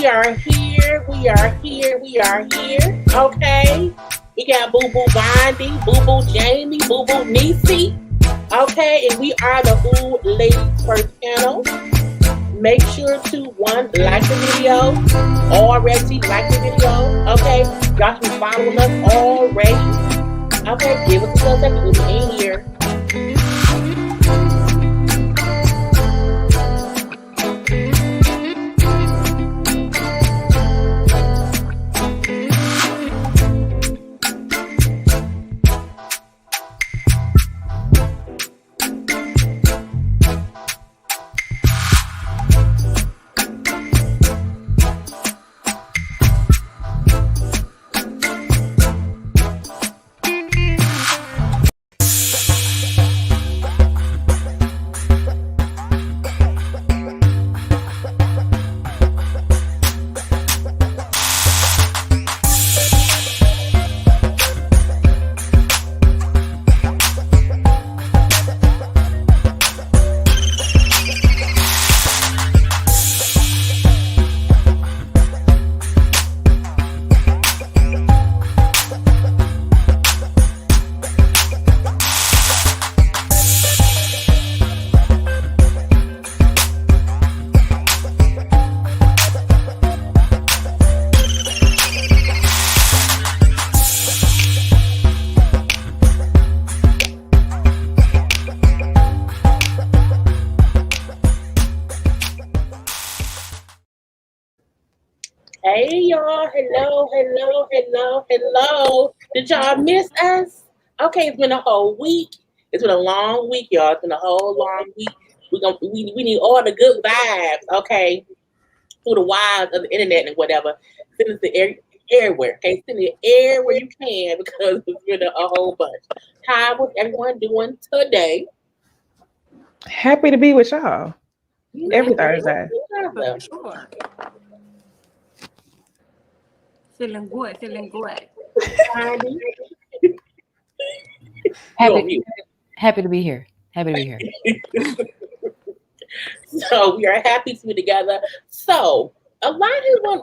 We are here. We are here. We are here. Okay. We got Boo Boo Bondy, Boo Boo Jami, Boo Boo Necey. Okay, and we are the Ooh Ladies First Panel. Make sure to like the video. Already like the video. Okay, y'all should be following us already. Okay, give us a little second. We'll be in here. Hey y'all, hello. Did y'all miss us? Okay, it's been a whole week. It's been a long week, y'all. It's been a whole long week. We need all the good vibes, okay, through the wires of the internet and whatever. Send it to everywhere, okay? Send it everywhere you can because it's been a whole bunch. How was everyone doing today? Happy to be with y'all. Every Thursday. Sure. Feeling good. Happy to be here. So we are happy to be together. So a lot has went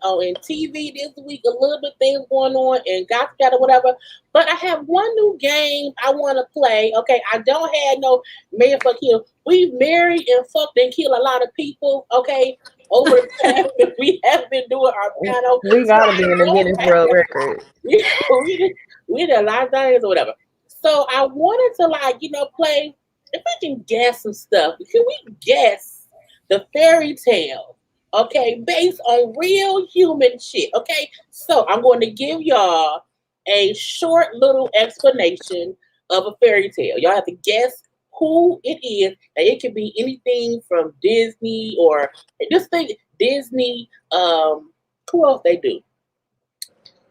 on in TV this week. A little bit things going on in gossip or whatever. But I have one new game I want to play. Okay, I don't have no marry fuck kill. We've married and fucked and killed a lot of people. Okay, over the time we have been doing our panel. We gotta be in the Guinness World Record. we did a lot of things or whatever. So I wanted to play. If we can guess some stuff, can we guess the fairy tale? Okay, based on real human shit. Okay, so I'm going to give y'all a short little explanation of a fairy tale. Y'all have to guess who it is. Now, it could be anything from Disney or just think Disney. Who else they do?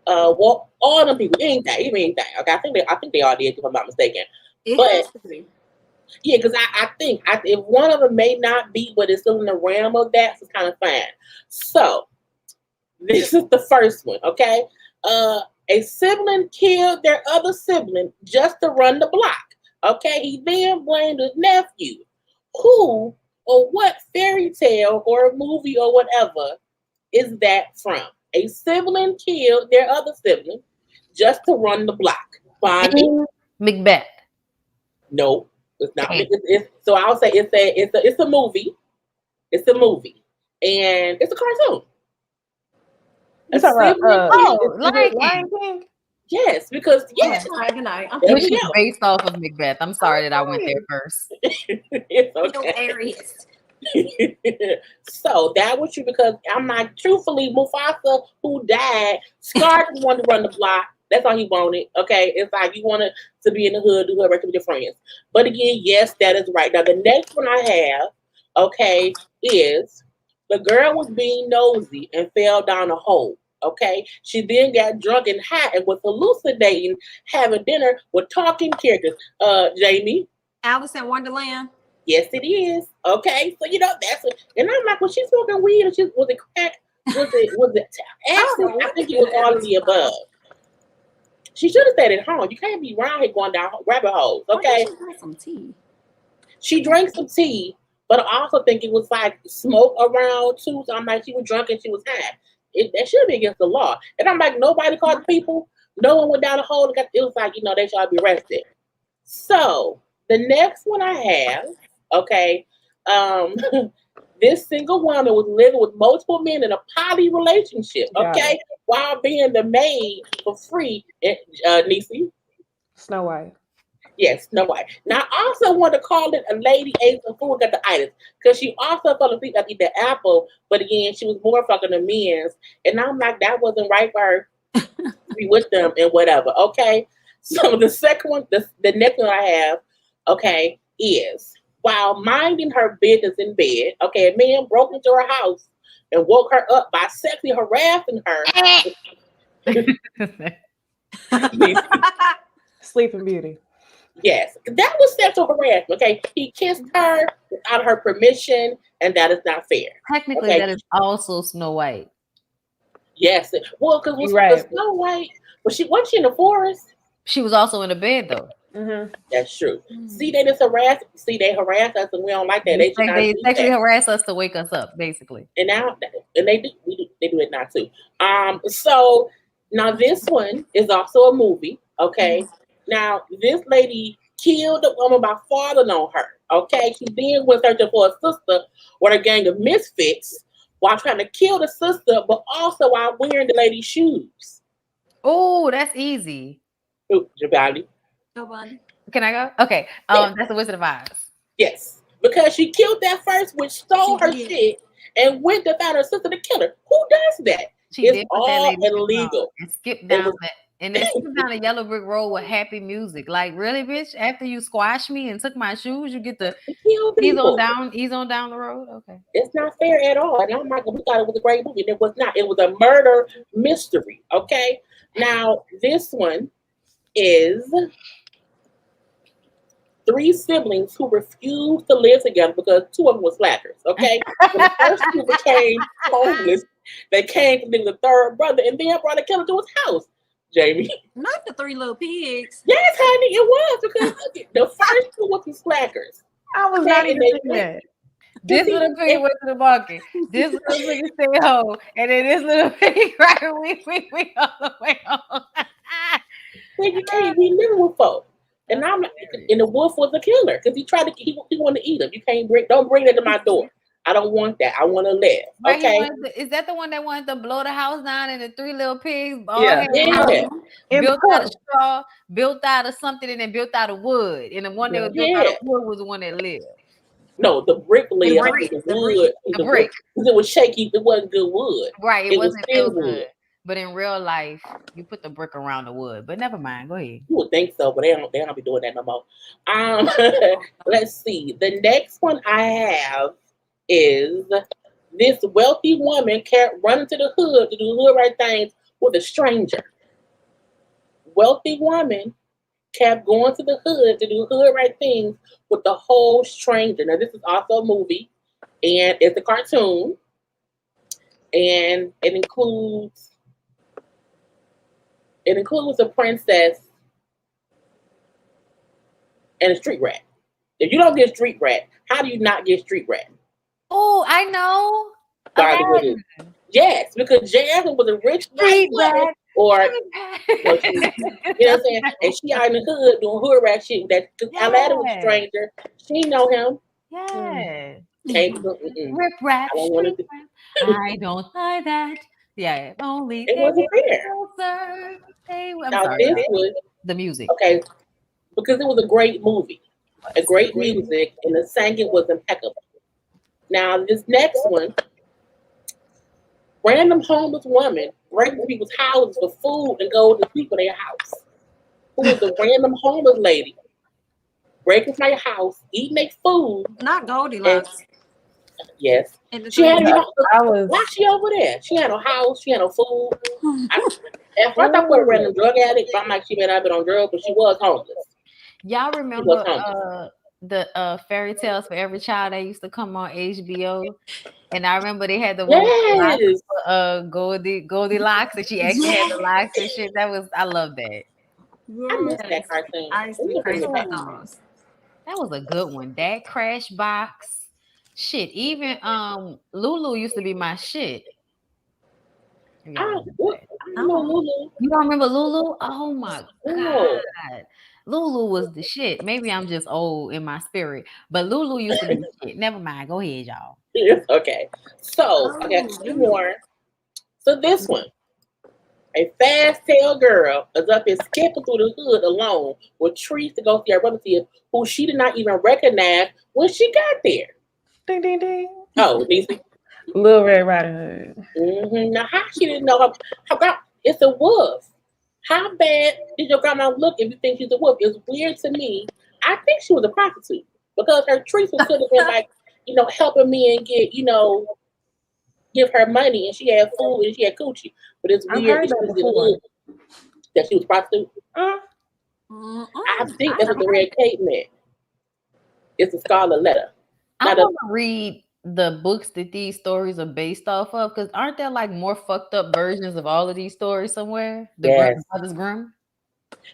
Well, all them people, anything. Okay, I think they all did, if I'm not mistaken. But yeah, because I think if one of them may not be, but it's still in the realm of that, so it's kind of fine. So this is the first one. Okay, a sibling killed their other sibling just to run the block. Okay, he then blamed his nephew. Who or what fairy tale or movie or whatever is that from? A sibling killed their other sibling just to run the block. Bondy? Macbeth. No, it's not. So I'll say it's a movie. It's a movie, and it's a cartoon. Lion King. Yes, because Good night. Which is based off of Macbeth. I'm sorry that I went there first. It's okay. So that was you because I'm like, truthfully, Mufasa, who died, Scar just wanted to run the block. That's all he wanted. Okay, it's like you wanted to be in the hood, do whatever with your friends. But again, yes, that is right. Now the next one I have, okay, is the girl was being nosy and fell down a hole. Okay, she then got drunk and high and was hallucinating, having dinner with talking characters. Jami, Alice in Wonderland. Yes, it is. Okay, so that's it. And I'm like, was she smoking weed or was it crack? Was it acid? I think it was all of the above. She should have stayed at home. You can't be around here going down rabbit holes. Okay. She drank some tea. She drank some tea, but I also think it was like smoke around too. So I'm like, she was drunk and she was high. That should be against the law. And I'm like, nobody called the people. No one went down the hole. And it was like, they should be arrested. So the next one I have, okay, this single woman was living with multiple men in a poly relationship, okay, while being the maid for free. Necey. Snow White. Yes, Snow White. Now, I also want to call it a lady ate some food got the itis because she also fell asleep after eating the apple, but again, she was more fucking the men's. And I'm like, that wasn't right for her to be with them and whatever, okay? So the second one, the next one I have, okay, is while minding her business in bed, okay, a man broke into her house and woke her up by sexually harassing her. Sleeping Beauty. Yes, that was sexual harassment. Okay, he kissed her without her permission, and that is not fair. Technically, that is also Snow White. Yes, well, because Snow White, wasn't she in the forest? She was also in the bed though. Mm-hmm. That's true. See, they just harass. See, they harass us, and we don't like that. They sexually harass us to wake us up, basically. And now, and they do it now too. So now this one is also a movie. Okay. Now, this lady killed the woman by falling on her. Okay, she then went searching for a sister with a gang of misfits while trying to kill the sister, but also while wearing the lady's shoes. Oh, that's easy. Jabali. Nobody. Can I go? Okay. That's the Wizard of Oz. Yes, because she killed that first, which stole her shit, and went to find her sister to kill her. Who does that? It's all illegal. And skip down that. And then skip down a yellow brick road with happy music. Like, really, bitch? After you squashed me and took my shoes, you get to ease on down the road? Okay. It's not fair at all. And I'm like, we thought it was a great movie. And it was not. It was a murder mystery. Okay. Now, this one is 3 siblings who refused to live together because 2 of them were slackers. Okay. When the first 2 became homeless, they came to live with the 3rd brother and then brought a killer to his house. Jami. Not the 3 little pigs. Yes, honey, it was because the first 2 were some slackers. I was not even thinking that. This little pig went to the market. This little pig stayed home, and then this little pig right we all the way home. You can't be living with folks. And I'm like, and the wolf was a killer because he tried to he wanted to eat them. You can't don't bring that to my door. I don't want that. I want to live. Okay. Is that the one that wanted to blow the house down and the 3 little pigs? Yeah. Built out of straw, built out of something, and then built out of wood. And the one that was built out of wood was the one that lived. No, the brick lived. The wood. The brick. It was shaky. It wasn't good wood. Right. It wasn't still good. But in real life, you put the brick around the wood. But never mind. Go ahead. You would think so, but they don't be doing that no more. Let's see. The next one I have is this wealthy woman kept running to the hood to do hood right things with a stranger. Wealthy woman kept going to the hood to do hood right things with the whole stranger. Now, this is also a movie, and it's a cartoon, and it includes a princess and a street rat. If you don't get street rat, how do you not get street rat? Oh, I know. Yes, because Jasmine was a rich white woman, or you know what I'm saying? And she out in the hood doing hood rat shit. That Aladdin was a stranger. She know him. Yeah. Rip rap. I don't like that. Yeah, only it wasn't fair. Now this was the music. Okay, because it was a great movie, a great music, and the singing was impeccable. Now this next one, random homeless woman breaking people's houses for food and go to sleep in their house. Who was a random homeless lady breaking my house, eating their food. Not Goldilocks. Yes. She had why she over there? She had no house, she had no food. I thought I put a random drug addict, but I'm like, she may not have been on drugs, but she was homeless. Y'all remember the fairy tales for every child that used to come on HBO? And I remember they had the one Goldilocks, and she actually had the locks and shit. I love that. I missed that cartoon. I used to be crazy about those. That was a good one. That Crash Box. Shit, even Lulu used to be my shit. I don't know Lulu. You don't remember Lulu? Oh my No. god. Lulu was the shit. Maybe I'm just old in my spirit, but Lulu used to be the shit. Never mind. Go ahead, y'all. Okay. So I got two more. So this one. A fast tail girl is up and skipping through the hood alone with trees to go see her relative who she did not even recognize when she got there. Ding ding ding. Oh, Necey. Little Red Riding Hood. Mm-hmm. Now, how she didn't know her it's a wolf. How bad did your grandma look if you think she's a wolf? It's weird to me. I think she was a prostitute because her treats would have been like, helping me and get, give her money, and she had food and she had coochie. But it's weird that she was in the hood, that she was a prostitute. I think that's what the red cape meant. It's a scarlet letter. I want to read the books that these stories are based off of, because aren't there like more fucked up versions of all of these stories somewhere? The Brothers Grimm.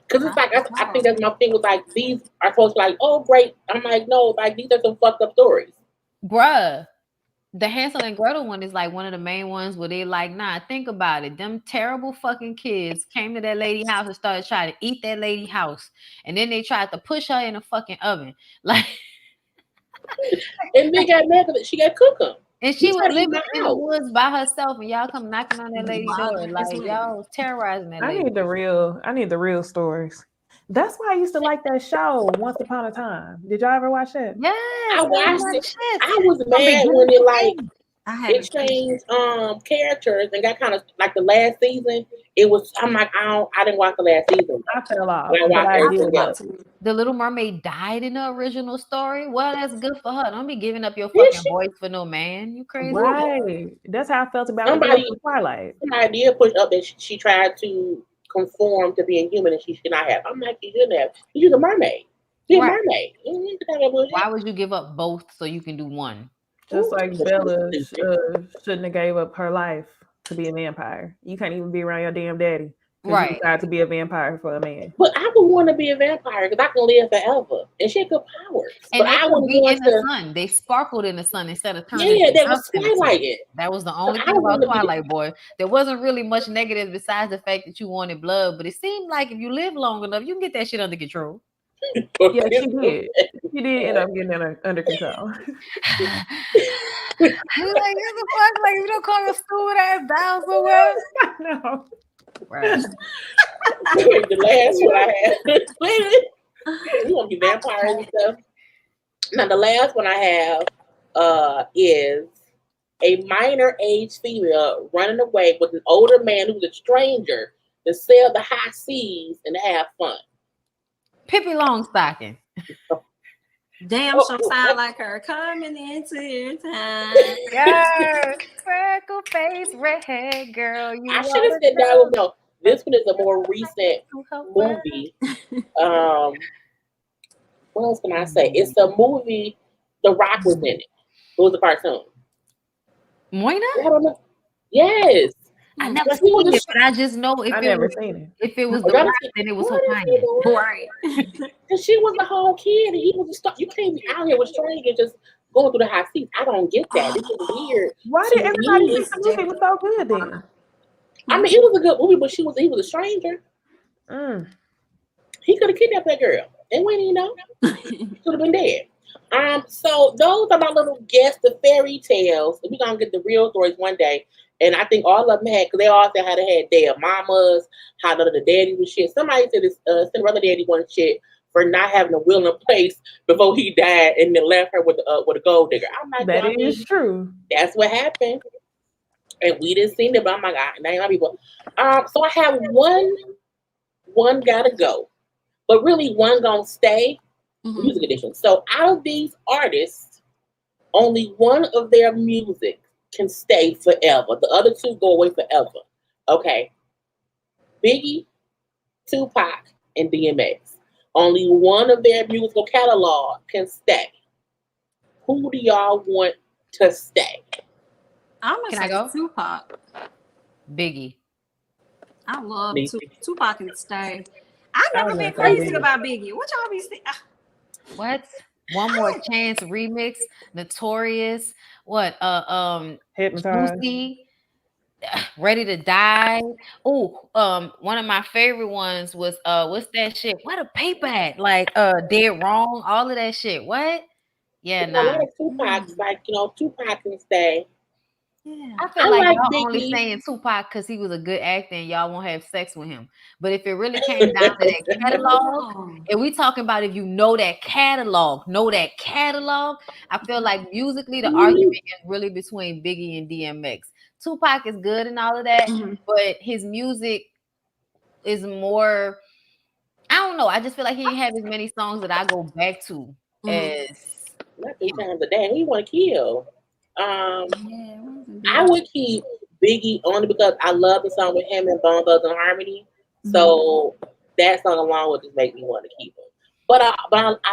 Because it's like I think that's my thing with like these are supposed to like, oh great. I'm like, no, like these are some fucked up stories. Bruh. The Hansel and Gretel one is like one of the main ones where they like, nah, think about it. Them terrible fucking kids came to that lady house and started trying to eat that lady house. And then they tried to push her in a fucking oven. Like, and they got mad because she got cooked them. And she was living in the woods by herself, and y'all come knocking on that lady's door. Like, y'all was terrorizing that lady. I need the real stories. That's why I used to like that show, Once Upon a Time. Did y'all ever watch it? Yes, I watched it. I was mad when it changed characters and got kind of like the last season. I'm like, I didn't watch the last season. I fell off. The Little Mermaid died in the original story. Well, that's good for her. Don't be giving up your fucking voice for no man. You crazy? Right. That's how I felt about Twilight. Somebody did push up that she tried to conform to being human and she should not have. I'm like, you shouldn't have. You're a mermaid. You're a mermaid. Why would you give up both so you can do one? Just like Bella shouldn't have gave up her life to be a vampire. You can't even be around your damn daddy. Right. You decide to be a vampire for a man. But I would want to be a vampire because I can live forever. And she had good powers. And they could be in the sun. They sparkled in the sun instead of turning. Yeah, that was Twilight. That was the only thing about Twilight, boy. There wasn't really much negative besides the fact that you wanted blood. But it seemed like if you live long enough, you can get that shit under control. Yeah, she did. She did end up getting that under control. Like, what the fuck? Like, you don't call your stupid ass down somewhere? No. Right. The last one I have. You want to be vampires and stuff? Now, the last one I have is a minor age female running away with an older man who's a stranger to sail the high seas and have fun. Pippi Longstocking. Damn, she'll sound like her coming into your time. Yes, freckle face, redhead girl. I should have said that one. No, this one is a more recent movie. What else can I say? It's a movie. The Rock was in it. It was a cartoon. Moina? I don't know. Yes. I never seen it, but I just know if it was the Rock, then it was Hawaiian. Right. Because she was a whole kid and he was you can't be out here with strangers just going through the high seas. I don't get that. This is weird. Why did everybody think the movie was so good then? I mean, it was a good movie, but he was a stranger. He could have kidnapped that girl. And we didn't know. Could have been dead. So those are my little guess, the fairy tales. We're gonna get the real stories one day. And I think all of them had, because they all said how they had their mamas, how none of the daddy was shit. Somebody said this Cinderella daddy wasn't shit for not having a will in place before he died and then left her with a gold digger. I'm like, that is true. That's what happened. And we didn't see it, but I'm like, now my people. So I have one gotta go. But really one gonna stay. Music edition. So out of these artists, only one of their music can stay forever. The other two go away forever. Okay. Biggie, Tupac, and DMX. Only one of their musical catalog can stay. Who do y'all want to stay? I'm gonna say Tupac. Biggie. I love Tupac and stay. I've never been crazy about Biggie. What y'all be saying? What? One More Chance remix, Notorious, what Hypnotized. Juicy, Ready to Die. Oh, one of my favorite ones was what's that shit? What a paper at? Like Dead Wrong, all of that shit. What? Yeah, A lot nah. of Tupac's, like, Tupac can stay. Yeah. I feel I like like y'all only Biggie. saying Tupac because he was a good actor and y'all won't have sex with him. But if it really came down to that catalog, and we talking about if you know that catalog, I feel like musically the argument is really between Biggie and DMX. Tupac is good and all of that, but his music is more, I don't know. I just feel like he didn't have as many songs that I go back to as Not 3 times a day. Who you want to kill? Yeah, I would keep Biggie only because I love the song with him and Bone Thugs and Harmony. So that song alone would just make me want to keep him. But I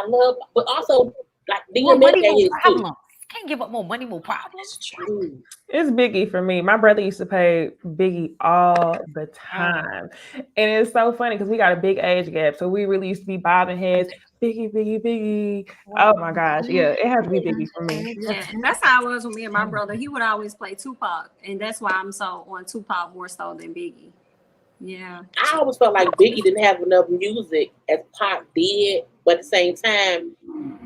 love, but also like more money, DMX more is too. problems. Can't give up more money, more problems. True. It's Biggie for me. My brother used to play Biggie all the time. And it's so funny because we got a big age gap. So we really used to be bobbing heads. Biggie, Biggie, Biggie. Oh my gosh. Yeah, it has to be Biggie for me. Yeah, and that's how it was with me and my brother. He would always play Tupac, and that's why I'm so on Tupac more so than Biggie. Yeah. I always felt like Biggie didn't have enough music as Pac did, but at the same time,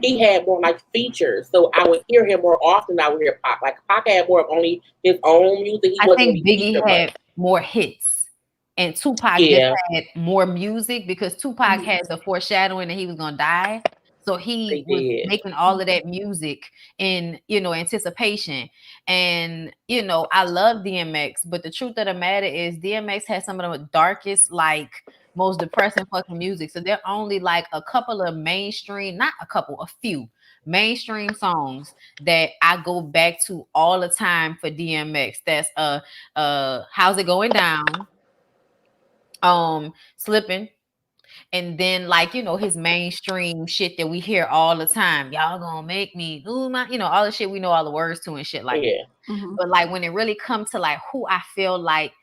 he had more like features. So I would hear him more often than I would hear Pac. Like Pac had more of only his own music. I think Biggie had more hits, and Tupac just had more music because Tupac had the foreshadowing that he was gonna die. So he was making all of that music in, anticipation. And, I love DMX, but the truth of the matter is DMX has some of the darkest, like, most depressing fucking music. So there are only like a couple of mainstream, not a couple, a few mainstream songs that I go back to all the time for DMX. That's How's It Going Down? Slipping. And then, like, his mainstream shit that we hear all the time. Y'all gonna make me lose my, all the shit we know all the words to and shit like that. But like when it really comes to like who I feel like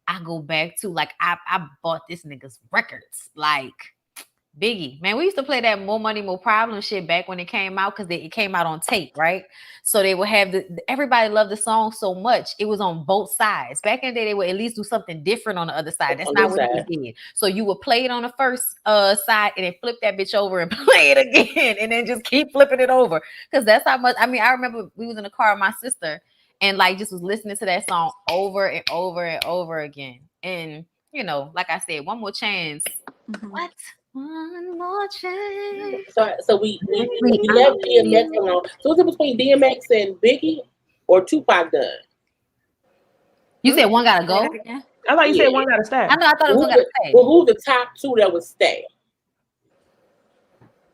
I go back to, like I bought this nigga's records, like Biggie. Man, we used to play that More Money, More Problems shit back when it came out because it came out on tape, right? So they would have everybody loved the song so much. It was on both sides. Back in the day, they would at least do something different on the other side. That's not what they did. So you would play it on the first side and then flip that bitch over and play it again and then just keep flipping it over. Because that's how much, I remember we was in the car with my sister and like just was listening to that song over and over and over again. And, like I said, One More Chance. What? One more chance. So we left DMX alone. So what's it between DMX and Biggie or Tupac done? You said one gotta go? I thought you said one gotta stay. I thought it was one gotta stay. Well, who's the top two that would stay?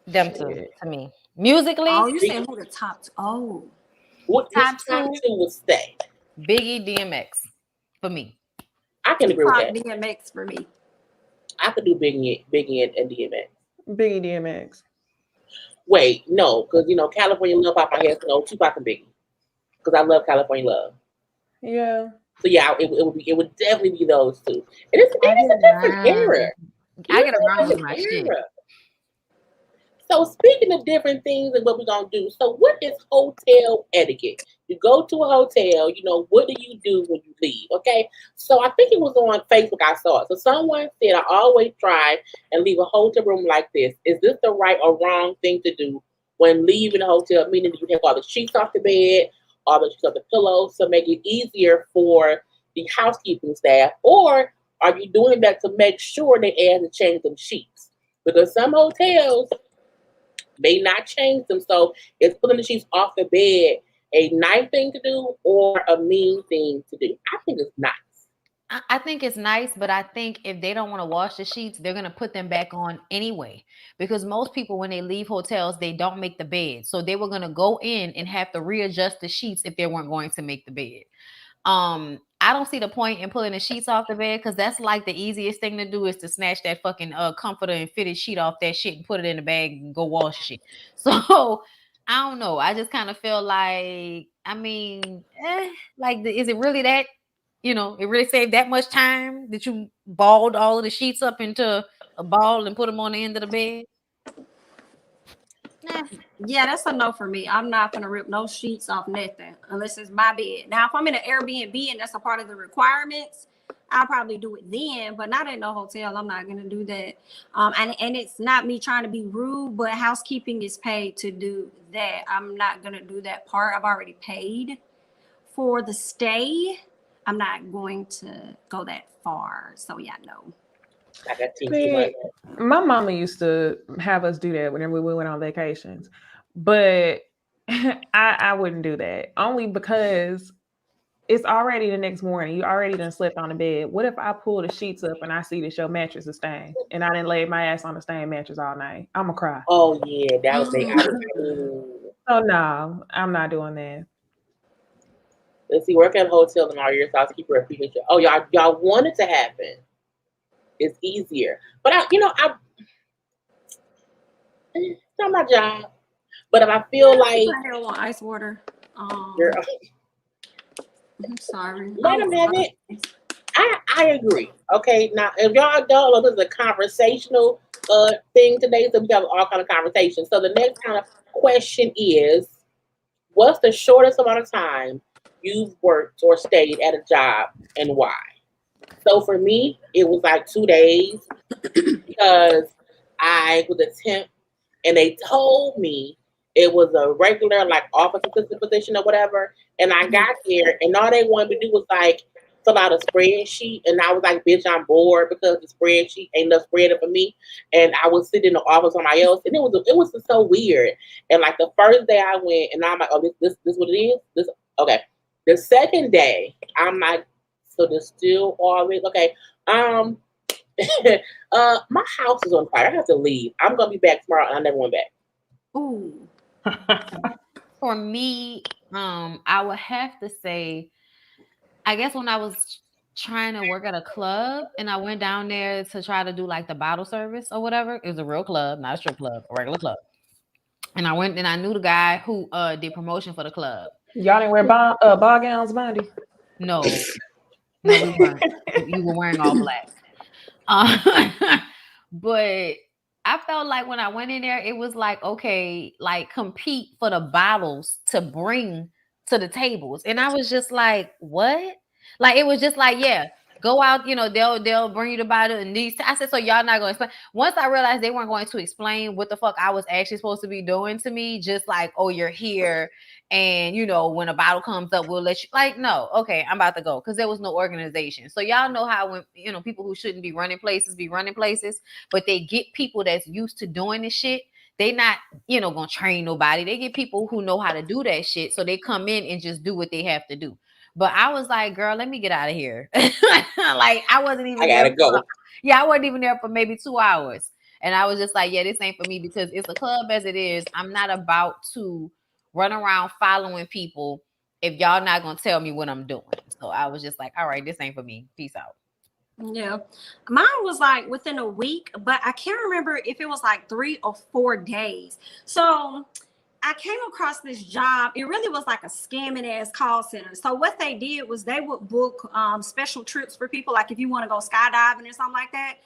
Them two, to me. Musically? Oh, you said who the top two? Oh. What top two would stay? Biggie, DMX for me. I can agree with that. DMX for me. I could do Biggie and DMX. Biggie, DMX. Wait, no, because California Love off my head. No, Tupac and Biggie, because I love California Love. Yeah. So yeah, it would definitely be those two. And it's a different era. I get around with my shit. So speaking of different things and what we're gonna do, so what is hotel etiquette? You go to a hotel, what do you do when you leave? Okay. So I think it was on Facebook I saw it. So someone said, I always try and leave a hotel room like this. Is this the right or wrong thing to do when leaving a hotel? Meaning you take all the sheets off the bed, all the sheets off the pillows to make it easier for the housekeeping staff, or are you doing that to make sure they add to change them sheets? Because some hotels may not change them. So is pulling the sheets off the bed a nice thing to do or a mean thing to do? I think it's nice. I think it's nice, but I think if they don't want to wash the sheets, they're going to put them back on anyway. Because most people, when they leave hotels, they don't make the bed. So they were going to go in and have to readjust the sheets if they weren't going to make the bed. I don't see the point in pulling the sheets off the bed because that's like the easiest thing to do is to snatch that fucking comforter and fitted sheet off that shit and put it in the bag and go wash shit. So I don't know. I just kind of feel like, is it really that, it really saved that much time that you balled all of the sheets up into a ball and put them on the end of the bed? Nah. Yeah, that's a no for me. I'm not gonna rip no sheets off nothing unless it's my bed. Now, if I'm in an Airbnb and that's a part of the requirements, I'll probably do it then, but not at no hotel. I'm not gonna do that. And it's not me trying to be rude, but housekeeping is paid to do that. I'm not gonna do that part. I've already paid for the stay. I'm not going to go that far. So yeah, no. I got See, my mama used to have us do that whenever we went on vacations, but I wouldn't do that only because it's already the next morning. You already done slept on the bed. What if I pull the sheets up and I see that your mattress is stained and I didn't lay my ass on the stained mattress all night? I'm gonna cry. Oh yeah, that was me. Oh no, I'm not doing that. Let's see, work at a hotel and all your housekeeper or people. Oh, y'all want it to happen. It's easier, but it's not my job. But if I feel like I want ice water. you're, I'm sorry. let them have it. I agree. Okay, now if y'all don't know, this is a conversational thing today, so we have all kind of conversations. So the next kind of question is, what's the shortest amount of time you've worked or stayed at a job and why? So for me, it was like 2 days because I was a temp and they told me it was a regular like office assistant position or whatever. And I got there and all they wanted me to do was like fill out a spreadsheet. And I was like, bitch, I'm bored because the spreadsheet ain't enough spread for me. And I was sitting in the office on my else. And it was just so weird. And like the first day I went and I'm like, oh, this what it is? This okay. The second day, I'm like, so there's still always okay. My house is on fire. I have to leave. I'm gonna be back tomorrow and I never went back. Ooh. For me, I would have to say, I guess when I was trying to work at a club and I went down there to try to do like the bottle service or whatever. It was a real club, not a strip club, a regular club. And I went and I knew the guy who did promotion for the club. Y'all didn't wear ball gowns, Bondy? No, we weren't. You were wearing all black. But I felt like when I went in there, it was like, okay, like compete for the bottles to bring to the tables. And I was just like, what? Like, it was just like, yeah, go out, they'll bring you the bottle. And I said, so y'all not going to explain. Once I realized they weren't going to explain what the fuck I was actually supposed to be doing to me, just like, oh, you're here. And, when a bottle comes up, we'll let you, like, no, okay, I'm about to go. Because there was no organization. So y'all know how when, people who shouldn't be running places, but they get people that's used to doing this shit. They not, gonna train nobody. They get people who know how to do that shit. So they come in and just do what they have to do. But I was like, girl, let me get out of here. Like, I wasn't even I gotta go. I wasn't even there for maybe 2 hours. And I was just like, yeah, this ain't for me because it's a club as it is. I'm not about to run around following people if y'all not gonna tell me what I'm doing. So I was just like, all right, this ain't for me. Peace out. Yeah, mine was like within a week, but I can't remember if it was like 3 or 4 days. So I came across this job. It really was like a scamming ass call center. So what they did was they would book special trips for people, like if you want to go skydiving or something like that.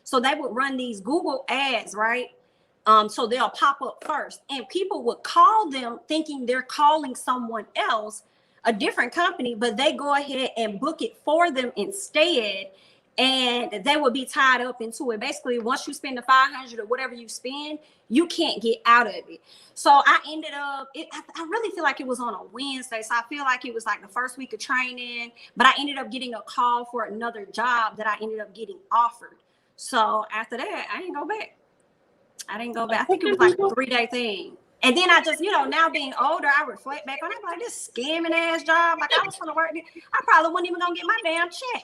So they would run these Google ads, right? So they'll pop up first, and people would call them thinking they're calling someone else, a different company, but they go ahead and book it for them instead. And they would be tied up into it. Basically, once you spend the $500 or whatever you spend, you can't get out of it. So I ended up, I really feel like it was on a Wednesday. So I feel like it was like the first week of training, but I ended up getting a call for another job that I ended up getting offered. So after that, I didn't go back. I think it was like a 3-day thing. And then I just, now being older, I reflect back on it, like this scamming ass job. Like I was trying to work, I probably wasn't even gonna get my damn check.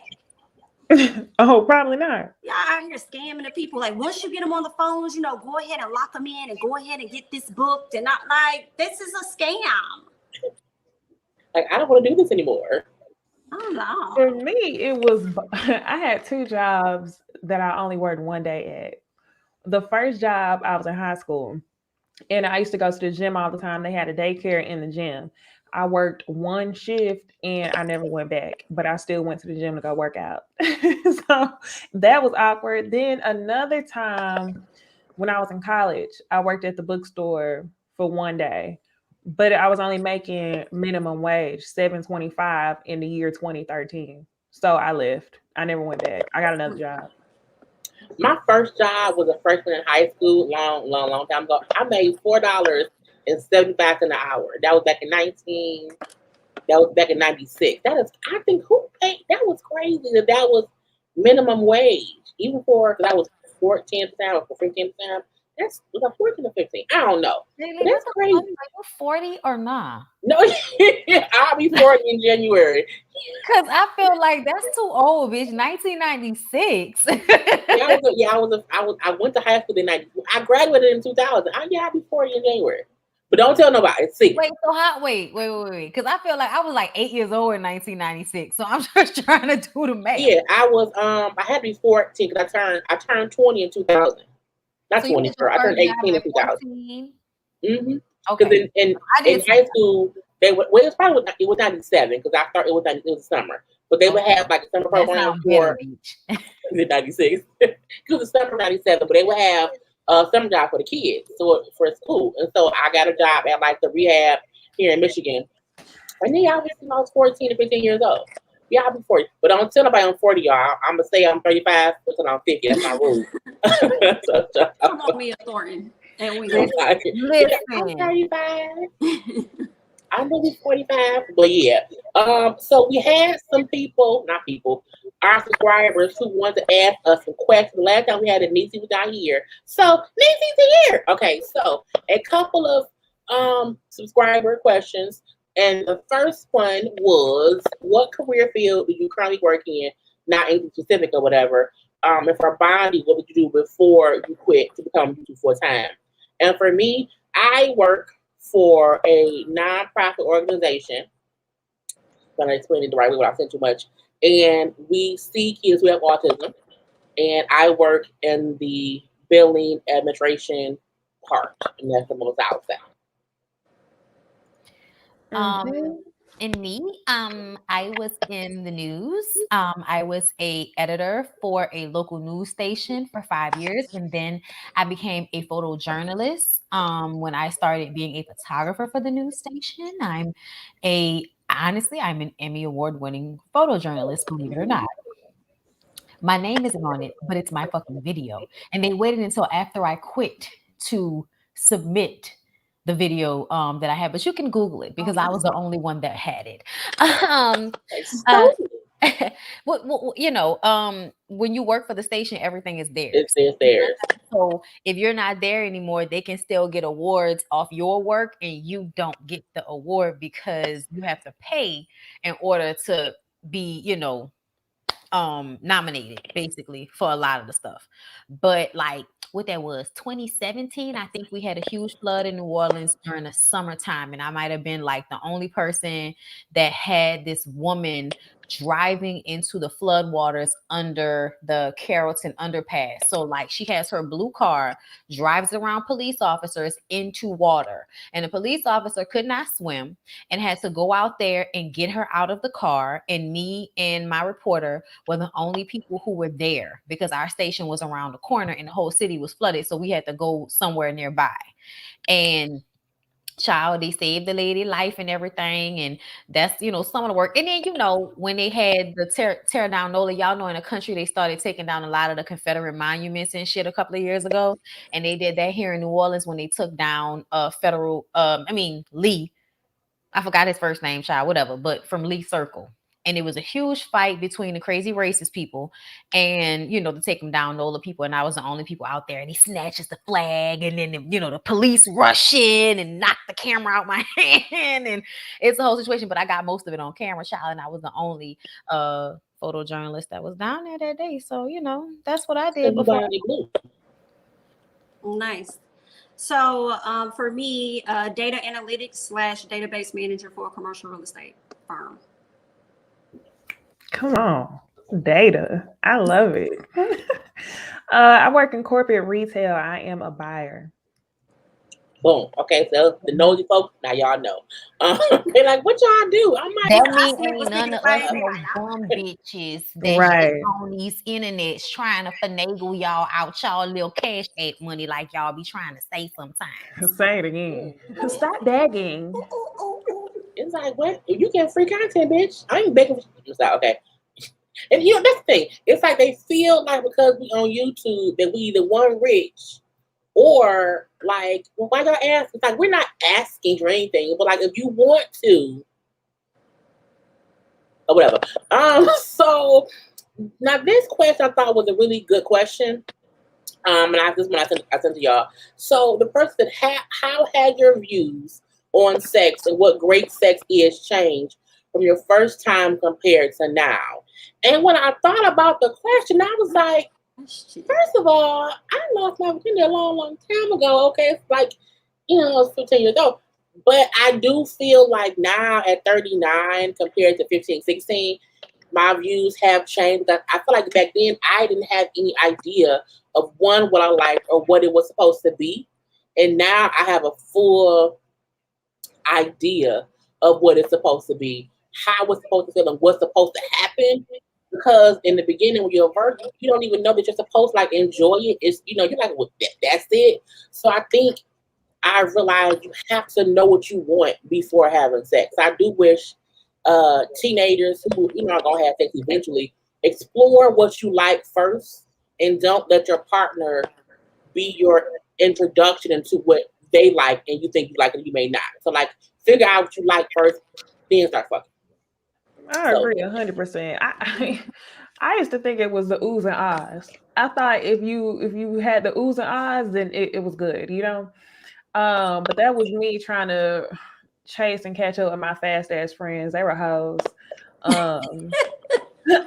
Oh, probably not. Y'all out here scamming the people. Like once you get them on the phones, go ahead and lock them in and go ahead and get this booked. And not like this is a scam. Like I don't want to do this anymore. Oh no. For me, it was. I had 2 jobs that I only worked 1 day at. The first job, I was in high school, and I used to go to the gym all the time. They had a daycare in the gym. I worked 1 shift and I never went back, but I still went to the gym to go work out. So that was awkward. Then another time when I was in college, I worked at the bookstore for one day, but I was only making minimum wage, $7.25 in the year 2013. So I left. I never went back. I got another job. My first job was a freshman in high school, long time ago. I made $4.75 an hour. That was back in 96. That is, I think, who paid? That was crazy. That was minimum wage, even for, because I was 14 or 15 times. That's was a 14 or 15. I don't know. Really? That's crazy. Like, you 40 or nah? No, I'll be 40 in January. Because I feel like that's too old, bitch. 1996. I went to high school in 90. I graduated in 2000. I'll be 40 in January. But don't tell nobody. It's secret. Wait, so wait. Because I feel like I was like 8 years old in 1996. So I'm just trying to do the math. Yeah, I was I had to be 14 because I turned 20 in 2000. Not so 20, I turned 18 in 2000. Mm-hmm. Okay. Because in high school, it was 97 because I thought it was summer. But they would have like a summer program for 96. It was the summer 97, but they would have a summer job for the kids, so for school. And so I got a job at like the rehab here in Michigan. And then I was 14 to 15 years old. Yeah, I'll be 40. But don't tell nobody I'm 40, y'all. I'm going to say I'm 35 until I'm 50. That's my rule. Come on, Mia Thornton. And we listen. I'm 35. I'm going to be 45. But yeah. So we had our subscribers who wanted to ask us some questions. The last time we had a Necey was down here. So Necey's here. Okay, so a couple of subscriber questions. And the first one was, what career field do you currently work in? Not anything specific or whatever. And for Bondy, what would you do before you quit to become full time? And for me, I work for a nonprofit organization. I'm going to explain it the right way without saying too much. And we see kids who have autism. And I work in the billing administration part. And that's the most South. And me, I was in the news. I was a editor for a local news station for 5 years, and then I became a photojournalist when I started being a photographer for the news station. I'm an Emmy award-winning photojournalist, believe it or not. My name isn't on it, but it's my fucking video. And they waited until after I quit to submit the video that I had, but you can Google it because I was the only one that had it. When you work for the station, everything is theirs. It's theirs. So if you're not there anymore, they can still get awards off your work, and you don't get the award because you have to pay in order to be, nominated basically for a lot of the stuff. But like what that was 2017, I think we had a huge flood in New Orleans during the summertime, and I might have been like the only person that had this woman driving into the floodwaters under the Carrollton underpass. So like she has her blue car, drives around police officers into water, and the police officer could not swim and had to go out there and get her out of the car. And me and my reporter were the only people who were there because our station was around the corner and the whole city was flooded. So we had to go somewhere nearby. And child, they saved the lady life and everything, and that's some of the work. And then when they had the tear down NOLA, y'all know in the country they started taking down a lot of the Confederate monuments and shit a couple of years ago, and they did that here in New Orleans when they took down Lee. I forgot his first name, child, whatever, but from Lee Circle. And it was a huge fight between the crazy racist people and, to take them down, all the people. And I was the only people out there. And he snatches the flag. And then, the police rush in and knock the camera out my hand. And it's a whole situation. But I got most of it on camera, child. And I was the only photojournalist that was down there that day. So, that's what I did before. Nice. So for me, data analytics / database manager for a commercial real estate firm. Come on, data. I love it. I work in corporate retail. I am a buyer. Boom. Okay, so the nosy folks, now y'all know. They're like, what y'all do? I'm like, that mean ain't none of us no dumb bitches that's just on these internets trying to finagle y'all out y'all little cash app money like y'all be trying to say sometimes. Say it again. Stop dagging. It's like, what? You get free content, bitch. I ain't begging for you. Okay. And you know, that's the thing. It's like they feel like because we on YouTube that we either one rich or like, well, why y'all ask? It's like we're not asking for anything, but like if you want to, or whatever. So now this question I thought was a really good question. And this one I sent to y'all. So the person said, how had your views on sex and what great sex is changed from your first time compared to now? And when I thought about the question, I was like, first of all, I lost my virginity a long, long time ago. Okay, it's like, you know, it's 15 years old. But I do feel like now at 39 compared to 15, 16, my views have changed. Because I feel like back then I didn't have any idea of what I liked or what it was supposed to be. And now I have a full idea of what it's supposed to be, how it's supposed to feel, and what's supposed to happen. Because in the beginning, when you're a virgin, you don't even know that you're supposed to like enjoy it. It's, you know, you're like, well, that's it. So I think I realized you have to know what you want before having sex. I do wish teenagers who, you know, are gonna have sex eventually explore what you like first, and don't let your partner be your introduction into what they like and you think you like and you may not. So like figure out what you like first, then start fucking. I agree 100%. I used to think it was the oohs and ahs. I thought if you had the oohs and ahs, then it was good, you know. But that was me trying to chase and catch up with my fast ass friends. They were hoes.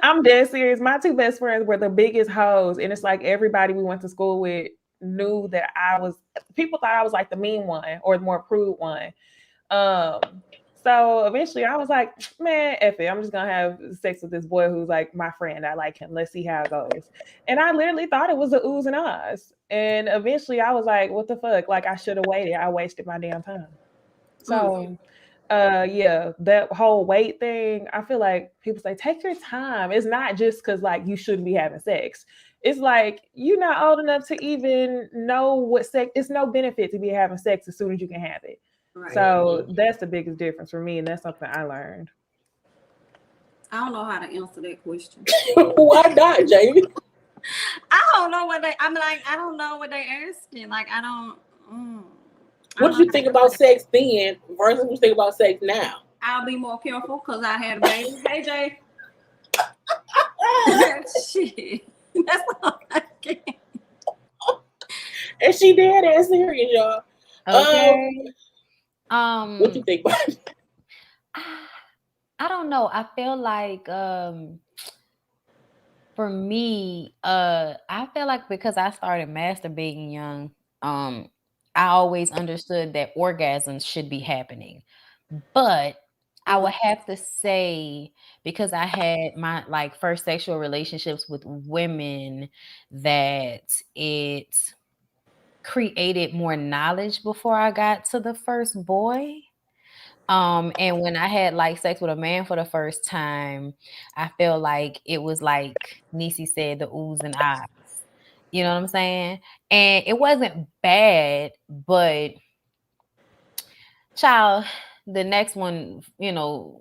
I'm dead serious. My two best friends were the biggest hoes, and it's like everybody we went to school with knew that people thought I was like the mean one or the more prude one. So eventually I was like, man, F it. I'm just gonna have sex with this boy who's like my friend. I like him. Let's see how it goes. And I literally thought it was the oohs and ahs. And eventually I was like, what the fuck? Like I should have waited. I wasted my damn time. So yeah, that whole wait thing, I feel like people say take your time. It's not just because like you shouldn't be having sex. It's like you're not old enough to even know what sex. It's no benefit to be having sex as soon as you can have it. Right. So that's the biggest difference for me, and that's something I learned. I don't know how to answer that question. Why not, Jamie? I don't know what I don't know what they're asking. Like I don't. What do you think about sex then versus what you think about sex now? I'll be more careful because I had a baby. Hey Jay. Shit. That's all I can. And she dead ass serious, y'all. Okay. What you think about it? I don't know. I feel like for me, I feel like because I started masturbating young, I always understood that orgasms should be happening. But I would have to say, because I had my like first sexual relationships with women, that it created more knowledge before I got to the first boy. And when I had like sex with a man for the first time, I feel like it was like Necey said, the oohs and ahs. You know what I'm saying? And it wasn't bad, but child, the next one, you know,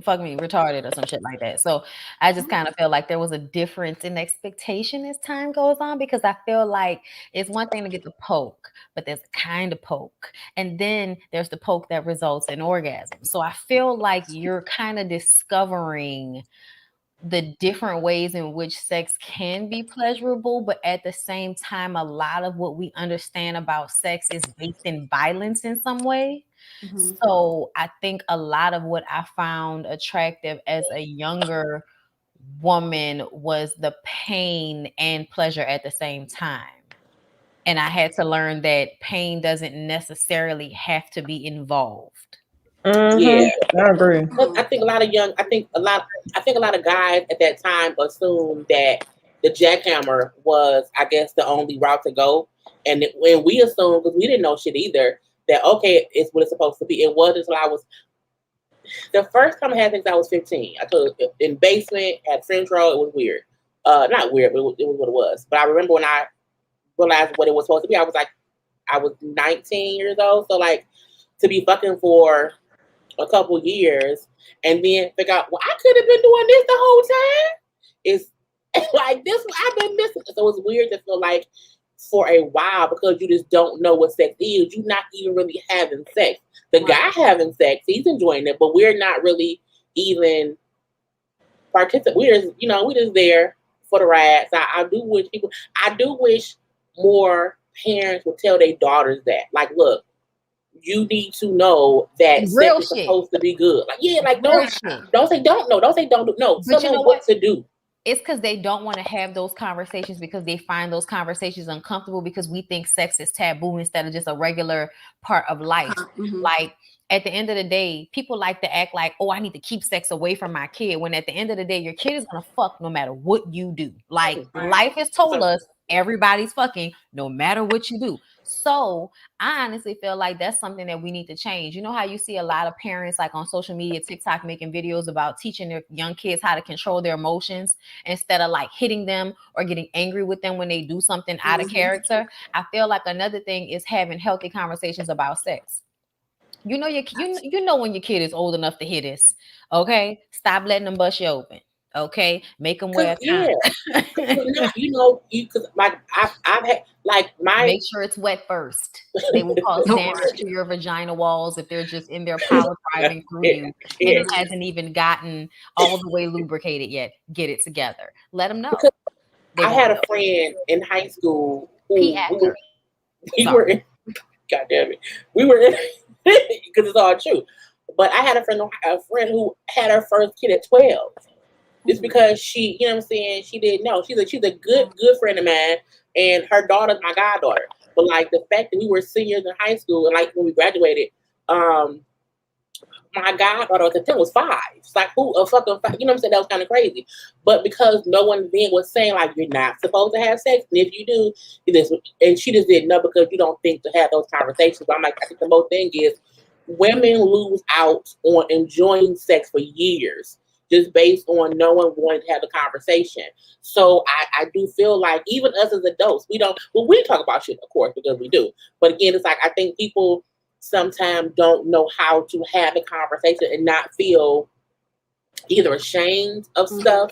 fuck me, retarded or some shit like that. So I just kind of feel like there was a difference in expectation as time goes on, because I feel like it's one thing to get the poke, but there's a kind of poke. And then there's the poke that results in orgasm. So I feel like you're kind of discovering the different ways in which sex can be pleasurable, but at the same time, a lot of what we understand about sex is based in violence in some way. Mm-hmm. So I think a lot of what I found attractive as a younger woman was the pain and pleasure at the same time. And I had to learn that pain doesn't necessarily have to be involved. Mm-hmm. Yeah, I agree. I think a lot of guys at that time assumed that the jackhammer was, I guess, the only route to go, and when we assumed, because we didn't know shit either, that okay, it's what it's supposed to be. It wasn't until I was the first time I had sex. I was 15. I could in basement had French roll. It was weird. Not weird, but it was what it was. But I remember when I realized what it was supposed to be. I was 19 years old. So like to be fucking for a couple years and then figure out, well, I could have been doing this the whole time. It's like this. I've been missing. So it's weird to feel like for a while because you just don't know what sex is. You're not even really having sex. The guy having sex, he's enjoying it, but we're not really even participating. We're just there for the ride. So I do wish more parents would tell their daughters that. Like, look, you need to know that sex is supposed to be good. Like, yeah, like don't say don't know. Don't say don't do. No, tell them what to do. It's because they don't want to have those conversations because they find those conversations uncomfortable because we think sex is taboo instead of just a regular part of life. Mm-hmm. Like at the end of the day, people like to act like, oh, I need to keep sex away from my kid. When at the end of the day, your kid is going to fuck no matter what you do. Like life has told us everybody's fucking no matter what you do. So I honestly feel like that's something that we need to change. You know how you see a lot of parents like on social media, TikTok, making videos about teaching their young kids how to control their emotions instead of like hitting them or getting angry with them when they do something out of character. I feel like another thing is having healthy conversations about sex. You know you know when your kid is old enough to hear this. Okay, stop letting them bust you open. Okay, make them wear a condom. Because like I've had like make sure it's wet first. They will cause damage to your vagina walls if they're just in their power driving through you and it hasn't even gotten all the way lubricated yet. Get it together. Let them know. Because I had a friend in high school who we were in. God damn it, we were in because it's all true. But I had a friend who had her first kid at 12. Just because she, you know what I'm saying, she didn't know. She's a good friend of mine, and her daughter's my goddaughter. But like the fact that we were seniors in high school, and like when we graduated, my goddaughter at the time was 5. It's like who a fucking 5, you know what I'm saying? That was kind of crazy. But because no one then was saying like you're not supposed to have sex, and if you do, and she just didn't know because you don't think to have those conversations. But I'm like, I think the most thing is women lose out on enjoying sex for years. Just based on no one wanting to have the conversation. So I do feel like even us as adults, we talk about shit, of course, because we do. But again, it's like I think people sometimes don't know how to have a conversation and not feel either ashamed of stuff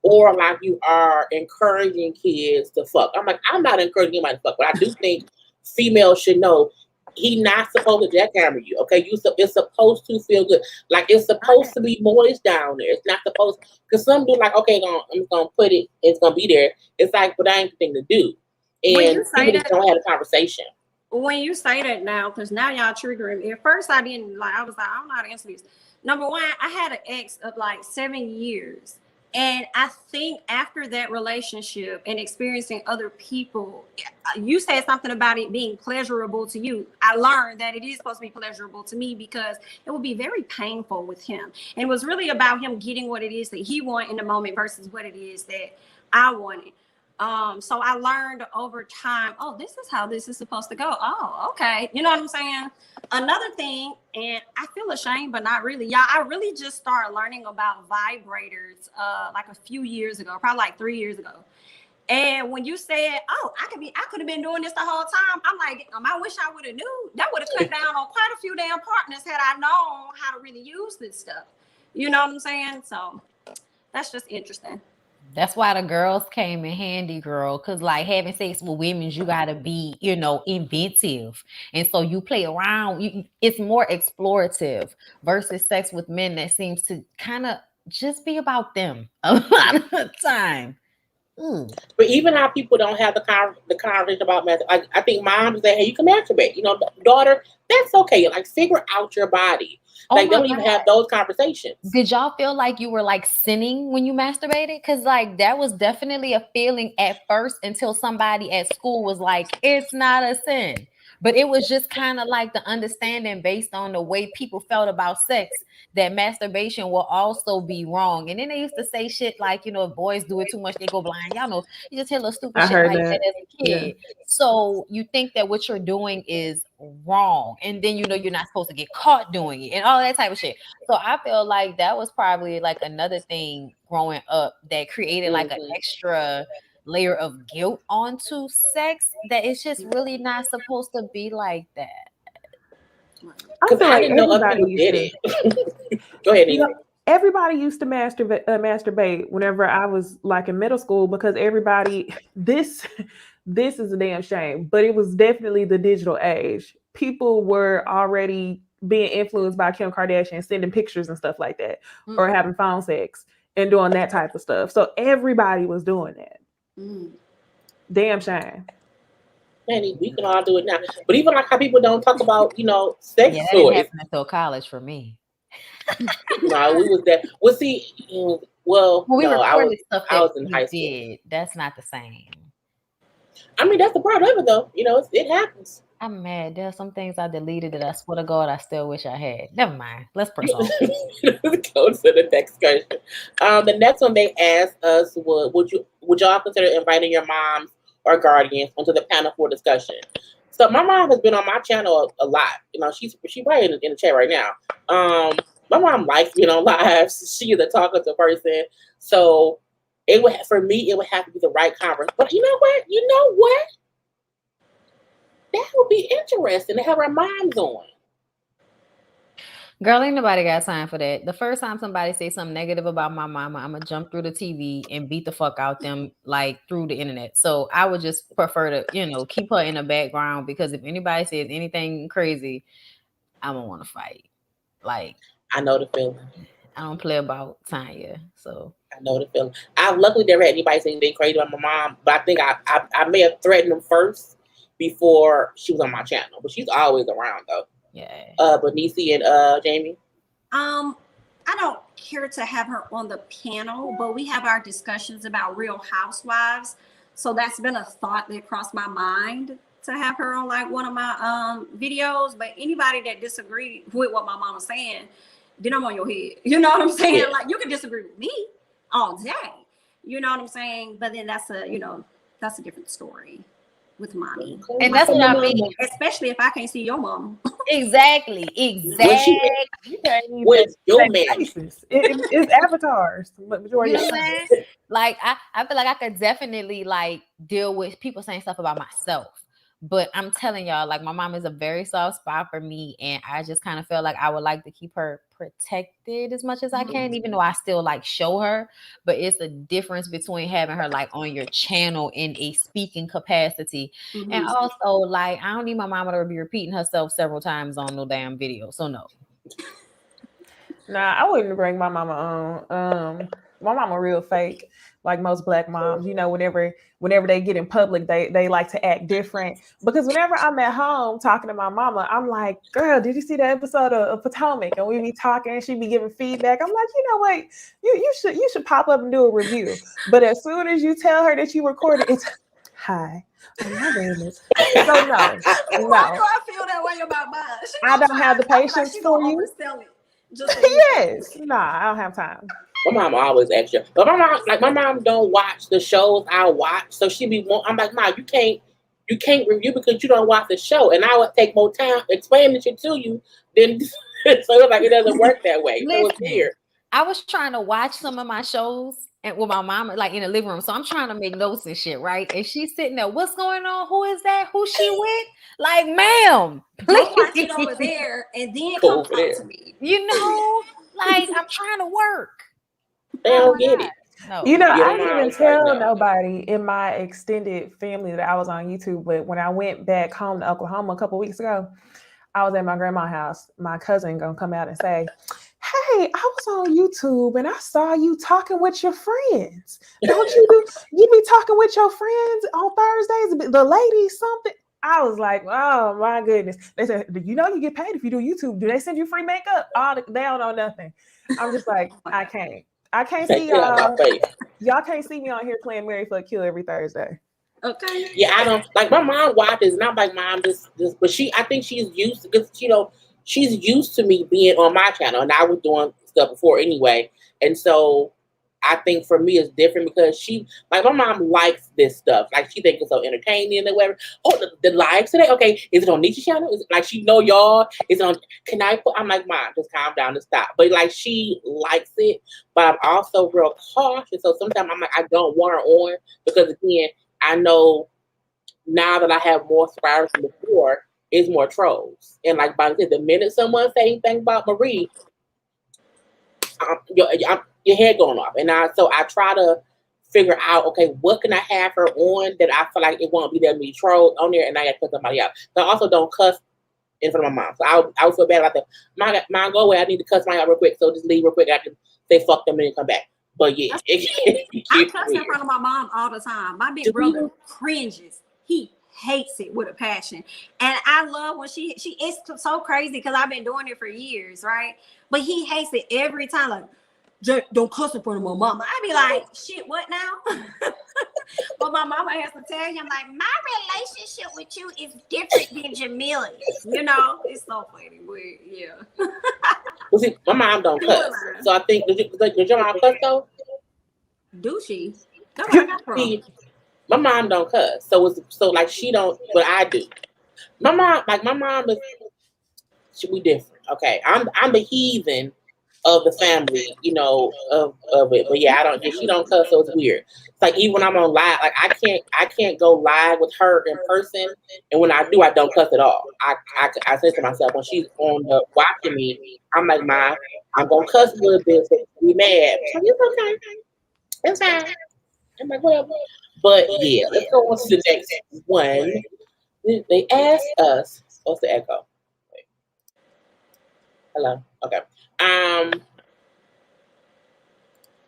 or like you are encouraging kids to fuck. I'm like, I'm not encouraging anybody to fuck, but I do think females should know he's not supposed to jackhammer you, okay? It's supposed to feel good. Like, it's supposed to be moist down there. It's not supposed, because some do like, okay, I'm going to put it, it's going to be there. It's like, but that ain't the thing to do. And people just don't have a conversation. When you say that now, because now y'all triggering me. At first, I didn't, like, I was like, I don't know how to answer this. Number one, I had an ex of like 7 years. And I think after that relationship and experiencing other people, you said something about it being pleasurable to you. I learned that it is supposed to be pleasurable to me because it would be very painful with him. And it was really about him getting what it is that he wanted in the moment versus what it is that I wanted. So I learned over time, oh, this is how this is supposed to go. Oh, okay. You know what I'm saying? Another thing, and I feel ashamed, but not really. Y'all, I really just started learning about vibrators like a few years ago, probably like 3 years ago. And when you said, oh, I could have been doing this the whole time, I'm like, I wish I would have knew. That would have cut down on quite a few damn partners had I known how to really use this stuff. You know what I'm saying? So that's just interesting. That's why the girls came in handy, girl. Because like having sex with women, you gotta be, inventive, and so you play around. It's more explorative versus sex with men that seems to kind of just be about them a lot of the time. But even how people don't have the conversation about masturbation. Like, I think moms say, hey, you can masturbate. Daughter, that's okay. Like, figure out your body. Like, don't even have those conversations. Did y'all feel like you were like sinning when you masturbated? Because like that was definitely a feeling at first until somebody at school was like, it's not a sin. But it was just kind of like the understanding based on the way people felt about sex that masturbation will also be wrong. And then they used to say shit like, if boys do it too much, they go blind. Y'all know, you just hear little stupid shit like that as a kid. Yeah. So you think that what you're doing is wrong. And then you're not supposed to get caught doing it and all that type of shit. So I feel like that was probably like another thing growing up that created like an extra layer of guilt onto sex that it's just really not supposed to be like that. Because I didn't know other people did it. Go ahead, Necey. Everybody used to masturbate whenever I was like in middle school because everybody this is a damn shame, but it was definitely the digital age. People were already being influenced by Kim Kardashian, sending pictures and stuff like that, or having phone sex and doing that type of stuff. So everybody was doing that. Damn shame. Man, we can all do it now. But even like how people don't talk about, sex toys. Didn't happen until college for me. No, we was there. Well, see, I was in high school. That's not the same. I mean, that's the part of it, though. It happens. I'm mad. There's some things I deleted that I swear to God I still wish I had. Never mind. Let's press on. Go to the next question. The next one they asked us was, would y'all consider inviting your moms or guardians onto the panel for discussion? So my mom has been on my channel a lot. She's right in the chat right now. My mom likes being on lives. She is a talkative person. So it would have to be the right conference. But you know what? That would be interesting to have our moms on. Girl, ain't nobody got time for that. The first time somebody say something negative about my mama, I'm gonna jump through the TV and beat the fuck out them like through the internet. So I would just prefer to, keep her in the background because if anybody says anything crazy, I'm gonna want to fight. Like I know the feeling. I don't play about Tanya, so I know the feeling. I've luckily never had anybody say anything crazy about my mom, but I think I may have threatened them first before she was on my channel, but she's always around though. Yeah. But Necey and Jami. I don't care to have her on the panel, but we have our discussions about Real Housewives. So that's been a thought that crossed my mind to have her on like one of my videos. But anybody that disagreed with what my mom was saying, then I'm on your head. You know what I'm saying? Yeah. Like you can disagree with me all day. You know what I'm saying? But then that's a different story with mommy. And that's what I mean. Especially if I can't see your mom. Exactly. With your man. It's avatars. Majority of like I feel like I could definitely like deal with people saying stuff about myself. But I'm telling y'all, like my mom is a very soft spot for me. And I just kind of feel like I would like to keep her protected as much as I can, even though I still like show her. But it's a difference between having her like on your channel in a speaking capacity. And also like, I don't need my mama to be repeating herself several times on no damn video. So no. Nah, I wouldn't bring my mama on. My mama real fake. Like most Black moms, whenever they get in public, they like to act different. Because whenever I'm at home talking to my mama, I'm like, girl, did you see the episode of Potomac? And we be talking and she be giving feedback. I'm like, you know what? You should pop up and do a review. But as soon as you tell her that you recorded, it's hi. Oh my goodness. So no. Why do I feel that way about mine? I don't have the patience for you. Yes. Nah, I don't have time. My mom always asks you, but my mom don't watch the shows I watch, so I'm like, Mom, you can't review because you don't watch the show, and I would take more time explaining it to you than so it's like it doesn't work that way. Listen, so it's weird. I was trying to watch some of my shows and with my mom, like in the living room, so I'm trying to make notes and shit, right? And she's sitting there, what's going on? Who is that? Who she with? Like, ma'am, please watch it over there and then come talk to me. Like I'm trying to work. They don't get it. No. I didn't even tell nobody in my extended family that I was on YouTube. But when I went back home to Oklahoma a couple of weeks ago, I was at my grandma's house. My cousin gonna come out and say, hey, I was on YouTube and I saw you talking with your friends. Don't you be talking with your friends on Thursdays? The ladies something. I was like, oh my goodness. They said, you get paid if you do YouTube. Do they send you free makeup? They don't know nothing. I'm just like, I can't see y'all. Y'all can't see me on here playing Mary Fuck Kill every Thursday. Okay. Yeah, I don't like my mom watches. Not like mom just, but I think she's used to, because she's used to me being on my channel, and I was doing stuff before anyway, and so I think for me it's different because my mom likes this stuff. Like she thinks it's so entertaining and whatever. Oh, the live today? Okay, is it on Necey's channel? Is it, like she know y'all? Is it on? Can I put? I'm like, Mom, just calm down and stop. But like she likes it, but I'm also real cautious. So sometimes I'm like, I don't want her on because again, I know now that I have more subscribers than before, it's more trolls. And like by the minute someone say anything about Marie, your head going off. And so I try to figure out, okay, what can I have her on that I feel like it won't be that many trolls on there, and I got to cut somebody out. So I also don't cuss in front of my mom. So I would feel bad about that. Mom, go away. I need to cuss my out real quick. So just leave real quick. I can say fuck them and then come back. But yeah, I cuss in front of my mom all the time. My big brother cringes. He hates it with a passion, and I love when she it's so crazy because I've been doing it for years, right? But he hates it every time. Like, don't cuss in front of my mama. I be like, shit, what now? But my mama has to tell him, like, my relationship with you is different than Jamila's. You know, it's so funny, but yeah. Well, see, my mom don't cuss, so I think did your mom cuss though? Do she? That's where I got from. My mom don't cuss, so like she don't, but I do. My mom is we different. Okay, I'm the heathen of the family, of it. But yeah, she don't cuss, so it's weird. It's like even when I'm on live, like I can't go live with her in person, and when I do, I don't cuss at all. I say to myself when she's on the watching me, I'm like, Mom, I'm gonna cuss a little bit, so be mad. So it's okay, it's fine. I'm like, whatever. But yeah, let's go on to the next one. They asked us, what's the echo? Wait. Hello. Okay.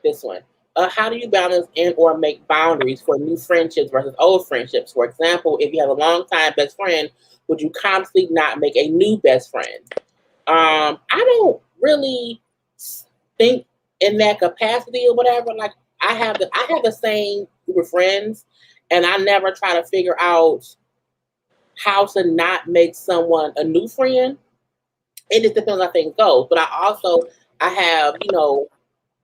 This one. How do you balance and or make boundaries for new friendships versus old friendships? For example, if you have a long-time best friend, would you constantly not make a new best friend? I don't really think in that capacity or whatever. Like I have the same group of friends, and I never try to figure out how to not make someone a new friend. It just depends on how things go. But I have,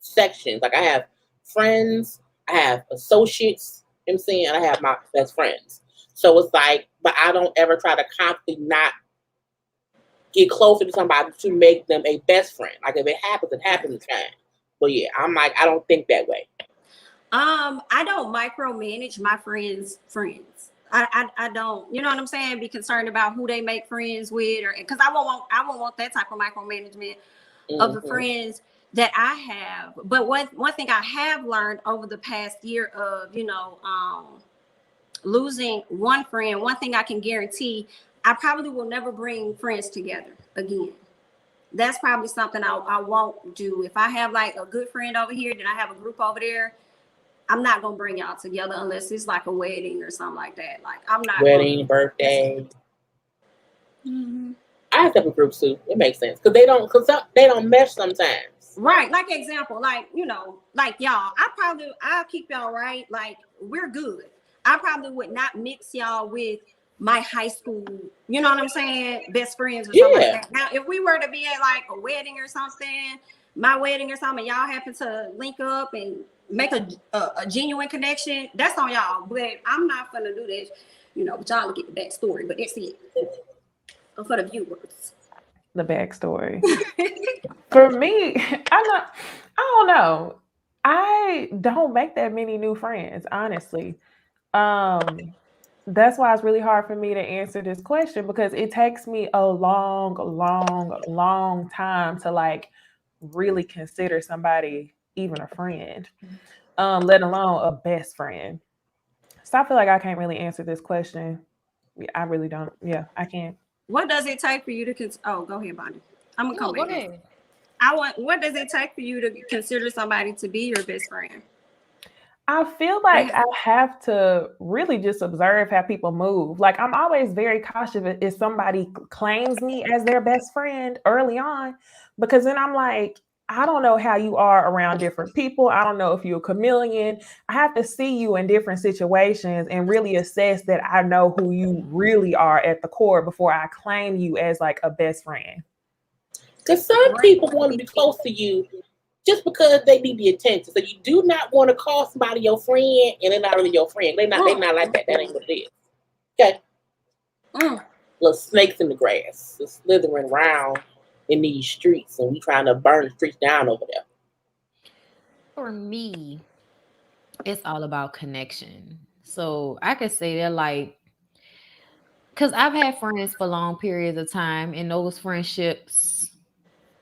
sections. Like I have friends, I have associates, you know what I'm saying, and I have my best friends. So it's like, but I don't ever try to constantly not get closer to somebody to make them a best friend. Like if it happens, it's fine. But yeah, I'm like, I don't think that way. I don't micromanage my friends' friends. I don't, you know what I'm saying? Be concerned about who they make friends with, or because I won't want that type of micromanagement of the friends that I have. But one thing I have learned over the past year of, losing one friend, one thing I can guarantee, I probably will never bring friends together again. That's probably something I won't do. If I have like a good friend over here, then I have a group over there, I'm not gonna bring y'all together unless it's like a wedding or something like that. Like I'm not wedding, birthday. I have separate groups too. It makes sense because they don't mesh sometimes. Right, like example, like like y'all. I'll keep y'all right. Like we're good. I probably would not mix y'all with my high school. You know what I'm saying? Best friends or something like that. Now, if we were to be at like a wedding or something, my wedding or something, y'all happen to link up and make a genuine connection, that's on y'all. But I'm not gonna do that, but y'all will get the backstory. But that's it. For the viewers. The backstory. For me, I don't know. I don't make that many new friends, honestly. That's why it's really hard for me to answer this question because it takes me a long time to like really consider somebody even a friend, let alone a best friend. So I feel like I can't really answer this question. I really don't. Yeah, I can't. What does it take for you to go ahead, Bondy. I'm gonna come back. Ahead. What does it take for you to consider somebody to be your best friend? I feel like I have to really just observe how people move. Like I'm always very cautious if somebody claims me as their best friend early on, because then I'm like, I don't know how you are around different people. I don't know if you're a chameleon. I have to see you in different situations and really assess that I know who you really are at the core before I claim you as like a best friend. Because some people want to be close to you just because they need the attention. So you do not want to call somebody your friend and they're not really your friend. They not like that. That ain't what it is. Okay. Little snakes in the grass, just slithering around in these streets, and we trying to burn the streets down over there. For me, it's all about connection. So I could say that, like, because I've had friends for long periods of time, and those friendships,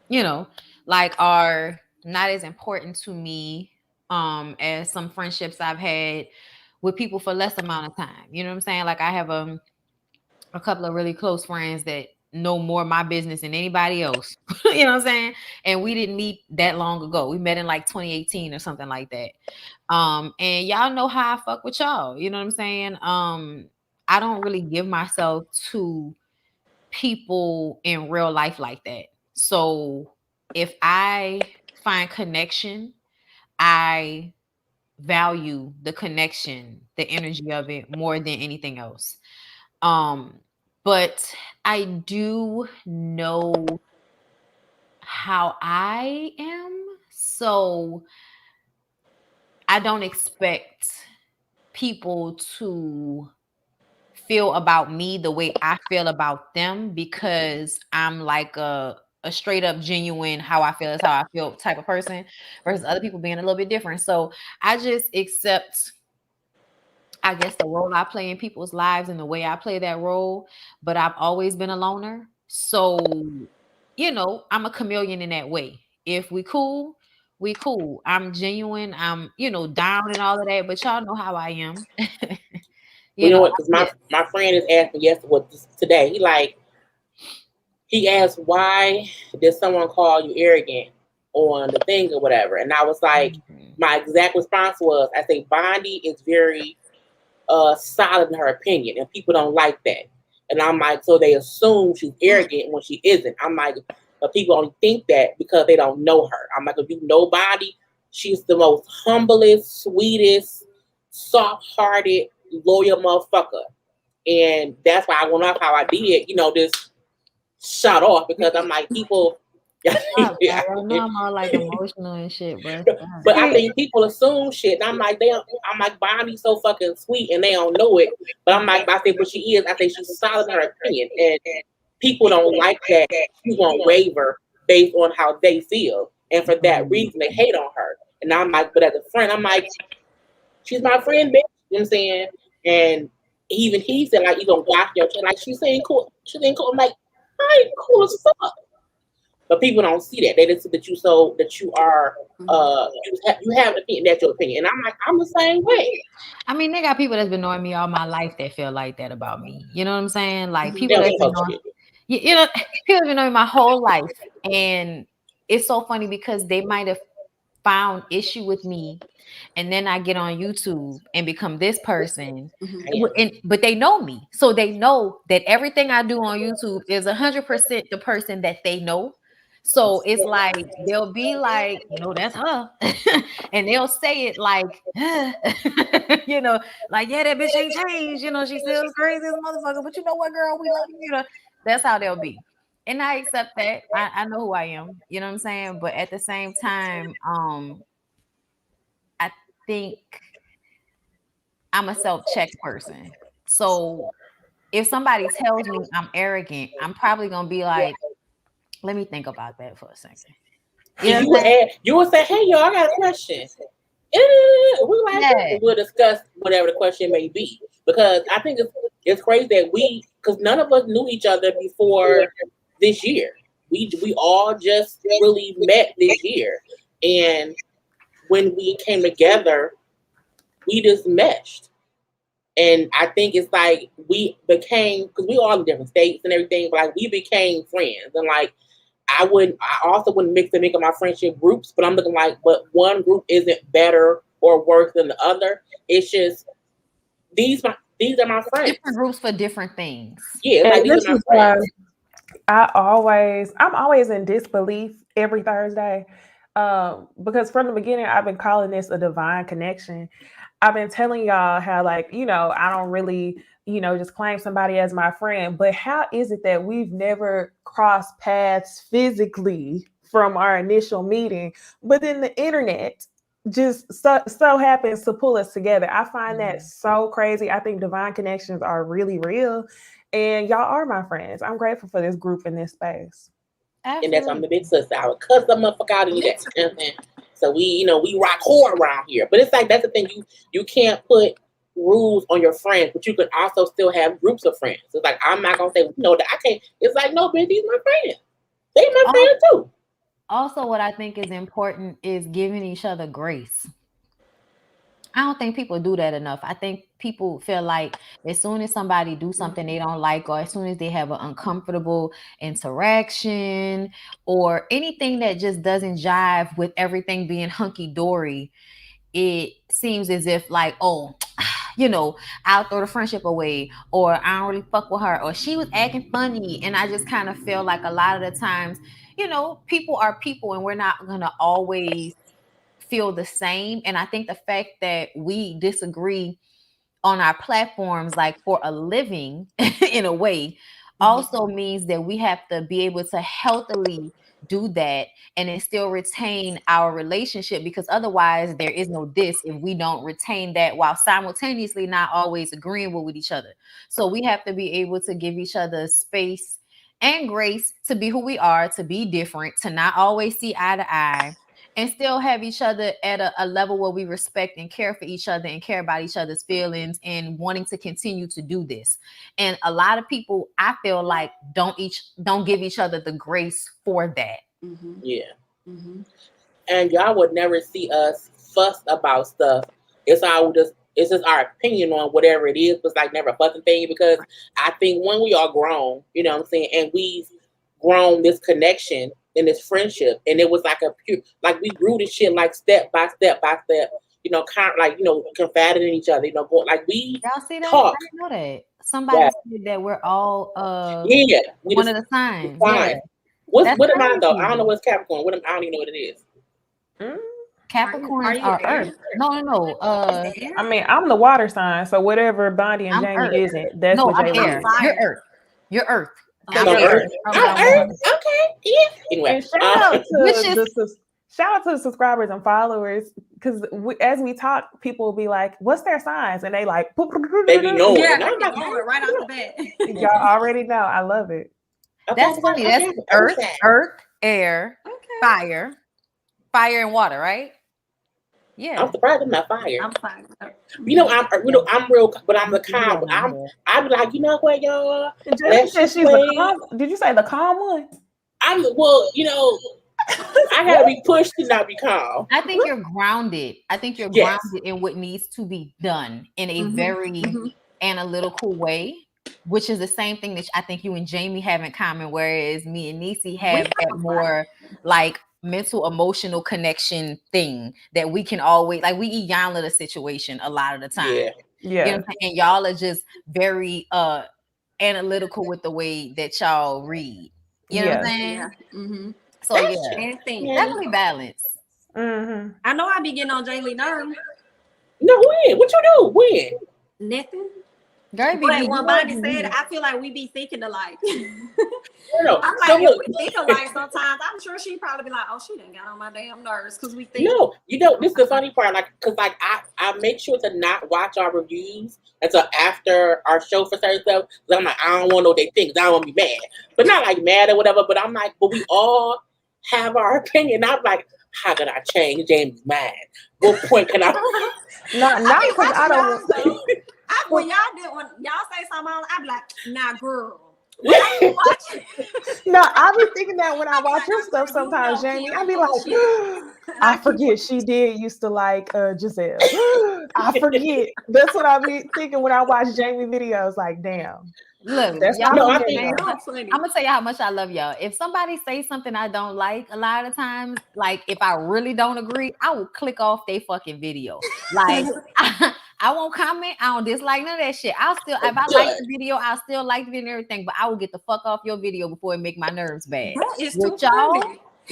you know, like, are not as important to me as some friendships I've had with people for less amount of time. You know what I'm saying? Like, I have a couple of really close friends that know more of my business than anybody else. You know what I'm saying? And we didn't meet that long ago. We met in like 2018 or something like that. And y'all know how I fuck with y'all. You know what I'm saying? I don't really give myself to people in real life like that. So if I find connection, I value the connection, the energy of it more than anything else. But I do know how I am, so I don't expect people to feel about me the way I feel about them, because I'm like a straight up genuine how I feel is how I feel type of person, versus other people being a little bit different. So I just accept, I guess, the role I play in people's lives and the way I play that role. But I've always been a loner. So, you know, I'm a chameleon in that way. If we cool, we cool. I'm genuine. I'm, you know, down and all of that. But y'all know how I am. You know what? Because my friend is asking yesterday, today. He asked, why did someone call you arrogant on the thing or whatever? And I was like, my exact response was, I say, Bondy is very solid in her opinion, and people don't like that. And I'm like, so they assume she's arrogant when she isn't. I'm like, but people only think that because they don't know her. I'm like, if you know Bondy, she's the most humblest, sweetest, soft-hearted, loyal motherfucker. And that's why I went off how I did, you know, just shut off, because I'm like, people. I know I'm all like emotional and shit, bro. But I think people assume shit, and I'm like, Bonnie's so fucking sweet, and they don't know it. But I'm like, I think what she is, I think she's solid in her opinion, and people don't like that. She won't waver based on how they feel, and for that reason, they hate on her. And I'm like, but as a friend, I'm like, she's my friend, bitch. You know what I'm saying? And even he said, like, you gonna watch your shit, like, she's saying cool. She's saying cool. I'm like, I ain't cool as fuck. But people don't see that. They just see that you are you have an opinion, that's your opinion. And I'm like, I'm the same way. I mean, they got people that's been knowing me all my life that feel like that about me. You know what I'm saying? Like, people that's been knowing, you know, people have been knowing my whole life. And it's so funny because they might have found issue with me, and then I get on YouTube and become this person. But they know me. So they know that everything I do on YouTube is 100% the person that they know. So it's like, they'll be like, no, that's her. And they'll say it like, you know, like, yeah, that bitch ain't changed. You know, she's still crazy as a motherfucker. But you know what, girl, we love you. You know, that's how they'll be. And I accept that. I know who I am. You know what I'm saying? But at the same time, I think I'm a self-check person. So if somebody tells me I'm arrogant, I'm probably going to be like, let me think about that for a second. You would say, hey, yo, I got a question. We'll discuss whatever the question may be. Because I think it's crazy that because none of us knew each other before this year. We all just really met this year. And when we came together, we just meshed. And I think it's like we became, because we all in different states and everything, but like we became friends. And like, I also wouldn't mix and make up my friendship groups, but I'm looking like, but one group isn't better or worse than the other. It's just these are my friends. Different groups for different things. Yeah, like these are my friends. I'm always in disbelief every Thursday. because from the beginning, I've been calling this a divine connection. I've been telling y'all how, like, I don't really, just claim somebody as my friend, but how is it that we've never crossed paths physically from our initial meeting, but then the internet just so happens to pull us together? I find that so crazy. I think divine connections are really real, and y'all are my friends. I'm grateful for this group in this space. Absolutely. And that's I'm the big sister. I would cuss some motherfucker out of you. So we rock hard around here. But it's like that's the thing. You can't put rules on your friends, but you can also still have groups of friends. It's like I'm not gonna say that I can't. It's like no, bitch, these my friends. They my friends too. Also, what I think is important is giving each other grace. I don't think people do that enough. I think people feel like as soon as somebody do something they don't like, or as soon as they have an uncomfortable interaction or anything that just doesn't jive with everything being hunky-dory, it seems as if like, oh, I'll throw the friendship away, or I don't really fuck with her, or she was acting funny. And I just kind of feel like a lot of the times, people are people and we're not going to always feel the same. And I think the fact that we disagree on our platforms, like for a living in a way, also means that we have to be able to healthily do that and then still retain our relationship, because otherwise there is no diss if we don't retain that while simultaneously not always agreeing with each other. So we have to be able to give each other space and grace to be who we are, to be different, to not always see eye to eye, and still have each other at a level where we respect and care for each other and care about each other's feelings and wanting to continue to do this. And a lot of people, I feel like, don't give each other the grace for that. Yeah. And y'all would never see us fuss about stuff. It's just our opinion on whatever it is, but it's like never a fussing thing, because I think when we are grown, you know what I'm saying, and we've grown this connection in this friendship, and it was like we grew this shit like step by step by step, kind of like confiding in each other, going like we y'all see that? talk. I didn't know that. Somebody said that we're all one of the signs. Yeah. What am I though? I don't know what's Capricorn. I don't even know what it is. Capricorns are Earth. No. I mean, I'm the water sign, so whatever Bondy and Jami Earth. isn't, that's what I'm Jami air. is. You're Earth. I'm Earth. Okay. Yeah. Anyway, and shout out to the subscribers and followers, because as we talk, people will be like, "What's their signs?" And they like, "Baby, no." Yeah, right off the bat. Y'all already know. I love it. That's funny. That's Earth, air, fire and water, right? Yeah. I'm surprised I'm not fire. I'm fine. I'm real, but I'm the calm. I'm like, you know what, y'all? She's the calm. Did you say the calm one? I gotta be pushed to not be calm. I think you're grounded. Grounded in what needs to be done in a very analytical way, which is the same thing that I think you and Jami have in common, whereas me and Necey have that more like mental emotional connection thing that we can always, like, we eat y'all of the situation a lot of the time. Yeah. And y'all are just very analytical with the way that y'all read. You know what I'm saying? Yeah. So definitely balance. I know I be getting on Jay Lee nerves. No, when? What you do? When? Nothing. Girl, but when Bondy said, I feel like we be thinking alike. No, I'm like, if we think alike sometimes, I'm sure she'd probably be like, oh, she done got on my damn nerves because we think. No, this is the funny part, because I make sure to not watch our reviews until after our show for certain stuff. Because I'm like, I don't want to know what they think. I don't want to be mad, but not like mad or whatever. But I'm like, but we all have our opinion. I'm like, how can I change James' mind? What point can I? Not because I don't. When y'all say something, I be like, nah, girl. No, I be thinking that when I watch your stuff sometimes, Jami. I be like, I forget she did used to like Giselle. I forget. That's what I be thinking when I watch Jami videos. Like, damn. Look, that's y'all I'm gonna tell you how much I love y'all. If somebody says something I don't like, a lot of times, like if I really don't agree, I will click off their fucking video. Like I won't comment. I don't dislike none of that shit. I'll still, if I like the video, I'll still like it and everything. But I will get the fuck off your video before it make my nerves bad. That is with y'all.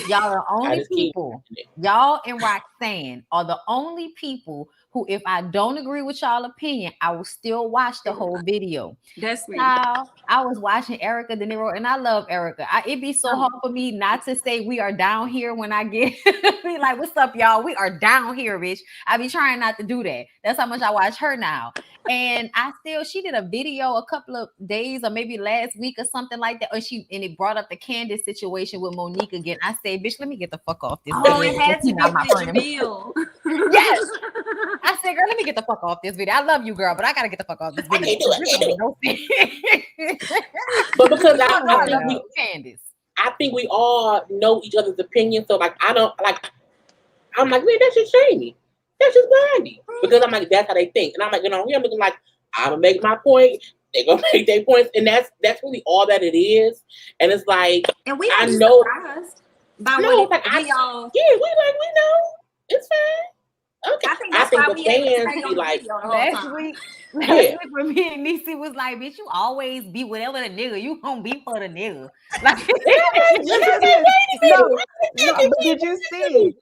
Y'all are the only people. Y'all and Roxanne are the only people who, if I don't agree with y'all opinion, I will still watch the whole video. That's me. I was watching Erica De Niro, and I love Erica. It'd be so hard for me not to say we are down here when I get be like, what's up, y'all? We are down here, bitch. I be trying not to do that. That's how much I watch her now. And she did a video a couple of days or maybe last week or something like that. And it brought up the Candace situation with Monique again. I say, bitch, let me get the fuck off this video. It had to be my friend. Yes. I said, girl, let me get the fuck off this video. I love you, girl, but I gotta get the fuck off this video. But because I think we all know each other's opinions. So like I'm like, man, that's just Jamie. That's just Bondy. Because I'm like, that's how they think. And I'm like, here I'm looking like, I'm gonna make my point. They're gonna make their points. And that's really all that it is. And it's like, and we know by we know. It's fine. Okay. I think the fans be like, last week when me and Necey was like, bitch, you always be whatever the nigga, you gonna be for the nigga. Like, no, but did you see?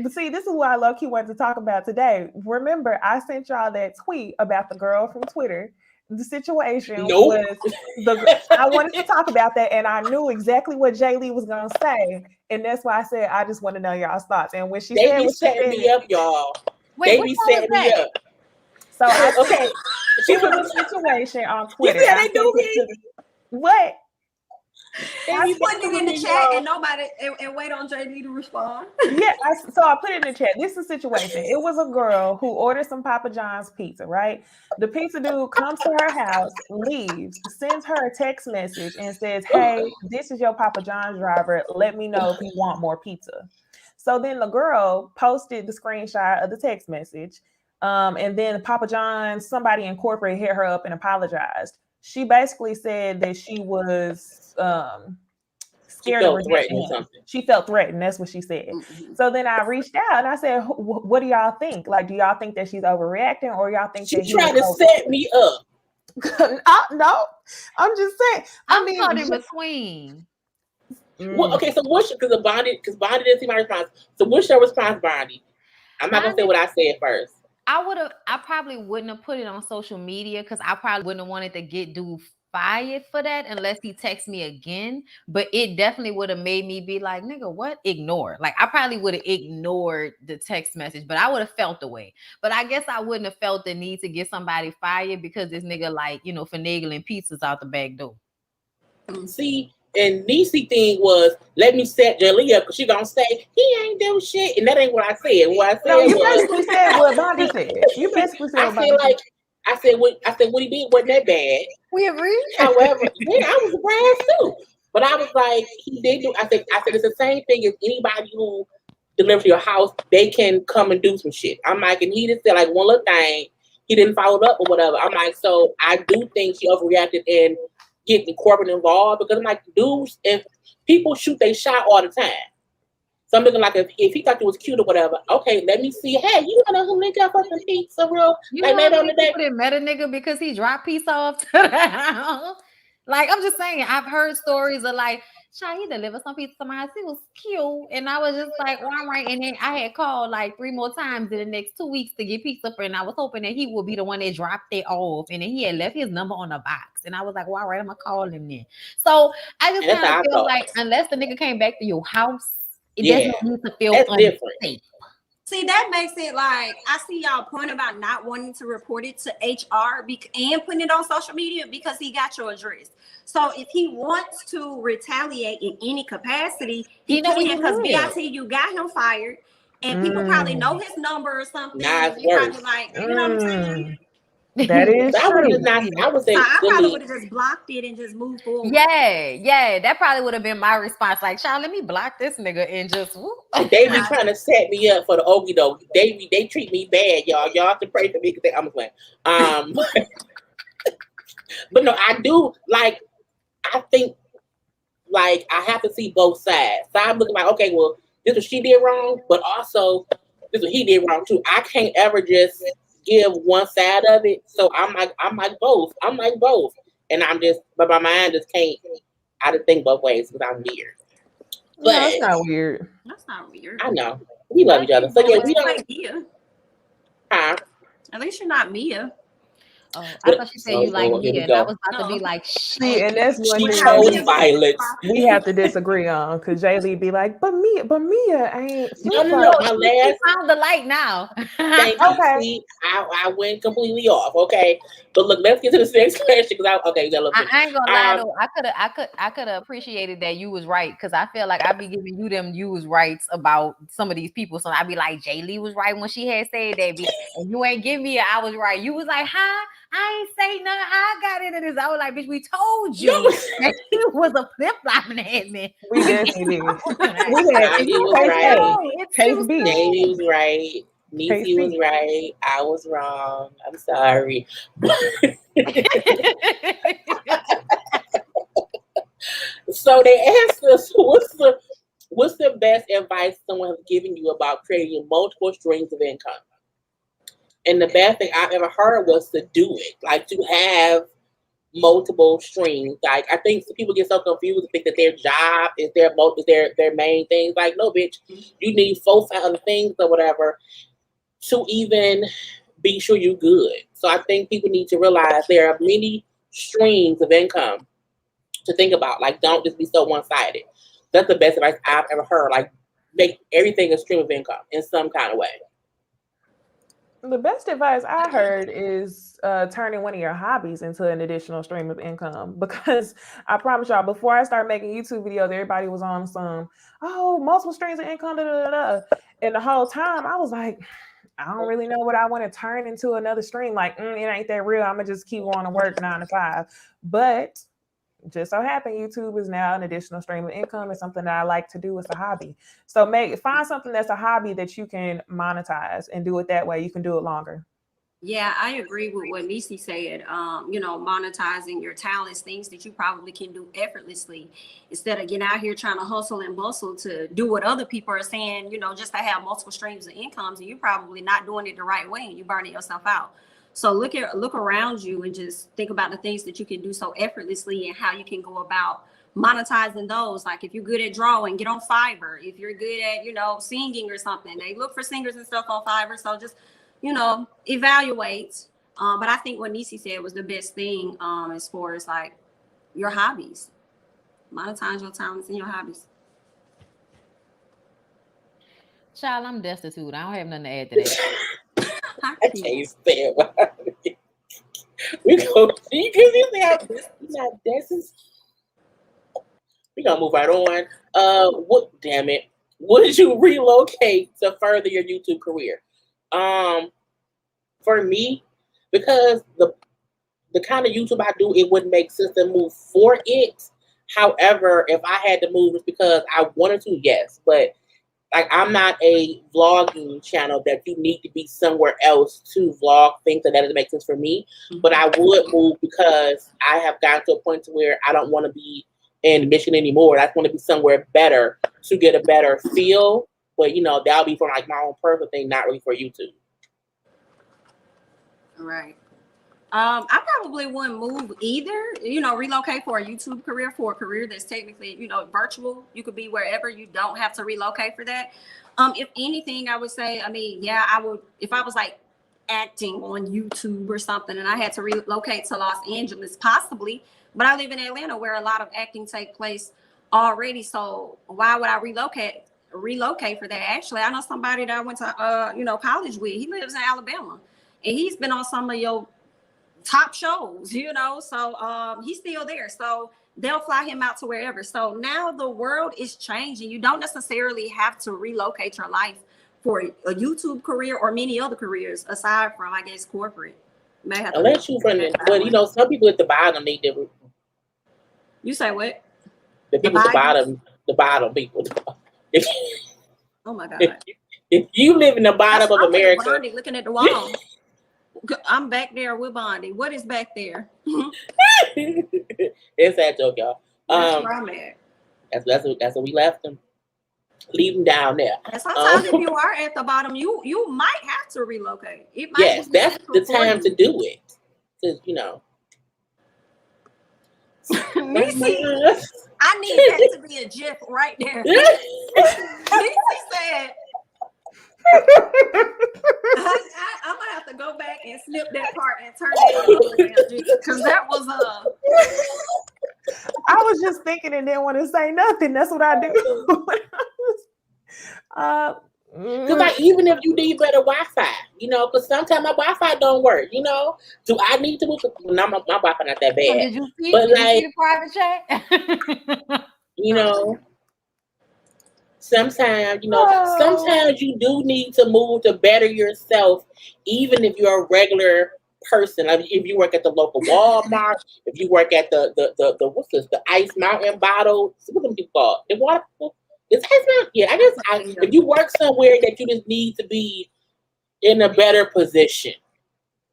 See, this is what I low-key wanted to talk about today. Remember, I sent y'all that tweet about the girl from Twitter. The situation was I wanted to talk about that, and I knew exactly what Jay Lee was gonna say, and that's why I said I just want to know y'all's thoughts. And when she said, "They be setting me up, y'all," they be setting me up. So she was in a situation on Twitter. You said they do me. What? I put it in the chat and nobody and wait on JD to respond. Yeah, so I put it in the chat. This is a situation. It was a girl who ordered some Papa John's pizza, right? The pizza dude comes to her house, leaves, sends her a text message and says, "Hey, this is your Papa John's driver. Let me know if you want more pizza." So then the girl posted the screenshot of the text message. And then Papa John's, somebody in corporate hit her up and apologized. She basically said that she was scared of rejecting him. She felt threatened. That's what she said. Mm-hmm. So then I reached out and I said, "What do y'all think? Like, do y'all think that she's overreacting, or y'all think that she's trying to set me up?" No, I'm just saying. I'm caught in between. Well, okay, so because Bondy didn't see my response. So what's your response, Bondy? I'm not gonna say what I said first. I probably wouldn't have put it on social media because I probably wouldn't have wanted to get dude fired for that unless he texts me again. But it definitely would have made me be like, nigga, what? Ignore. Like, I probably would have ignored the text message, but I would have felt the way. But I guess I wouldn't have felt the need to get somebody fired because this nigga, like, finagling pizzas out the back door. See, and Necey thing was, let me set Jalea up because she gonna say he ain't do shit, and that ain't what I said. What I said you basically said what Bondy said. You basically said what Bondy said. I said what he did wasn't that bad. We agree. However, I was surprised too. But I was like, he did do. I said it's the same thing as anybody who delivers to your house. They can come and do some shit. I'm like, and he just said like one little thing. He didn't follow up or whatever. I'm like, so I do think she overreacted and getting corporate involved because I'm like, dudes, if people shoot they shot all the time. So I'm looking like if he thought you was cute or whatever, okay, let me see. Hey, you wanna link up for some pizza, real? Like maybe on the day. People met a nigga because he dropped pizza off to the house. Like, I'm just saying, I've heard stories of like, he delivered some pizza to my house. It was cute. And I was just like, well, I'm right. And then I had called like 3 more times in the next 2 weeks to get pizza for, and I was hoping that he would be the one that dropped it off. And then he had left his number on the box. And I was like, well, all right, I'm going to call him then. So I just kind of feel like unless the nigga came back to your house, it doesn't need to feel unsafe. See, that makes it like, I see y'all point about not wanting to report it to HR and putting it on social media because he got your address. So if he wants to retaliate in any capacity, he can, because BIT, you got him fired, and people probably know his number or something. Nice probably like, you know what I'm saying? That is true. I probably would have just blocked it and just moved forward. Yeah, that probably would have been my response. Like, child, let me block this nigga and just whoop. They be trying to set me up for the Ogie though. They treat me bad, y'all. Y'all have to pray for me because I'm playing. But no, I do like. I think like I have to see both sides. So I'm looking like, okay, well, this is what she did wrong, but also this is what he did wrong too. I can't ever just give one side of it. So I'm like both. And I'm just, but my mind just can't. I just think both ways because I'm weird. But no, it's not weird. That's not weird. I know we love each other. So yeah, we don't. Like Mia. Huh? At least you're not Mia. Oh, I thought you said you like here we Mia, and go. I was about to be like, See, and that's one She thing chose violence. we have to disagree on, because Jay Lee be like, but Mia ain't. No. My we last. found the light now. Thank you. Okay. See, I went completely off. Okay, but look, let's get to the next question because okay, I ain't gonna lie though. I could have appreciated that you was right, because I feel like I be giving you them you was rights about some of these people. So I be like, Jay Lee was right when she had said that, and you ain't give me I was right. You was like, huh? I ain't say nothing. I got into this. I was like, bitch, we told you that he was a flip flopping ass man. We definitely did. Bondy was right. Case B. Jamie was right. Necey was right. I was wrong. I'm sorry. So they asked us, what's the best advice someone has given you about creating multiple streams of income? And the best thing I've ever heard was to do it, like to have multiple streams. Like I think people get so confused and think that their job is their main things. Like no, bitch, you need 4 other things or whatever to even be sure you're good. So I think people need to realize there are many streams of income to think about. Like don't just be so one-sided. That's the best advice I've ever heard. Like make everything a stream of income in some kind of way. The best advice I heard is turning one of your hobbies into an additional stream of income, because I promise y'all, before I started making YouTube videos, everybody was on some, multiple streams of income, and the whole time I was like, I don't really know what I want to turn into another stream. Like, it ain't that real. I'm gonna just keep going to work 9 to 5. But just so happened, YouTube is now an additional stream of income. It's something that I like to do as a hobby. So find something that's a hobby that you can monetize and do it that way. You can do it longer. Yeah, I agree with what Necey said. Monetizing your talents, things that you probably can do effortlessly, instead of getting out here trying to hustle and bustle to do what other people are saying, just to have multiple streams of incomes, and you're probably not doing it the right way and you're burning yourself out. So look around you and just think about the things that you can do so effortlessly and how you can go about monetizing those. Like if you're good at drawing, get on Fiverr. If you're good at, singing or something, they look for singers and stuff on Fiverr. So just, evaluate. But I think what Necey said was the best thing as far as like your hobbies. Monetize your talents and your hobbies. Child, I'm destitute. I don't have nothing to add to that. I can't stand it. We go. We gonna move right on. Damn it! Would you relocate to further your YouTube career? For me, because the kind of YouTube I do, it wouldn't make sense to move for it. However, if I had to move, it's because I wanted to. Yes, but. Like I'm not a vlogging channel that you need to be somewhere else to vlog things that doesn't make sense for me. But I would move because I have gotten to a point to where I don't want to be in Michigan anymore. I just want to be somewhere better to get a better feel. But that'll be for like my own personal thing, not really for YouTube. All right. I probably wouldn't move either, relocate for a YouTube career, for a career that's technically, virtual. You could be wherever. You don't have to relocate for that. If anything, I would say, I would, if I was like acting on YouTube or something and I had to relocate to Los Angeles, possibly, but I live in Atlanta where a lot of acting take place already. So why would I relocate for that? Actually, I know somebody that I went to, college with. He lives in Alabama and he's been on some of your top shows, so he's still there. So they'll fly him out to wherever. So now the world is changing. You don't necessarily have to relocate your life for a YouTube career or many other careers aside from, I guess, corporate. Unless you from but some people at the bottom need to. You say what? The people at the bottom people. Oh my God. If you live in the bottom of America, Bondy looking at the wall. I'm back there with Bondy. What is back there? It's that joke, y'all. That's where I'm at. That's what we left them. Leave them down there. And sometimes if you are at the bottom, you might have to relocate. Yes, that's the time to do it. Because Necey, I need that to be a GIF right there. Necey said, I'm gonna have to go back and snip that part and turn that into a damn GIF because that was I was just thinking and didn't want to say nothing. That's what I do. Because like, even if you need better Wi-Fi, you know, because sometimes my Wi-Fi don't work, you know. Do I need to move? No, my Wi-Fi not that bad. Did you see, but did like, you see the private chat? You know, sometimes you do need to move to better yourself, even if you're a regular person. Like if you work at the local Walmart, if you work at the what's this? The Ice Mountain bottle. What do people call it? The water. It's Ice Mountain. Yeah, I guess if you work somewhere that you just need to be in a better position,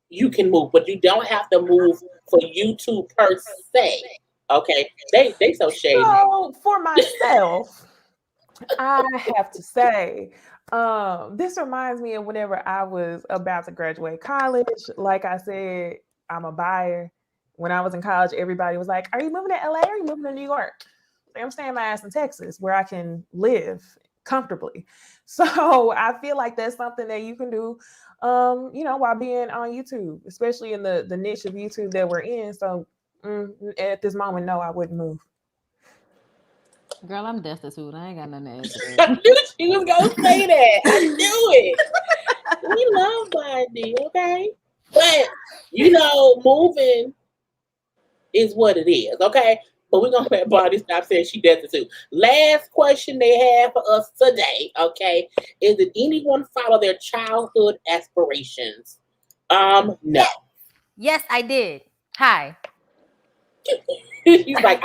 you can move, but you don't have to move for YouTube per se. Okay, they so shady. So for myself, I have to say, this reminds me of whenever I was about to graduate college. Like I said, I'm a buyer. When I was in college, everybody was like, "Are you moving to LA? Or are you moving to New York?" I'm staying my ass in Texas, where I can live comfortably. So I feel like that's something that you can do, while being on YouTube, especially in the niche of YouTube that we're in. So at this moment, no, I wouldn't move. Girl, I'm destitute. I ain't got nothing to add. I knew she was gonna say that. I knew it. We love Bondy, okay? But moving is what it is, okay? But we're gonna let Bondy stop saying she destitute. Last question they have for us today, okay? Is did anyone follow their childhood aspirations? No. Yes, I did. Hi. He's like,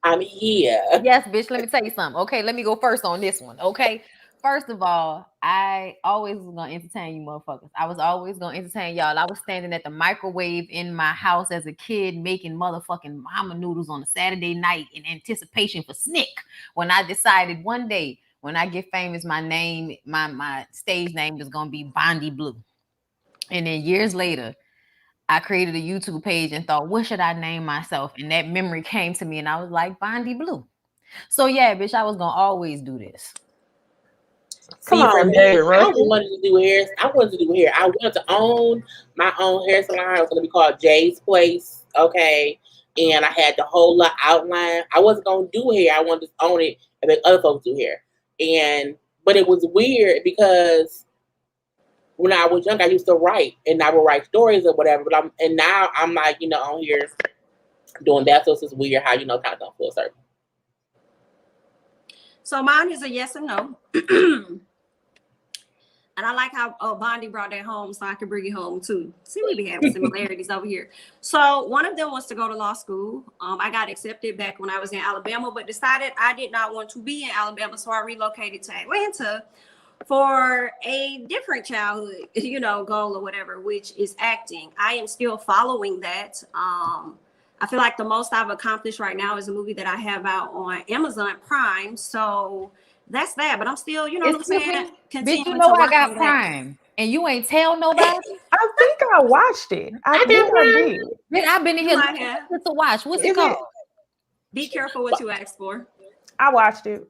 I'm here. Yes, bitch. Let me tell you something. Okay, let me go first on this one. Okay. First of all, I always was gonna entertain you motherfuckers. I was always gonna entertain y'all. I was standing at the microwave in my house as a kid making motherfucking mama noodles on a Saturday night in anticipation for Snick. When I decided one day when I get famous, my name, my stage name is gonna be Bondy Blue. And then years later, I created a YouTube page and thought, what should I name myself? And that memory came to me and I was like, Bondy Blue. So yeah, bitch, I was gonna always do this. Come on, David. I wanted to do hair. I wanted to own my own hair salon. It was going to be called Jay's Place. Okay. And I had the whole lot outline. I wasn't going to do hair. I wanted to own it and make other folks do hair. But it was weird because when I was young, I used to write and I would write stories or whatever. But now I'm like, on here doing that. So it's just weird how, kind of don't full circle. So mine is a yes and no. And I like how Bondy brought that home so I could bring it home too. See, we be having similarities over here. So one of them was to go to law school. I got accepted back when I was in Alabama, but decided I did not want to be in Alabama. So I relocated to Atlanta for a different childhood, goal or whatever, which is acting. I am still following that. I feel like the most I've accomplished right now is a movie that I have out on Amazon Prime. So that's that. But I'm still, what I'm saying? Bitch, I got Prime. And you ain't tell nobody? I think I watched it. I think I did. Bitch, I've been in here to watch. What's it called? Be careful what you ask for. I watched it.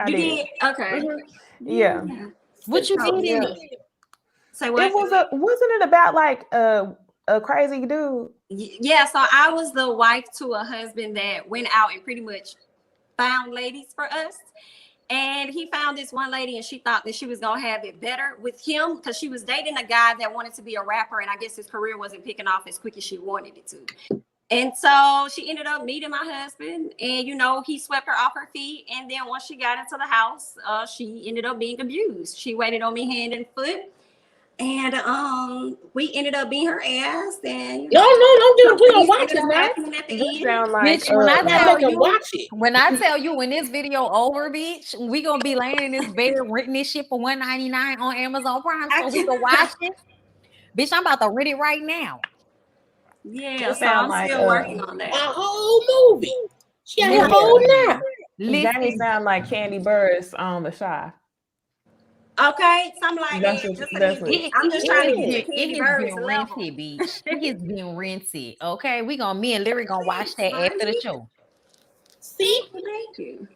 You did? Okay. Mm-hmm. Yeah. What you did in it? Say what? Wasn't it about like a crazy dude? Yeah, so I was the wife to a husband that went out and pretty much found ladies for us. And he found this one lady and she thought that she was going to have it better with him because she was dating a guy that wanted to be a rapper. And I guess his career wasn't picking off as quick as she wanted it to. And so she ended up meeting my husband and, he swept her off her feet. And then once she got into the house, she ended up being abused. She waited on me hand and foot. And we ended up being her ass. And no, we don't watch it, man. Bitch, when I tell you when this video over, bitch, we gonna be laying in this bed renting this shit for $1.99 on Amazon Prime so we can watch it. Bitch, I'm about to rent it right now. Yeah, so I'm still working on that. A whole movie. She had a whole now. Jami sound like Candy Burris on The Shy. Okay, something like That's that. what, Just that's what. I'm just trying to get the It Candy has Birds been level. rented, bitch. It has been rented. Okay, me and Larry gonna watch that after the show. See, Thank you.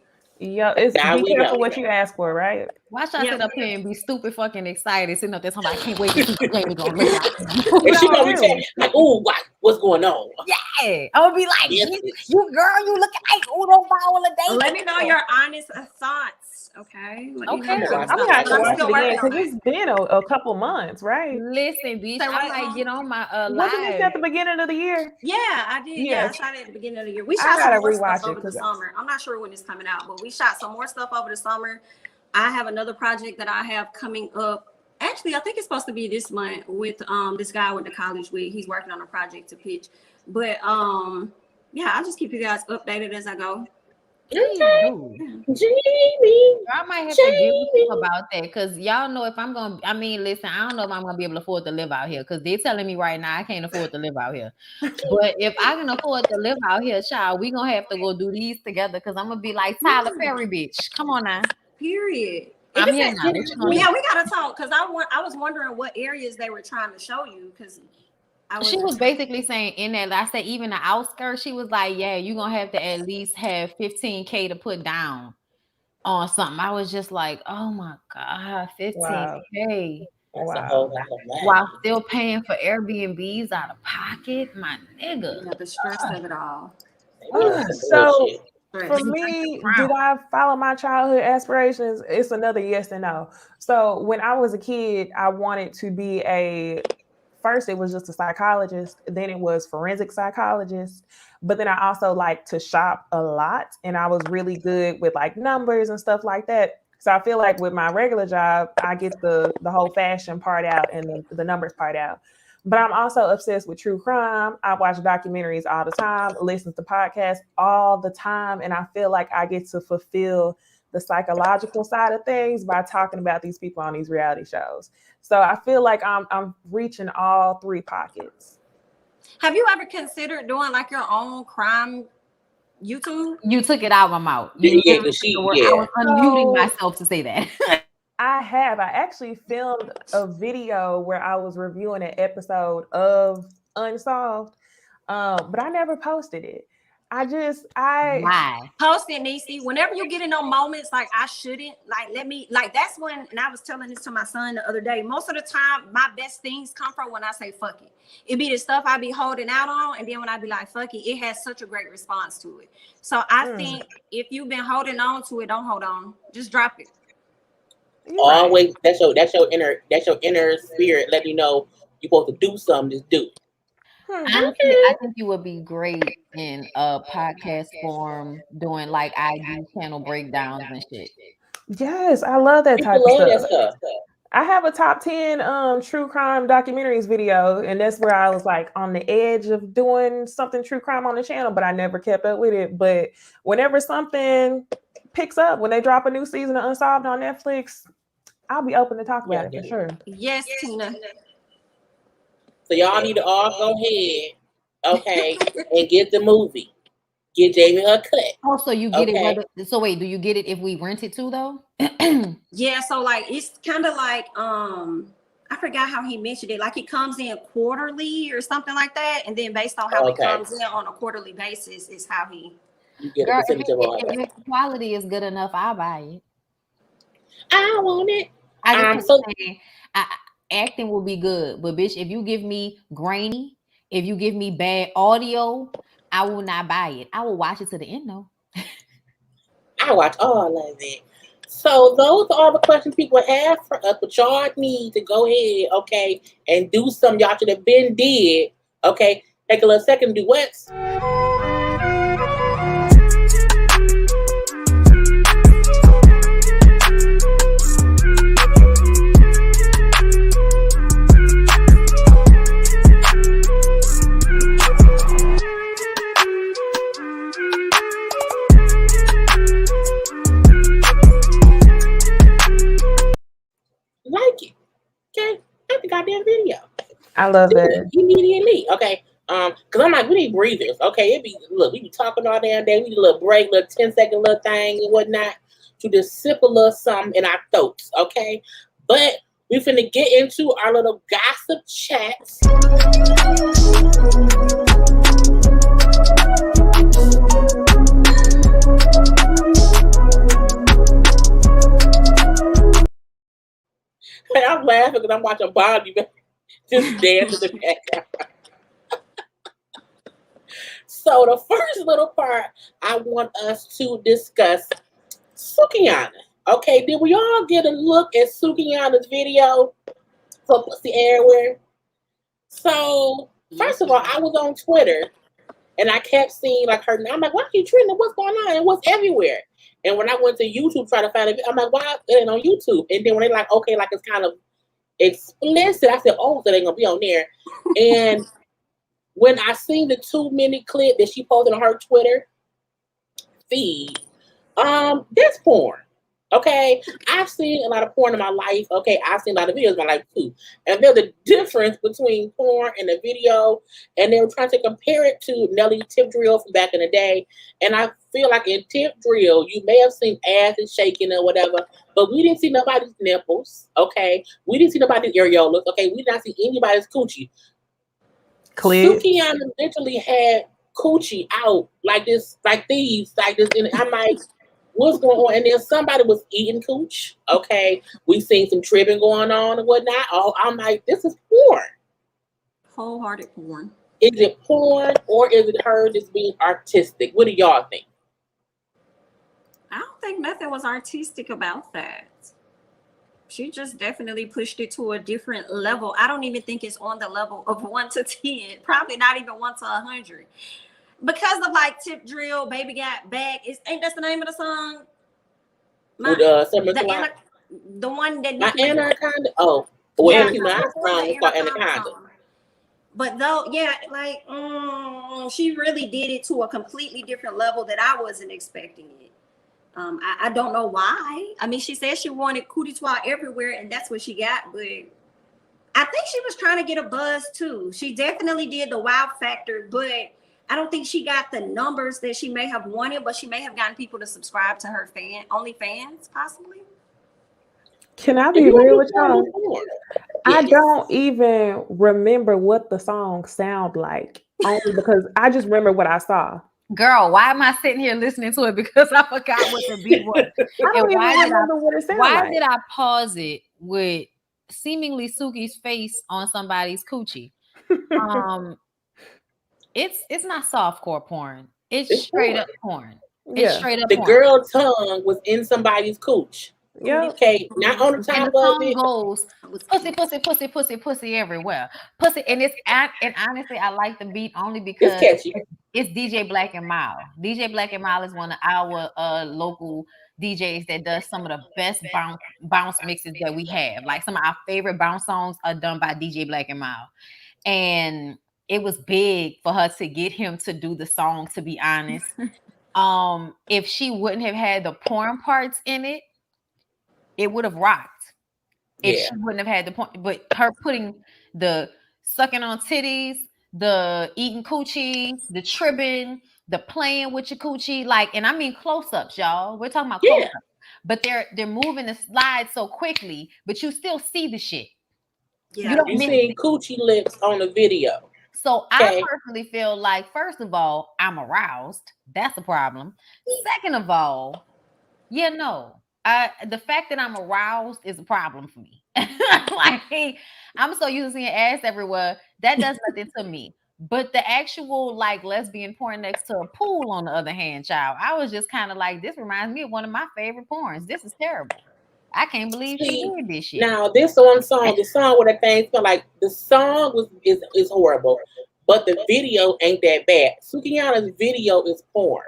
Yeah, it's now be we careful know. what you ask for, right? Watch I Yeah. sit up here and be stupid fucking excited, sitting up there talking about I can't wait to see what Lady gonna look like. And she gonna be No, saying like, "Oh, what's going on?" Yeah, I'm gonna be like, Yes, you girl, you looking like Uno Viola Day. Let me know your honest thoughts. Okay. Let me know Okay, your honest I'm gonna have thoughts. to I'm watch still it again working on because it. it's been a couple months, right? Listen, bitch, Say I what, might Mom? get on my Wasn't this live. at the beginning of the year? Yeah, I did. Yeah, Yes. I shot it at the beginning of the year. We I shot gotta some more stuff rewatch it over the because summer. I'm not sure when it's coming out, but we shot some more stuff over the summer. I have another project that I have coming up. Actually, I think it's supposed to be this month with this guy I went to college with. He's working on a project to pitch. But yeah, I'll just keep you guys updated as I go. Okay. Jamie. I might have to get with you about that because y'all know if I'm gonna. I mean, listen, I don't know if I'm gonna be able to afford to live out here because they're telling me right now I can't afford to live out here. But if I can afford to live out here, child, we gonna have to go do these together because I'm gonna be like Tyler Perry, bitch. Come on now. Period. I'm here now. Yeah, we gotta talk because I was wondering what areas they were trying to show you because she was basically saying in that I said even the outskirts, she was like, yeah, you're gonna have to at least have 15K to put down on something. I was just like, oh my God, 15K. That's a whole lot of money. While still paying for Airbnbs out of pocket, my nigga. Yeah, the stress of it all. So for me, did I follow my childhood aspirations? It's another yes and no. So when I was a kid, I wanted to be first it was just a psychologist, then it was forensic psychologist, but then I also like to shop a lot and I was really good with like numbers and stuff like that. So I feel like with my regular job, I get the whole fashion part out and the numbers part out. But I'm also obsessed with true crime. I watch documentaries all the time, listen to podcasts all the time, and I feel like I get to fulfill the psychological side of things by talking about these people on these reality shows. So I feel like I'm reaching all three pockets. Have you ever considered doing like your own crime YouTube? You took it out of my mouth. Yeah, I was unmuting myself to say that. I actually filmed a video where I was reviewing an episode of Unsolved, but I never posted it. Why? Post it, Necey. Whenever you get in those moments, like I shouldn't, that's when, and I was telling this to my son the other day. Most of the time, my best things come from when I say fuck it. It be the stuff I be holding out on, and then when I be like fuck it, it has such a great response to it. So I think if you've been holding on to it, don't hold on. Just drop it. Always, that's your inner spirit. Let you know you're supposed to do something. Just do it. Honestly, I think you would be great in a podcast form doing like ID channel breakdowns and shit. Yes, I love that type of stuff. I have a top 10 true crime documentaries video, and that's where I was like on the edge of doing something true crime on the channel, but I never kept up with it. But whenever something picks up, when they drop a new season of Unsolved on Netflix, I'll be open to talk about it for sure. Yes, Tina. So y'all need to all go ahead, okay, and get the movie. Get Jamie her cut. Oh, so you get it. So wait, do you get it if we rent it too though? Yeah, so like it's kind of like I forgot how he mentioned it. Like it comes in quarterly or something like that, and then based on how it comes in on a quarterly basis is how he. You get a percentage of all that. If the quality is good enough, I'll buy it. I want it. Acting will be good, but bitch, if you give me grainy, if you give me bad audio, I will not buy it. I will watch it to the end though. I watch all of it. So those are all the questions people have for us, but y'all need to go ahead, okay, and do something y'all should have been did, okay? Take a little second to do what? Like it, okay? Like the goddamn video. I love it immediately, okay. Cause I'm like, we need breathers, okay? We be talking all damn day. We need a little break, little 10-second little thing and whatnot to just sip a little something in our throats, okay? But we finna get into our little gossip chats. I'm laughing because I'm watching Bondy just dance in the background. So the first little part I want us to discuss Sukihana. Okay, did we all get a look at Sukihana's video for Pussy Everywhere? So first of all, I was on Twitter and I kept seeing like her. I'm like, why are you trending? What's going on? And what's everywhere? And when I went to YouTube trying to find it, I'm like, why it ain't on YouTube? And then when they like, okay, like it's kind of explicit, I said, oh, so they gonna be on there. And when I seen the 2-minute clip that she posted on her Twitter feed, that's porn. Okay, I've seen a lot of porn in my life. Okay, I've seen a lot of videos in my life too. And there's a difference between porn and a video. And they were trying to compare it to Nelly Tip Drill from back in the day. And I feel like in Tip Drill, you may have seen asses shaking or whatever, but we didn't see nobody's nipples. Okay, we didn't see nobody's areolas. Okay, we did not see anybody's coochie. Sukihana literally had coochie out like this, like these, like this. And I'm like, what's going on? And then somebody was eating cooch. Okay, we seen some tripping going on and whatnot. Oh, I'm like, this is porn. Wholehearted porn. Is it porn or is it her just being artistic? What do y'all think? I don't think nothing was artistic about that. She just definitely pushed it to a different level. I don't even think it's on the level of 1 to 10. Probably not even 1 to 100. Because of like Tip Drill, Baby Got Back. Ain't that the name of the song? The one that my Anaconda. Oh, well, yeah, my song was called Anaconda. But though, yeah, like she really did it to a completely different level that I wasn't expecting it. I don't know why. I mean, she said she wanted cootie twat everywhere, and that's what she got. But I think she was trying to get a buzz too. She definitely did the wow factor, but I don't think she got the numbers that she may have wanted. But she may have gotten people to subscribe to her OnlyFans, possibly. Can I be real with y'all? I don't even remember what the song sound like, only because I just remember what I saw. Girl, why am I sitting here listening to it? Because I forgot what the beat was. Why did I pause it with seemingly Suki's face on somebody's coochie? It's not softcore porn. It's straight up porn. It's straight up the porn. Girl tongue was in somebody's cooch. Yeah. Okay, not on the top and the song goes pussy, pussy, pussy, pussy, pussy everywhere. Pussy, and honestly, I like the beat only because it's DJ Black and Mild. DJ Black and Mild is one of our local DJs that does some of the best bounce mixes that we have. Like some of our favorite bounce songs are done by DJ Black and Mild. And it was big for her to get him to do the song, to be honest. If she wouldn't have had the porn parts in it, it would have rocked. If she wouldn't have had the point, but her putting the sucking on titties, the eating coochie, the tripping, the playing with your coochie, like, and I mean close-ups, y'all. We're talking about close-ups, but they're moving the slide so quickly, but you still see the shit. Yeah, you see coochie lips on the video. So I personally feel like, first of all, I'm aroused. That's a problem. Second of all, the fact that I'm aroused is a problem for me. Like, I'm so used to seeing ass everywhere. That does nothing to me. But the actual like lesbian porn next to a pool, on the other hand, child, I was just kind of like, this reminds me of one of my favorite porns. This is terrible. I can't believe she did this shit. Now, this one song, the song where that thing felt like the song is horrible, but the video ain't that bad. Sukihana's video is porn.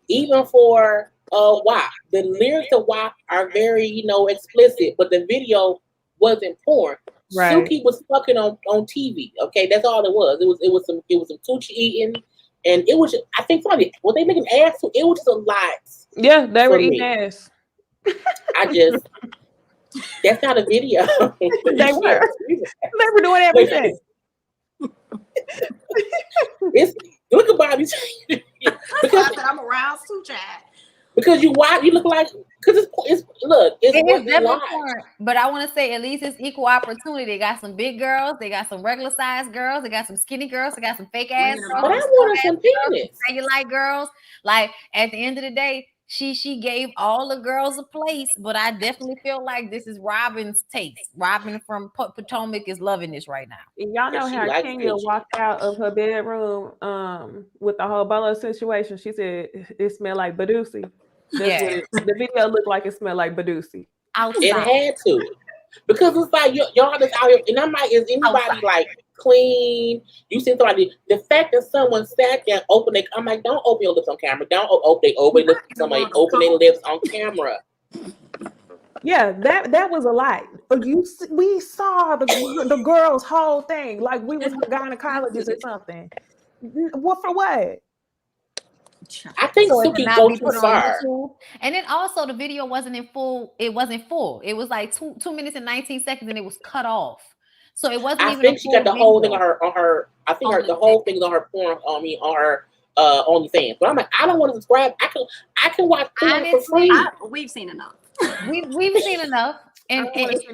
Even for WAP. The lyrics of WAP are very, explicit, but the video wasn't porn. Right. Suki was fucking on TV. Okay, that's all it was. It was some coochie eating, and it was. I think somebody was they making ass. It was just a lot. Yeah, they were eating ass. That's not a video. They were doing everything. Look at Bobby. Because I'm aroused too, Chad. Because you look like, because it's look, it's what you watch. Porn, but I want to say at least it's equal opportunity. They got some big girls, they got some regular sized girls, they got some skinny girls, they got some fake ass girls. But I wanted some penis. You like girls. Like at the end of the day, she gave all the girls a place, but I definitely feel like this is Robin's taste. Robin from Potomac is loving this right now. And y'all know how Kenya walked out of her bedroom with the whole bolo situation. She said it smelled like Badusi. The video looked like it smelled like Badusi. Outside. It had to. Because it's like y'all just out here, and I'm like, is anybody like clean? You see somebody, the fact that someone sat there and opened it, I'm like, don't open your lips on camera. Don't open somebody open their lips on camera. Yeah, that was a lie. We saw the girl's whole thing, like we was gynecologists or something. What for what? I think Suki go too far. And then also the video wasn't in full. It wasn't full. It was like 2 minutes and 19 seconds, and it was cut off. So it wasn't. I think she got the whole thing on her. I think the whole thing is on her porn. On her OnlyFans. But I'm like, I don't want to subscribe. I can watch porn for free. We've seen enough. We've seen enough. And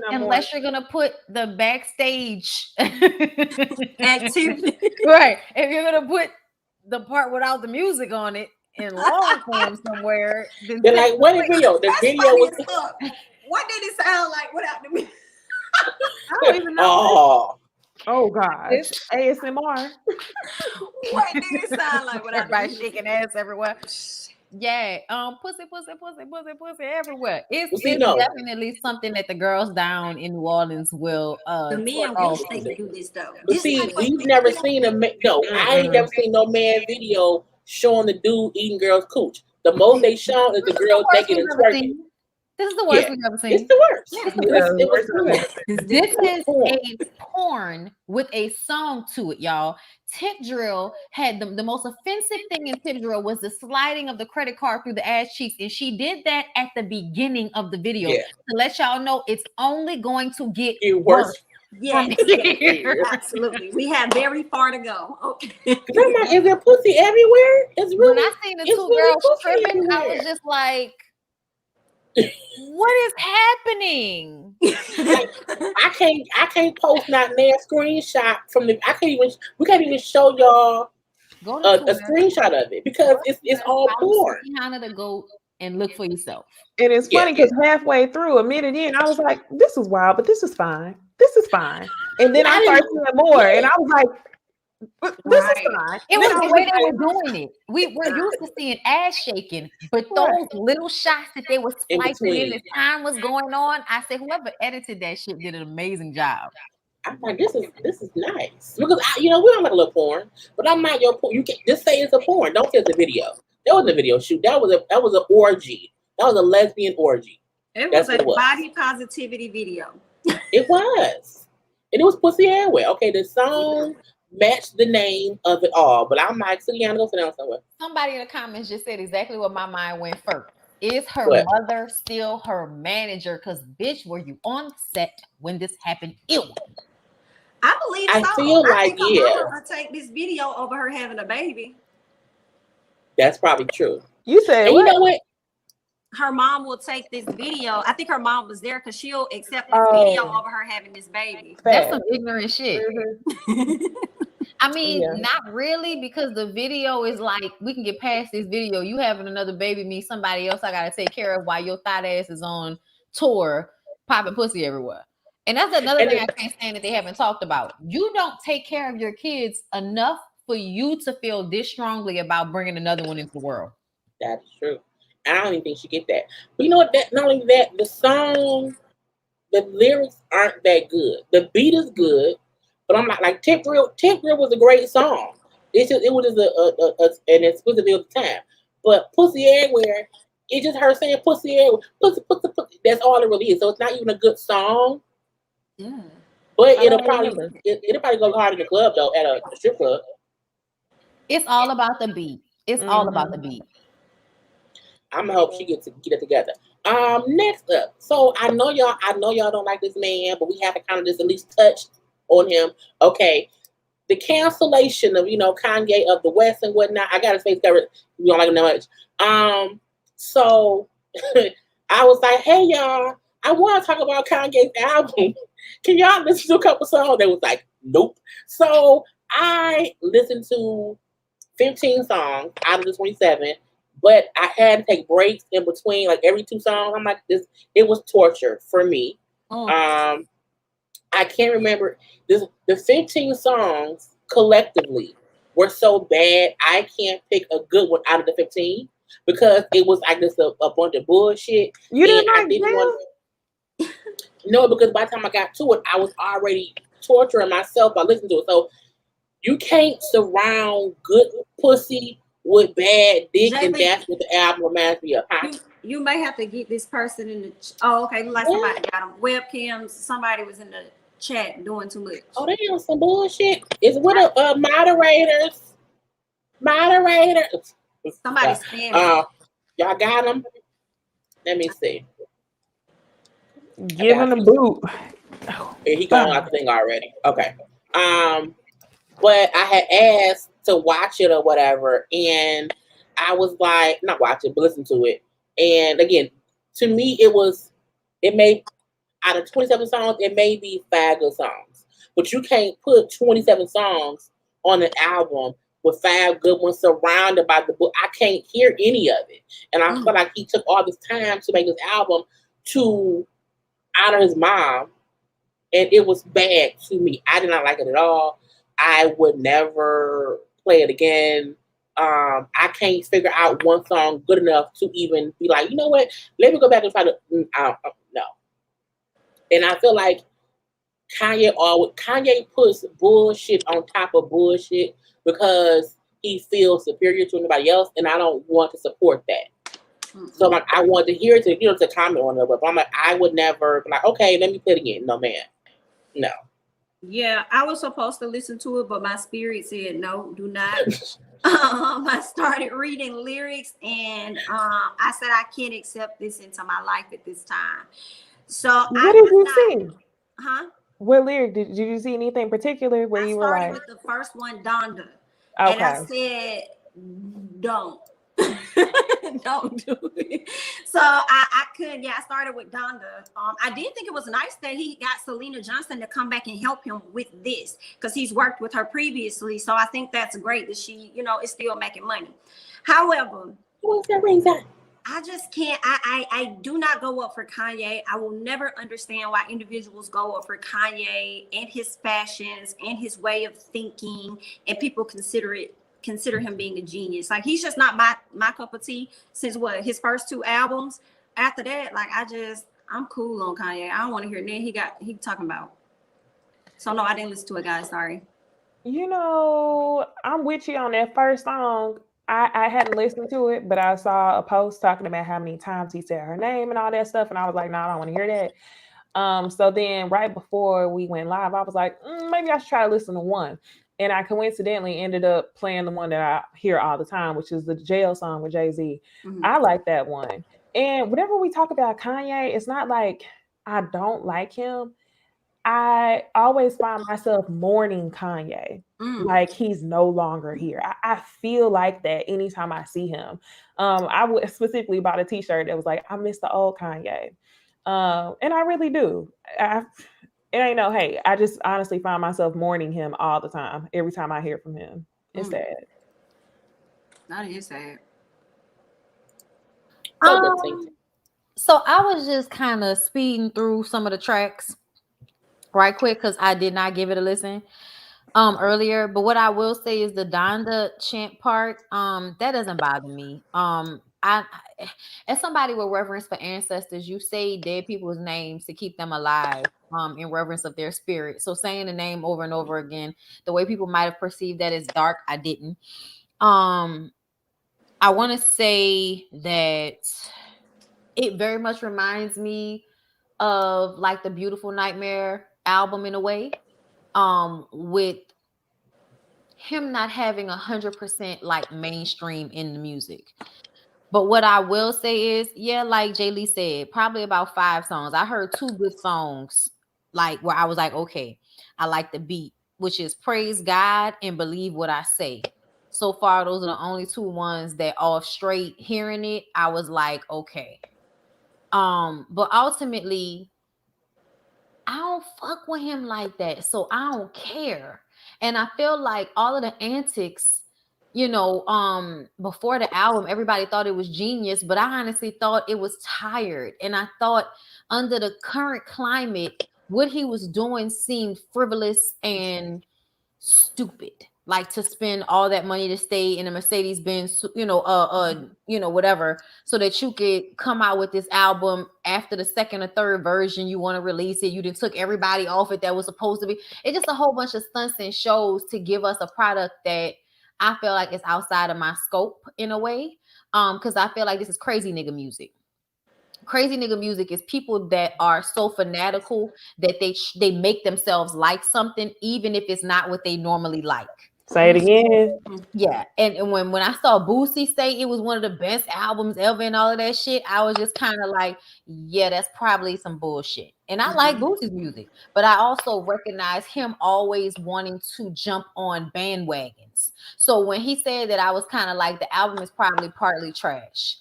unless you're gonna put the backstage activity, right? If you're gonna put the part without the music on it in long form somewhere, they're like, what video? The video was. What did it sound like without the music? I don't even know. Oh gosh, it's ASMR. What did it sound like without everybody shaking ass everywhere? Yeah, pussy everywhere. It's definitely something that the girls down in New Orleans will. The men will think they do this though. But see, we've never seen I ain't never seen no man video showing the dude eating girls' cooch. The most they show is the girl taking and twerking. This is the worst we've ever seen. It's the worst. This is a porn with a song to it, y'all. Tip Drill had the most offensive thing in Tip Drill was the sliding of the credit card through the ass cheeks, and she did that at the beginning of the video to let y'all know it's only going to get worse. Yes, absolutely. We have very far to go. Okay. I'm like, is there pussy everywhere? It's really. When I seen the two girls tripping, I was just like, what is happening? I can't post not a screenshot from the. We can't even show y'all a screenshot of it because it's all porn. Behind to go and look for yourself. And it's funny because halfway through, a minute in, I was like, "This is wild, but this is fine. This is fine." And then I started seeing more, and I was like, this is fine. It was the way they were doing it. We're used to seeing ass shaking, but those little shots that they were splicing in as time was going on, I said, whoever edited that shit did an amazing job. I'm like, this is nice because we don't like a little porn, but I'm not your porn. You can just say it's a porn. Don't say it's a video. That was a video shoot. That was an orgy. That was a lesbian orgy. It was a body positivity video. It was, and it was pussy everywhere. Okay, the song matched the name of it all, but I'm like, Sukiana, go sit down somewhere. Somebody in the comments just said exactly what my mind went first. Is her mother still her manager? Because bitch, were you on set when this happened? Ew. I believe so. I feel like I'll take this video over her having a baby. That's probably true. You said you know what? Her mom will take this video. I think her mom was there because she'll accept this video over her having this baby. That's some ignorant shit. I mean, not really, because the video is like, we can get past this video. You having another baby means somebody else I gotta take care of while your thought ass is on tour popping pussy everywhere. And that's another thing I can't stand that they haven't talked about. You don't take care of your kids enough for you to feel this strongly about bringing another one into the world. That's true. I don't even think she get that. But you know what? Not only that, the song, the lyrics aren't that good. The beat is good, but I'm not like Tip Drill. Tip Drill was a great song. It was just and it's supposed to be at the time. But Pussy Everywhere, it's just her saying pussy everywhere. Pussy. That's all it really is. So it's not even a good song. Yeah. But it'll probably go hard in the club though, at a strip club. It's all about the beat. It's all about the beat. I'm gonna hope she get it together. Next up, so I know y'all don't like this man, but we have to kind of just at least touch on him. Okay, the cancellation of Kanye of the West and whatnot. I got his face covered. We don't like him that much. So I was like, hey y'all, I want to talk about Kanye's album. Can y'all listen to a couple songs? They was like, nope. So I listened to 15 songs out of the 27, but I had to take breaks in between, like every 2 songs. I'm like, this, it was torture for me. I can't remember this. The 15 songs collectively were so bad. I can't pick a good one out of the 15 because it was like just a bunch of bullshit. You didn't like I didn't want. No, because by the time I got to it, I was already torturing myself by listening to it. So you can't surround good pussy with bad dick, and that's what the album reminds me of. Huh? You may have to get this person in the. Oh, okay. Like somebody got them webcams. Somebody was in the chat doing too much. Oh, they on some bullshit. It's with a moderators. Moderators. Somebody's scamming. Y'all got them? Let me see. Give him a boot. He gone out the thing already. Okay. But I had asked to watch it or whatever, and I was like, not watch it, but listen to it. And again, to me, it made out of 27 songs, it may be 5 good songs. But you can't put 27 songs on an album with 5 good ones surrounded by the book. I can't hear any of it. And I feel like he took all this time to make this album to honor his mom. And it was bad to me. I did not like it at all. I would never play it again. I can't figure out one song good enough to even be like, you know what? Let me go back and try to. No. And I feel like Kanye puts bullshit on top of bullshit because he feels superior to anybody else, and I don't want to support that. So like, I want to hear it to comment on it, but I'm like, I would never be like, okay, let me play it again. No, man. No. Yeah, I was supposed to listen to it, but my spirit said no, do not. I started reading lyrics, and I said I can't accept this into my life at this time. So what did you see? Huh? What lyric did you see? Anything particular where you were like? I started with the first one, Donda, okay. And I said, don't. Don't do it. So I couldn't. Yeah, I started with Donda. I did think it was nice that he got Selena Johnson to come back and help him with this because he's worked with her previously. So I think that's great that she, is still making money. However, what's that reason? I just can't. I do not go up for Kanye. I will never understand why individuals go up for Kanye and his fashions and his way of thinking, and people consider him being a genius. Like, he's just not my cup of tea since his first 2 albums. After that, like, I'm cool on Kanye. I don't want to hear nothing he talking about. So no, I didn't listen to it, guys. Sorry. I'm with you on that first song. I hadn't listened to it, but I saw a post talking about how many times he said her name and all that stuff, and I was like, no, I don't want to hear that. So then right before we went live, I was like, maybe I should try to listen to one. And I coincidentally ended up playing the one that I hear all the time, which is the Jail song with Jay-Z. Mm-hmm. I like that one. And whenever we talk about Kanye, it's not like I don't like him. I always find myself mourning Kanye, like he's no longer here. I feel like that anytime I see him. I would specifically bought a t-shirt that was like, I miss the old Kanye. And I really do. It ain't no hate. I just honestly find myself mourning him all the time. Every time I hear from him, it's sad. That is sad. So I was just kind of speeding through some of the tracks right quick because I did not give it a listen earlier. But what I will say is the Donda chant part, that doesn't bother me. I as somebody with reverence for ancestors, you say dead people's names to keep them alive, in reverence of their spirit. So saying the name over and over again, the way people might have perceived that as dark, I didn't. I want to say that it very much reminds me of like the Beautiful Nightmare album in a way, with him not having 100% like mainstream in the music. But what I will say is, yeah, like Jay Lee said, probably about 5 songs. I heard 2 good songs, like where I was like, okay, I like the beat, which is Praise God and Believe What I Say. so far, those are the only two ones that off straight hearing it, I was like, okay. But ultimately, I don't fuck with him like that, so I don't care. And I feel like all of the antics, before the album, everybody thought it was genius, but I honestly thought it was tired. And I thought under the current climate, what he was doing seemed frivolous and stupid. Like to spend all that money to stay in a Mercedes Benz, whatever, so that you could come out with this album after the second or third version you want to release it. You done took everybody off it that was supposed to be. It's just a whole bunch of stunts and shows to give us a product that I feel like is outside of my scope in a way. Because I feel like this is crazy nigga music. Crazy nigga music is people that are so fanatical that they make themselves like something, even if it's not what they normally like. Say it again. Yeah, and when I saw Boosie say it was one of the best albums ever and all of that shit, I was just kind of like, yeah, that's probably some bullshit. And I like Boosie's music, but I also recognize him always wanting to jump on bandwagons. So when he said that, I was kind of like, the album is probably partly trash.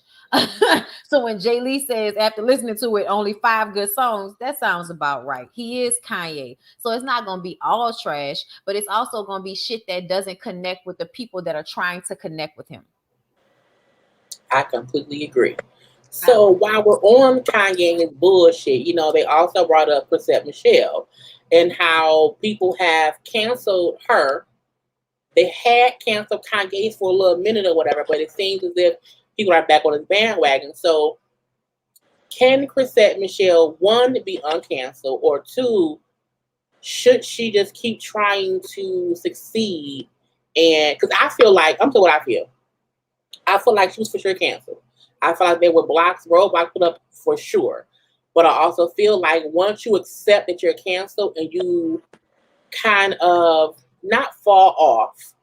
So when Jay Lee says after listening to it only 5 good songs, that sounds about right. He is Kanye, so it's not going to be all trash, but it's also going to be shit that doesn't connect with the people that are trying to connect with him. I completely agree. So while we're on Kanye and bullshit, they also brought up Chrisette Michele and how people have canceled her. They had canceled Kanye for a little minute or whatever, but it seems as if people are back on his bandwagon. So can Chrisette Michele, one, be uncanceled, or two, should she just keep trying to succeed? And because I feel like, I'm telling what I feel. I feel like she was for sure canceled. I feel like there were roadblocks put up for sure. But I also feel like once you accept that you're canceled and you kind of not fall off,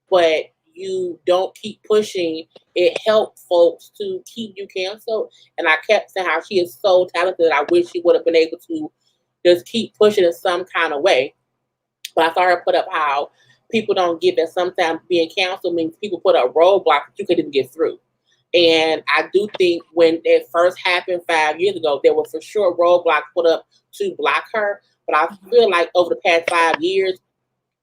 but you don't keep pushing, it helped folks to keep you canceled. And I kept saying how she is so talented. I wish she would have been able to just keep pushing in some kind of way. But I saw her put up how people don't get that sometimes being canceled means people put up roadblocks that you couldn't get through. And I do think when it first happened 5 years ago, there were for sure roadblocks put up to block her. But I feel like over the past 5 years,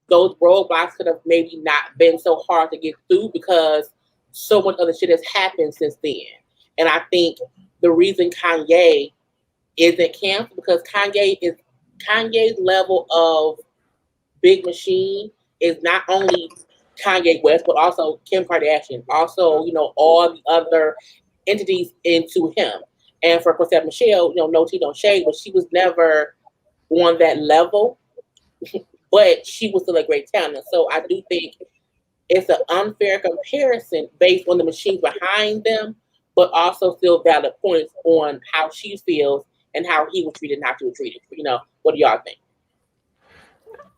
those roadblocks could have maybe not been so hard to get through because so much other shit has happened since then. And I think the reason Kanye isn't canceled because Kanye's level of big machine is not only Kanye West, but also Kim Kardashian, also, all the other entities into him. And for Chrisette Michele, no tea, no shade, but she was never on that level. But she was still a great talent. So I do think it's an unfair comparison based on the machines behind them, but also still valid points on how she feels and how he was treated and how she was treated. What do y'all think?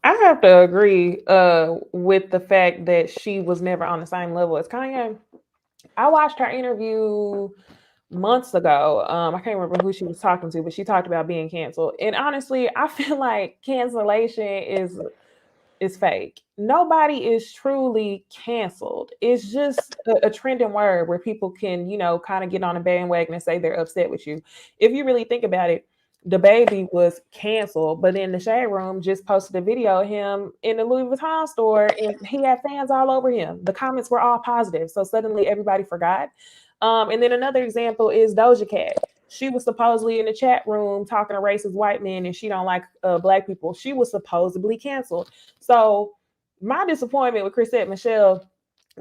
I have to agree with the fact that she was never on the same level as Kanye. I watched her interview months ago. I can't remember who she was talking to, but she talked about being canceled. And honestly, I feel like cancellation is fake. Nobody is truly canceled. It's just a trending word where people can, kind of get on a bandwagon and say they're upset with you. If you really think about it, the baby was canceled, but then the Shade Room just posted a video of him in the Louis Vuitton store and he had fans all over him. The comments were all positive. So suddenly everybody forgot. And then another example is Doja Cat. She was supposedly in the chat room talking to racist white men and she don't like black people. She was supposedly canceled. So my disappointment with Chrisette Michele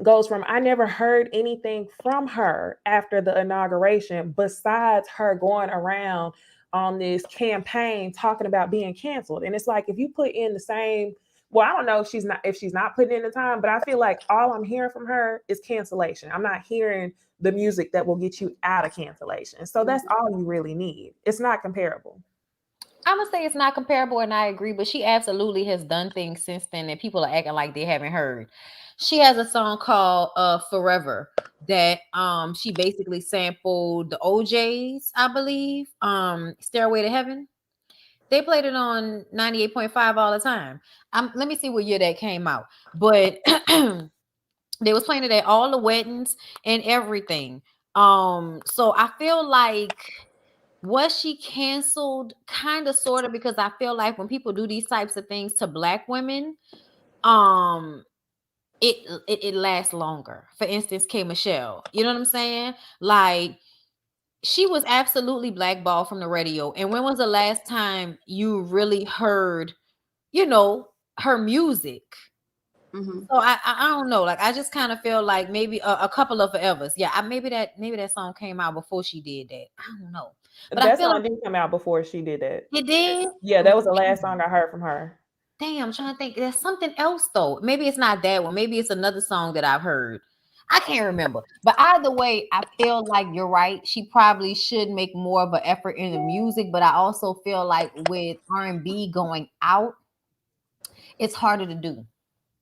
goes from I never heard anything from her after the inauguration besides her going around on this campaign talking about being canceled. And it's like if you put in the same, well, I don't know if she's not putting in the time, but I feel like all I'm hearing from her is cancellation. I'm not hearing the music that will get you out of cancellation. So that's all you really need. It's not comparable. I'm gonna say it's not comparable, and I agree, but she absolutely has done things since then that people are acting like they haven't heard. She has a song called Forever that she basically sampled the OJs, I believe. Stairway to Heaven. They played it on 98.5 all the time. Let me see what year that came out. But They was playing it at all the weddings and everything. So I feel like, was she canceled? Kind of, sort of, because I feel like when people do these types of things to Black women, um, it lasts longer. For instance, K Michelle, you know what I'm saying? Like, she was absolutely blackballed from the radio. And when was the last time you really heard, you know, her music? So I don't know. Like, I just kind of feel like maybe a couple of forevers. Yeah, maybe that song came out before she did that. I don't know, but I That feel song like did come out before she did that. it did. Yeah, that was the last song I heard from her. Damn, I'm trying to think. There's something else though. Maybe it's not that one. Maybe it's another song that I've heard. I can't remember. But either way, I feel like you're right. She probably should make more of an effort in the music. But I also feel like with R&B going out, it's harder to do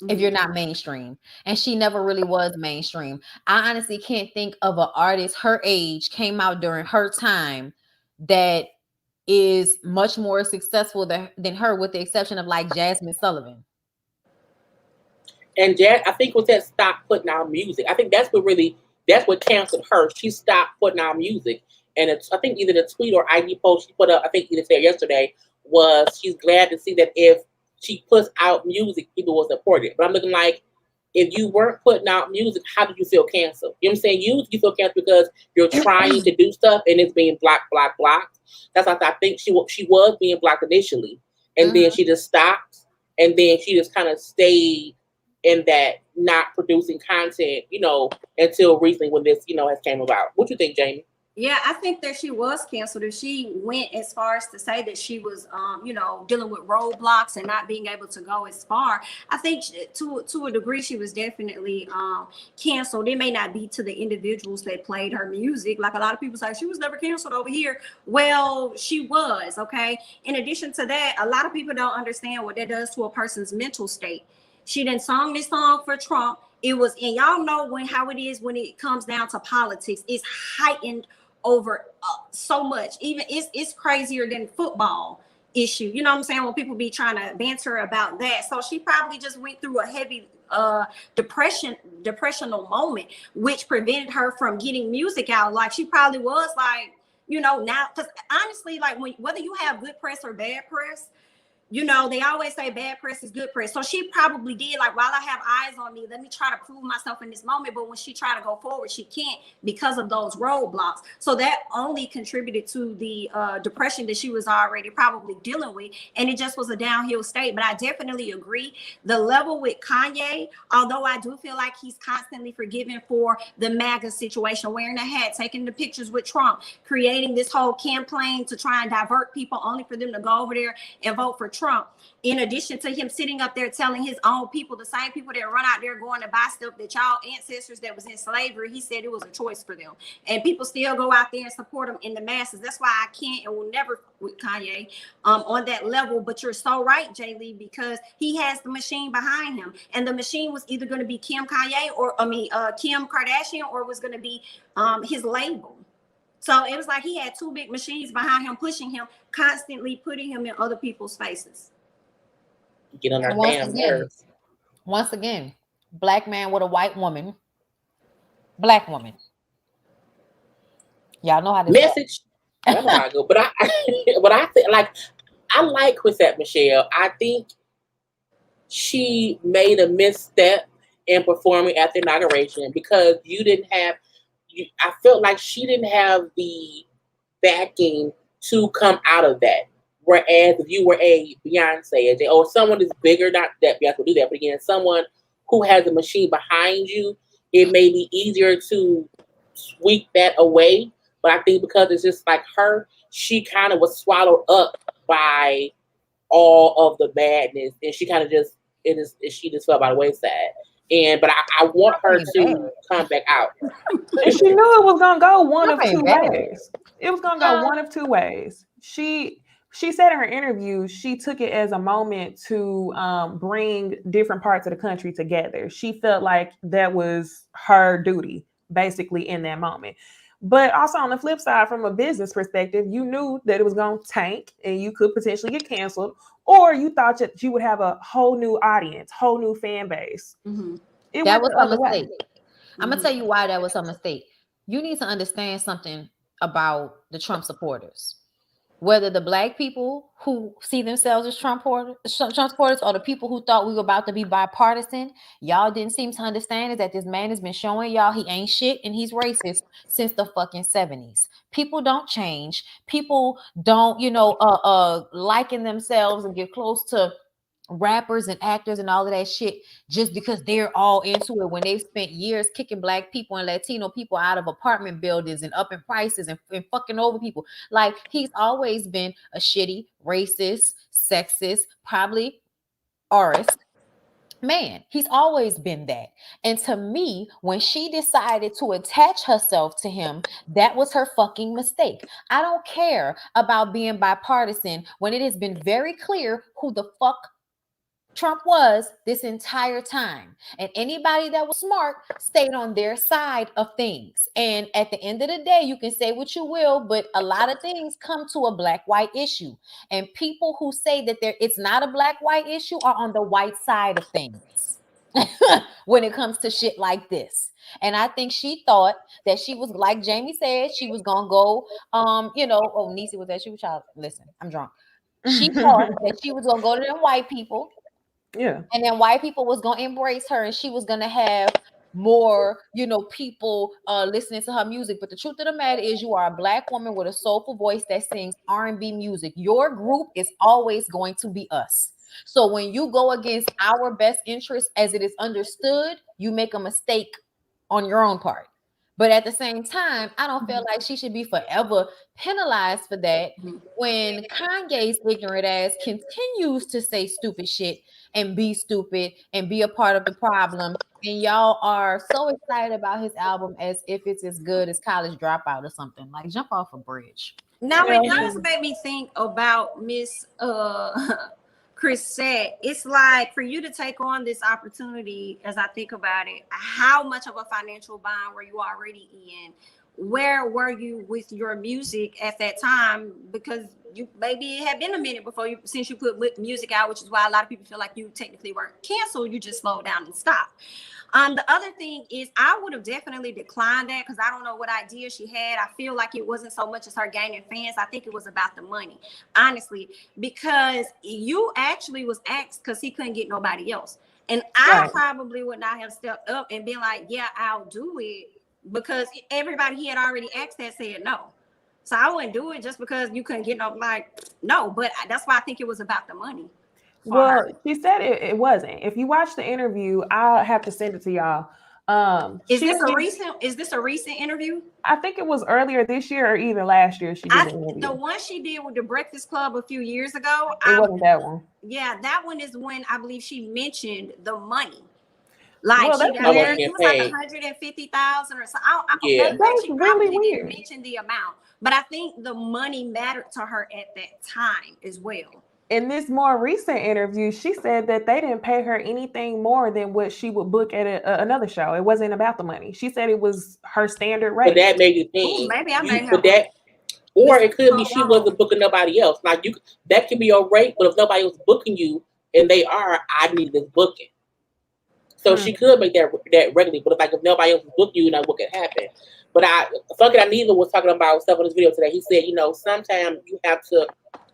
if you're not mainstream. And she never really was mainstream. I honestly can't think of an artist her age came out during her time that is much more successful than her, with the exception of like Jasmine Sullivan. And I think was that stopped putting out music. I think that's what canceled her. She stopped putting out music. And I think either the tweet or IG post she put up, I think either said yesterday, was she's glad to see that if she puts out music, people will support it. But I'm looking like, if you weren't putting out music, how did you feel canceled? You know what I'm saying? You feel canceled because you're trying to do stuff and it's being blocked. That's why I think she was being blocked initially. And then she just stopped. And then she just kind of stayed in that not producing content, until recently when this, has came about. What you think, Jami? Yeah, I think that she was canceled. If she went as far as to say that she was, dealing with roadblocks and not being able to go as far, I think to a degree she was definitely canceled. It may not be to the individuals that played her music. Like a lot of people say, she was never canceled over here. Well, she was, okay? In addition to that, a lot of people don't understand what that does to a person's mental state. She didn't song this song for Trump. It was, and y'all know how it is when it comes down to politics. It's heightened over so much. Even it's crazier than football issue. You know what I'm saying? When people be trying to banter about that. So she probably just went through a heavy depressional moment, which prevented her from getting music out. Like she probably was like, now, because honestly, like whether you have good press or bad press, they always say bad press is good press. So she probably did, like, while I have eyes on me, let me try to prove myself in this moment. But when she tried to go forward, she can't because of those roadblocks. So that only contributed to the depression that she was already probably dealing with. And it just was a downhill state. But I definitely agree. The level with Kanye, although I do feel like he's constantly forgiven for the MAGA situation, wearing a hat, taking the pictures with Trump, creating this whole campaign to try and divert people only for them to go over there and vote for Trump, in addition to him sitting up there telling his own people, the same people that run out there going to buy stuff that y'all ancestors that was in slavery, he said it was a choice for them. And people still go out there and support him in the masses. That's why I can't and will never with Kanye on that level. But you're so right, Jay Lee, because he has the machine behind him. And the machine was either going to be Kim Kardashian, or it was going to be his label. So it was like he had two big machines behind him, pushing him, constantly putting him in other people's faces. Get on our damn nerves. Once again, Black man with a white woman. Black woman. Y'all know how this message. I know how I go, but I think I like Chrisette Michele. I think she made a misstep in performing at the inauguration because I felt like she didn't have the backing to come out of that. Whereas if you were a Beyonce or someone that's bigger, not that Beyonce will do that, but again, someone who has a machine behind you, it may be easier to sweep that away. But I think because it's just like her, she kind of was swallowed up by all of the madness, and she kind of she just fell by the wayside. But I want her to come back out. And she knew it was gonna go one of two ways. It was gonna go one of two ways. She said in her interview, she took it as a moment to bring different parts of the country together. She felt like that was her duty, basically, in that moment. But also on the flip side, from a business perspective, you knew that it was going to tank and you could potentially get canceled, or you thought that you would have a whole new audience, whole new fan base. Mm-hmm. It That went was the a other way. mistake. I'm gonna tell you why that was a mistake. You need to understand something about the Trump supporters. Whether the black people who see themselves as Trump supporters or the people who thought we were about to be bipartisan, y'all didn't seem to understand is that this man has been showing y'all he ain't shit and he's racist since the fucking 70s. People don't change. People don't, liken themselves and get close to rappers and actors and all of that shit just because they're all into it when they've spent years kicking black people and Latino people out of apartment buildings and upping prices and fucking over people. Like, he's always been a shitty, racist, sexist, probably artist man. He's always been that. And to me, when she decided to attach herself to him, that was her fucking mistake. I don't care about being bipartisan when it has been very clear who the fuck Trump was this entire time. And anybody that was smart stayed on their side of things. And at the end of the day, you can say what you will, but a lot of things come to a black-white issue. And people who say that it's not a black-white issue are on the white side of things when it comes to shit like this. And I think she thought that she was, like Jami said, she was gonna go, Necey, was that you? Child, listen, I'm drunk. She thought that she was gonna go to them white people. Yeah. And then white people was going to embrace her and she was going to have more, people listening to her music. But the truth of the matter is you are a black woman with a soulful voice that sings R&B music. Your group is always going to be us. So when you go against our best interest as it is understood, you make a mistake on your own part. But at the same time, I don't feel like she should be forever penalized for that when Kanye's ignorant ass continues to say stupid shit and be stupid and be a part of the problem. And y'all are so excited about his album as if it's as good as College Dropout or something. Like, jump off a bridge. Now, it does make me think about Miss Chris said. It's like, for you to take on this opportunity, as I think about it, how much of a financial bind were you already in? Where were you with your music at that time? Because you maybe it had been a minute since you put music out, which is why a lot of people feel like you technically weren't canceled. You just slowed down and stopped. The other thing is, I would have definitely declined that because I don't know what idea she had. I feel like it wasn't so much as her gaining fans. I think it was about the money, honestly, because you actually was asked because he couldn't get nobody else. And I probably would not have stepped up and been like, yeah, I'll do it, because everybody he had already asked that said no. So I wouldn't do it just because you couldn't get no. But that's why I think it was about the money. Well, she said it wasn't. If you watch the interview, I'll have to send it to y'all. Is this a recent interview? I think it was earlier this year or even last year. She did the interview. The one she did with the Breakfast Club a few years ago. It wasn't that one. Yeah, that one is when I believe she mentioned the money. Like, well, it was like 150,000 or something. Yeah, that's she really didn't weird. mention the amount, but I think the money mattered to her at that time as well. In this more recent interview, she said that they didn't pay her anything more than what she would book at another show. It wasn't about the money. She said it was her standard rate. But that made you think. Maybe I may have. But that, or it could be she wasn't booking nobody else. Like, that could be your rate, but if nobody was booking you and they are, I need this booking. So she could make that regularly. But if nobody else was booking you, what could happen? But I neither was talking about stuff on this video today. He said, sometimes you have to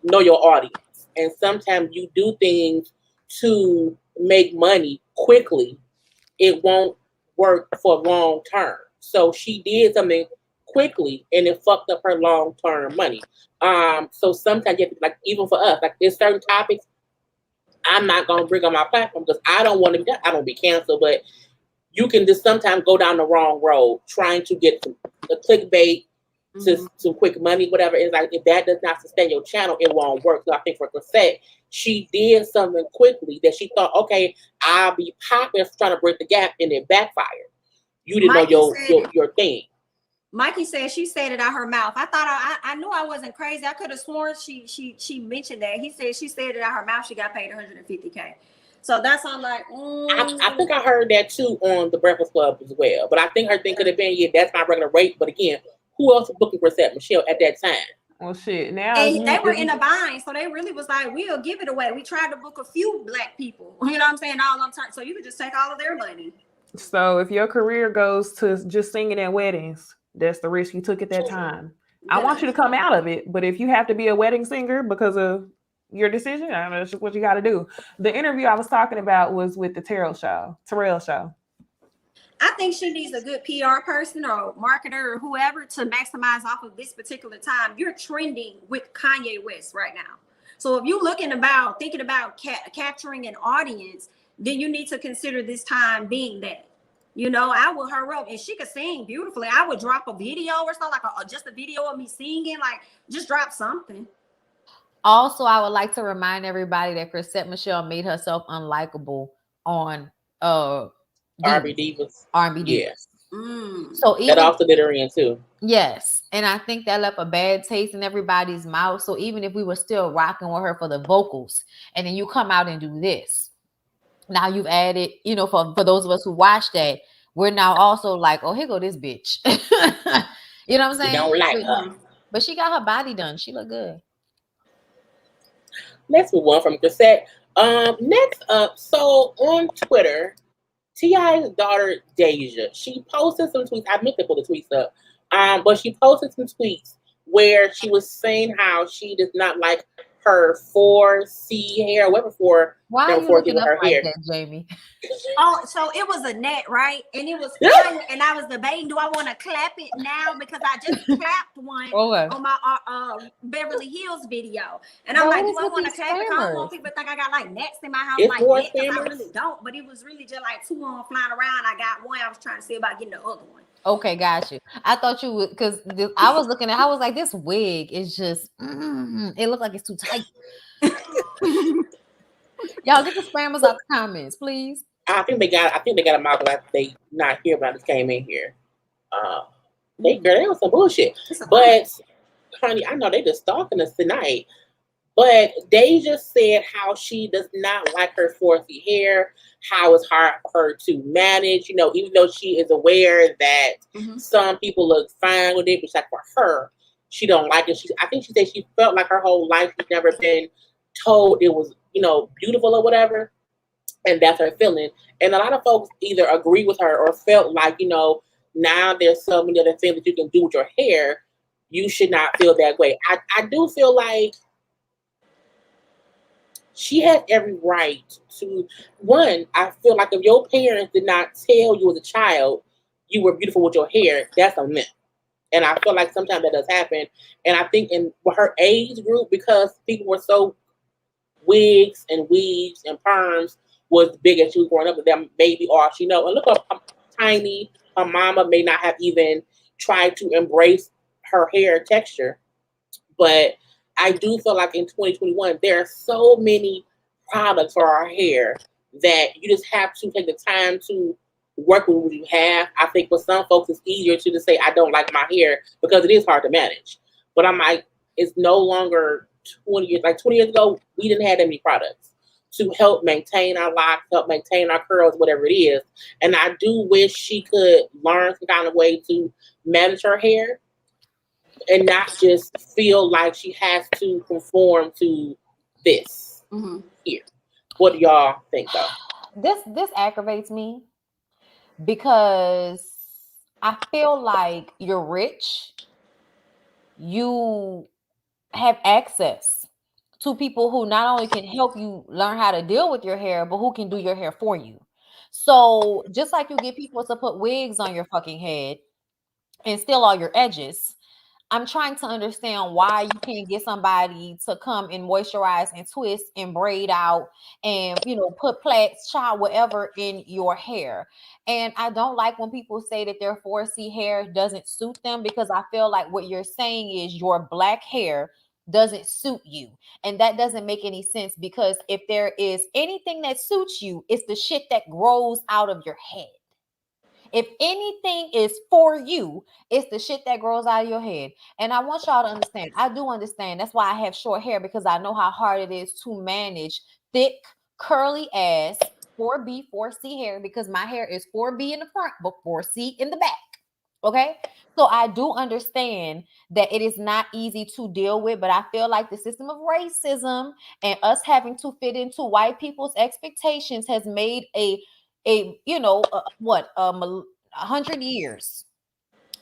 know your audience. And sometimes you do things to make money quickly. It won't work for long term. So she did something quickly and it fucked up her long term money. So sometimes you have to, even for us, there's certain topics I'm not gonna bring on my platform because I don't want to. I don't be canceled, but you can just sometimes go down the wrong road trying to get the clickbait. To some quick money, whatever. It's like, if that does not sustain your channel, it won't work. So I think for Cassette, she did something quickly that she thought, okay, I'll be popular trying to break the gap, and it backfired. You didn't know your thing. Mikey said she said it out her mouth. I thought I knew I wasn't crazy. I could have sworn she mentioned that. He said she said it out her mouth. She got paid $150K. So that's all like. I think I heard that too on the Breakfast Club as well. But I think her thing could have been, that's my regular rate. But again, who else was booking for Seth Michelle at that time? Well, shit. Now and they were in a bind, so they really was like, we'll give it away. We tried to book a few black people. You know what I'm saying? All on time, so you could just take all of their money. So if your career goes to just singing at weddings, that's the risk you took at that time. I want you to come out of it, but if you have to be a wedding singer because of your decision, I know that's just what you got to do. The interview I was talking about was with the Terrell show. I think she needs a good PR person or marketer or whoever to maximize off of this particular time. You're trending with Kanye West right now. So if you're thinking about capturing an audience, then you need to consider this time being that. You know, I would hurry up, and she could sing beautifully. I would drop a video or something, like just a video of me singing, like just drop something. Also, I would like to remind everybody that Chrisette Michele made herself unlikable on R&B Divas. R&B Divas. Yes. So even, that also did her in too. Yes, and I think that left a bad taste in everybody's mouth. So even if we were still rocking with her for the vocals, and then you come out and do this, now you've added, you know, for those of us who watched that, we're now also like, oh, here go this bitch. You know what I'm saying? You don't like her. But she got her body done. She looked good. Let's move on from Chrisette. Next up, so on Twitter, T.I.'s daughter Deja, she posted some tweets. I meant to put the tweets up, but she posted some tweets where she was saying how she does not like her 4C hair, whatever for. Why are you looking up like hair. That, Jamie? Oh, so it was a net, right? And it was fun, and I was debating, do I want to clap it now because I just clapped one on my Beverly Hills video, and I'm like, do I want to clap it? I don't want people to think I got like nets in my house, it's like that, because I really don't. But it was really just like two on flying around. I got one. I was trying to see about getting the other one. Okay, got you. I thought you would, because I was looking at, I was like, this wig is just, it looked like it's too tight. Y'all get the spammers out the comments, please. I think they got them out, but they not here, but I just came in here. They was some bullshit. But honey, I know they just stalking us tonight. But they just said how she does not like her 4C hair, how it's hard for her to manage, you know, even though she is aware that some people look fine with it, but like for her, she don't like it. I think she said she felt like her whole life she's never been told it was, you know, beautiful or whatever. And that's her feeling. And a lot of folks either agree with her or felt like, you know, now there's so many other things that you can do with your hair. You should not feel that way. I do feel like she has every right to, one, I feel like if your parents did not tell you as a child you were beautiful with your hair, that's on them. And I feel like sometimes that does happen. And I think in her age group, because people were so wigs and weaves and perms was big as she was growing up, with them baby all she know. And look how tiny her mama may not have even tried to embrace her hair texture. But I do feel like in 2021, there are so many products for our hair that you just have to take the time to work with what you have. I think for some folks, it's easier to just say, I don't like my hair, because it is hard to manage. But I'm like, it's no longer 20 years. Like 20 years ago, we didn't have that many products to help maintain our locks, help maintain our curls, whatever it is. And I do wish she could learn some kind of way to manage her hair and not just feel like she has to conform to this here. What do y'all think though? This aggravates me because I feel like you're rich. You have access to people who not only can help you learn how to deal with your hair, but who can do your hair for you. So just like you get people to put wigs on your fucking head and steal all your edges, I'm trying to understand why you can't get somebody to come and moisturize and twist and braid out and, you know, put plaits, child, whatever in your hair. And I don't like when people say that their 4C hair doesn't suit them, because I feel like what you're saying is your black hair doesn't suit you. And that doesn't make any sense, because if there is anything that suits you, it's the shit that grows out of your head. If anything is for you, it's the shit that grows out of your head. And I want y'all to understand. I do understand. That's why I have short hair, because I know how hard it is to manage thick, curly ass 4B, 4C hair, because my hair is 4B in the front, but 4C in the back. Okay? So I do understand that it is not easy to deal with, but I feel like the system of racism and us having to fit into white people's expectations has made a 100 years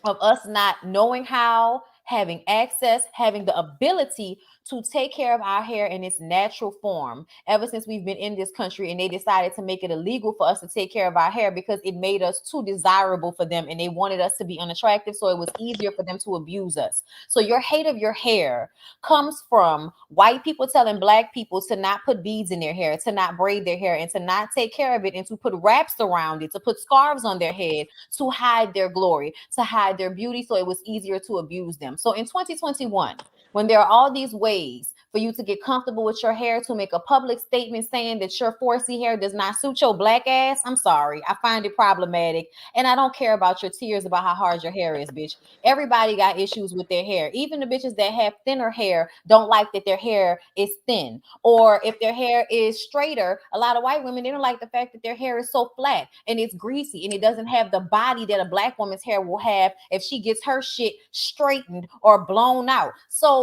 of us not knowing how, having access, having the ability to take care of our hair in its natural form ever since we've been in this country, and they decided to make it illegal for us to take care of our hair because it made us too desirable for them and they wanted us to be unattractive, so it was easier for them to abuse us. So your hate of your hair comes from white people telling black people to not put beads in their hair, to not braid their hair, and to not take care of it, and to put wraps around it, to put scarves on their head, to hide their glory, to hide their beauty, so it was easier to abuse them. So in 2021, when there are all these ways for you to get comfortable with your hair, to make a public statement saying that your 4C hair does not suit your black ass, I'm sorry. I find it problematic. And I don't care about your tears about how hard your hair is, bitch. Everybody got issues with their hair. Even the bitches that have thinner hair don't like that their hair is thin. Or if their hair is straighter, a lot of white women, they don't like the fact that their hair is so flat and it's greasy and it doesn't have the body that a black woman's hair will have if she gets her shit straightened or blown out. So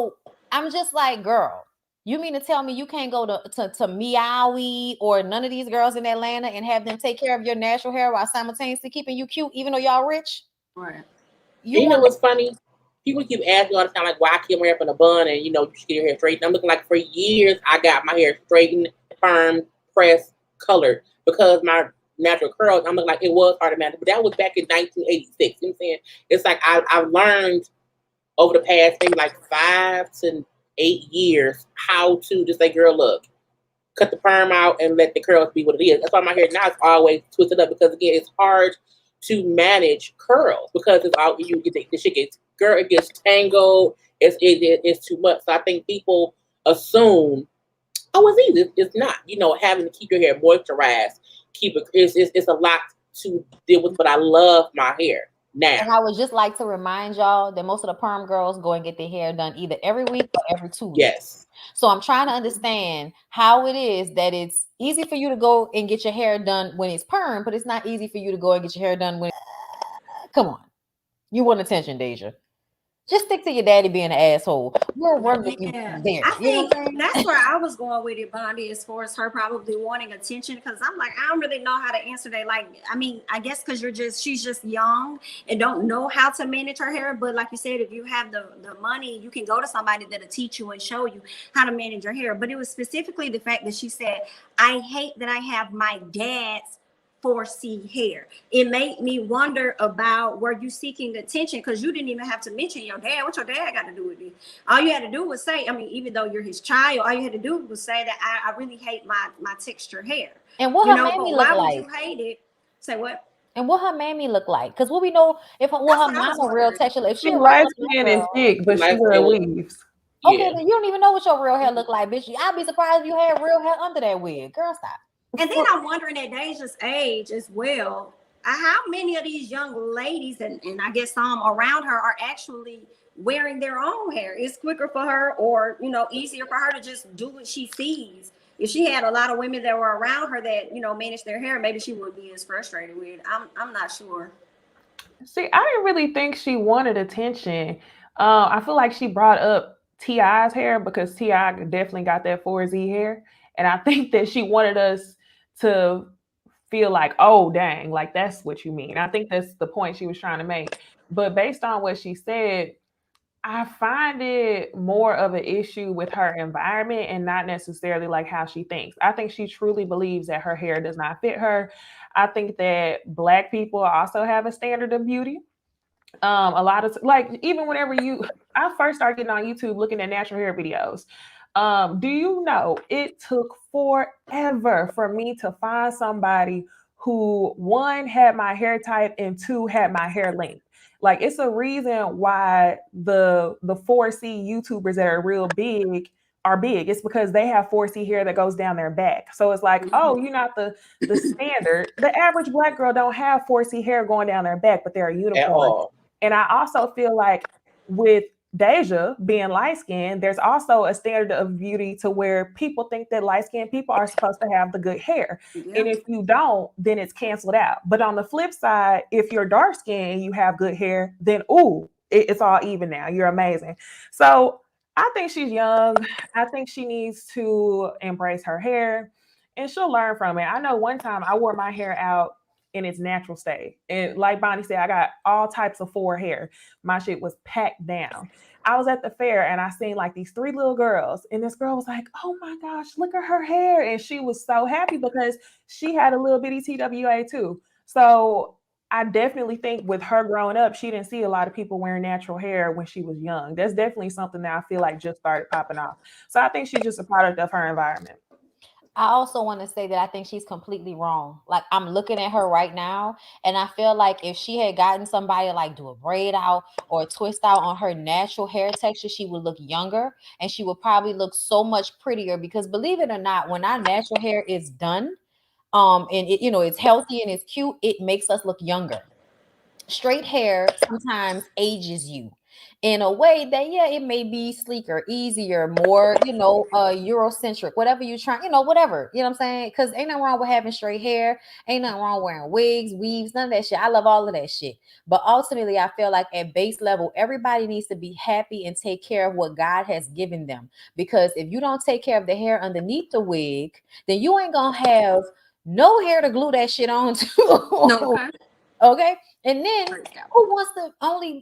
I'm just like, girl, you mean to tell me you can't go to Meowie or none of these girls in Atlanta and have them take care of your natural hair while simultaneously keeping you cute, even though y'all rich? Right. You know what's funny? People keep asking me all the time, like, why I keep my hair up in a bun and, you should get your hair straightened. I'm looking like for years I got my hair straightened, permed, pressed, colored because my natural curls, I'm looking like it was hard to manage. But that was back in 1986. You know what I'm saying? It's like I've learned over the past maybe like 5 to 8 years how to just say, girl, look, cut the perm out and let the curls be what it is. That's why my hair now is always twisted up because, again, it's hard to manage curls because it's all the shit gets, girl, it gets tangled. It's too much. So I think people assume, oh, it's easy. It's not. Having to keep your hair moisturized, it's a lot to deal with. But I love my hair now. And I would just like to remind y'all that most of the perm girls go and get their hair done either every week or every 2 weeks. Yes. So I'm trying to understand how it is that it's easy for you to go and get your hair done when it's perm, but it's not easy for you to go and get your hair done when. Come on, you want attention, Deja? Just stick to your daddy being an asshole. We'll run with you there. I think that's where I was going with it, Bondy, as far as her probably wanting attention. Because I'm like, I don't really know how to answer that. Like, I mean, I guess because she's just young and don't know how to manage her hair. But like you said, if you have the money, you can go to somebody that'll teach you and show you how to manage your hair. But it was specifically the fact that she said, I hate that I have my dad's 4C hair. It made me wonder about, were you seeking attention? Because you didn't even have to mention your dad. What your dad got to do with it? All you had to do was say, I mean, even though you're his child, all you had to do was say that I really hate my texture hair. And what her mammy look like? Why would you hate it? Say what? And what her mammy look like? Because what we know, if her mama real texture, if she light skin is thick, but she wear weaves. Okay, then you don't even know what your real hair look like, bitch. I'd be surprised if you had real hair under that wig. Girl, stop. And then I'm wondering at Deja's age as well, how many of these young ladies, and I guess some around her, are actually wearing their own hair? It's quicker for her, or easier for her to just do what she sees. If she had a lot of women that were around her that manage their hair, maybe she wouldn't be as frustrated with it. I'm not sure. See, I didn't really think she wanted attention. I feel like she brought up T.I.'s hair because T.I. definitely got that 4Z hair, and I think that she wanted us to feel like, oh, dang, like that's what you mean. I think that's the point she was trying to make. But based on what she said, I find it more of an issue with her environment and not necessarily like how she thinks. I think she truly believes that her hair does not fit her. I think that Black people also have a standard of beauty. A lot of, like, even whenever I first started getting on YouTube looking at natural hair videos. Do you know it took forever for me to find somebody who, one, had my hair type and two, had my hair length? Like, it's a reason why the 4C YouTubers that are real big are big. It's because they have 4C hair that goes down their back. So it's like, oh, you're not the standard. The average Black girl don't have 4C hair going down their back, but they're a unicorn. And I also feel like with Deja being light-skinned, there's also a standard of beauty to where people think that light-skinned people are supposed to have the good hair. Yeah. And if you don't, then it's canceled out. But on the flip side, if you're dark-skinned and you have good hair, then it's all even now. You're amazing. So I think she's young. I think she needs to embrace her hair. and she'll learn from it. I know one time I wore my hair out in its natural state. And like Bonnie said, I got all types of 4 hair. My shit was packed down. I was at the fair and I seen like these 3 little girls. And this girl was like, oh my gosh, look at her hair. And she was so happy because she had a little bitty TWA too. So I definitely think with her growing up, she didn't see a lot of people wearing natural hair when she was young. That's definitely something that I feel like just started popping off. So I think she's just a product of her environment. I also want to say that I think she's completely wrong. Like, I'm looking at her right now, and I feel like if she had gotten somebody to like do a braid out or a twist out on her natural hair texture, she would look younger, and she would probably look so much prettier. Because believe it or not, when our natural hair is done, and it, it's healthy and it's cute, it makes us look younger. Straight hair sometimes ages you in a way that, yeah, it may be sleeker, easier, more, Eurocentric, whatever you're trying, whatever, you know what I'm saying? Because ain't nothing wrong with having straight hair, ain't nothing wrong wearing wigs, weaves, none of that shit. I love all of that shit. But ultimately, I feel like at base level, everybody needs to be happy and take care of what God has given them. Because if you don't take care of the hair underneath the wig, then you ain't gonna have no hair to glue that shit on to. No, okay. Okay. And then who wants to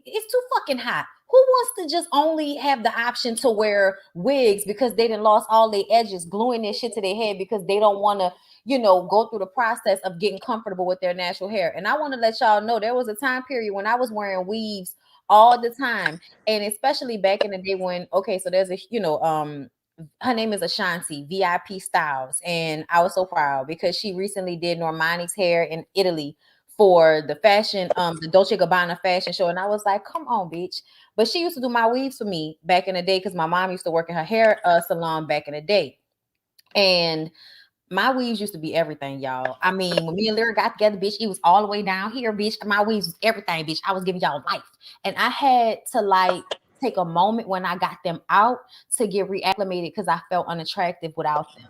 it's too fucking hot. Who wants to just only have the option to wear wigs because they done lost all their edges, gluing their shit to their head because they don't want to, go through the process of getting comfortable with their natural hair. And I want to let y'all know there was a time period when I was wearing weaves all the time. And especially back in the day when, so there's her name is Ashanti, VIP Styles. And I was so proud because she recently did Normani's hair in Italy for the fashion, the Dolce & Gabbana fashion show. And I was like, come on, bitch. But she used to do my weaves for me back in the day because my mom used to work in her hair salon back in the day. And my weaves used to be everything, y'all. I mean, when me and Lyra got together, bitch, it was all the way down here, bitch. My weaves was everything, bitch. I was giving y'all life. And I had to take a moment when I got them out to get reacclimated because I felt unattractive without them.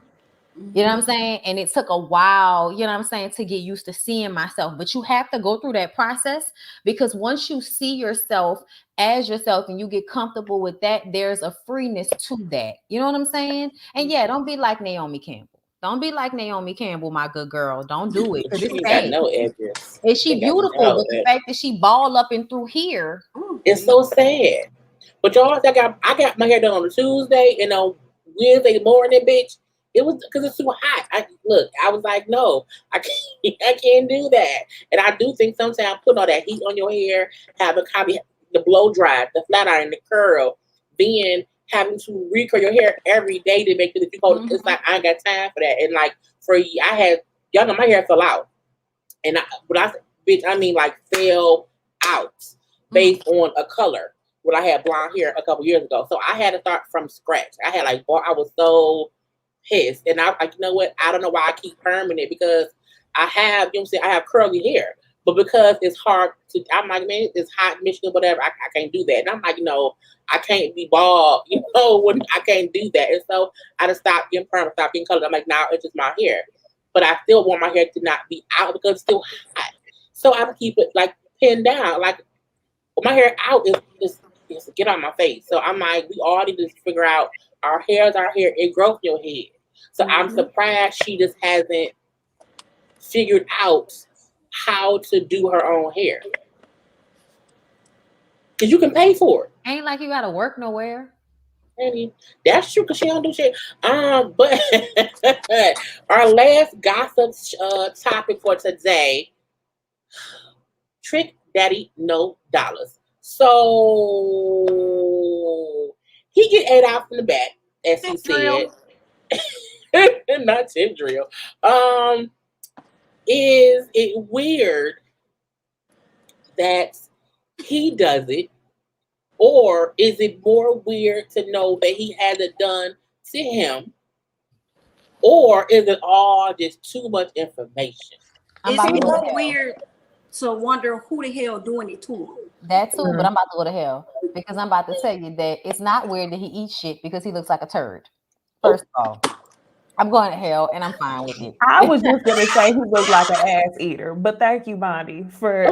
You know what I'm saying? And it took a while, to get used to seeing myself. But you have to go through that process because once you see yourself as yourself and you get comfortable with that, there's a freeness to that. You know what I'm saying? And yeah, don't be like Naomi Campbell. Don't be like Naomi Campbell, my good girl. Don't do it. She ain't got no edges. Is she beautiful? But the fact that she balled up and through here. It's so sad. But y'all, I got my hair done on a Tuesday and on Wednesday morning, bitch. It was because it's too hot. I was like, no, I can't do that. And I do think sometimes putting all that heat on your hair, having the blow dry, the flat iron, the curl, then having to recurl your hair every day to make sure that you hold it. It's like I ain't got time for that. And like y'all know my hair fell out. And bitch, I mean like fell out based on a color. When I had blonde hair a couple years ago. So I had to start from scratch. I was so pissed. And I like, you know what? I don't know why I keep perming it because I have, I have curly hair. But because it's hard I'm like, man, it's hot in Michigan, whatever. I can't do that. And I'm like, I can't be bald, when I can't do that. And so I just stopped getting perm, stopped getting colored. I'm like, now it's just my hair. But I still want my hair to not be out because it's still hot. So I keep it like pinned down. Like my hair out is get on my face. So I'm like, we all need to figure out our hair is our hair. It grows in your head. So I'm surprised she just hasn't figured out how to do her own hair. Because you can pay for it. Ain't like you gotta work nowhere. That's true because she don't do shit. But our last gossip topic for today: Trick Daddy No Dollars. So he get ate out from the back, as he said. Not tip drill. Is it weird that he does it? Or is it more weird to know that he had it done to him? Or is it all just too much information? Is it more weird to wonder who the hell doing it to him? That too, but I'm about to go to hell because I'm about to tell you that it's not weird that he eats shit because he looks like a turd. First of all, I'm going to hell and I'm fine with it. I was just gonna say he looks like an ass eater, but thank you, Bondy, for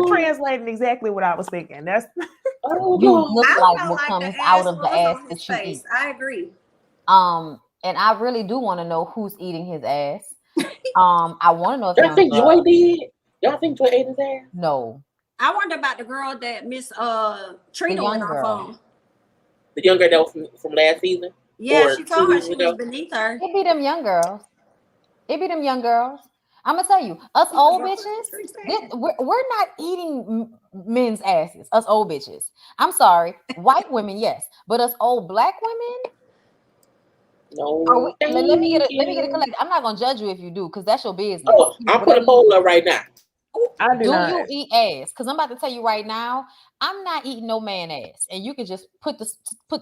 translating exactly what I was thinking. That's you look like what comes out of the ass that you eat. I agree. and I really do want to know who's eating his ass. I want to know if y'all think Joy did. Y'all think Joy ate his ass? No. I wonder about the girl that Miss Trina went off on. The young girl that was from last season? Yeah, she told her she was beneath her. It be them young girls. I'm gonna tell you, us old bitches, we're not eating men's asses. Us old bitches. I'm sorry, white women, yes, but us old black women. No. Let me get a collect. I'm not gonna judge you if you do, because that's your business. Oh, I'll put a poll up right now. I do not. You eat ass? Because I'm about to tell you right now, I'm not eating no man ass. And you can just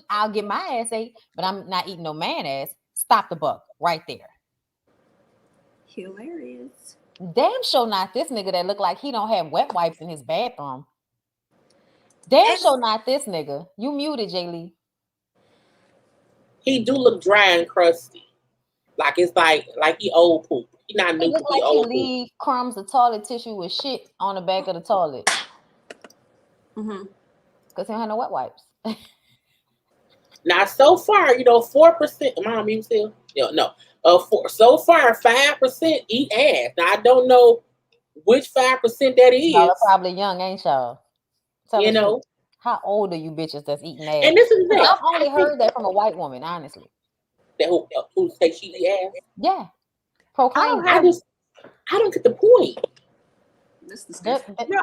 I'll get my ass ate, but I'm not eating no man ass. Stop the buck right there. Hilarious. Damn sure not this nigga that look like he don't have wet wipes in his bathroom. Damn sure not this nigga. You muted, Jay Lee. He do look dry and crusty. Like it's like he old poop. He not new poop, he old poop. He leave crumbs of toilet tissue with shit on the back of the toilet. Because he don't have no wet wipes. Now, so far, 4%. Mom, you still? No. So far, 5% eat ass. Now, I don't know which 5% that is. Y'all are probably young, ain't y'all? How old are you bitches that's eating ass? And this is the thing. I've only heard that from a white woman, honestly. That who say she eat ass? Yeah. Proclaim. I don't get the point.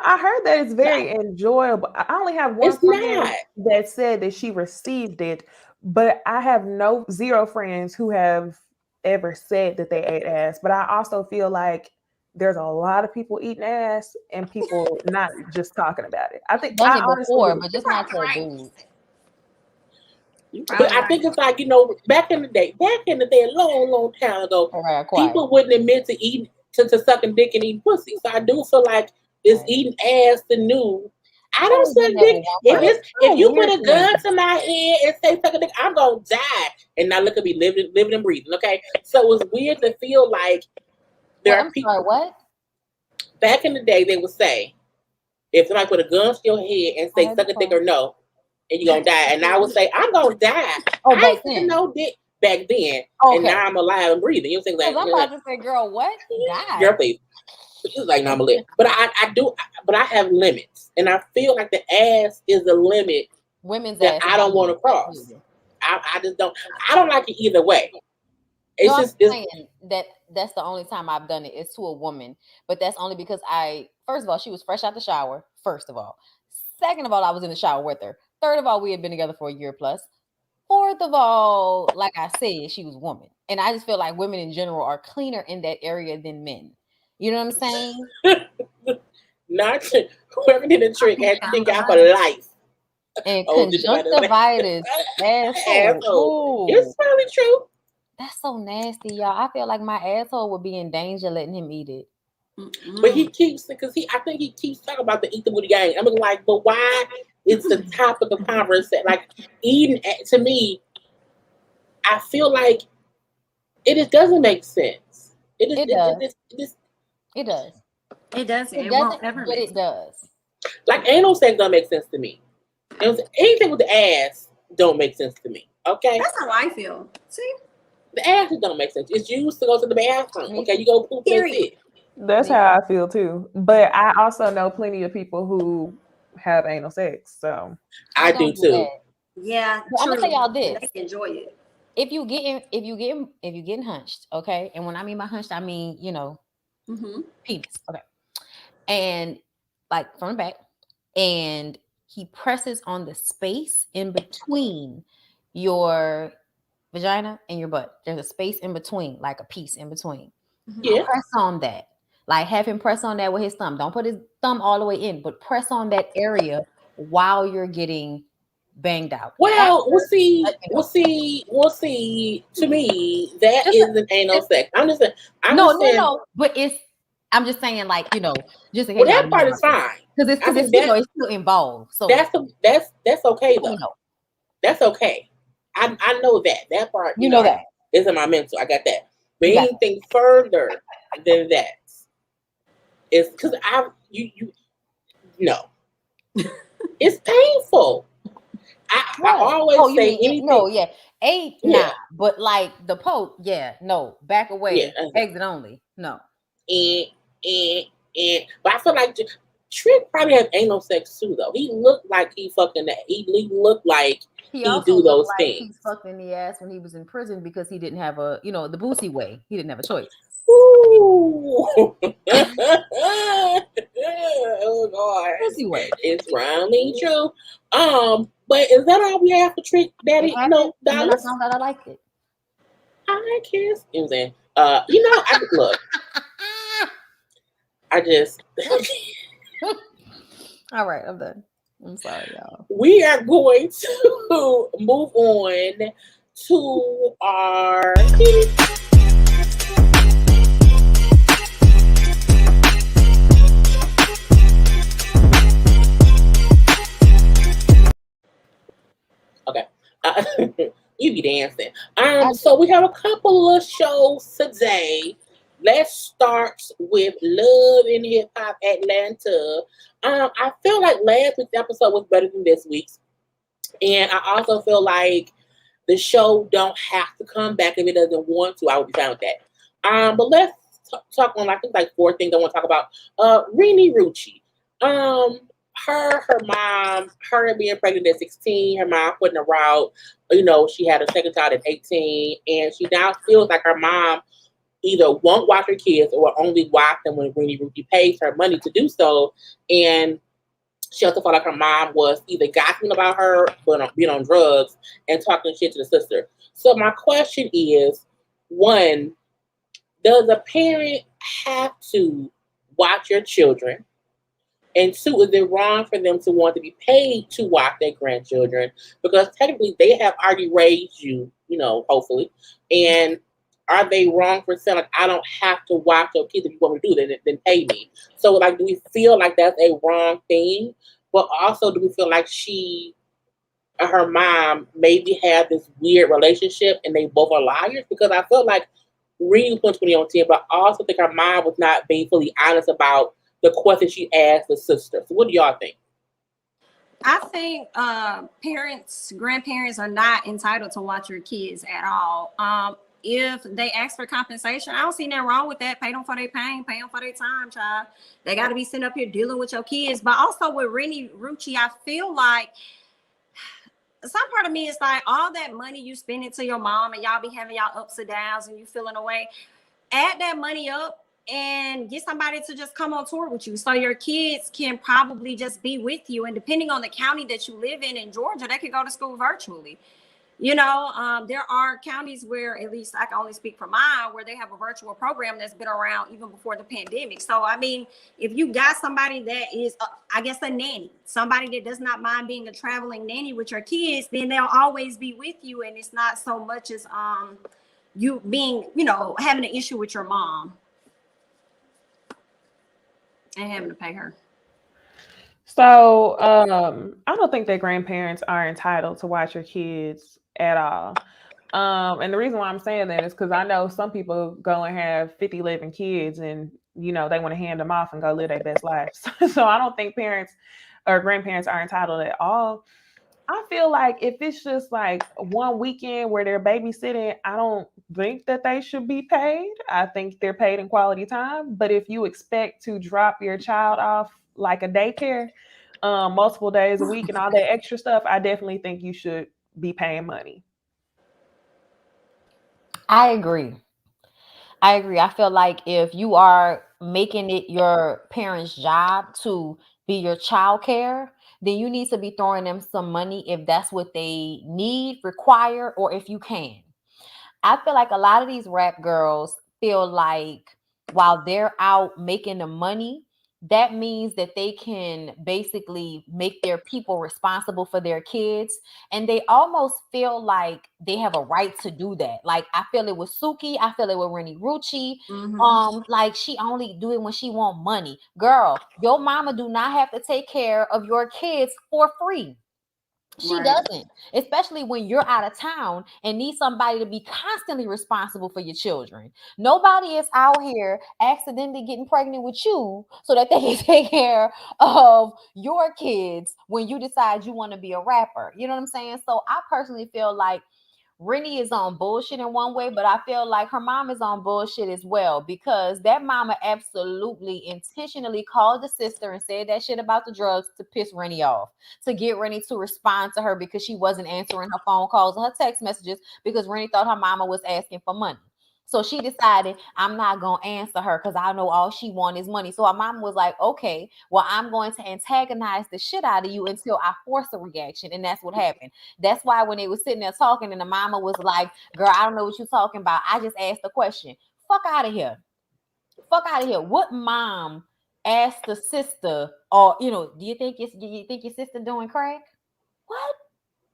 I heard that it's very enjoyable. I only have one friend that said that she received it, but I have zero friends who have ever said that they ate ass. But I also feel like there's a lot of people eating ass and people not just talking about it. I think done it before, but just not to a dude. But I think it's like, back in the day, a long time ago, people wouldn't admit to eating, to sucking dick and eating pussy. So I do feel like it's eating ass the new. I don't suck dick. If you put a gun to my head and say suck a dick, I'm gonna die. And now look at me living and breathing. Okay, so it's weird to feel like there are people. Sorry, what? Back in the day, they would say, if somebody put a gun to your head and say suck a dick or no, and you're gonna die. And I would say, I'm gonna die. I ain't no dick back then. And now I'm alive and breathing. You know what I'm saying? I'm about to say, girl, what? Die. Girl, please. She was like, no, I'm a live. But I have limits. And I feel like the ass is a limit women's that ass I don't want to cross. I just don't. I don't like it either way. It's saying that's the only time I've done it is to a woman. But that's only because first of all, she was fresh out the shower. First of all. Second of all, I was in the shower with her. Third of all, we had been together for a year plus. Fourth of all, like I said, she was a woman. And I just feel like women in general are cleaner in that area than men. You know what I'm saying? Not whoever did the trick had to think out for life. And conjunctivitis, asshole. It's probably true. That's so nasty, y'all. I feel like my asshole would be in danger letting him eat it. But he keeps, I think he keeps talking about the eat the booty gang. I'm like, but why is the topic of conversation? Like, eating, to me, I feel like it doesn't make sense. It does. It won't ever but it does. Like, anal sex don't make sense to me. Anything with the ass don't make sense to me. Okay? That's how I feel. See? The ass don't make sense. It's used to go to the bathroom. Okay, you go poop, that's it. That's how I feel too. But I also know plenty of people who have anal sex. So I do too. Yeah. I'm gonna tell y'all this. They enjoy it. If you getting hunched, okay? And when I mean by hunched, I mean, penis. Okay. And like from the back, and he presses on the space in between your vagina and your butt. There's a space in between, like a piece in between. Yeah. Press on that. Like have him press on that with his thumb. Don't put his thumb all the way in, but press on that area while you're getting banged out. Well, we'll see. To me, that isn't anal sex. I'm just saying. No. But I'm just saying, like, just in case. Well, that part is fine because it's still involved. So that's okay though. That's okay. I know that part. You know that is in my mental. I got that. But anything further than that is because no. It's painful. I always say anything. No, yeah. 8, nah. But like the Pope, yeah, no. Back away, exit only. No. But I feel like Trick probably has anal sex too, though. He looked like he fucking that. He looked like he do those like things. He's fucking the ass when he was in prison because he didn't have the Boosie way. He didn't have a choice. Ooh. Oh God, Boosie way. It's roundly true. But is that all we have for Trick Daddy? No, and then I found out I liked it. I kiss. You know what I'm saying? I look. I just. All right, I'm done. I'm sorry, y'all. We are going to move on to our. Okay. You be dancing. So we have a couple of shows today. Let's start with Love and Hip Hop Atlanta. I feel like last week's episode was better than this week's. And I also feel like the show don't have to come back if it doesn't want to. I would be fine with that. But let's talk on like 4 things I want to talk about. Rini Rucci. Her mom, her being pregnant at 16, her mom putting her out. She had a second child at 18, and she now feels like her mom either won't watch her kids or only watch them when Rini Rucci pays her money to do so. And she also felt like her mom was either gossiping about her, but being on drugs, and talking shit to the sister. So my question is, 1, does a parent have to watch your children? And 2, is it wrong for them to want to be paid to watch their grandchildren? Because technically they have already raised you, hopefully. And are they wrong for saying, like, I don't have to watch your kids if you want me to do that, then pay me? So, like, do we feel like that's a wrong thing? But also, do we feel like she and her mom maybe have this weird relationship and they both are liars? Because I feel like Rini put 20 on 10, but I also think her mom was not being fully honest about the question she asked the sister. So what do y'all think? I think grandparents are not entitled to watch your kids at all. If they ask for compensation, I don't see nothing wrong with that. Pay them for their pain, pay them for their time, child. They got to be sitting up here dealing with your kids. But also with Rini Rucci, I feel like some part of me is like, all that money you spend it to your mom and y'all be having y'all ups and downs and you feeling away, add that money up and get somebody to just come on tour with you. So your kids can probably just be with you. And depending on the county that you live in Georgia, they could go to school virtually. There are counties where, at least I can only speak for mine, where they have a virtual program that's been around even before the pandemic. So, I mean, if you got somebody that is, a nanny, somebody that does not mind being a traveling nanny with your kids, then they'll always be with you. And it's not so much as you being, having an issue with your mom and having to pay her. So I don't think that grandparents are entitled to watch your kids at all. And the reason why I'm saying that is because I know some people go and have 50 living kids and, they want to hand them off and go live their best lives. So I don't think parents or grandparents are entitled at all. I feel like if it's just like one weekend where they're babysitting, I don't think that they should be paid. I think they're paid in quality time. But if you expect to drop your child off like a daycare multiple days a week and all that extra stuff, I definitely think you should be paying money. I agree. I feel like if you are making it your parents' job to be your child care, then you need to be throwing them some money if that's what they need, require, or if you can. I feel like a lot of these rap girls feel like while they're out making the money, that means that they can basically make their people responsible for their kids. And they almost feel like they have a right to do that. Like I feel it with Suki. I feel it with Rini Rucci. Mm-hmm. Like she only do it when she want money. Girl, your mama do not have to take care of your kids for free. She doesn't, especially when you're out of town and need somebody to be constantly responsible for your children. Nobody is out here accidentally getting pregnant with you so that they can take care of your kids when you decide you want to be a rapper. You know what I'm saying? So I personally feel like Rennie is on bullshit in one way, but I feel like her mom is on bullshit as well, because that mama absolutely intentionally called the sister and said that shit about the drugs to piss Rennie off, to get Rennie to respond to her because she wasn't answering her phone calls or her text messages because Rennie thought her mama was asking for money. So she decided, I'm not going to answer her because I know all she wants is money. So her mom was like, okay, well, I'm going to antagonize the shit out of you until I force a reaction. And that's what happened. That's why when they was sitting there talking and the mama was like, girl, I don't know what you're talking about. I just asked the question. Fuck out of here. Fuck out of here. What mom asked the sister, or, do you think your sister doing crack? What?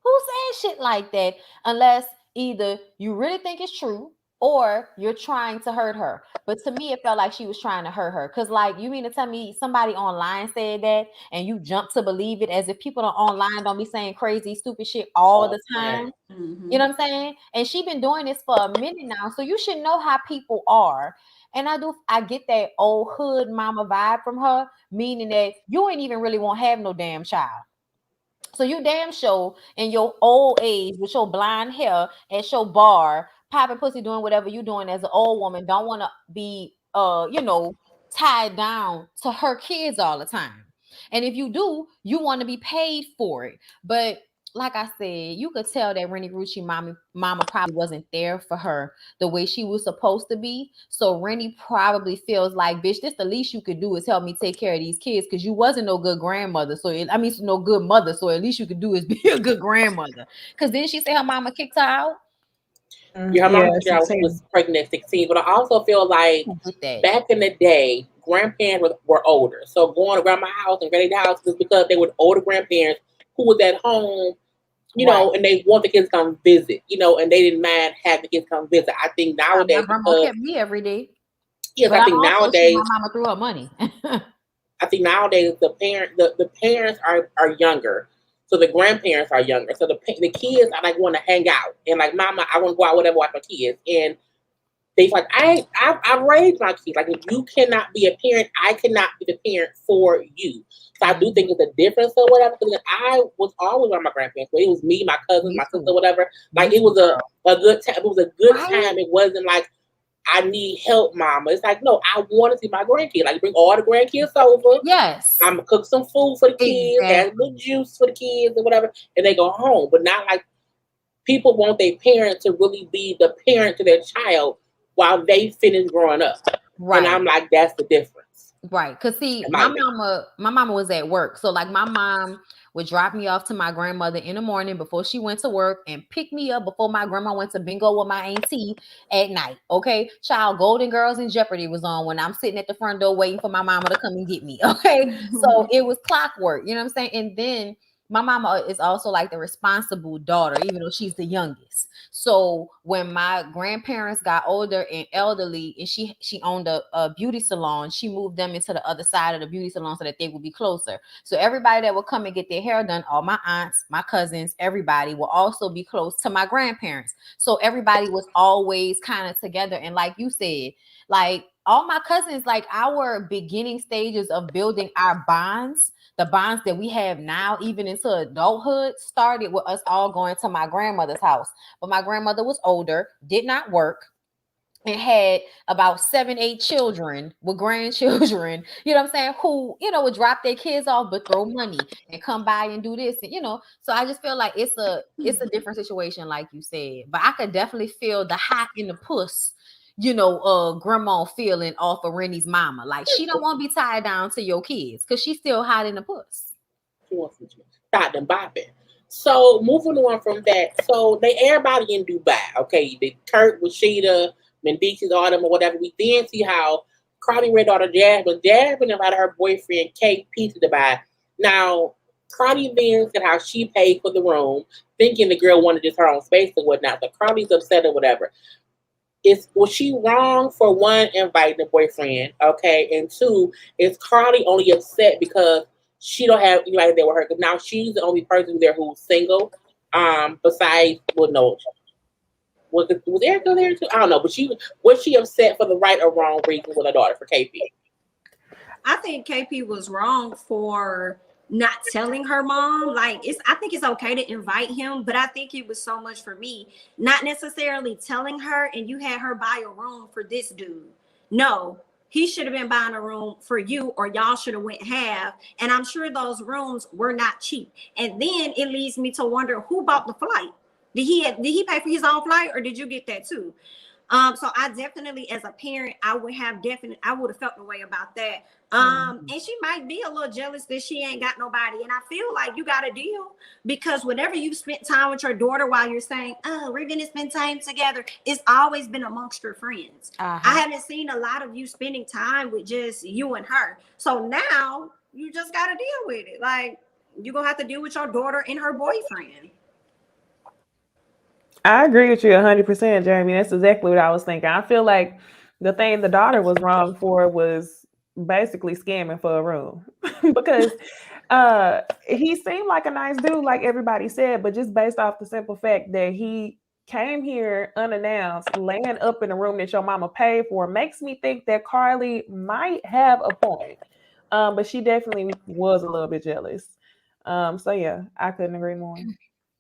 Who says shit like that? Unless either you really think it's true or you're trying to hurt her. But to me, it felt like she was trying to hurt her. Because, like, you mean to tell me somebody online said that and you jump to believe it, as if people online don't be saying crazy, stupid shit all the time? You know what I'm saying? And she been doing this for a minute now. So you should know how people are. And I get that old hood mama vibe from her, meaning that you ain't even really won't have no damn child. So you damn sure in your old age with your blonde hair at your bar, popping pussy, doing whatever you doing as an old woman, don't want to be tied down to her kids all the time. And if you do, you want to be paid for it. But like I said, you could tell that Rennie Rucci mama probably wasn't there for her the way she was supposed to be. So Rennie probably feels like, bitch, this the least you could do is help me take care of these kids, because you wasn't no good grandmother. No good mother. So at least you could do is be a good grandmother. Because then she said her mama kicked her out. Yeah, her mama kicked her out when she was pregnant at 16. But I also feel like back in the day, grandparents were older. So going to grandma's house and granny's house was because they were older grandparents who was at home, and they want the kids to come visit, and they didn't mind having the kids come visit. I think nowadays, my grandma kept me every day. Yes, but I think nowadays my mama threw her money. I think nowadays the parents are younger, so the grandparents are younger. So the kids are like want to hang out and like, mama, I want to go out, whatever, watch my kids. And they like, I've raised my kids. Like, if you cannot be a parent, I cannot be the parent for you. So I do think it's a difference or whatever. Because I was always around my grandparents. It was me, my cousins, my sister, whatever. Like, it was a good time. It was a good time. It wasn't like, I need help, mama. It's like, no, I want to see my grandkids. Like, bring all the grandkids over. Yes. I'm going to cook some food for the kids, add a little juice for the kids or whatever, and they go home. But not like people want their parents to really be the parent to their child while they finish growing up. Right. And I'm like, that's the difference. Right. Because see, my mama was at work. So like my mom would drop me off to my grandmother in the morning before she went to work and pick me up before my grandma went to bingo with my auntie at night. Okay. Child, Golden Girls and Jeopardy was on when I'm sitting at the front door waiting for my mama to come and get me. Okay. So it was clockwork. You know what I'm saying? And then my mama is also like the responsible daughter, even though she's the youngest. So when my grandparents got older and elderly, and she owned a beauty salon, she moved them into the other side of the beauty salon so that they would be closer. So everybody that would come and get their hair done, all my aunts, my cousins, everybody will also be close to my grandparents. So everybody was always kind of together. And like you said, like all my cousins, like our beginning stages of building our bonds, the bonds that we have now, even into adulthood, started with us all going to my grandmother's house. But my grandmother was older, did not work, and had about 7-8 children with grandchildren, you know what I'm saying, who, would drop their kids off but throw money and come by and do this. And, so I just feel like it's a different situation, like you said. But I could definitely feel the hot in the puss, grandma feeling off of Rennie's mama. Like, she don't want to be tied down to your kids because she's still hot in the puss. She wants to start them bopping. So moving on from that, so everybody in Dubai, okay, the Kurt, Rashida, Mendicis, all them or whatever. We then see how Cardi red daughter Jasmine invited her boyfriend KP to Dubai. Now Cardi then said how she paid for the room, thinking the girl wanted just her own space or whatnot. So Cardi's upset or whatever. Was she wrong for one, inviting the boyfriend? Okay, and two, is Cardi only upset because she don't have anybody there with her because now she's the only person there who's single. Besides, well, no, was Erica there too? I don't know, but was she upset for the right or wrong reason with her daughter for KP? I think KP was wrong for not telling her mom. Like, I think it's okay to invite him, but I think it was so much for me not necessarily telling her, and you had her buy a room for this dude. No, he should have been buying a room for you, or y'all should have went half. And I'm sure those rooms were not cheap. And then it leads me to wonder who bought the flight. Did he pay for his own flight, or did you get that too? So I definitely, as a parent, I would have felt the way about that. And she might be a little jealous that she ain't got nobody. And I feel like you got a deal, because whenever you spent time with your daughter while you're saying, oh, we're going to spend time together, it's always been amongst your friends. I haven't seen a lot of you spending time with just you and her. So now you just got to deal with it. Like, you're going to have to deal with your daughter and her boyfriend. I agree with you 100%, Jeremy. That's exactly what I was thinking. I feel like the thing the daughter was wrong for was basically scamming for a room because he seemed like a nice dude, like everybody said, but just based off the simple fact that he came here unannounced, laying up in a room that your mama paid for, makes me think that Carly might have a point. But she definitely was a little bit jealous. So yeah, I couldn't agree more.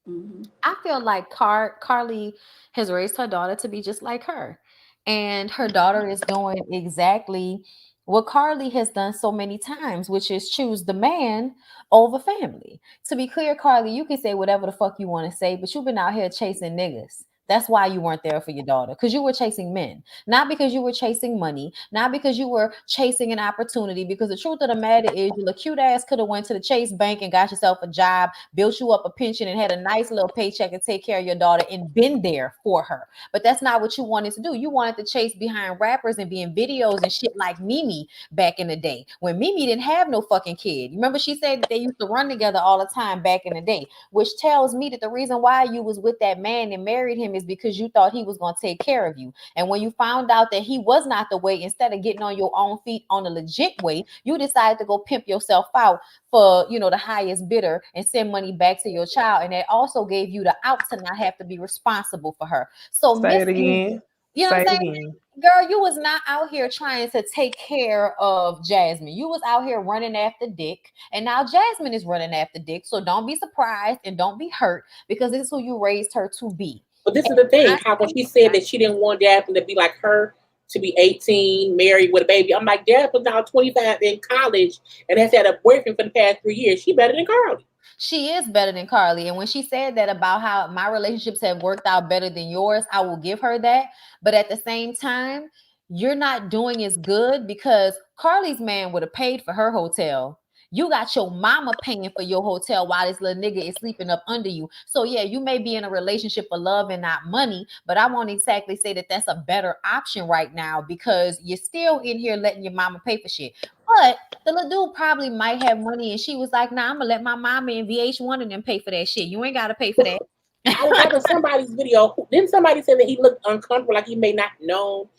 Mm-hmm. I feel like Carly has raised her daughter to be just like her, and her daughter is doing exactly what Carly has done so many times, which is choose the man over family. To be clear, Carly, you can say whatever the fuck you want to say, but you've been out here chasing niggas. That's why you weren't there for your daughter, because you were chasing men, not because you were chasing money, not because you were chasing an opportunity. Because the truth of the matter is, your cute ass could have went to the Chase Bank and got yourself a job, built you up a pension, and had a nice little paycheck and take care of your daughter and been there for her. But that's not what you wanted to do. You wanted to chase behind rappers and be in videos and shit like Mimi back in the day, when Mimi didn't have no fucking kid. Remember, she said that they used to run together all the time back in the day, which tells me that the reason why you was with that man and married him is because you thought he was going to take care of you. And when you found out that he was not the way, instead of getting on your own feet on a legit way, you decided to go pimp yourself out for, the highest bidder and send money back to your child. And that also gave you the out to not have to be responsible for her. So say it again. You know what I'm saying? Girl, you was not out here trying to take care of Jasmine. You was out here running after Dick. And now Jasmine is running after Dick. So don't be surprised and don't be hurt, because this is who you raised her to be. But this is the thing, how when she said that she didn't want Jasmine to be like her, to be 18, married with a baby. I'm like, Jasmine's now 25 in college and has had a boyfriend for the past 3 years. She better than Carly. She is better than Carly. And when she said that about how my relationships have worked out better than yours, I will give her that. But at the same time, you're not doing as good, because Carly's man would have paid for her hotel. You got your mama paying for your hotel while this little nigga is sleeping up under you. So yeah, you may be in a relationship for love and not money, but I won't exactly say that that's a better option right now, because you're still in here letting your mama pay for shit. But the little dude probably might have money, and she was like, nah, I'm gonna let my mama and VH1 and them pay for that shit. You ain't gotta pay for that. I was somebody's video. Didn't somebody say that he looked uncomfortable, like he may not know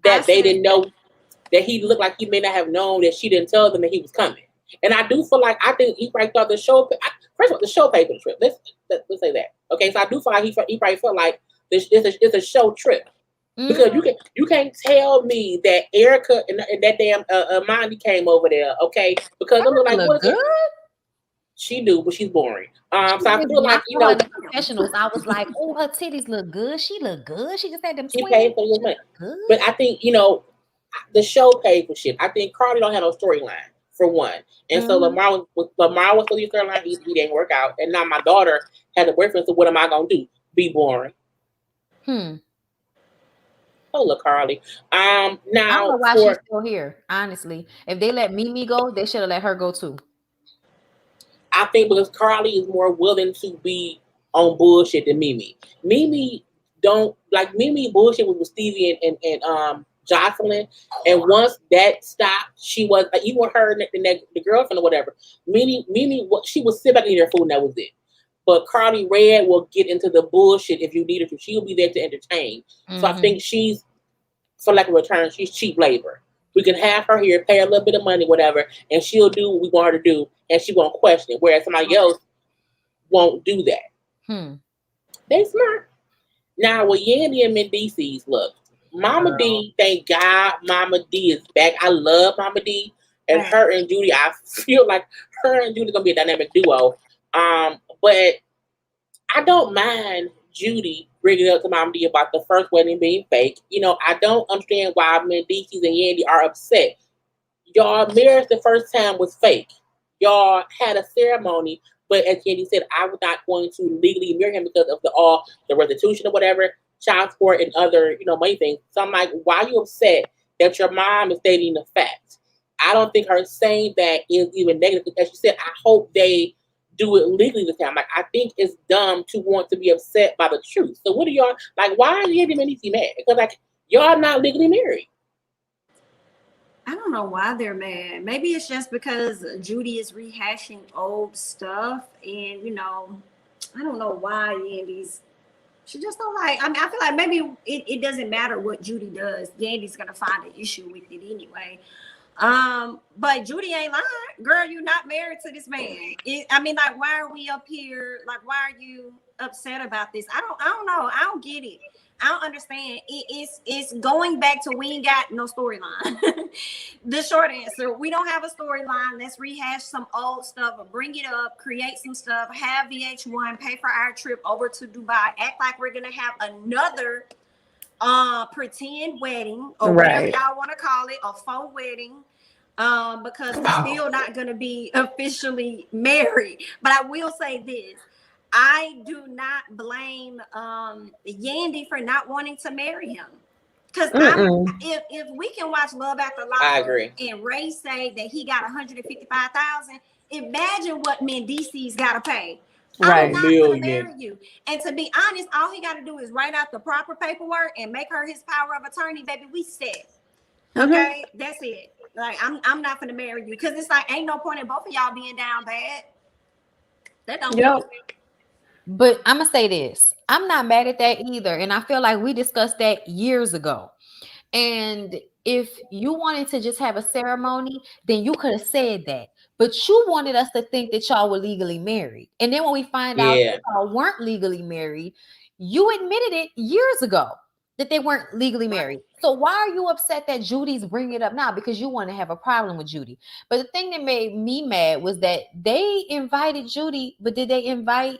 that they didn't know that he looked like he may not have known that she didn't tell them that he was coming? And I do feel like, I think he probably thought the show. First of all, the show paid for the trip. Let's say that. Okay, so I do feel like he probably felt like it's a show trip, because you can't tell me that Erica and that damn Monty came over there. Okay, because I'm like, what is it? She do, but she's boring. So I feel like, the professionals. I was like, oh, her titties look good. She look good. She just had them. She paid for the money. But I think the show paid for shit. I think Carly don't have no storyline, for one. And so Lamar was for your storyline. He didn't work out. And now my daughter has a boyfriend. So what am I gonna do? Be boring? Oh, look, Carly. Now I don't know why she's still here. Honestly, if they let Mimi go, they should have let her go too. I think because Carly is more willing to be on bullshit than Mimi. Mimi bullshit with Stevie and Jocelyn, and once that stopped, she was even with her and the girlfriend or whatever. Mimi, she would sit back and eat her food, and that was it. But Carly Red will get into the bullshit if you need her to. She'll be there to entertain. So I think she's, for lack of a term, she's cheap labor. We can have her here, pay her a little bit of money, whatever, and she'll do what we want her to do, and she won't question it. Whereas somebody else won't do that. They smart. Now with Yandy and Mendices, look, Mama D, thank God Mama D is back. I love Mama D. And her and Judy, I feel like her and Judy gonna be a dynamic duo. But I don't mind Judy bringing up to Mama D about the first wedding being fake. You know, I don't understand why Mendices and Yandy are upset. Y'all marriage the first time was fake. Y'all had a ceremony, but as Yandy said, I was not going to legally marry him because of the restitution or whatever, child support and other, money things. So I'm like, why are you upset that your mom is stating the fact? I don't think her saying that is even negative. As she said, I hope they do it legally this time. Like, I think it's dumb to want to be upset by the truth. So what are y'all, like, why are Yandy and Necey mad? Because, like, y'all not legally married. I don't know why they're mad. Maybe it's just because Judy is rehashing old stuff, and I don't know why Yandy's. She just don't like. I mean, I feel like maybe it doesn't matter what Judy does. Yandy's gonna find an issue with it anyway. But Judy ain't lying, girl. You're not married to this man. Like, why are we up here? Like, why are you upset about this? I don't know. I don't get it. I don't understand. It's going back to we ain't got no storyline. The short answer, we don't have a storyline. Let's rehash some old stuff or bring it up, create some stuff, have VH1 pay for our trip over to Dubai, act like we're gonna have another pretend wedding or whatever y'all want to call it, a faux wedding. Because we're still not gonna be officially married. But I will say this. I do not blame Yandy for not wanting to marry him. Because if we can watch Love After Lockup and Ray say that he got $155,000, imagine what Mendices got to pay. I'm not going to marry you. And to be honest, all he got to do is write out the proper paperwork and make her his power of attorney, baby. We set. Okay, that's it. Like, I'm not going to marry you because it's like ain't no point in both of y'all being down bad. That don't make sense. But I'm going to say this. I'm not mad at that either. And I feel like we discussed that years ago. And if you wanted to just have a ceremony, then you could have said that. But you wanted us to think that y'all were legally married. And then when we find out that y'all weren't legally married, you admitted it years ago that they weren't legally married. So why are you upset that Judy's bringing it up now? Because you want to have a problem with Judy. But the thing that made me mad was that they invited Judy, but did they invite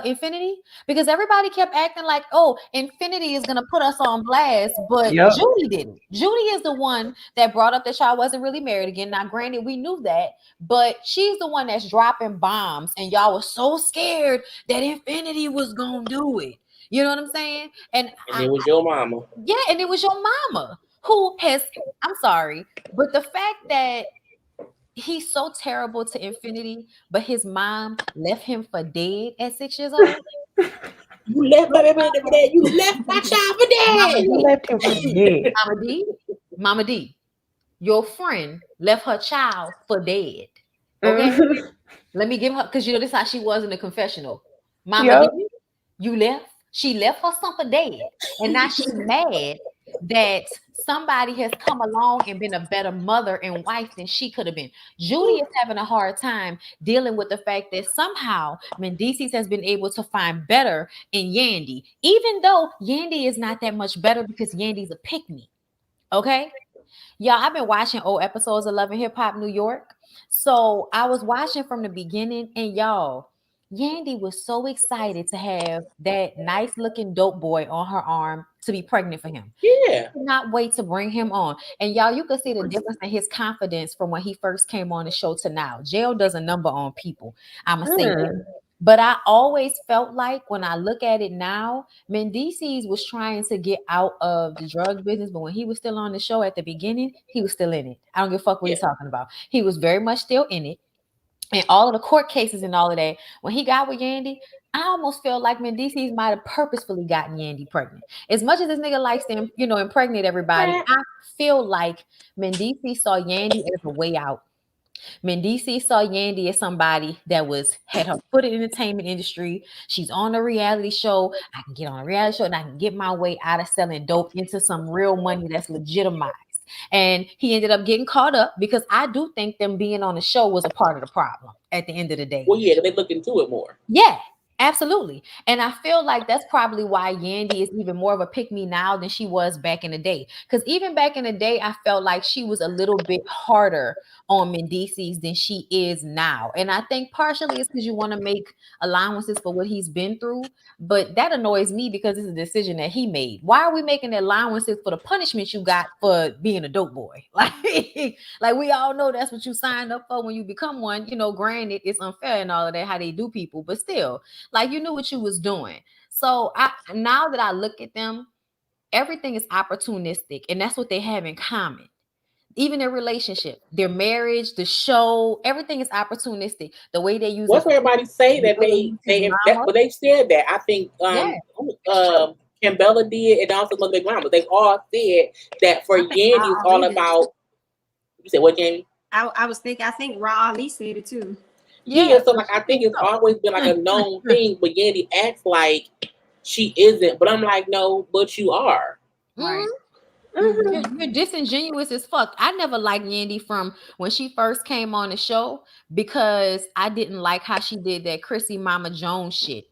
Infinity? Because everybody kept acting like, oh, Infinity is gonna put us on blast, but Judy didn't. Judy is the one that brought up that y'all wasn't really married again. Now, granted, we knew that, but she's the one that's dropping bombs, and y'all was so scared that Infinity was gonna do it. You know what I'm saying? And it was your mama. Yeah, and it was your mama who has. I'm sorry, but the fact that he's so terrible to Infinity, but his mom left him for dead at 6 years old. You left my baby for dead. You left my child for dead. You left him for dead. Mama D, your friend left her child for dead. Okay, let me give her, because this is how she was in the confessional. Mama D, you left. She left her son for dead, and now she's mad that somebody has come along and been a better mother and wife than she could have been. Judy is having a hard time dealing with the fact that somehow Mendices has been able to find better in Yandy, even though Yandy is not that much better because Yandy's a pick-me. Okay? Y'all, I've been watching old episodes of Love and Hip Hop New York. So I was watching from the beginning, and y'all, Yandy was so excited to have that nice looking dope boy on her arm to be pregnant for him. Yeah. Could not wait to bring him on. And y'all, you can see the difference in his confidence from when he first came on the show to now. Jail does a number on people. I'm going to say that. But I always felt like when I look at it now, Mendices was trying to get out of the drug business. But when he was still on the show at the beginning, he was still in it. I don't give a fuck what he's talking about. He was very much still in it. And all of the court cases and all of that, when he got with Yandy, I almost feel like Mendices might have purposefully gotten Yandy pregnant. As much as this nigga likes to, impregnate everybody, I feel like Mendices saw Yandy as a way out. Mendices saw Yandy as somebody that had her foot in the entertainment industry. She's on a reality show. I can get on a reality show and I can get my way out of selling dope into some real money that's legitimized. And he ended up getting caught up because I do think them being on the show was a part of the problem at the end of the day. Well, yeah, they look into it more. Yeah, absolutely. And I feel like that's probably why Yandy is even more of a pick me now than she was back in the day. Because even back in the day, I felt like she was a little bit harder on Mendices than she is now. And I think partially it's because you want to make allowances for what he's been through. But that annoys me because it's a decision that he made. Why are we making allowances for the punishment you got for being a dope boy? Like we all know that's what you signed up for when you become one. You know, granted, it's unfair and all of that, how they do people, but still, like you knew what you was doing. So now that I look at them, everything is opportunistic, and that's what they have in common. Even their relationship, their marriage, the show, everything is opportunistic. The way they use what's everybody say that but they said that. I think Cambella did, and also Big Mama. They all said that for Yandy it's all about. You said what, Jamie? I think Raw Ali said it too. Yeah, so like I think it's always been like a known thing, but Yandy acts like she isn't. But I'm like, no, but you are. Right. You're disingenuous as fuck. I never liked Yandy from when she first came on the show because I didn't like how she did that Chrissy Mama Jones shit.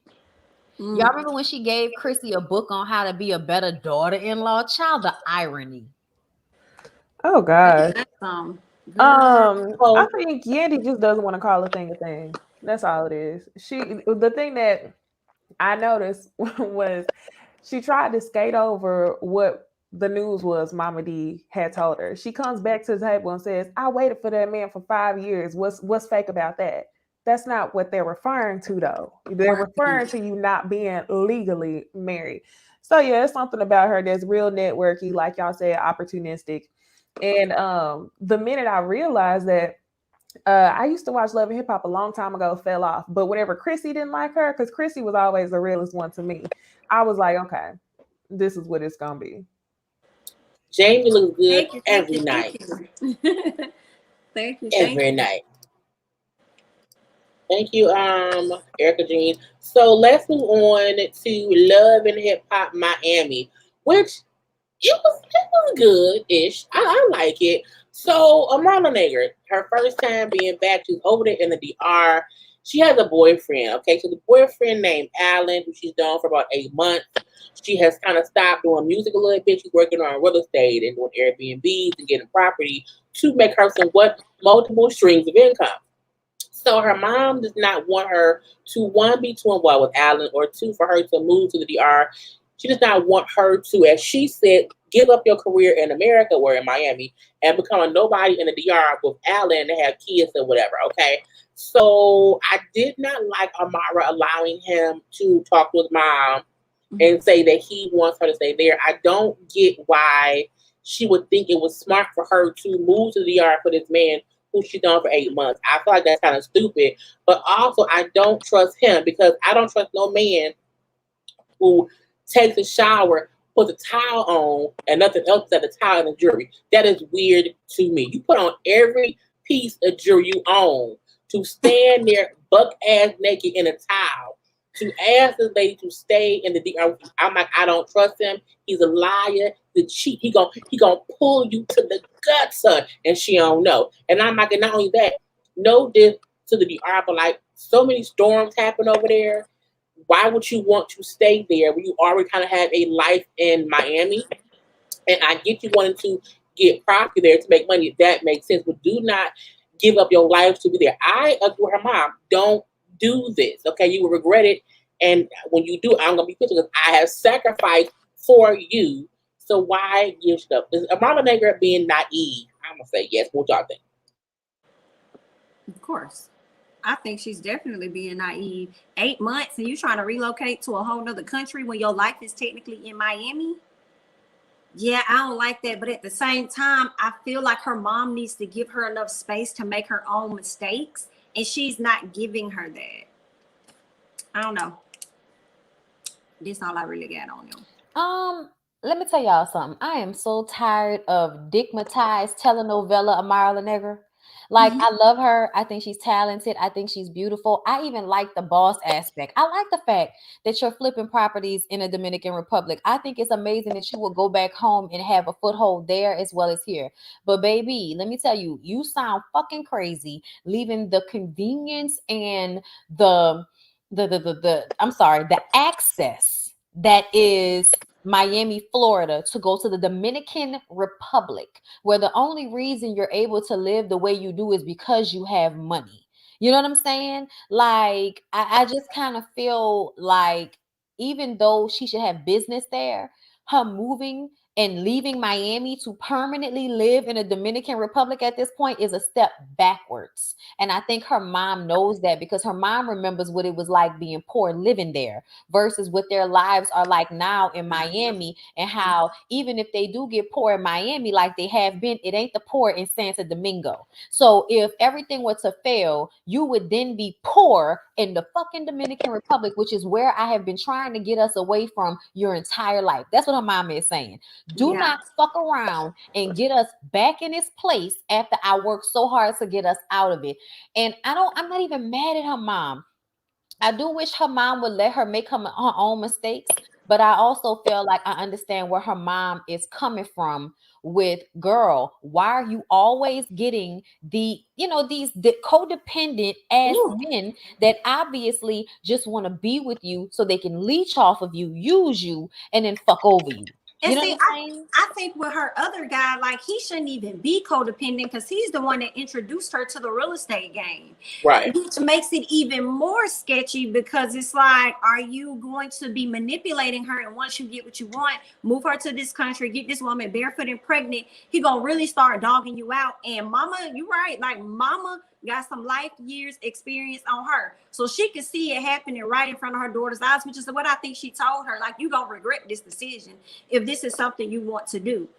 Y'all remember when she gave Chrissy a book on how to be a better daughter-in-law? Child, the irony. Oh God. I think Yandy just doesn't want to call a thing a thing. That's all it is. The thing that I noticed was she tried to skate over what the news was Mama D had told her. She comes back to the table and says, I waited for that man for 5 years. What's fake about that? That's not what they're referring to, though. They're referring to you not being legally married. So yeah, it's something about her that's real networky, like y'all said, opportunistic. And the minute I realized that I used to watch Love and Hip Hop a long time ago, fell off. But whenever Chrissy didn't like her, because Chrissy was always the realest one to me, I was like, okay, this is what it's gonna be. Jamie looks good every night. Thank you. Every night. Thank you, Erica Jean. So let's move on to Love and Hip Hop Miami, which it was good-ish. I like it. So Amara Nager, her first time being back, she's over there in the DR. She has a boyfriend. Okay, so the boyfriend named Alan, who she's known for about 8 months. She has kind of stopped doing music a little bit. She's working on real estate and doing Airbnbs and getting property to make her multiple streams of income. So her mom does not want her to, one, be too involved with Alan, or two, for her to move to the DR. She does not want her to, as she said, give up your career in America or in Miami and become a nobody in the DR with Alan and have kids or whatever, okay? So I did not like Amara allowing him to talk to his mom and say that he wants her to stay there. I don't get why she would think it was smart for her to move to the DR for this man who she's done for 8 months. I feel like that's kind of stupid. But also, I don't trust him because I don't trust no man who takes a shower, puts a towel on, and nothing else but the towel and the jewelry. That is weird to me. You put on every piece of jewelry you own to stand there buck-ass naked in a towel to ask this lady to stay in the DR. I'm like, I don't trust him. He's a liar. The cheat. He gonna pull you to the guts, son. And she don't know. And I'm like, and not only that, no diss to the DR, but like so many storms happen over there. Why would you want to stay there when you already kind of have a life in Miami? And I get you wanting to get property there to make money. That makes sense. But do not give up your life to be there. I agree with her mom. Don't do this. Okay, you will regret it. And when you do, I'm gonna be pissed because I have sacrificed for you. So why give stuff? Is Amara Nager being naive? I'm gonna say yes. What y'all think? Of course. I think she's definitely being naive. 8 months and you trying to relocate to a whole nother country when your life is technically in Miami? Yeah, I don't like that. But at the same time, I feel like her mom needs to give her enough space to make her own mistakes. And she's not giving her that. I don't know. This all I really got on them. Let me tell y'all something. I am so tired of digmatized telenovela Amara Nager. Like, I love her. I think she's talented. I think she's beautiful. I even like the boss aspect. I like the fact that you're flipping properties in the Dominican Republic. I think it's amazing that you will go back home and have a foothold there as well as here. But baby, let me tell you, you sound fucking crazy leaving the convenience and the I'm sorry, the access that is Miami, Florida, to go to the Dominican Republic, where the only reason you're able to live the way you do is because you have money. You know what I'm saying? Like, I just kind of feel like even though she should have business there, her moving and leaving Miami to permanently live in a Dominican Republic at this point is a step backwards. And I think her mom knows that because her mom remembers what it was like being poor living there versus what their lives are like now in Miami, and how even if they do get poor in Miami like they have been, it ain't the poor in Santo Domingo. So if everything were to fail, you would then be poor in the fucking Dominican Republic, which is where I have been trying to get us away from your entire life. That's what her mama is saying. Do not fuck around and get us back in this place after I worked so hard to get us out of it. And I'm not even mad at her mom. I do wish her mom would let her make her own mistakes, but I also feel like I understand where her mom is coming from with, girl, why are you always getting the codependent ass men that obviously just want to be with you so they can leech off of you, use you, and then fuck over you. And You know see, what I'm saying? I think with her other guy, like, he shouldn't even be codependent because he's the one that introduced her to the real estate game. Right. Which makes it even more sketchy because it's like, are you going to be manipulating her? And once you get what you want, move her to this country, get this woman barefoot and pregnant, he gonna really start dogging you out. And mama, you're right, like, mama got some life years experience on her, so she could see it happening right in front of her daughter's eyes, which is what I think she told her, like, you gonna regret this decision if this is something you want to do.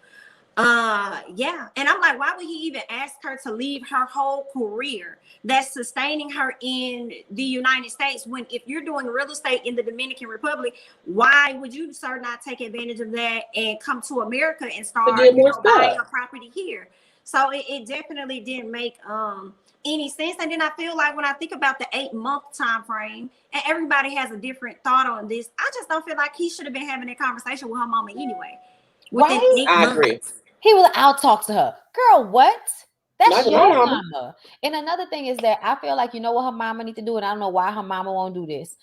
Yeah. And I'm like, why would he even ask her to leave her whole career that's sustaining her in the United States, when if you're doing real estate in the Dominican Republic, why would you, sir, not take advantage of that and come to America and start buying a property here? So it definitely didn't make any sense. And then I feel like when I think about the 8-month time frame, and everybody has a different thought on this, I just don't feel like he should have been having that conversation with her mama anyway. Within 8 months. Agree. He was out talk to her. Girl, what? That's your mama. And another thing is that I feel like, you know what her mama need to do, and I don't know why her mama won't do this.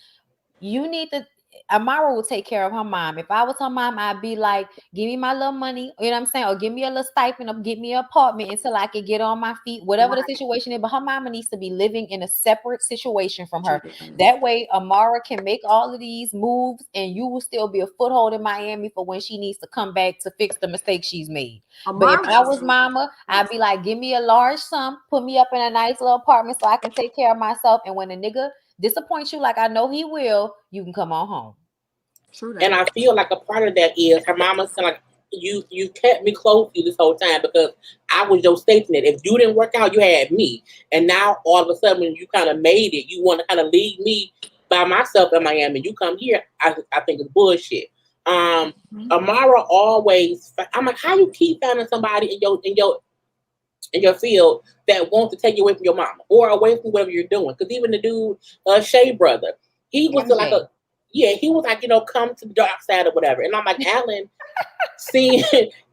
You need to, Amara will take care of her mom. If I was her mom, I'd be like, give me my little money, you know what I'm saying? Or give me a little stipend, or get me an apartment until I can get on my feet, whatever the situation is. But her mama needs to be living in a separate situation from her. That way, Amara can make all of these moves and you will still be a foothold in Miami for when she needs to come back to fix the mistakes she's made. But if I was mama, I'd be like, give me a large sum, put me up in a nice little apartment so I can take care of myself. And when a nigga disappoint you, like I know he will, you can come on home. True. And I feel like a part of that is her mama said, like, you kept me close to you this whole time because I was your safety net. If you didn't work out, you had me. And now all of a sudden when you kind of made it, you want to kind of leave me by myself in Miami. You come here, I think it's bullshit. Amara always, I'm like, how you keep finding somebody in your field that wants to take you away from your mama or away from whatever you're doing? Because even the dude, Shea brother, he was like he was like, come to the dark side or whatever. And I'm like,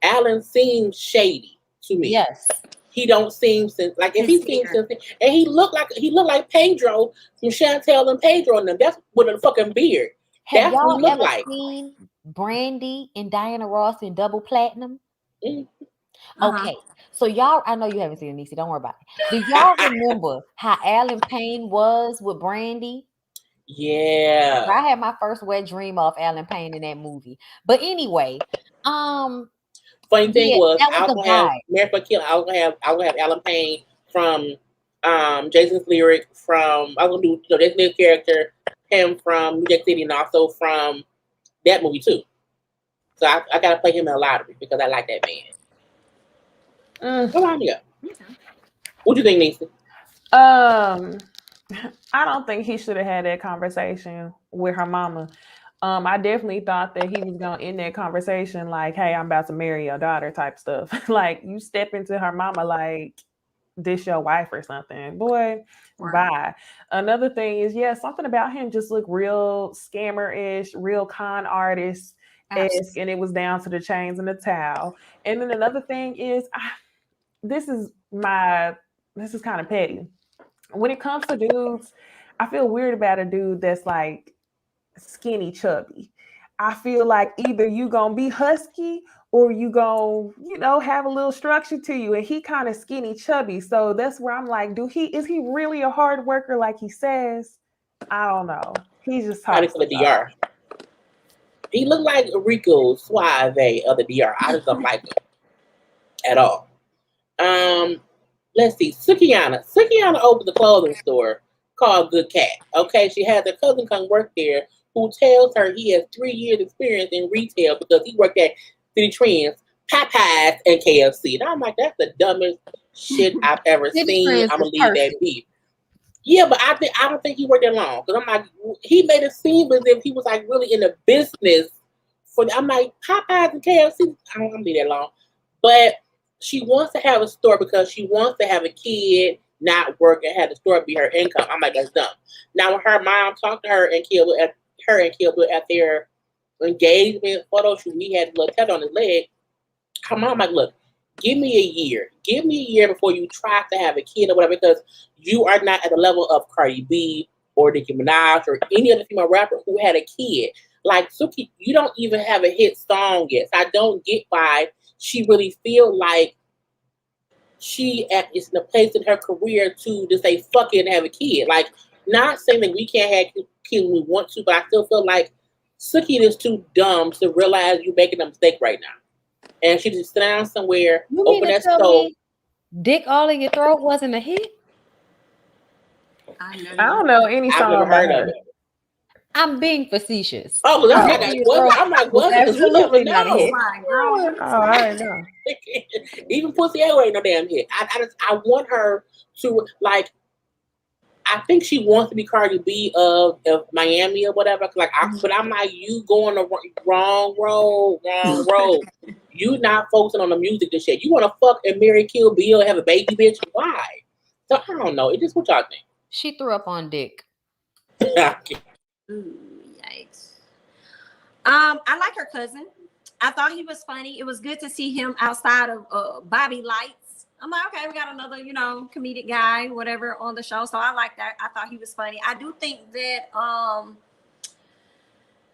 Alan seems shady to me. Yes. He don't seem like, if he seems and he looked like Pedro from Chantel and Pedro and them. That's with a fucking beard. Have y'all ever seen Brandy and Diana Ross in Double Platinum? Mm-hmm. Okay, so y'all, I know you haven't seen Necey, don't worry about it. Do y'all remember how Alan Payne was with Brandy? Yeah. I had my first wet dream of Alan Payne in that movie. But anyway, funny thing was I was gonna have Alan Payne from Jason's Lyric, from I was gonna do Jason's Lyric character, him from New Jack City, and also from that movie too. So I gotta play him in a lottery because I like that man. Come on, yeah. What do you think, Necey? I don't think he should have had that conversation with her mama. I definitely thought that he was going to end that conversation like, hey, I'm about to marry your daughter type stuff. Like, you step into her mama like, this your wife or something. Boy, bye. Another thing is, something about him just looked real scammer-ish, real con artist-esque, and it was down to the chains and the towel. And then another thing is, this is kind of petty. When it comes to dudes, I feel weird about a dude that's like skinny chubby. I feel like either you gonna be husky or you gonna, have a little structure to you. And he kind of skinny chubby. So that's where I'm like, is he really a hard worker like he says? I don't know. He's just talking for the DR. He looked like Rico Suave of the DR. I just don't like him at all. Let's see. Sukiyana opened a clothing store called Good Cat. Okay, she has a cousin come work there who tells her he has 3 years experience in retail because he worked at City Trends, Popeyes, and KFC. And I'm like, that's the dumbest shit I've ever seen. I'm gonna leave that be. Yeah, but I don't think he worked that long because I'm like, he made it seem as if he was like really in the business. I'm like, Popeyes and KFC. I don't gonna be that long, but she wants to have a store because she wants to have a kid, not work, and have the store be her income. I'm like, that's dumb. Now, when her mom talked to her and Kill Bill at their engagement photo shoot, he had a little tattoo on his leg. Her mom like, look, give me a year. Give me a year before you try to have a kid or whatever, because you are not at the level of Cardi B or Nicki Minaj or any other female rapper who had a kid. Like, Suki, you don't even have a hit song yet. So I don't get why she really feel like she is in a place in her career to just say fuck it and have a kid. Like, not saying that we can't have kids when we want to, but I still feel like Suki is too dumb to realize you're making a mistake right now. And she just sit down somewhere, open that stove. Dick All in Your Throat wasn't a hit? I don't know any song. I've never heard of it. I'm being facetious. Oh, I'm like, what? Absolutely not a hit. Oh, I don't know. Even Pussy Air ain't no damn hit. I want her to, like, I think she wants to be Cardi B of Miami or whatever. But I'm like, you going the wrong road. You not focusing on the music and shit. You want to fuck and marry, Kill Bill, and have a baby, bitch? Why? So I don't know. It's just what y'all think. She threw up on dick. Ooh, yikes. I like her cousin. I thought he was funny. It was good to see him outside of Bobby Lights. I'm like, okay, we got another, comedic guy, whatever, on the show. So I like that. I thought he was funny. I do think that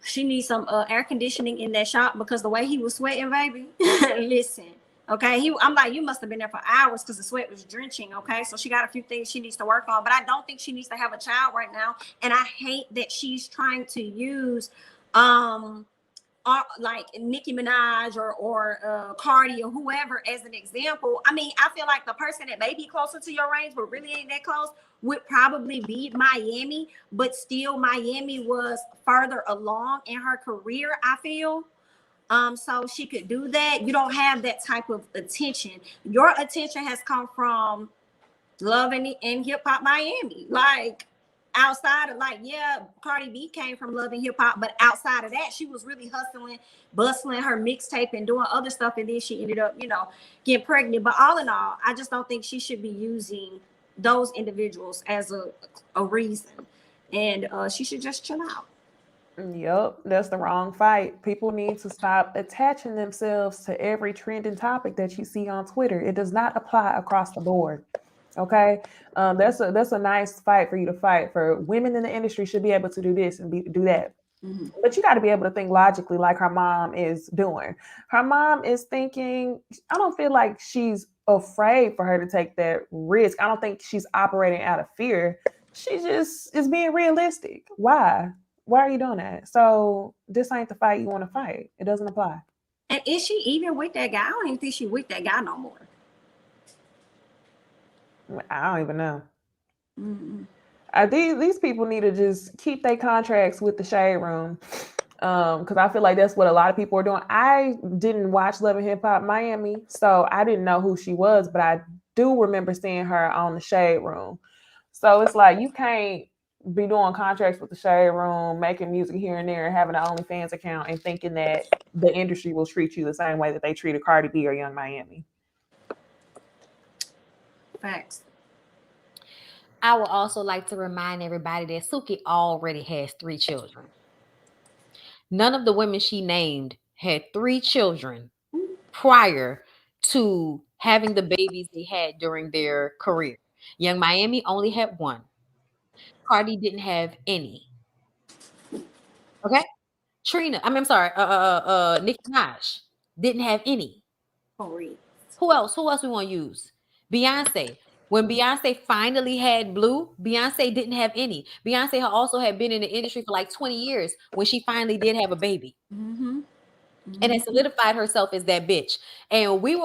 she needs some air conditioning in that shop because the way he was sweating, baby. Listen, okay. I'm like, you must have been there for hours because the sweat was drenching. Okay, so she got a few things she needs to work on, but I don't think she needs to have a child right now. And I hate that she's trying to use like Nicki Minaj or Cardi or whoever as an example. I mean, I feel like the person that may be closer to your range but really ain't that close would probably be Miami, but still Miami was further along in her career, I feel. So she could do that. You don't have that type of attention. Your attention has come from Love and Hip Hop Miami. Like, outside of, like, yeah, Cardi B came from Love and Hip Hop, but outside of that, she was really hustling, bustling her mixtape and doing other stuff, and then she ended up, getting pregnant. But all in all, I just don't think she should be using those individuals as a reason, and she should just chill out. Yep, that's the wrong fight. People need to stop attaching themselves to every trending topic that you see on Twitter. It does not apply across the board. Okay, that's a nice fight for you to fight. For women in the industry should be able to do this and do that. Mm-hmm. But you got to be able to think logically, like her mom is doing. Her mom is thinking. I don't feel like she's afraid for her to take that risk. I don't think she's operating out of fear. She just is being realistic. Why are you doing that? So this ain't the fight you want to fight. It doesn't apply. And is she even with that guy? I don't even think she's with that guy no more. I don't even know. Mm-hmm. These people need to just keep their contracts with the Shade Room, because I feel like that's what a lot of people are doing. I didn't watch Love and Hip Hop Miami, so I didn't know who she was, but I do remember seeing her on the Shade Room. So it's like you can't be doing contracts with the Shade Room, making music here and there, and having an OnlyFans account and thinking that the industry will treat you the same way that they treated Cardi B or Young Miami. Facts. I would also like to remind everybody that Suki already has 3 children. None of the women she named had 3 children prior to having the babies they had during their career. Young Miami only had 1. Cardi didn't have any. Okay? I'm sorry, Nicki Minaj didn't have any. Who else? Who else we want to use? Beyonce. When Beyonce finally had Blue, Beyonce didn't have any. Beyonce also had been in the industry for like 20 years when she finally did have a baby. And it solidified herself as that bitch. And we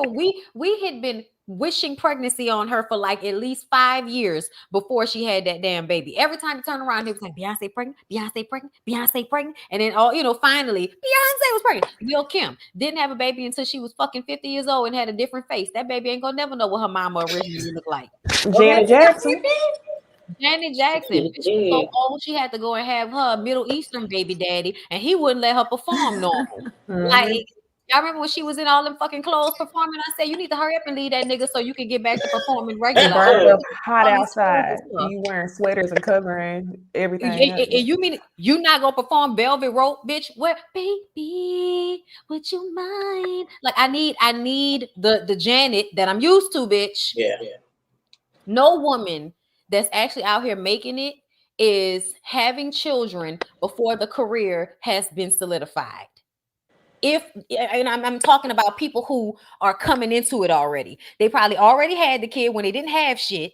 had been wishing pregnancy on her for like at least 5 years before she had that damn baby. Every time you turn around, it was like Beyonce pregnant, Beyonce pregnant, Beyonce pregnant. And then finally, Beyonce was pregnant. Lil' Kim didn't have a baby until she was fucking 50 years old and had a different face. That baby ain't gonna never know what her mama originally looked like. Janet Jackson. Janet Jackson, she was so old, she had to go and have her Middle Eastern baby daddy, and he wouldn't let her perform normal. Like, y'all remember when she was in all them fucking clothes performing? I said, you need to hurry up and leave that nigga so you can get back to performing regular. Burnt up hot outside. You wearing sweaters and covering everything. And you mean you not gonna perform Velvet Rope, bitch? Where, baby, would you mind? Like, I need the Janet that I'm used to, bitch. Yeah. No woman that's actually out here making it is having children before the career has been solidified. And I'm talking about people who are coming into it already. They probably already had the kid when they didn't have shit.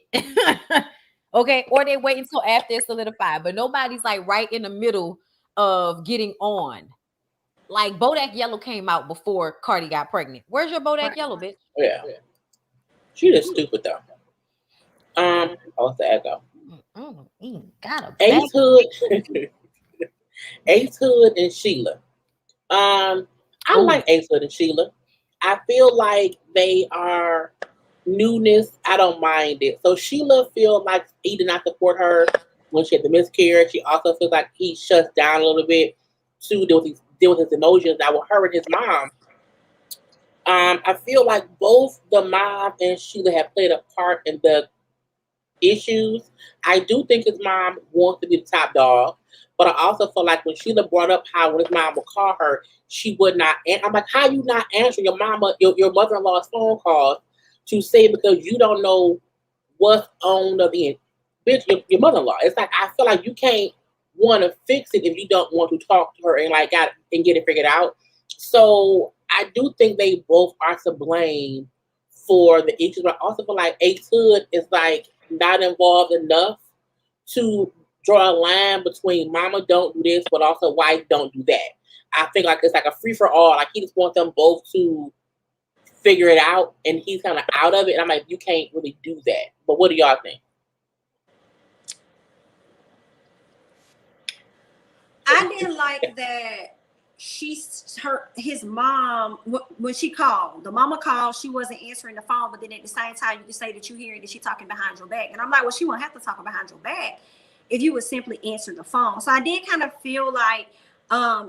Okay, or they wait until after it's solidified. But nobody's like right in the middle of getting on. Like Bodak Yellow came out before Cardi got pregnant. Where's your Bodak Yellow, bitch? Yeah. She just stupid though. What's the echo? Ace Hood. Ace Hood and Sheila. I like Ace Hood and Sheila. I feel like they are newness. I don't mind it. So Sheila feels like he did not support her when she had the miscarriage. She also feels like he shuts down a little bit to deal with his emotions that were hurting his mom. I feel like both the mom and Sheila have played a part in the issues. I do think his mom wants to be the top dog, but I also feel like when Sheila brought up how when his mom would call her, she would not. And I'm like, how you not answer your mother-in-law's phone calls to say because you don't know what's on the end? Bitch, your mother-in-law. It's like I feel like you can't want to fix it if you don't want to talk to her and get it figured out. So I do think they both are to blame for the issues, but I also feel like Ace Hood is like not involved enough to draw a line between mama don't do this, but also wife don't do that. I think like it's like a free for all. Like he just wants them both to figure it out, and he's kind of out of it. And I'm like, you can't really do that. But what do y'all think? I didn't like that. His mom, when she called, the mama called, she wasn't answering the phone, but then at the same time, you can say that you hearing that she talking behind your back. And I'm like, well, she won't have to talk behind your back if you would simply answer the phone. So I did kind of feel like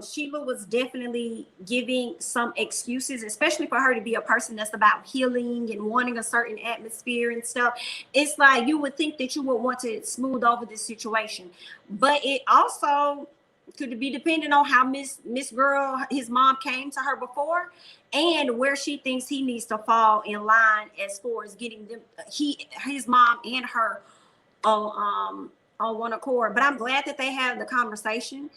Sheila was definitely giving some excuses, especially for her to be a person that's about healing and wanting a certain atmosphere and stuff. It's like you would think that you would want to smooth over this situation, but it also could be depending on how Miss Girl, his mom, came to her before, and where she thinks he needs to fall in line as far as getting them, his mom and her on one accord. But I'm glad that they had the conversation,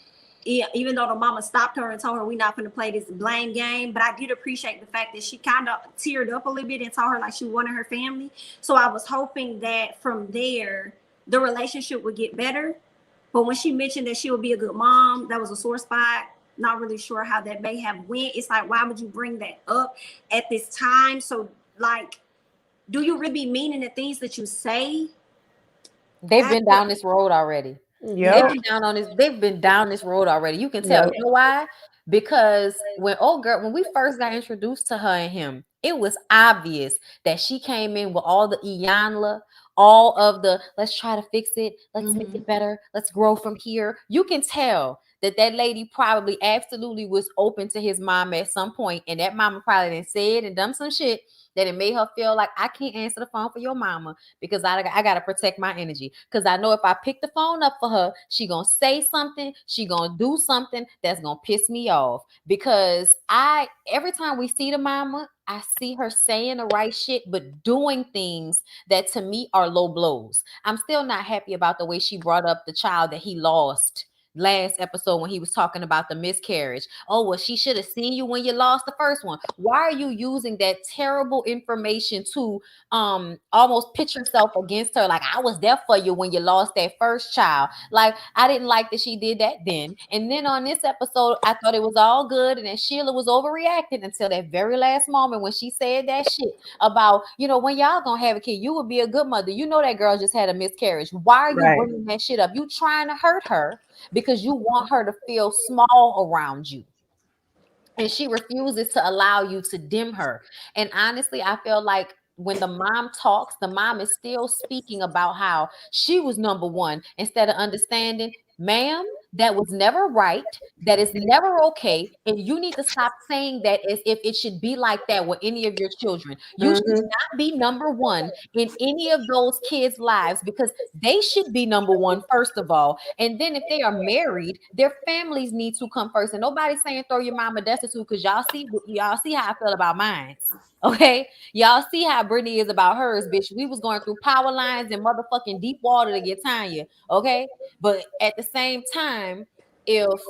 even though the mama stopped her and told her we're not going to play this blame game. But I did appreciate the fact that she kind of teared up a little bit and told her like she wanted her family. So I was hoping that from there the relationship would get better. But when she mentioned that she would be a good mom, that was a sore spot. Not really sure how that may have went. It's like, why would you bring that up at this time? So, like, do you really be meaning the things that you say? They've been down this road already. Yeah, they've been down this road already. You can tell. You know why? Because when we first got introduced to her and him, it was obvious that she came in with all the Iyanla, all of the let's try to fix it, let's make it better, let's grow from here. You can tell that lady probably absolutely was open to his mom at some point, and that mama probably done said and done some shit that it made her feel like I can't answer the phone for your mama because I got to protect my energy. Because I know if I pick the phone up for her, she going to say something, she going to do something that's going to piss me off. Because every time we see the mama, I see her saying the right shit, but doing things that to me are low blows. I'm still not happy about the way she brought up the child that he lost last episode when he was talking about the miscarriage. Oh, well, she should have seen you when you lost the first one. Why are you using that terrible information to almost pitch yourself against her? Like, I was there for you when you lost that first child. Like, I didn't like that she did that then. And then on this episode, I thought it was all good and that Sheila was overreacting until that very last moment when she said that shit about, when y'all gonna have a kid, you would be a good mother. You know that girl just had a miscarriage. Why are you bringing that shit up? You trying to hurt her because you want her to feel small around you. And she refuses to allow you to dim her. And honestly, I feel like when the mom talks, the mom is still speaking about how she was number one instead of understanding, ma'am, that was never right. That is never okay. And you need to stop saying that as if it should be like that with any of your children. You should not be number one in any of those kids' lives because they should be number one, first of all. And then if they are married, their families need to come first. And nobody's saying throw your mama destitute because y'all see how I feel about mine. Okay, y'all see how Brittany is about hers, bitch. We was going through power lines and motherfucking deep water to get Tanya. Okay, but at the same time, if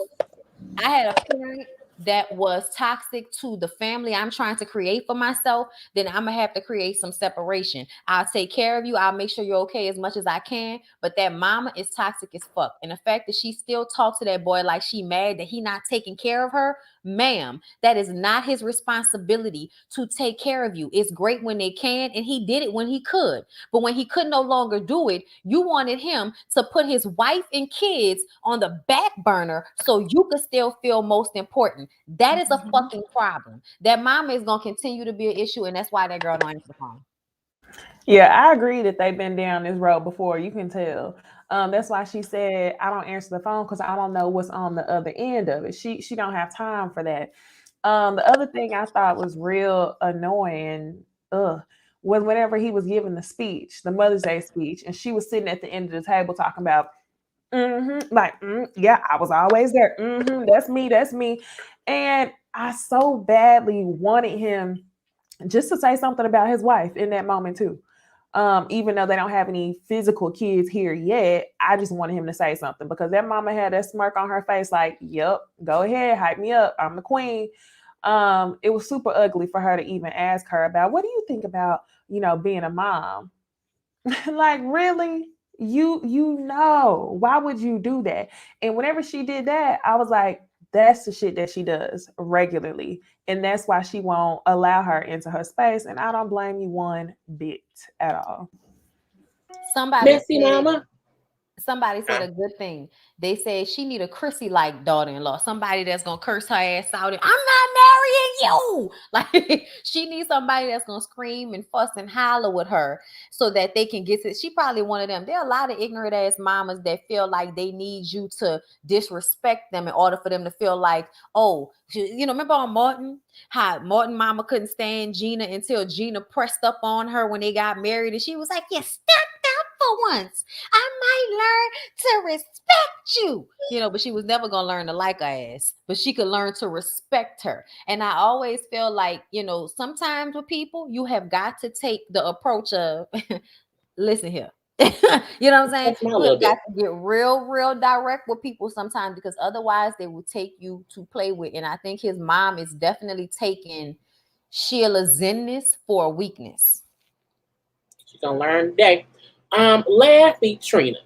I had a parent that was toxic to the family I'm trying to create for myself, then I'm gonna have to create some separation. I'll take care of you. I'll make sure you're okay as much as I can. But that mama is toxic as fuck. And the fact that she still talks to that boy like she mad that he not taking care of her, ma'am, that is not his responsibility to take care of you. It's great when they can, and he did it when he could. But when he could no longer do it, you wanted him to put his wife and kids on the back burner so you could still feel most important. That is a fucking problem. That mama is going to continue to be an issue, and that's why that girl don't answer the phone. Yeah, I agree that they've been down this road before. You can tell. That's why she said, I don't answer the phone because I don't know what's on the other end of it. She don't have time for that. The other thing I thought was real annoying was whenever he was giving the speech, the Mother's Day speech, and she was sitting at the end of the table talking about, yeah, I was always there. That's me. And I so badly wanted him just to say something about his wife in that moment too. Even though they don't have any physical kids here yet, I just wanted him to say something because that mama had that smirk on her face like, yep, go ahead, hype me up. I'm the queen. It was super ugly for her to even ask her about, what do you think about, being a mom? Like, really? You know, why would you do that? And whenever she did that, I was like, that's the shit that she does regularly. And that's why she won't allow her into her space. And I don't blame you one bit at all. Somebody said a good thing. They said she need a Chrissy-like daughter-in-law, somebody that's gonna curse her ass out and I'm not marrying you. Like she needs somebody that's gonna scream and fuss and holler with her so that they can get to. She probably one of them. There are a lot of ignorant ass mamas that feel like they need you to disrespect them in order for them to feel like, oh, remember on Martin, how Martin mama couldn't stand Gina until Gina pressed up on her when they got married, and she was like, "You stuck up for once. I might learn to respect you." But she was never gonna learn to like her ass, but she could learn to respect her. And I always feel like, sometimes with people, you have got to take the approach of listen here. You know what I'm saying? You have got to get real direct with people sometimes because otherwise they will take you to play with. And I think his mom is definitely taking Sheila's zen-ness for a weakness. She's gonna learn today. Lastly, Trina.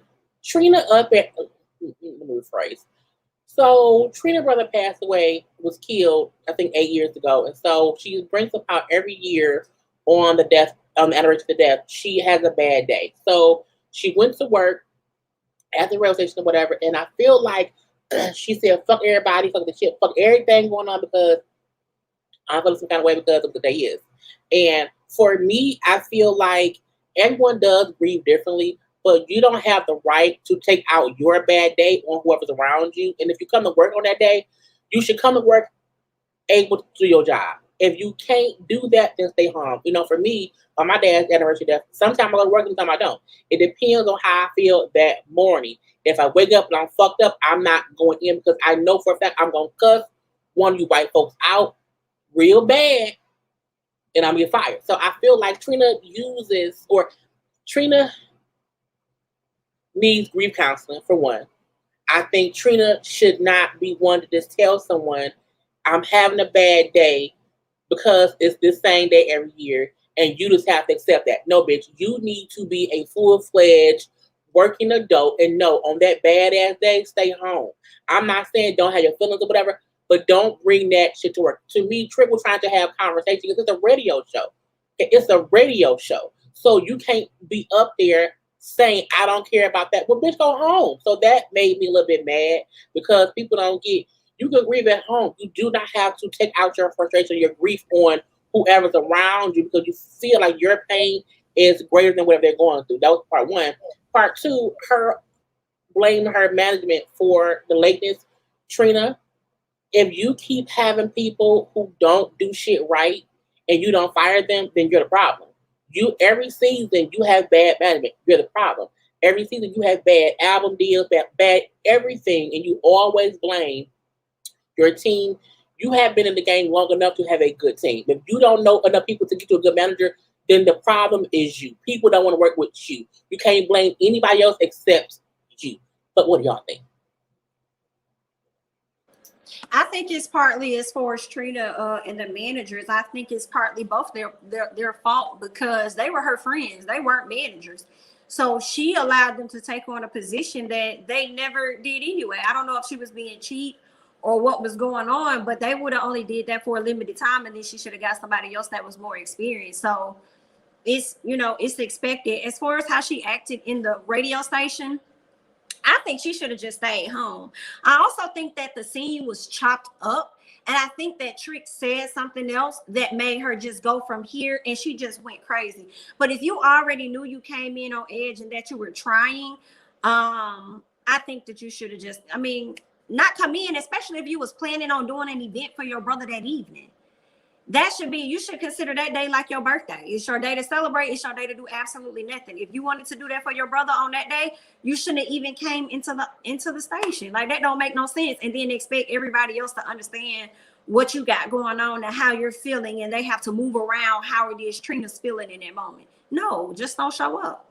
Trina up at let me rephrase. So Trina's brother passed away, was killed, I think 8 years ago. And so she brings up how every year on the anniversary of the death, she has a bad day. So she went to work at the rail station or whatever, and I feel like she said, fuck everybody, fuck the shit, fuck everything going on because I'm feeling some kind of way because of the day is. And for me, I feel like everyone does grieve differently, but you don't have the right to take out your bad day on whoever's around you. And if you come to work on that day, you should come to work able to do your job. If you can't do that, then stay home. For me, on my dad's anniversary death, sometimes I go to work, sometimes I don't. It depends on how I feel that morning. If I wake up and I'm fucked up, I'm not going in because I know for a fact I'm going to cuss one of you white folks out real bad and I'm going to get fired. So I feel like Trina needs grief counseling for one. I think Trina should not be one to just tell someone, I'm having a bad day because it's the same day every year and you just have to accept that. No, bitch, you need to be a full-fledged working adult and no, on that bad-ass day, stay home. I'm not saying don't have your feelings or whatever, but don't bring that shit to work. To me, Trick was trying to have conversation because it's a radio show. It's a radio show. So you can't be up there saying, I don't care about that. Well, bitch, go home. So that made me a little bit mad because people don't get, you can grieve at home. You do not have to take out your frustration, your grief on whoever's around you because you feel like your pain is greater than whatever they're going through. That was part one. Part two, her blaming her management for the lateness. Trina, if you keep having people who don't do shit right and you don't fire them, then you're the problem. Every season you have bad management. You're the problem. Every season you have bad album deals, bad everything, and you always blame your team. You have been in the game long enough to have a good team. If you don't know enough people to get to a good manager, then the problem is you. People don't want to work with you. You can't blame anybody else except you. But what do y'all think? I think it's partly as far as Trina and the managers. I think it's partly both their fault because they were her friends. They weren't managers. So she allowed them to take on a position that they never did anyway. I don't know if she was being cheap or what was going on, but they would have only did that for a limited time, and then she should have got somebody else that was more experienced. So it's expected. As far as how she acted in the radio station, I think she should have just stayed home. I also think that the scene was chopped up. And I think that Trick said something else that made her just go from here and she just went crazy. But if you already knew you came in on edge and that you were trying, I think that you should have just, not come in, especially if you was planning on doing an event for your brother that evening. You should consider that day like your birthday. It's your day to celebrate. It's your day to do absolutely nothing. If you wanted to do that for your brother on that day, you shouldn't have even came into the station. Like, that don't make no sense. And then expect everybody else to understand what you got going on and how you're feeling, and they have to move around how it is Trina's feeling in that moment. No, just don't show up.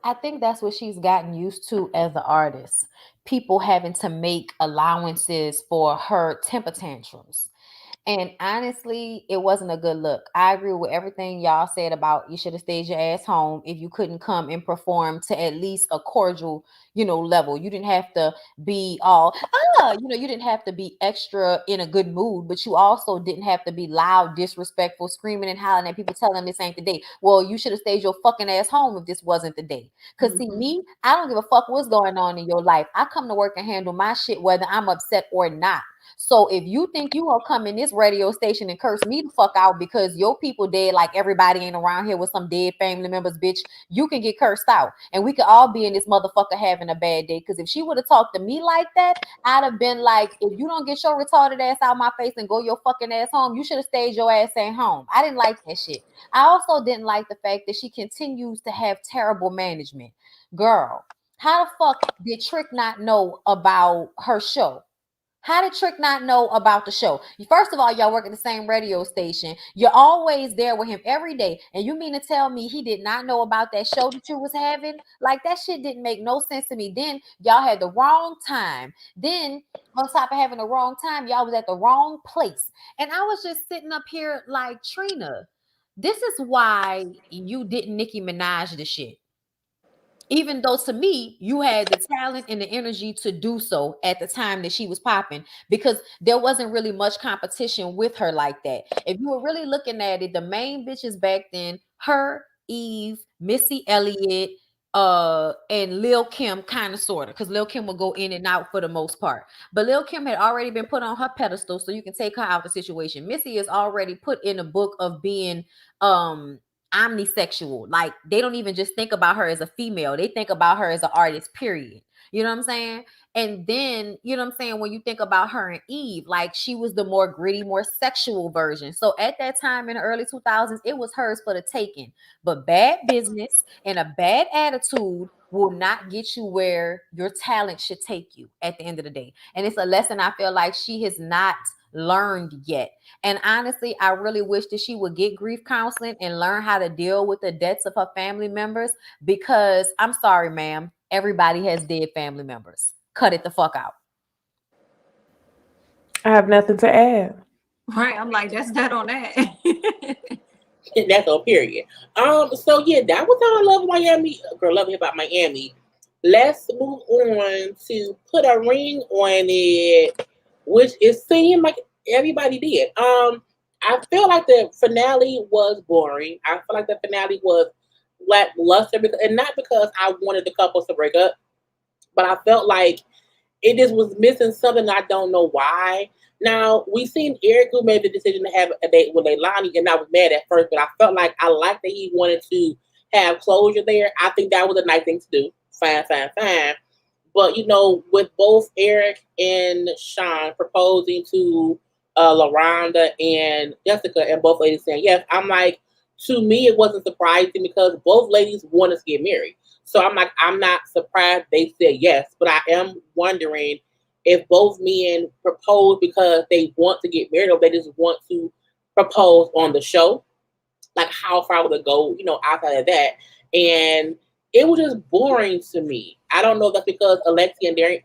I think that's what she's gotten used to as an artist. People having to make allowances for her temper tantrums. And honestly, it wasn't a good look. I agree with everything y'all said about you should have stayed your ass home if you couldn't come and perform to at least a cordial, level. You didn't have to be all, you didn't have to be extra in a good mood, but you also didn't have to be loud, disrespectful, screaming and hollering at people telling them this ain't the day. Well, you should have stayed your fucking ass home if this wasn't the day. Because see, me, I don't give a fuck what's going on in your life. I come to work and handle my shit whether I'm upset or not. So if you think you gonna come in this radio station and curse me the fuck out because your people dead, like everybody ain't around here with some dead family members, bitch, you can get cursed out. And we could all be in this motherfucker having a bad day. Because if she would have talked to me like that, I'd have been like, if you don't get your retarded ass out my face and go your fucking ass home, you should have stayed your ass at home. I didn't like that shit. I also didn't like the fact that she continues to have terrible management. Girl, how the fuck did Trick not know about her show? How did Trick not know about the show? First of all, y'all work at the same radio station. You're always there with him every day. And you mean to tell me he did not know about that show that you was having? Like, that shit didn't make no sense to me. Then y'all had the wrong time. Then on top of having the wrong time, y'all was at the wrong place. And I was just sitting up here like, Trina, this is why you didn't Nicki Minaj the shit. Even though to me, you had the talent and the energy to do so at the time that she was popping, because there wasn't really much competition with her like that. If you were really looking at it, the main bitches back then, her, Eve, Missy Elliott, and Lil Kim, kind of sort of, because Lil Kim will go in and out for the most part. But Lil Kim had already been put on her pedestal, so you can take her out of the situation. Missy is already put in a book of being omnisexual. Like they don't even just think about her as a female. They think about her as an artist, period. You know what I'm saying? And then, you know what I'm saying, when you think about her and Eve, like she was the more gritty, more sexual version. So at that time in the early 2000s, it was hers for the taking. But bad business and a bad attitude will not get you where your talent should take you at the end of the day. And it's a lesson I feel like she has not learned yet. And honestly, I really wish that she would get grief counseling and learn how to deal with the deaths of her family members, because I'm sorry, ma'am, everybody has dead family members. Cut it the fuck out. I have nothing to add. Right. I'm like, that's that on that. That's on period. So yeah, that was how I love Miami. Girl, love me about Miami. Let's move on to put a ring on it, which it seemed like everybody did. I feel like the finale was boring. I feel like the finale was lackluster because, and not because I wanted the couples to break up, but I felt like it just was missing something. I don't know why. Now we seen Eric who made the decision to have a date with Leilani, and I was mad at first, but I felt like I liked that he wanted to have closure there. I think that was a nice thing to do. Fine, fine, fine. But with both Eric and Sean proposing to LaRonda and Jessica, and both ladies saying yes, I'm like, to me, it wasn't surprising because both ladies want us to get married. So I'm like, I'm not surprised they said yes, but I am wondering if both men propose because they want to get married or they just want to propose on the show. Like, how far would it go, outside of that? And it was just boring to me. I don't know if that's because Alexia and Darian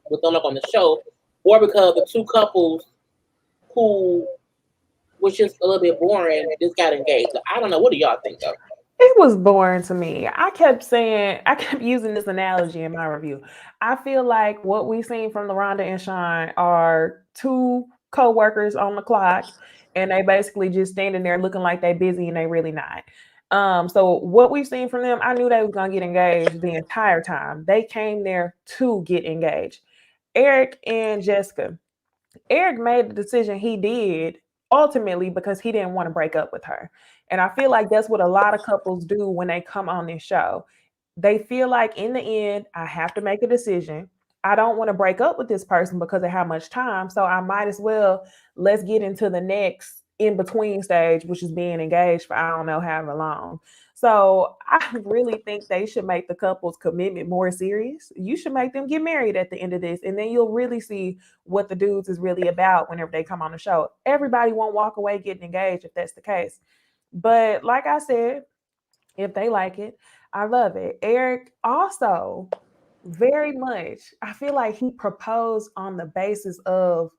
was on up on the show, or because the two couples who was just a little bit boring just got engaged. So I don't know. What do y'all think though? It was boring to me. I kept using this analogy in my review. I feel like what we've seen from LaRonda and Sean are two co-workers on the clock, and they basically just standing there looking like they busy and they really not. So what we've seen from them, I knew they was gonna get engaged the entire time. They came there to get engaged. Eric and Jessica. Eric made the decision he did ultimately because he didn't want to break up with her. And I feel like that's what a lot of couples do when they come on this show. They feel like in the end, I have to make a decision. I don't want to break up with this person because of how much time. So I might as well, let's get into the next in between stage, which is being engaged for I don't know however long. So I really think they should make the couple's commitment more serious. You should make them get married at the end of this, and then you'll really see what the dudes is really about whenever they come on the show. Everybody won't walk away getting engaged if that's the case. But like I said, if they like it, I love it. Eric also very much, I feel like he proposed on the basis of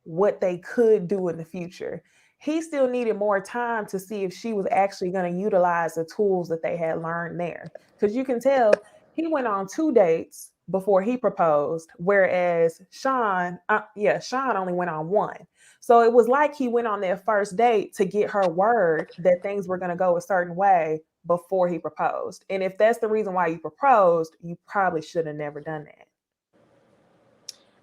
what they could do in the future. He still needed more time to see if she was actually going to utilize the tools that they had learned there. Because you can tell he went on 2 dates before he proposed, whereas Sean only went on one. So it was like he went on their first date to get her word that things were going to go a certain way before he proposed. And if that's the reason why you proposed, you probably should have never done that.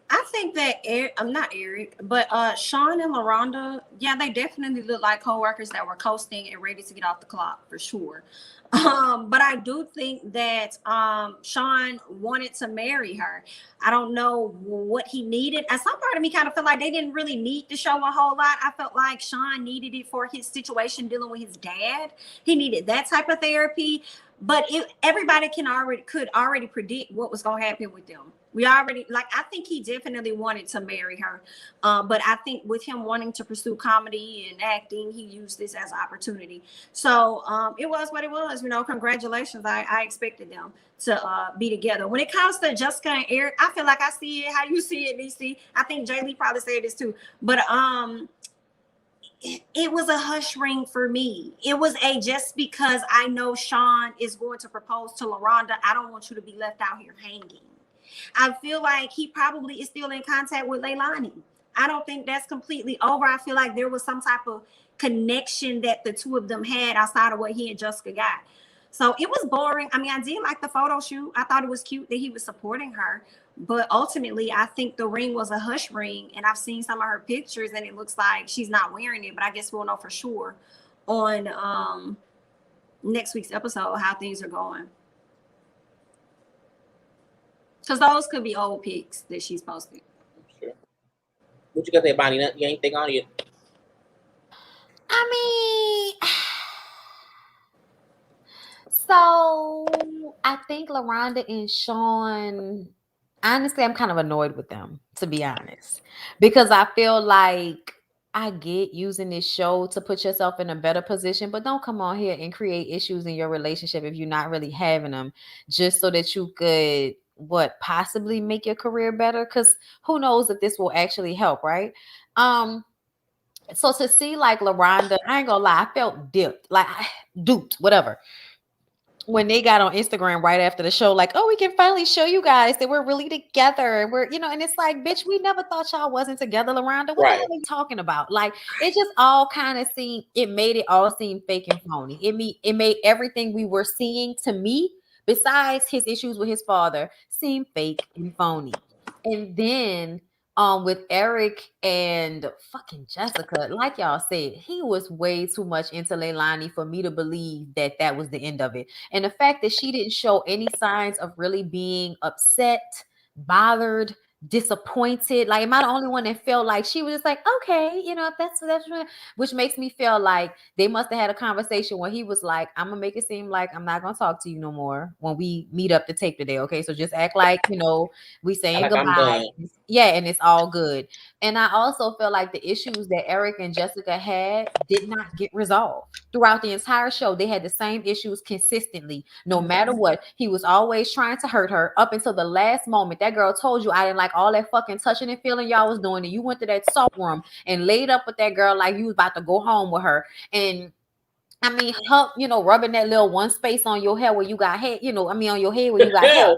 I think that I'm not Eric, but Sean and LaRonda, yeah, they definitely look like coworkers that were coasting and ready to get off the clock for sure. But I do think that Sean wanted to marry her. I don't know what he needed. And some part of me kind of felt like they didn't really need to show a whole lot. I felt like Sean needed it for his situation dealing with his dad. He needed that type of therapy. But everybody could already predict what was going to happen with them. We already, like, I think he definitely wanted to marry her. But I think with him wanting to pursue comedy and acting, he used this as an opportunity. So it was what it was. Congratulations. I expected them to be together. When it comes to Jessica and Eric, I feel like I see it how you see it, Necey. I think Jay Lee probably said this too. But it was a hush ring for me. It was just because I know Sean is going to propose to LaRonda, I don't want you to be left out here hanging. I feel like he probably is still in contact with Leilani. I don't think that's completely over. I feel like there was some type of connection that the two of them had outside of what he and Jessica got. So it was boring. I mean, I did like the photo shoot. I thought it was cute that he was supporting her. But ultimately, I think the ring was a hush ring. And I've seen some of her pictures and it looks like she's not wearing it. But I guess we'll know for sure on next week's episode how things are going. Because those could be old pics that she's posted. Sure. What you got there, Bonnie? You ain't think on it? I mean, so I think LaRonda and Sean, honestly, I'm kind of annoyed with them, to be honest, because I feel like I get using this show to put yourself in a better position, but don't come on here and create issues in your relationship if you're not really having them, just so that you could possibly make your career better, because who knows if this will actually help, right? So to see like LaRonda, I ain't gonna lie, I felt duped, whatever, when they got on Instagram right after the show, like, oh, we can finally show you guys that we're really together. And we're, and it's like, bitch, we never thought y'all wasn't together, LaRonda. What the hell are you talking about? Like, it just all kind of made it all seem fake and phony. It made everything we were seeing, to me, besides his issues with his father, seem fake and phony. And then with Eric and fucking Jessica, like y'all said, he was way too much into Leilani for me to believe that was the end of it. And the fact that she didn't show any signs of really being upset, bothered, disappointed. Like, am I the only one that felt like she was just like, okay, if that's which makes me feel like they must have had a conversation where he was like, I'm gonna make it seem like I'm not gonna talk to you no more when we meet up to tape today. Okay, so just act like we saying like goodbye. Yeah, and it's all good. And I also feel like the issues that Eric and Jessica had did not get resolved throughout the entire show. They had the same issues consistently, no matter what. He was always trying to hurt her up until the last moment. That girl told you, I didn't like all that fucking touching and feeling y'all was doing. And you went to that soft room and laid up with that girl like you was about to go home with her. And I mean, her, rubbing that little one space on your hair where you got hair, on your head where you got hair.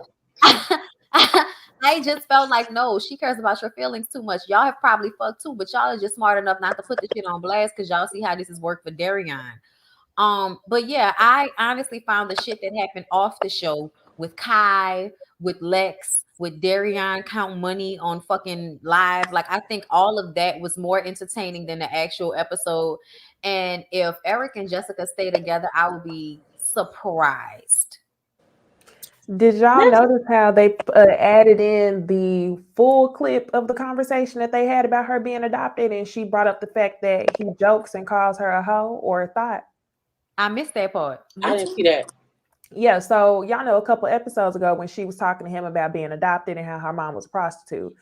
I just felt like, no, she cares about your feelings too much. Y'all have probably fucked too, but y'all are just smart enough not to put the shit on blast because y'all see how this has worked for Darian. But yeah, I honestly found the shit that happened off the show with Kai, with Lex, with Darian counting money on fucking live. Like, I think all of that was more entertaining than the actual episode. And if Eric and Jessica stay together, I would be surprised. Did y'all notice how they added in the full clip of the conversation that they had about her being adopted, and she brought up the fact that he jokes and calls her a hoe or a thought? I missed that part. I didn't see that. Yeah, so y'all know a couple episodes ago when she was talking to him about being adopted and how her mom was a prostitute,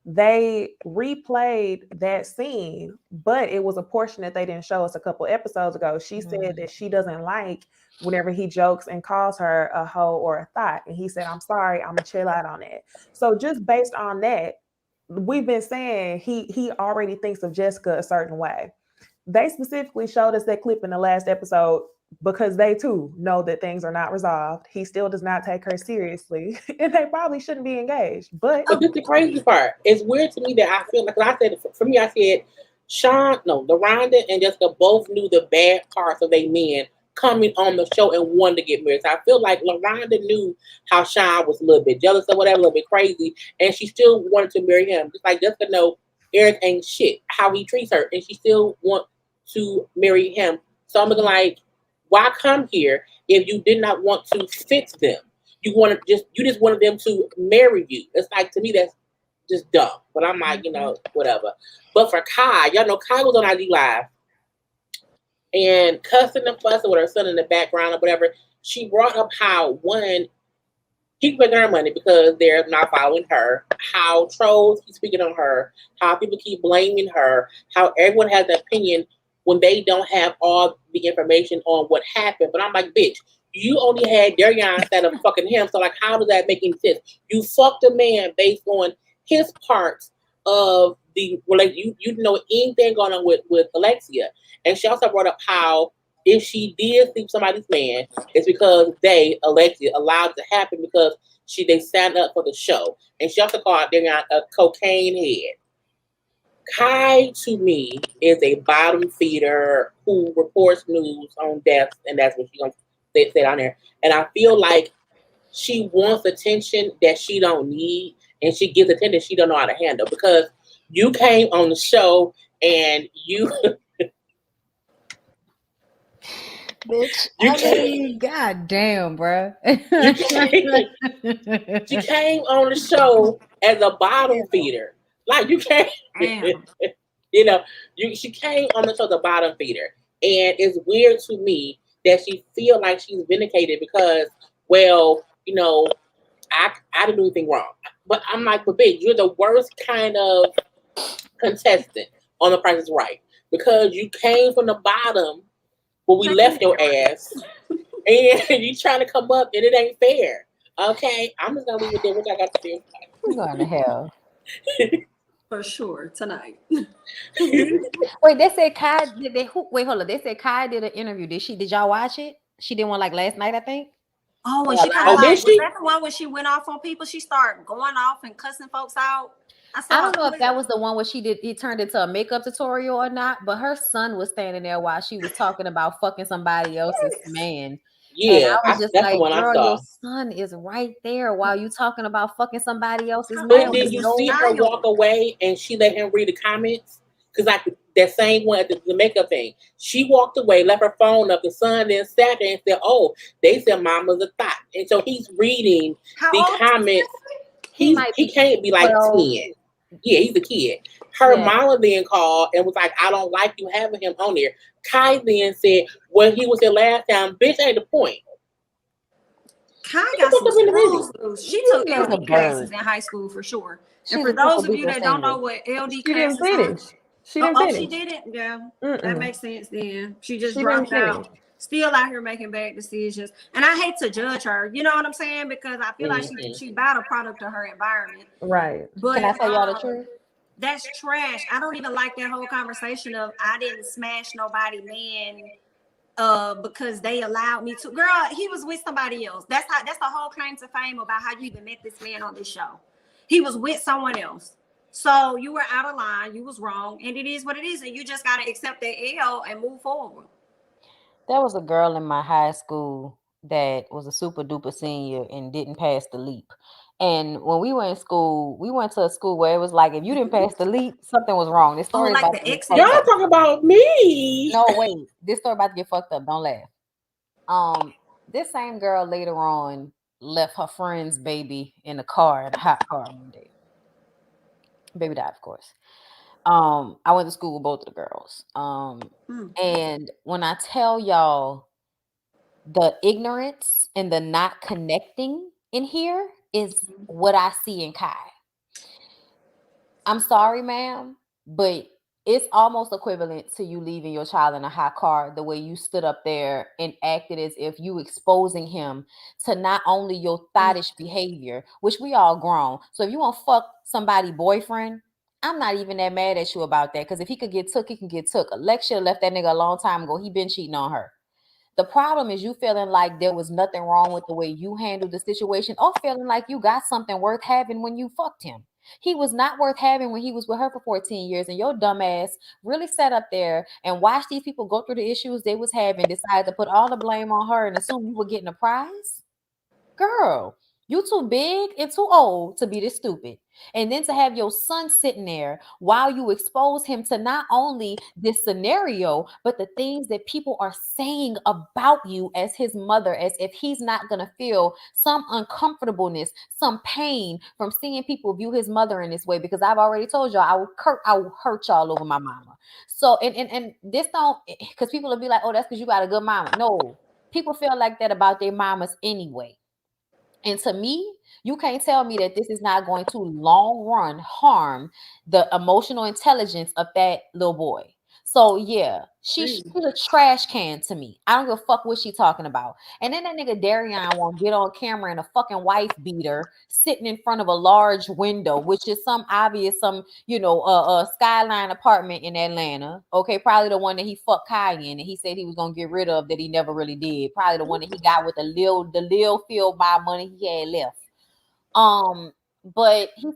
they replayed that scene, but it was a portion that they didn't show us a couple episodes ago. She said that she doesn't like whenever he jokes and calls her a hoe or a thought. And he said, I'm sorry, I'm gonna chill out on that. So just based on that, we've been saying he already thinks of Jessica a certain way. They specifically showed us that clip in the last episode because they too know that things are not resolved. He still does not take her seriously, and they probably shouldn't be engaged. But this is the crazy part. It's weird to me that I feel like, I said, for me, I said LaRonda and Jessica both knew the bad parts of their men coming on the show and wanted to get married. So I feel like LaRonda knew how Sean was a little bit jealous or whatever, a little bit crazy, and she still wanted to marry him. Just like Jessica know Eric ain't shit, how he treats her, and she still wants to marry him. So I'm looking like, why come here if you did not want to fix them? You just wanted them to marry you. It's like, to me, that's just dumb. But I'm like, whatever. But for Kai, y'all know Kai was on IG Live and cussing and fussing with her son in the background or whatever. She brought up how, one, people making her money because they're not following her, how trolls keep speaking on her, how people keep blaming her, how everyone has an opinion when they don't have all the information on what happened. But I'm like, bitch, you only had Darian instead of fucking him. So, like, how does that make any sense? You fucked a man based on his parts of the relationship. You didn't know anything going on with Alexia. And she also brought up how if she did sleep somebody's man, it's because Alexia, allowed it to happen because they signed up for the show. And she also called Darian a cocaine head. Kai, to me, is a bottom feeder who reports news on deaths, and that's what she's going to say down there. And I feel like she wants attention that she don't need, and she gives attention she don't know how to handle, because you came on the show and you... Bitch, god damn, bro. She came on the show as a bottom feeder. Like you can't, she came on the show as a bottom feeder, and it's weird to me that she feel like she's vindicated because, well, I didn't do anything wrong. But I'm like, but bitch, you're the worst kind of contestant on The Price is Right because you came from the bottom where we left your ass, and you trying to come up, and it ain't fair. Okay, I'm just gonna leave it there. What I got to do? I'm going to hell for sure tonight. Wait, they said Kai. Wait, hold on. They said Kai did an interview. Did y'all watch it? She did one like last night, I think. Oh, when she kind of was that the one when she went off on people? She started going off and cussing folks out. I don't know if that was the one where it turned into a makeup tutorial or not, but her son was standing there while she was talking about fucking somebody else's man. Yeah, and I was just like, girl, your son is right there while you talking about fucking somebody else's man. But did you see her walk away and she let him read the comments? Because that same one at the makeup thing, she walked away, left her phone up. The son then sat there and said, "Oh, they said mama's a thought," and so he's reading the comments. He can't be like 10. Yeah, he's a kid. Her mama then called and was like, "I don't like you having him on there." Kai then said, "Well, he was there last time." Bitch, ain't the point. Kai got some screws. She took LD classes in high school for sure. And for those of you that don't know what LD classes are, she didn't finish. She didn't. Yeah, that makes sense. Then she just dropped out. Still out here making bad decisions, and I hate to judge her. You know what I'm saying? Because I feel like she's about a product of her environment. Right. But can I tell y'all the truth? That's trash. I don't even like that whole conversation of I didn't smash nobody, man, because they allowed me to. Girl, he was with somebody else. That's the whole claim to fame about how you even met this man on this show. He was with someone else. So you were out of line, you was wrong, and it is what it is, and you just gotta accept that L and move forward. There was a girl in my high school that was a super duper senior and didn't pass the leap. And when we went in school, we went to a school where it was like, if you didn't pass the leap, something was wrong. This story is about to get fucked up. Y'all talking about me. No, wait. This story about to get fucked up. Don't laugh. This same girl later on left her friend's baby in a hot car one day. Baby died, of course. I went to school with both of the girls. And when I tell y'all the ignorance and the not connecting in here is what I see in Kai. I'm sorry, ma'am, but it's almost equivalent to you leaving your child in a hot car, the way you stood up there and acted as if you exposing him to not only your thottish behavior, which we all grown. So if you want to fuck somebody's boyfriend, I'm not even that mad at you about that. Because if he could get took, he can get took. Alex should have left that nigga a long time ago. He been cheating on her. The problem is you feeling like there was nothing wrong with the way you handled the situation, or feeling like you got something worth having when you fucked him. He was not worth having when he was with her for 14 years, and your dumb ass really sat up there and watched these people go through the issues they was having, decided to put all the blame on her and assume you were getting a prize? Girl, you too big and too old to be this stupid. And then to have your son sitting there while you expose him to not only this scenario, but the things that people are saying about you as his mother, as if he's not going to feel some uncomfortableness, some pain from seeing people view his mother in this way. Because I've already told y'all, I will hurt y'all over my mama. So, and this don't, because people will be like, oh, that's because you got a good mama. No, people feel like that about their mamas anyway. And to me, you can't tell me that this is not going to long run harm the emotional intelligence of that little boy. So yeah, she's a trash can to me. I don't give a fuck what she talking about. And then that nigga Darion won't get on camera in a fucking wife beater sitting in front of a large window, which is some skyline apartment in Atlanta. Okay, probably the one that he fucked Kai in and he said he was gonna get rid of that he never really did. Probably the one that he got with the lil field by money he had left. But he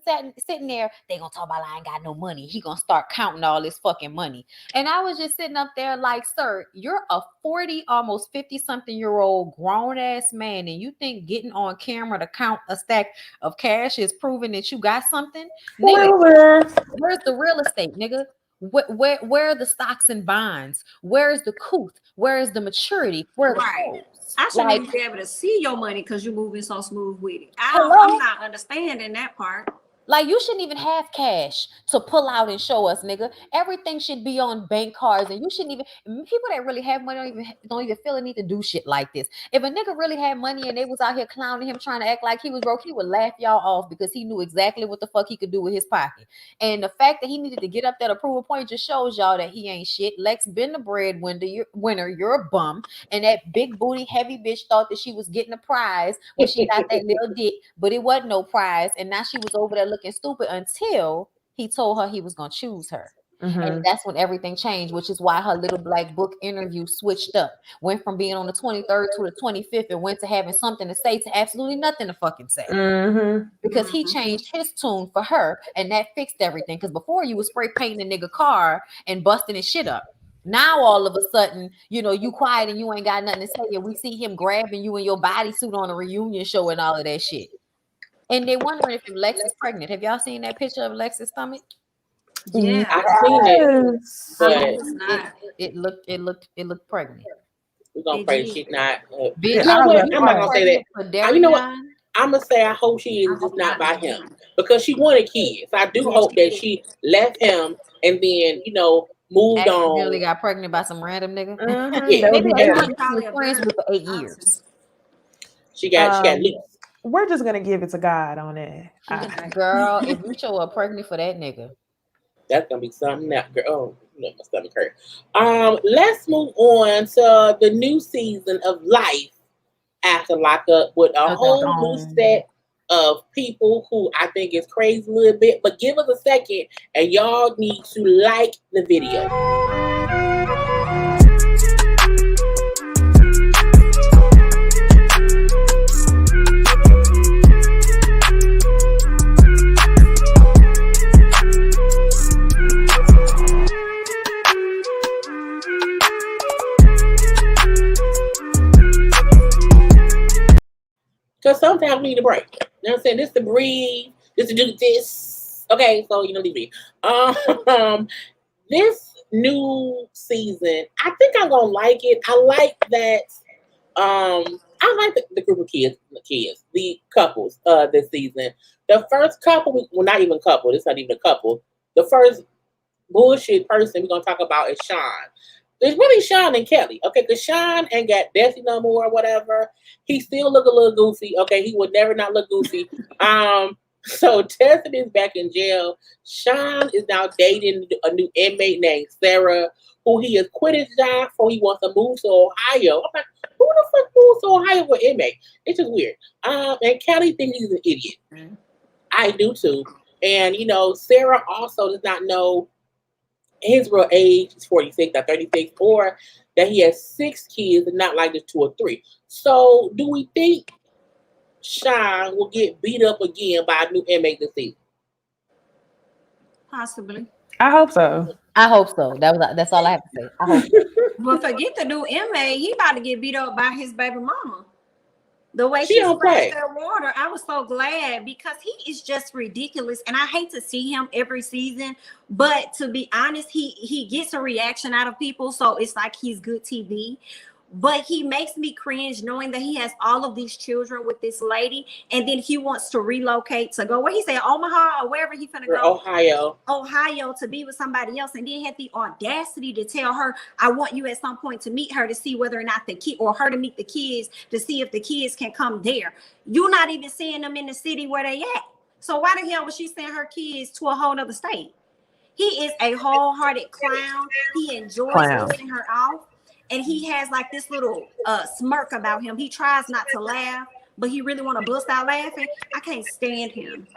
sitting there, they gonna talk about I ain't got no money. He gonna start counting all this fucking money. And I was just sitting up there like, sir, you're a 40, almost 50-something-year-old grown-ass man, and you think getting on camera to count a stack of cash is proving that you got something? Nigga, where's the real estate, nigga? Where are the stocks and bonds? Where is the couth? Where is the maturity? Where are the holes? I shouldn't even be able to see your money because you're moving so smooth with it. Hello? I'm not understanding that part. Like, you shouldn't even have cash to pull out and show us, nigga. Everything should be on bank cards, and you shouldn't even. People that really have money don't even feel the need to do shit like this. If a nigga really had money and they was out here clowning him, trying to act like he was broke, he would laugh y'all off because he knew exactly what the fuck he could do with his pocket. And the fact that he needed to get up that approval point just shows y'all that he ain't shit. Lex been the breadwinner. You're a bum, and that big booty heavy bitch thought that she was getting a prize when she got that little dick, but it wasn't no prize, and now she was over there looking stupid until he told her he was going to choose her. And that's when everything changed, which is why her little black book interview switched up, went from being on the 23rd to the 25th, and went to having something to say to absolutely nothing to fucking say. Because he changed his tune for her, and that fixed everything. Because before, you was spray painting a nigga car and busting his shit up. Now all of a sudden, you quiet and you ain't got nothing to say, and we see him grabbing you in your bodysuit on a reunion show and all of that shit. And they're wondering if Lex is pregnant. Have y'all seen that picture of Lex's stomach? Yeah, I've seen it. But it looked pregnant. We're gonna pray she's not. You know what? I'm not gonna say that. You know what? I'm gonna say I hope she is just not by him because she wanted kids. I do hope that she left him and then moved on. Really got pregnant by some random nigga. Yeah, maybe they were friends with for 8 years. She got loose. We're just gonna give it to God on that. Girl, if you show up pregnant for that nigga, that's gonna be something now, girl. Oh, my stomach hurt. Let's move on to the new season of Life after lockup with a whole new set of people who I think is crazy a little bit. But give us a second, and y'all need to like the video. Because sometimes we need a break. You know what I'm saying? This to breathe, this to do this. Okay, so leave me. This new season, I think I'm gonna like it. I like that. I like the group of kids, the couples. This season, the first couple, well, not even couple. It's not even a couple. The first bullshit person we're gonna talk about is Sean. It's really Sean and Kelly, okay? Because Sean ain't got Desi no more or whatever. He still look a little goofy, okay? He would never not look goofy. So Tessin is back in jail. Sean is now dating a new inmate named Sarah, who he has quit his job for. He wants to move to Ohio. I'm like, who the fuck moves to Ohio for inmate? It's just weird. And Kelly thinks he's an idiot. Mm-hmm. I do too. And Sarah also does not know his real age is 46 or 36, or that he has 6 kids and not like the 2 or 3. So do we think Sean will get beat up again by a new inmate this season? Possibly. I hope so. That's all I have to say. I hope so. But forget the new inmate, he about to get beat up by his baby mama. The way she sprayed that water, I was so glad because he is just ridiculous. And I hate to see him every season, but to be honest, he gets a reaction out of people. So it's like he's good TV. But he makes me cringe knowing that he has all of these children with this lady, and then he wants to relocate to go where he said Omaha or wherever he's gonna go. Ohio to be with somebody else, and then had the audacity to tell her, I want you at some point to meet her to see whether or not the kid or her to meet the kids to see if the kids can come there. You're not even seeing them in the city where they at. So why the hell was she sending her kids to a whole other state? He is a wholehearted clown. He enjoys pissing her off. And he has like this little smirk about him. He tries not to laugh, but he really want to bust out laughing. I can't stand him.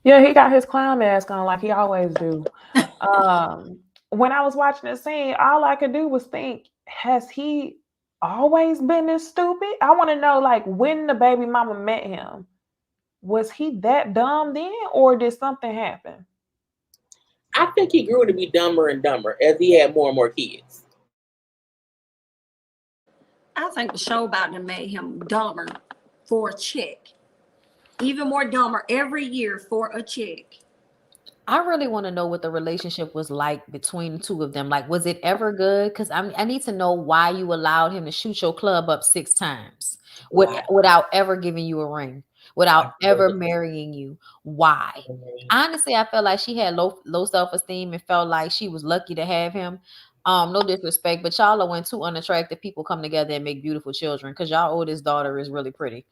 Yeah, he got his clown mask on like he always do. When I was watching the scene, all I could do was think, has he always been this stupid? I want to know, like, when the baby mama met him, was he that dumb then, or did something happen? I think he grew to be dumber and dumber as he had more and more kids. I think the show about to make him dumber for a check. Even more dumber every year for a check. I really want to know what the relationship was like between the two of them. Like, was it ever good? Because I need to know why you allowed him to shoot your club up 6 times without ever giving you a ring, without ever marrying you. Why? Honestly, I felt like she had low self-esteem and felt like she was lucky to have him. No disrespect, but y'all are when two unattractive people come together and make beautiful children. Because y'all oldest daughter is really pretty.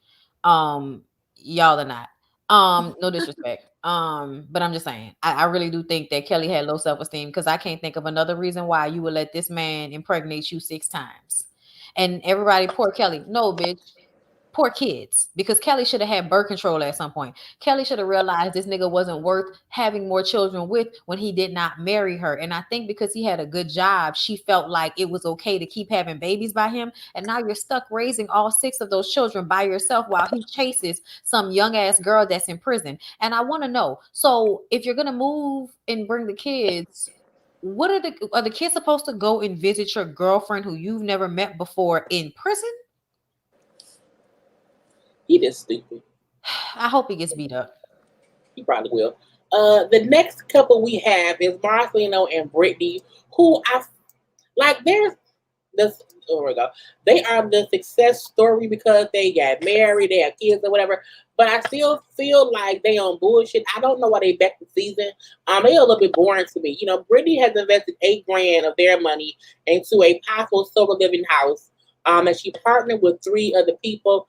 Y'all are not. No disrespect. But I'm just saying, I really do think that Kelly had low self-esteem because I can't think of another reason why you would let this man impregnate you 6 times. And everybody, poor Kelly. No, bitch. Poor kids, because Kelly should have had birth control at some point. Kelly should have realized this nigga wasn't worth having more children with when he did not marry her. And I think because he had a good job, she felt like it was okay to keep having babies by him. And now you're stuck raising all 6 of those children by yourself while he chases some young ass girl that's in prison. And I want to know, so if you're gonna move and bring the kids, what are the kids supposed to go and visit your girlfriend who you've never met before in prison? He just stupid. I hope he gets beat up. He probably will. The next couple we have is Marcelino and Brittany, who I like. There's this. Oh my God, they are the success story because they got married, they have kids or whatever. But I still feel like they on bullshit. I don't know why they back the season. They a little bit boring to me. You know, Brittany has invested $8,000 of their money into a powerful sober living house. And she partnered with 3 other people.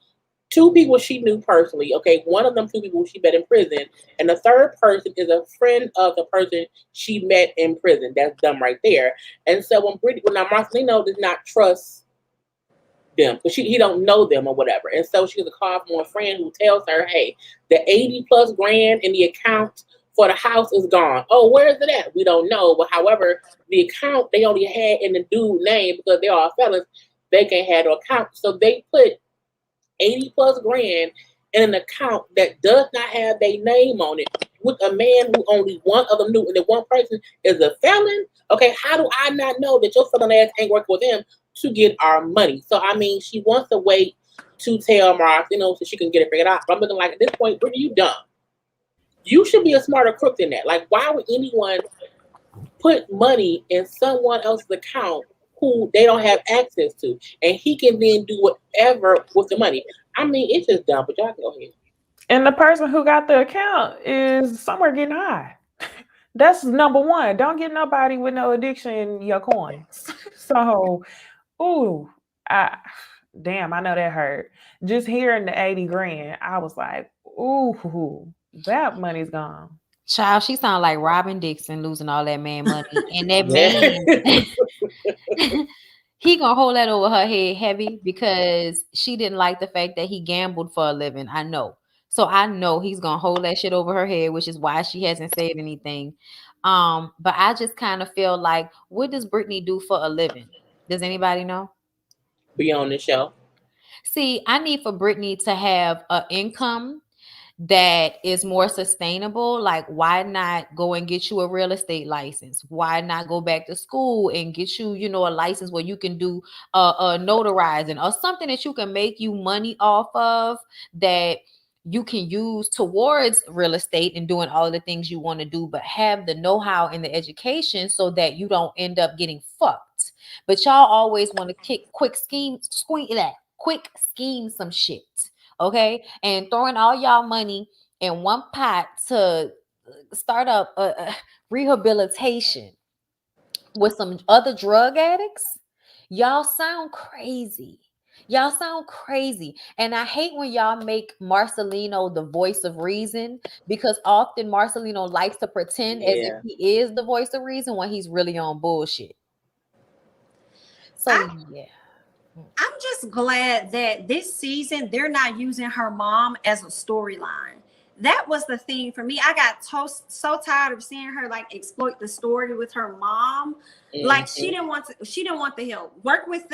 2 people she knew personally. Okay, one of them 2 people she met in prison, and the third person is a friend of the person she met in prison. That's dumb right there. And so when now Marcelino does not trust them because he don't know them or whatever, and so she gets a call from a friend who tells her, "Hey, the 80+ grand in the account for the house is gone." Oh, where is it at? We don't know. But however, the account they only had in the dude's name because they're all felons. They can't have no account, so they put 80+ grand in an account that does not have their name on it with a man who only one of them knew, and the one person is a felon. Okay, how do I not know that your felon ass ain't working with him to get our money? So I mean, she wants to wait to tell Mark, so she can get it figured out. But I'm looking like at this point, what are you dumb? You should be a smarter crook than that. Like, why would anyone put money in someone else's account who they don't have access to, and he can then do whatever with the money? I mean, it's just dumb, but y'all go ahead. And the person who got the account is somewhere getting high. That's number one. Don't get nobody with no addiction in your coins. So, damn, I know that hurt. Just hearing the 80 grand, I was like, ooh, that money's gone. Child, she sound like Robin Dixon losing all that man money. And that man, he gonna hold that over her head heavy because she didn't like the fact that he gambled for a living. I know. So I know he's gonna hold that shit over her head, which is why she hasn't said anything. But I just kind of feel like, what does Brittany do for a living? Does anybody know? Be on the show. See, I need for Brittany to have an income that is more sustainable. Like, why not go and get you a real estate license? Why not go back to school and get you, a license where you can do notarizing or something that you can make you money off of that you can use towards real estate and doing all of the things you want to do, but have the know-how and the education so that you don't end up getting fucked. But y'all always want to quick scheme some shit. Okay, and throwing all y'all money in one pot to start up a rehabilitation with some other drug addicts. Y'all sound crazy. And I hate when y'all make Marcelino the voice of reason, because often Marcelino likes to pretend as if he is the voice of reason when he's really on bullshit. So yeah. I'm just glad that this season they're not using her mom as a storyline. That was the thing for me. I got so tired of seeing her like exploit the story with her mom. Mm-hmm. Like she didn't want the help. Work with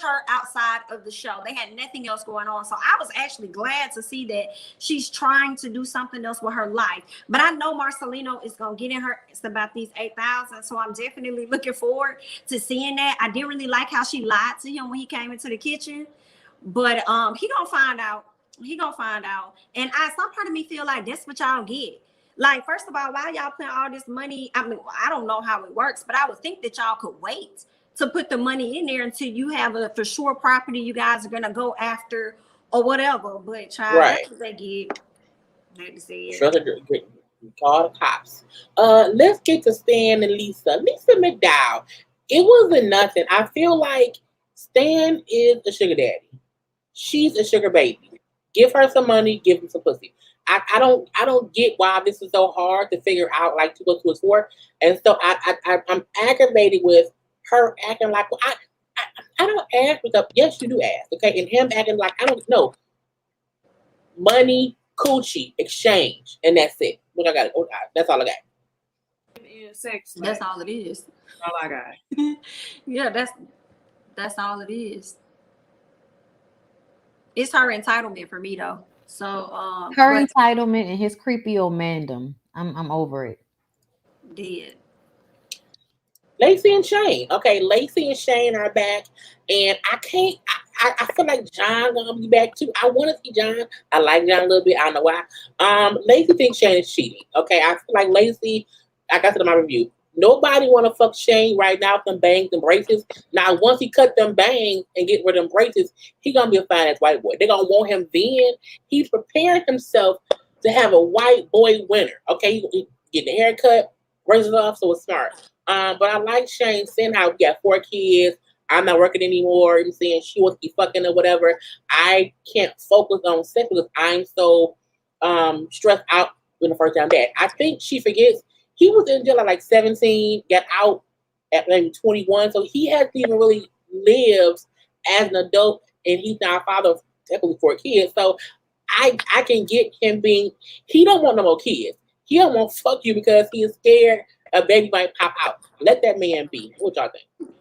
her outside of the show. They had nothing else going on. So I was actually glad to see that she's trying to do something else with her life. But I know Marcelino is gonna get in her it's about these 8,000. So I'm definitely looking forward to seeing that. I didn't really like how she lied to him when he came into the kitchen. But he gonna find out. And some part of me feel like that's what y'all get. Like, first of all, why y'all putting all this money? I mean, I don't know how it works, but I would think that y'all could wait to put the money in there until you have a for sure property you guys are gonna go after or whatever. But child, that's what they get. Like to say it. Call the cops. Let's get to Stan and Lisa. Lisa McDowell. It wasn't nothing. I feel like Stan is a sugar daddy. She's a sugar baby. Give her some money, give him some pussy. I don't get why this is so hard to figure out, like 2 + 2 is 4. And so I'm aggravated with her acting like, well, I don't ask because yes, you do ask, okay? And him acting like I don't know. Money, coochie, exchange, and that's it. What I got? That's all I got. Sex. That's all it is. All I got. Yeah, that's all it is. It's her entitlement for me though. So her entitlement and his creepy old mandem. I'm over it. Dead. Lacey and Shane. Okay, Lacey and Shane are back, and I feel like John gonna be back too. I want to see John. I like John a little bit. I don't know why. Lacey thinks Shane is cheating. Okay, I feel like Lacey, like I said in my review, nobody want to fuck Shane right now with them bangs and braces. Now, once he cut them bangs and get rid of them braces, he gonna be a fine ass white boy. They're gonna want him then. He's preparing himself to have a white boy winner. Okay, he get the haircut, braces off, so it's smart. But I like Shane saying how we got 4 kids. I'm not working anymore. I'm saying she wants to be fucking or whatever. I can't focus on sex because I'm so stressed out when the first time back. I think she forgets he was in jail at like 17, got out at maybe 21. So he hasn't even really lived as an adult, and he's now a father of technically 4 kids. So I can get him being, he don't want no more kids. He don't want to fuck you because he is scared a baby might pop out. Let that man be. What y'all think?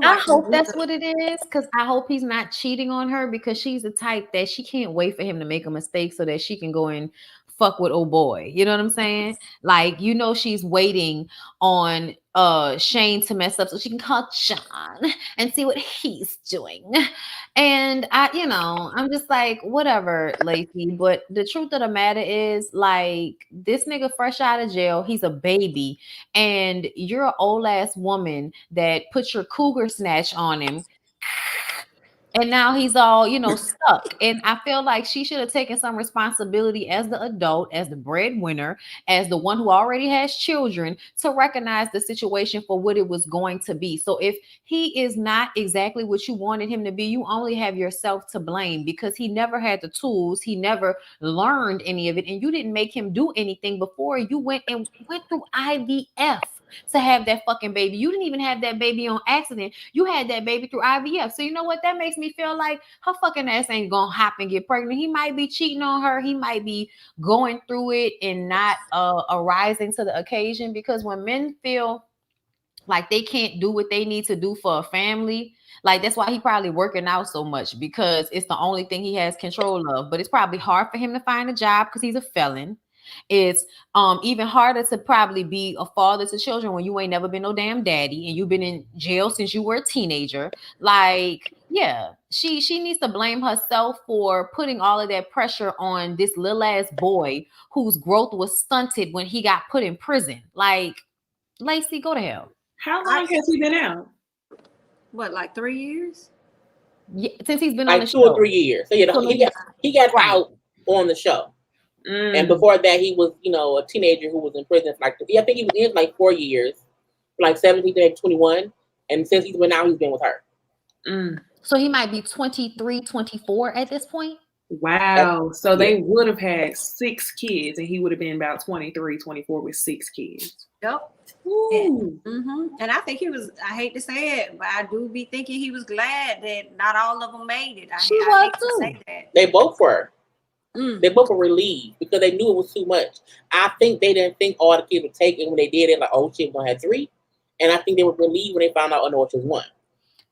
I hope that's what it is, because I hope he's not cheating on her, because she's the type that she can't wait for him to make a mistake so that she can go and fuck with old boy. You know what I'm saying? Like, you know, she's waiting on Shane to mess up so she can call John and see what he's doing. And I'm just like, whatever, Lacey. But the truth of the matter is, like, this nigga fresh out of jail, he's a baby, and you're an old ass woman that put your cougar snatch on him. And now he's all, stuck. And I feel like she should have taken some responsibility as the adult, as the breadwinner, as the one who already has children, to recognize the situation for what it was going to be. So if he is not exactly what you wanted him to be, you only have yourself to blame, because he never had the tools. He never learned any of it. And you didn't make him do anything before you went through IVF to have that fucking baby. You didn't even have that baby on accident. You had that baby through IVF. So you know what? That makes me feel like her fucking ass ain't gonna hop and get pregnant. He might be cheating on her. He might be going through it and not arising to the occasion, because when men feel like they can't do what they need to do for a family, like, that's why he probably working out so much, because it's the only thing he has control of. But it's probably hard for him to find a job because he's a felon. It's even harder to probably be a father to children when you ain't never been no damn daddy and you've been in jail since you were a teenager. Like, yeah, she needs to blame herself for putting all of that pressure on this little ass boy whose growth was stunted when he got put in prison. Like, Lacey, go to hell. How long has he been out? What, like 3 years? Yeah, since he's been like on the 2 show. or 3 years. So he got right out on the show. And before that, he was, a teenager who was in prison. I think he was in like 4 years, like 17 to 21. And since he's been out, he's been with her. So he might be 23, 24 at this point. Wow. So they would have had 6 kids, and he would have been about 23, 24 with 6 kids. Yep. And I think he was, I hate to say it, but I do be thinking he was glad that not all of them made it. I hate to say that. They both were. They both were relieved because they knew it was too much. I think they didn't think all the kids would take it. When they did it, like, oh shit, we're gonna have 3. And I think they were relieved when they found out, oh no, it's just 1.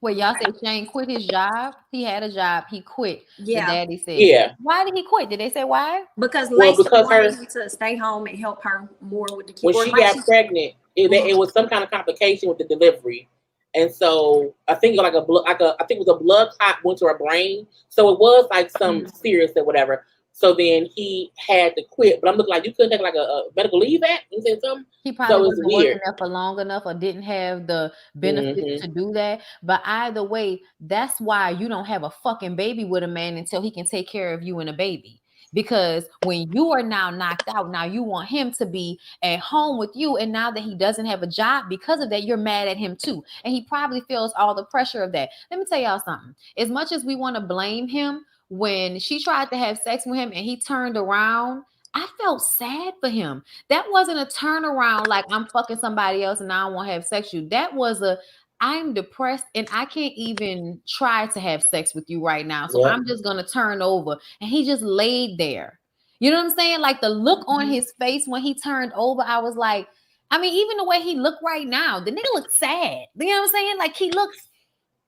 Well, y'all say Shane quit his job. He had a job. He quit. Yeah. The daddy said. Yeah. Why did he quit? Did they say why? Because Lacey wanted him to stay home and help her more with the kids. When she got pregnant, it was some kind of complication with the delivery. And so I think I think it was a blood clot went to her brain. So it was like some serious or whatever. So then he had to quit. But I'm looking like you couldn't take like a medical leave act. You said something. He probably So wasn't working there for long enough or didn't have the benefits to do that. But either way, that's why you don't have a fucking baby with a man until he can take care of you and a baby. Because when you are now knocked out, now you want him to be at home with you. And now that he doesn't have a job, because of that, you're mad at him too. And he probably feels all the pressure of that. Let me tell y'all something. As much as we want to blame him, when she tried to have sex with him and he turned around, I felt sad for him. That wasn't a turnaround like I'm fucking somebody else and I don't want to have sex with you. That was a I'm depressed and I can't even try to have sex with you right now. So I'm just gonna turn over. And he just laid there. You know what I'm saying? Like the look on his face when he turned over, I was like, I mean, even the way he looked right now, the nigga looked sad. You know what I'm saying? Like he looks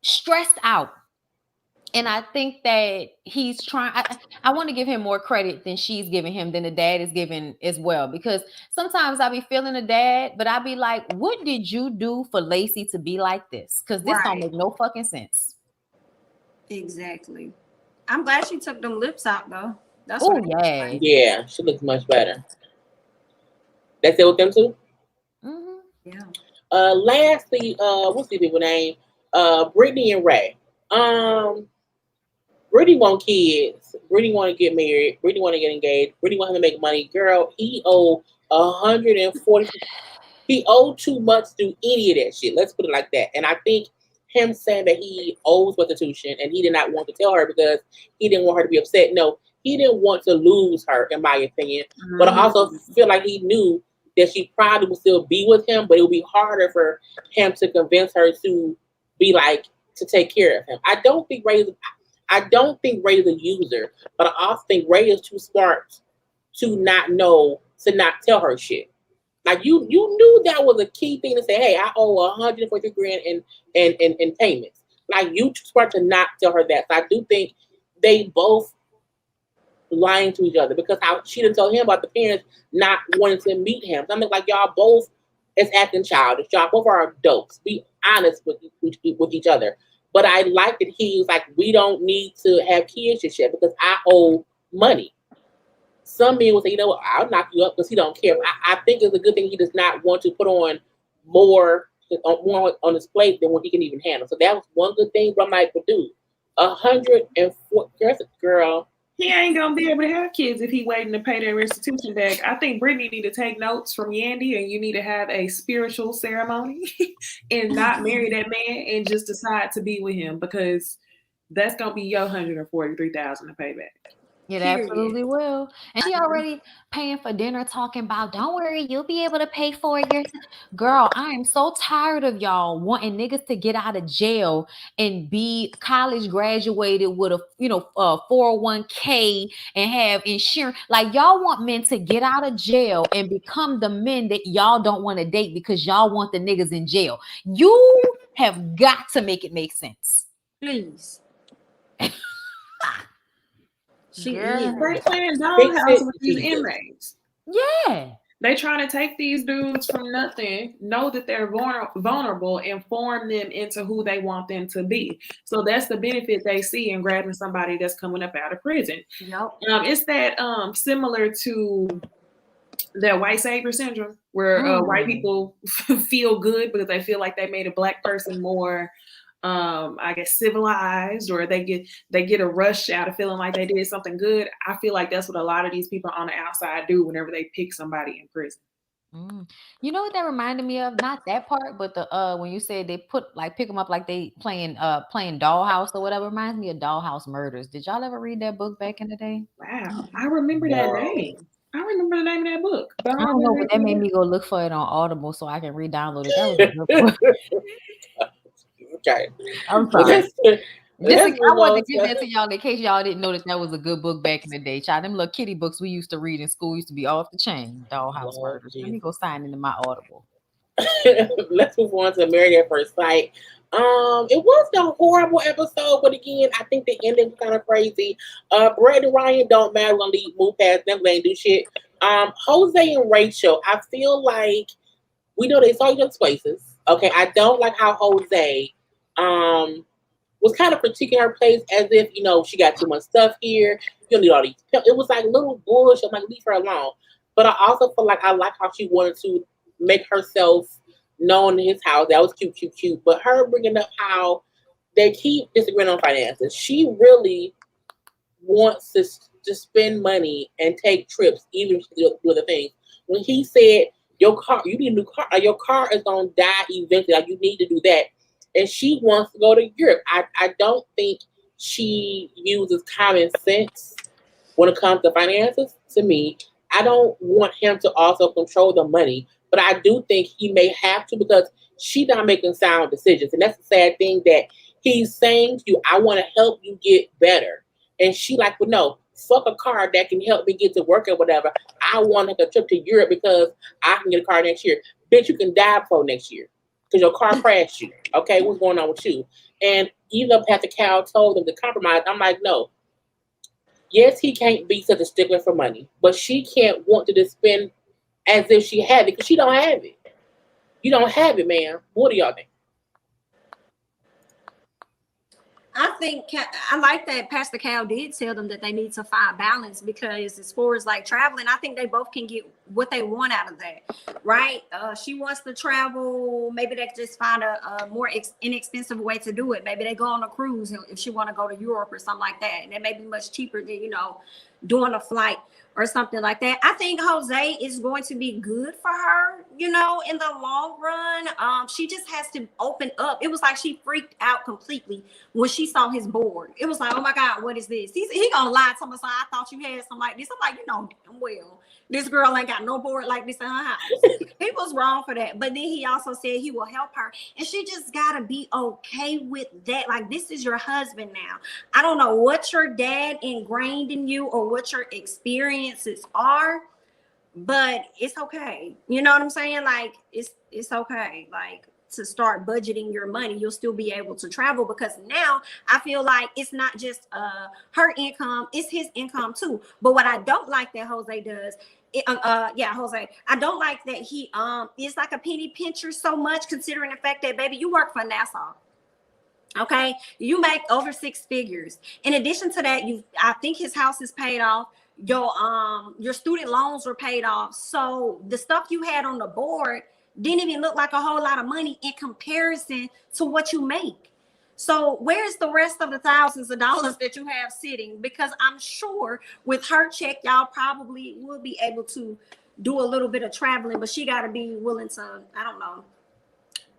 stressed out. And I think that he's trying. I want to give him more credit than she's giving him, than the dad is giving as well. Because sometimes I be feeling the dad, but I be like, what did you do for Lacey to be like this? Because this don't make no fucking sense. Exactly. I'm glad she took them lips out though. That's yeah. Yeah, she looks much better. That's it with them too? Mm-hmm. Yeah. Lastly, what's the people name? Brittany and Ray. Brittany want kids. Brittany want to get married. Brittany want to get engaged. Brittany want him to make money. Girl, he owe 140. He owed too much to do any of that shit. Let's put it like that. And I think him saying that he owes restitution and he did not want to tell her because he didn't want her to be upset. No, he didn't want to lose her, in my opinion. Mm-hmm. But I also feel like he knew that she probably would still be with him, but it would be harder for him to convince her to be like, to take care of him. I don't think Ray is a user, but I also think Ray is too smart to not tell her shit. Like you knew that was a key thing to say, hey, I owe 140 grand in payments. Like you too smart to not tell her that. So I do think they both lying to each other because she didn't tell him about the parents not wanting to meet him. So I'm like y'all both is acting childish. Y'all both are adults. Be honest with each other. But I like that he was like, we don't need to have kids just yet because I owe money. Some men will say, you know what, I'll knock you up because he don't care. I think it's a good thing he does not want to put on more on his plate than what he can even handle. So that was one good thing. But I'm like, but dude, 104 girl. He ain't gonna be able to have kids if he waiting to pay their restitution back. I think Brittany need to take notes from Yandy, and you need to have a spiritual ceremony and not marry that man and just decide to be with him because that's gonna be your $143,000 to pay back. It absolutely will. And she already paying for dinner talking about, don't worry, you'll be able to pay for it yourself. Girl, I am so tired of y'all wanting niggas to get out of jail and be college graduated with a 401k and have insurance. Like y'all want men to get out of jail and become the men that y'all don't want to date because y'all want the niggas in jail. You have got to make it make sense. Please. They playing dollhouse with these inmates. Yeah. They trying to take these dudes from nothing, know that they're vulnerable, and form them into who they want them to be. So that's the benefit they see in grabbing somebody that's coming up out of prison. Yep. It's that similar to that white savior syndrome, where white people feel good because they feel like they made a black person more I guess civilized, or they get a rush out of feeling like they did something good. I feel like that's what a lot of these people on the outside do whenever they pick somebody in prison. You know what that reminded me of? Not that part, but the when you said they pick them up like they playing Dollhouse or whatever. Reminds me of Dollhouse Murders. Did y'all ever read that book back in the day? Wow, I remember that name. I remember the name of that book. But I don't know, but that made me go look for it on Audible so I can re-download it. That was a good book. Okay. I'm sorry. I wanted to give that to y'all in case y'all didn't know that was a good book back in the day. Child, them little kitty books we used to read in school used to be off the chain. Dollhouse Murders. Let me go sign into my Audible. Let's move on to Married at First Sight. It was a horrible episode, but again, I think the ending was kind of crazy. Brett and Ryan don't matter. We're gonna move past them. They ain't do shit. Jose and Rachel, I feel like we know they saw each other's places. Okay, I don't like how Jose was kind of critiquing her place as if, she got too much stuff here. You don't need all these. It was like little bullshit. I'm like, leave her alone. But I also feel like I like how she wanted to make herself known in his house. That was cute, cute, cute. But her bringing up how they keep disagreeing on finances. She really wants to spend money and take trips, even if she do other things. When he said, your car, you need a new car. Like, your car is going to die eventually. Like, you need to do that. And she wants to go to Europe. I don't think she uses common sense when it comes to finances. To me, I don't want him to also control the money, but I do think he may have to, because she's not making sound decisions. And that's the sad thing, that he's saying to you, I want to help you get better. And she like, well, no, fuck a car that can help me get to work or whatever. I want to take a trip to Europe because I can get a car next year. Bitch, you can die before next year because your car crashed you. Okay, what's going on with you? And even though Pastor Cal told them to compromise, I'm like, no. Yes, he can't be such a stickler for money, but she can't want to just spend as if she had it, because she don't have it. You don't have it, man. What do y'all think? I think I like that Pastor Cal did tell them that they need to find balance, because as far as like traveling, I think they both can get what they want out of that, right? She wants to travel. Maybe they just find a more inexpensive way to do it. Maybe they go on a cruise if she want to go to Europe or something like that. And that may be much cheaper than, doing a flight or something like that. I think Jose is going to be good for her, in the long run. She just has to open up. It was like she freaked out completely when she saw his board. It was like, oh my God, what is this? He gonna lie to me. So I thought you had something like this. I'm like, damn well, this girl ain't got no board like this in her house. He was wrong for that. But then he also said he will help her. And she just gotta be okay with that. Like, this is your husband now. I don't know what your dad ingrained in you or what your experiences are, but it's okay. You know what I'm saying? Like, it's okay. Like, to start budgeting your money, you'll still be able to travel, because now I feel like it's not just her income, it's his income too. But what I don't like that Jose does, Jose, I don't like that he is like a penny pincher so much, considering the fact that, baby, you work for NASA. Okay, you make over 6 figures. In addition to that, I think his house is paid off. Your student loans were paid off. So the stuff you had on the board didn't even look like a whole lot of money in comparison to what you make. So where's the rest of the thousands of dollars that you have sitting? Because I'm sure with her check, y'all probably will be able to do a little bit of traveling, but she got to be willing to, I don't know,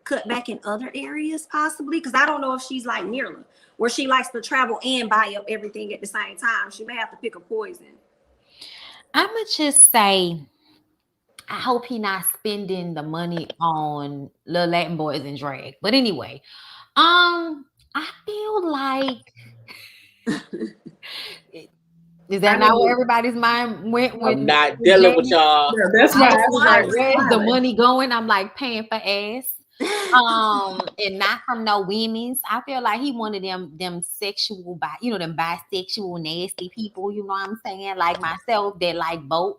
cut back in other areas possibly, because I don't know if she's like Mirla, where she likes to travel and buy up everything at the same time. She may have to pick a poison. I'ma just say, I hope he not spending the money on little Latin boys and drag. But anyway, I feel like is that not where everybody's mind went when I'm not dealing with y'all? Yeah, that's why I was like, where's the money going? I'm like, paying for ass. And not from no women's. I feel like he wanted them sexual, them bisexual, nasty people, you know what I'm saying? Like myself, that like both.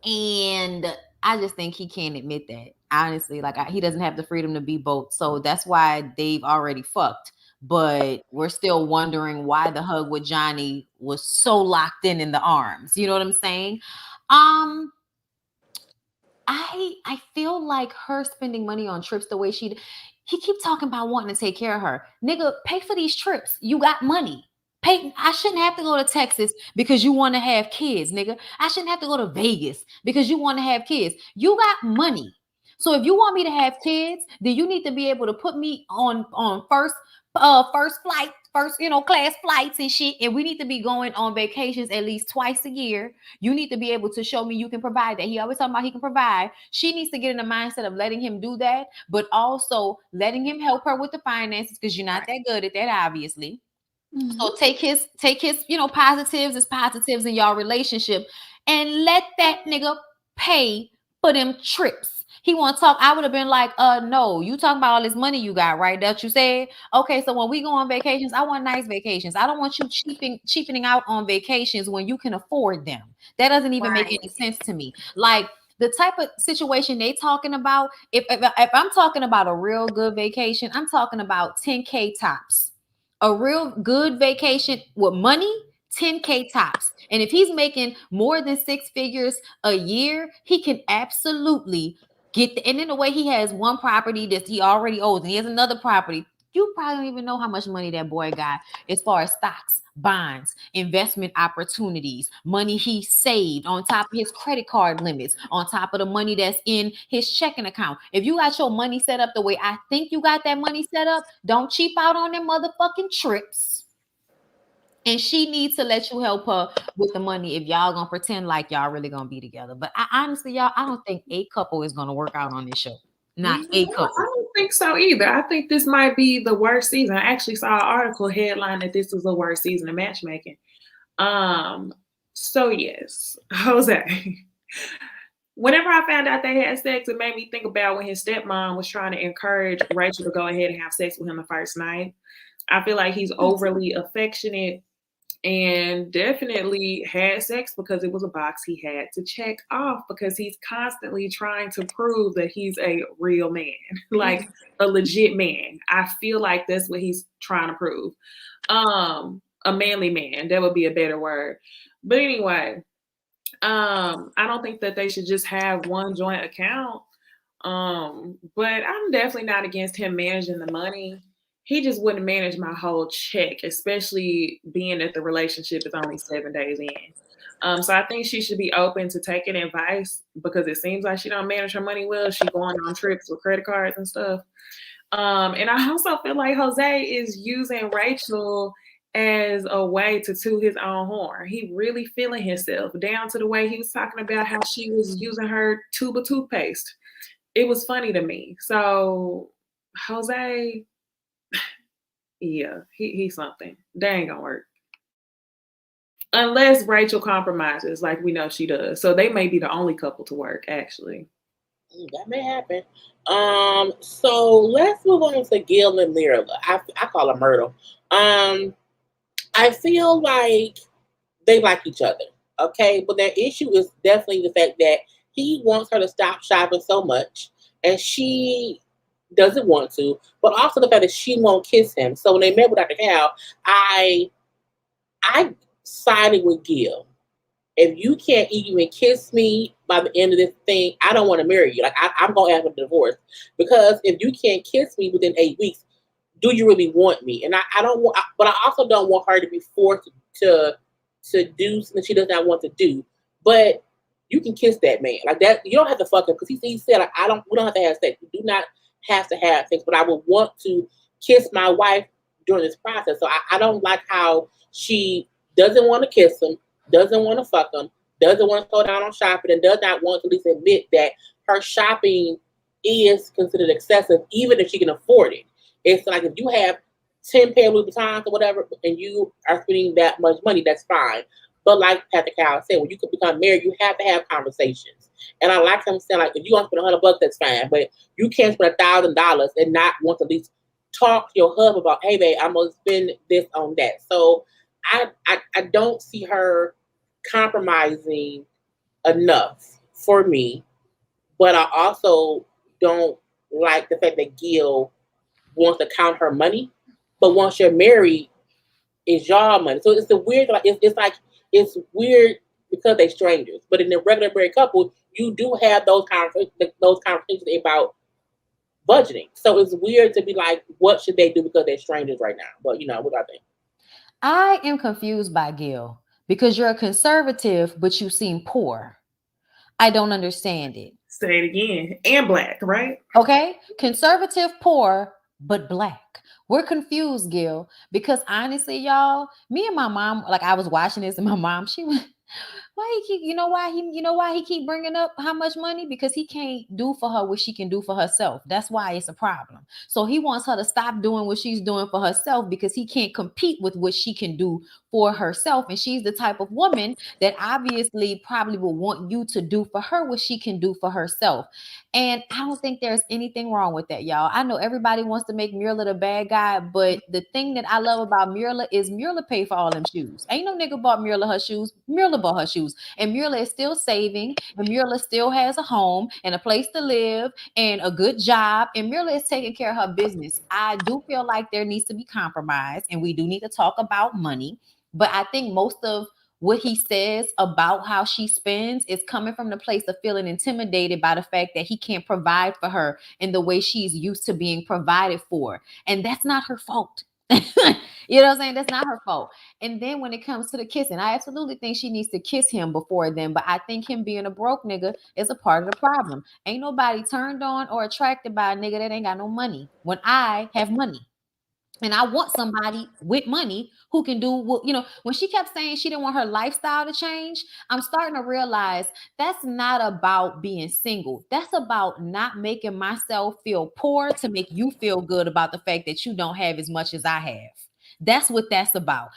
And I just think he can't admit that. Honestly, like he doesn't have the freedom to be both. So that's why they've already fucked. But we're still wondering why the hug with Johnny was so locked in the arms. You know what I'm saying? I feel like her spending money on trips the way he keep talking about wanting to take care of her. Nigga, pay for these trips. You got money. I shouldn't have to go to Texas because you want to have kids, nigga. I shouldn't have to go to Vegas because you want to have kids. You got money. So if you want me to have kids, then you need to be able to put me on first flight, class flights and shit. And we need to be going on vacations at least twice a year. You need to be able to show me you can provide that. He always talking about he can provide. She needs to get in the mindset of letting him do that, but also letting him help her with the finances, because you're not that good at that, obviously. Mm-hmm. So take his positives as positives in y'all relationship, and let that nigga pay for them trips. He want to talk. I would have been like, no, you talking about all this money you got, right? That you said. Okay, so when we go on vacations, I want nice vacations. I don't want you cheapening out on vacations when you can afford them. That doesn't even make any sense to me. Like, the type of situation they talking about, if I'm talking about a real good vacation, I'm talking about $10K tops. A real good vacation with money, 10K tops. And if he's making more than 6 figures a year, he can absolutely get and in a way he has one property that he already owes, and he has another property. You probably don't even know how much money that boy got as far as stocks, bonds, investment opportunities, money he saved on top of his credit card limits, on top of the money that's in his checking account. If you got your money set up the way I think you got that money set up, don't cheap out on them motherfucking trips. And she needs to let you help her with the money if y'all gonna pretend like y'all really gonna be together. But I honestly, y'all, I don't think a couple is gonna work out on this show. Not a couple. I don't think so either. I think this might be the worst season. I actually saw an article headline that this was the worst season of matchmaking. So yes, Jose. Whenever I found out they had sex, it made me think about when his stepmom was trying to encourage Rachel to go ahead and have sex with him the first night. I feel like he's overly affectionate and definitely had sex because it was a box he had to check off, because he's constantly trying to prove that he's a real man, like a legit man. I feel like that's what he's trying to prove. A manly man, that would be a better word. But anyway, I don't think that they should just have one joint account. But I'm definitely not against him managing the money. He just wouldn't manage my whole check, especially being that the relationship is only 7 days in. So I think she should be open to taking advice, because it seems like she don't manage her money well. She going on trips with credit cards and stuff. And I also feel like Jose is using Rachel as a way to toot his own horn. He really feeling himself, down to the way he was talking about how she was using her tube of toothpaste. It was funny to me. So Jose, yeah, he's something. That ain't gonna work. Unless Rachel compromises, like we know she does. So they may be the only couple to work, actually. That may happen. So let's move on to Gil and Myrla. I call her Myrtle. I feel like they like each other, okay? But their issue is definitely the fact that he wants her to stop shopping so much, and she doesn't want to. But also the fact that she won't kiss him. So when they met with Dr. Cal, I sided with Gil. If you can't even kiss me by the end of this thing, I don't want to marry you. Like I'm gonna ask for a divorce, because if you can't kiss me within 8 weeks, do you really want me? And I don't want, but I also don't want her to be forced to do something she does not want to do. But you can kiss that man like that. You don't have to fuck him, because he said like, we don't have to have sex. We do not have to have sex. But I would want to kiss my wife during this process. So I don't like how she doesn't want to kiss him, doesn't want to fuck him, doesn't want to slow down on shopping, and does not want to at least admit that her shopping is considered excessive, even if she can afford it. It's like if you have 10 pair of Louis Vuittons or whatever, and you are spending that much money, that's fine. But like Patrick Cow said, when you could become married, you have to have conversations. And I like him saying, like, if you want to spend $100, that's fine. But you can't spend $1,000 and not want to at least talk to your husband about, hey, babe, I'm going to spend this on that. So I don't see her compromising enough for me. But I also don't like the fact that Gil wants to count her money. But once you're married, it's y'all money. So it's the weird, like it's weird because they're strangers. But in a regular married couple, you do have those conversations about budgeting. So it's weird to be like, what should they do because they're strangers right now? But what do I think? I am confused by Gil, because you're a conservative, but you seem poor. I don't understand it. Say it again. And black, right? Okay. Conservative, poor, but black. We're confused, Gil, because honestly, y'all, me and my mom, like I was watching this, and my mom, she was, why he keep bringing up how much money? Because he can't do for her what she can do for herself. That's why it's a problem. So he wants her to stop doing what she's doing for herself, because he can't compete with what she can do for herself. And she's the type of woman that obviously probably will want you to do for her what she can do for herself. And I don't think there's anything wrong with that, y'all. I know everybody wants to make Myrla the bad guy, but the thing that I love about Myrla is Myrla paid for all them shoes. Ain't no nigga bought Myrla her shoes. Myrla bought her shoes. issues. And Myrla is still saving, and Myrla still has a home and a place to live and a good job, and Myrla is taking care of her business. I do feel like there needs to be compromise, and we do need to talk about money. But I think most of what he says about how she spends is coming from the place of feeling intimidated by the fact that he can't provide for her in the way she's used to being provided for. And that's not her fault. You know what I'm saying? That's not her fault. And then when it comes to the kissing, I absolutely think she needs to kiss him before then. But I think him being a broke nigga is a part of the problem. Ain't nobody turned on or attracted by a nigga that ain't got no money when I have money. And I want somebody with money who can do what, when she kept saying she didn't want her lifestyle to change, I'm starting to realize that's not about being single. That's about not making myself feel poor to make you feel good about the fact that you don't have as much as I have. That's what that's about.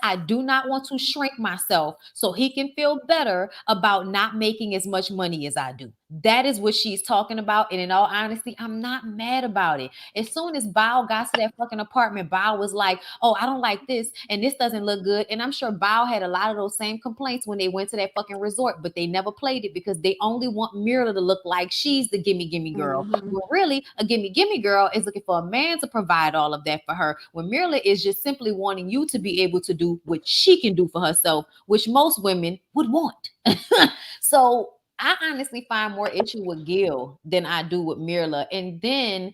I do not want to shrink myself so he can feel better about not making as much money as I do. That is what she's talking about. And in all honesty, I'm not mad about it. As soon as Bao got to that fucking apartment, Bao was like, oh, I don't like this and this doesn't look good. And I'm sure Bao had a lot of those same complaints when they went to that fucking resort, but they never played it because they only want Myrla to look like she's the gimme girl. Well, really, a gimme girl is looking for a man to provide all of that for her, when Myrla is just simply wanting you to be able to do what she can do for herself, which most women would want. So I honestly find more issue with Gil than I do with Myrla. And then,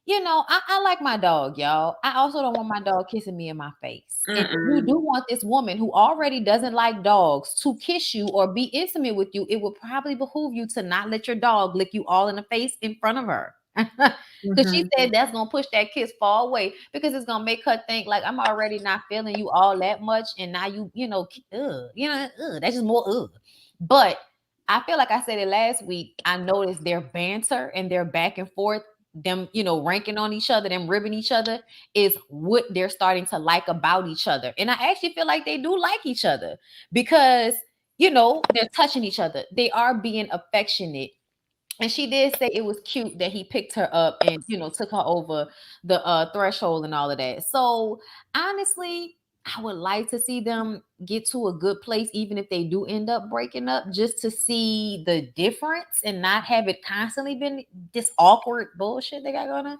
I like my dog, y'all. I also don't want my dog kissing me in my face. And if you do want this woman who already doesn't like dogs to kiss you or be intimate with you, it would probably behoove you to not let your dog lick you all in the face in front of her. Because she said that's going to push that kiss far away, because it's going to make her think like, I'm already not feeling you all that much. And now that's just more. But I feel like I said it last week. I noticed their banter and their back and forth, them, ranking on each other, them ribbing each other, is what they're starting to like about each other. And I actually feel like they do like each other because, they're touching each other. They are being affectionate. And she did say it was cute that he picked her up and, took her over the threshold and all of that. So honestly, I would like to see them get to a good place, even if they do end up breaking up, just to see the difference and not have it constantly been this awkward bullshit they got going on.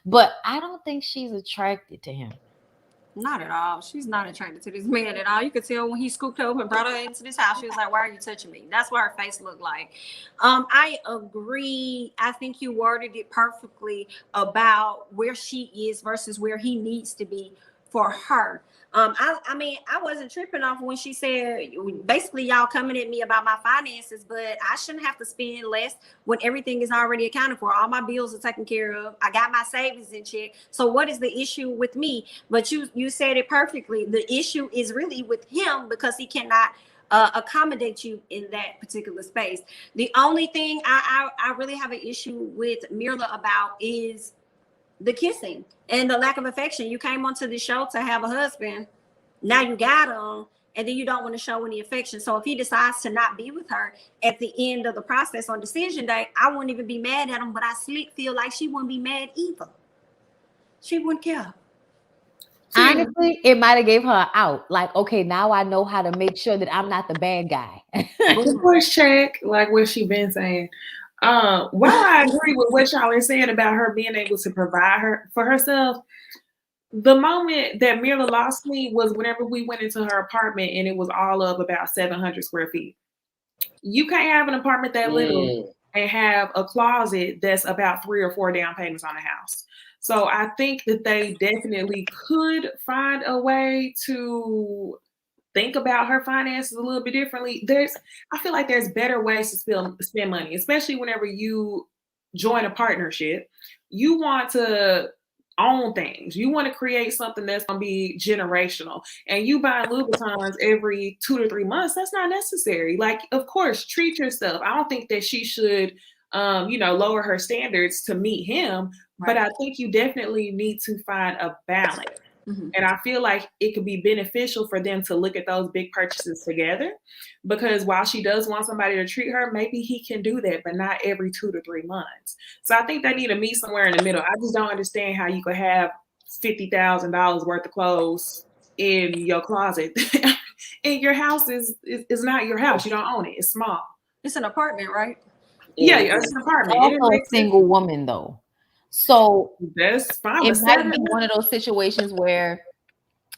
But I don't think she's attracted to him. Not at all. She's not attracted to this man at all. You could tell when he scooped her up and brought her into this house, she was like, why are you touching me? That's what her face looked like. I agree. I think you worded it perfectly about where she is versus where he needs to be for her. I mean, I wasn't tripping off when she said, basically, y'all coming at me about my finances, but I shouldn't have to spend less when everything is already accounted for. All my bills are taken care of. I got my savings in check. So what is the issue with me? But you said it perfectly. The issue is really with him because he cannot accommodate you in that particular space. The only thing I really have an issue with Myrla about is the kissing and the lack of affection. You came onto the show to have a husband. Now you got him, and then you don't want to show any affection. So if he decides to not be with her at the end of the process on decision day, I wouldn't even be mad at him, but I feel like she wouldn't be mad either. She wouldn't care. Honestly, it might have gave her an out. Like, okay, now I know how to make sure that I'm not the bad guy. Of course, check, like what she been saying. While I agree with what y'all are saying about her being able to provide her for herself, the moment that Myrla lost me was whenever we went into her apartment and it was all of about 700 square feet. You can't have an apartment that little and have a closet that's about 3 or 4 down payments on a house. So I think that they definitely could find a way to think about her finances a little bit differently. I feel like there's better ways to spend money, especially whenever you join a partnership. You want to own things. You want to create something that's going to be generational. And you buy Louboutins every 2 to 3 months. That's not necessary. Like, of course, treat yourself. I don't think that she should, lower her standards to meet him. Right. But I think you definitely need to find a balance. Mm-hmm. And I feel like it could be beneficial for them to look at those big purchases together, because while she does want somebody to treat her, maybe he can do that, but not every 2 to 3 months. So I think they need to meet somewhere in the middle. I just don't understand how you could have $50,000 worth of clothes in your closet And your house is not your house. You don't own it. It's small. It's an apartment, right? Yeah, it's an apartment. Also a single woman though. So that's fine. It might be one of those situations where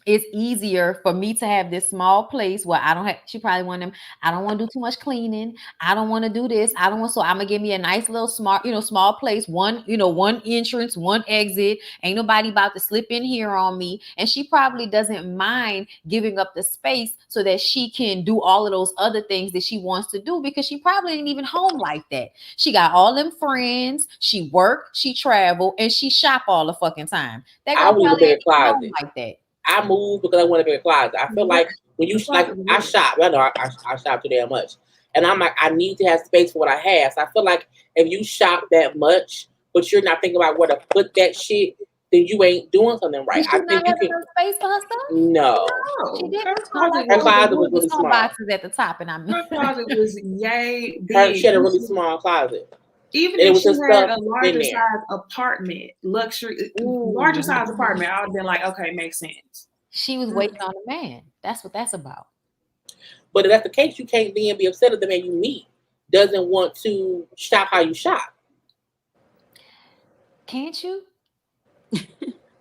it's easier for me to have this small place where I don't have, she probably want them, I don't want to do too much cleaning. I don't want to do this. I don't want, so I'm gonna give me a nice little small place, one entrance, one exit. Ain't nobody about to slip in here on me. And she probably doesn't mind giving up the space so that she can do all of those other things that she wants to do, because she probably ain't even home like that. She got all them friends, she work, she travel, and she shop all the fucking time. That girl probably ain't even home like that. I moved because I want to be a closet. I feel like when you like, I shop. I know I shop too damn much, and I'm like, I need to have space for what I have. So I feel like if you shop that much, but you're not thinking about where to put that shit, then you ain't doing something right. I think you can. Space for her stuff? No, she did. Her closet was really small. Boxes at the top, and her closet was yay big. She had a really small closet. Even if she had a larger size apartment, larger size apartment, I would have been like, okay, makes sense. She was waiting on a man. That's what that's about. But if that's the case, you can't then be upset if the man you meet doesn't want to shop how you shop. Can't you?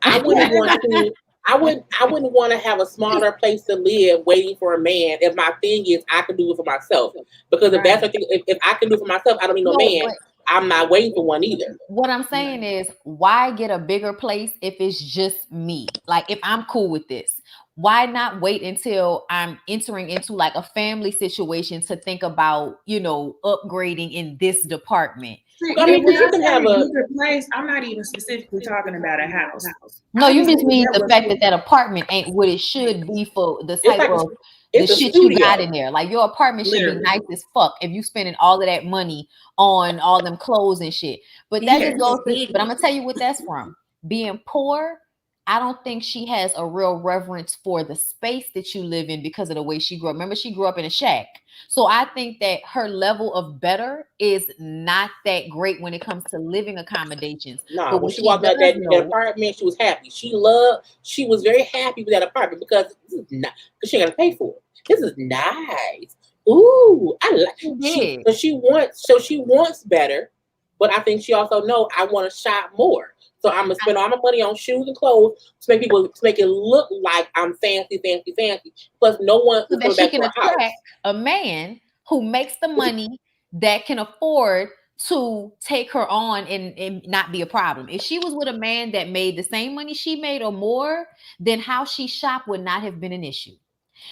I wouldn't want to. I wouldn't want to have a smaller place to live waiting for a man if my thing is I can do it for myself. Because if that's the thing, if I can do it for myself, I don't need no man. I'm not waiting for one either. What I'm saying is, why get a bigger place if it's just me? Like, if I'm cool with this, why not wait until I'm entering into like a family situation to think about, upgrading in this department? I mean, you can have a bigger place. I'm not even specifically talking about a house. No, you just mean the fact that apartment ain't what it should be for the type of the shit you got in there. Like, your apartment should be nice as fuck if you spending all of that money on all them clothes and shit. But that just goes to, but I'm gonna tell you what that's from. Being poor, I don't think she has a real reverence for the space that you live in because of the way she grew up. Remember, she grew up in a shack. So I think that her level of better is not that great when it comes to living accommodations. No, but when she walked out that apartment, she was happy. She was very happy with that apartment because she ain't got to pay for it. This is nice. Ooh, I like it. She wants better, but I think she also knows I want to shop more. So I'm gonna spend all my money on shoes and clothes to make it look like I'm fancy. Plus, no one so that she can attract a man who makes the money that can afford to take her on and not be a problem. If she was with a man that made the same money she made or more, then how she shopped would not have been an issue.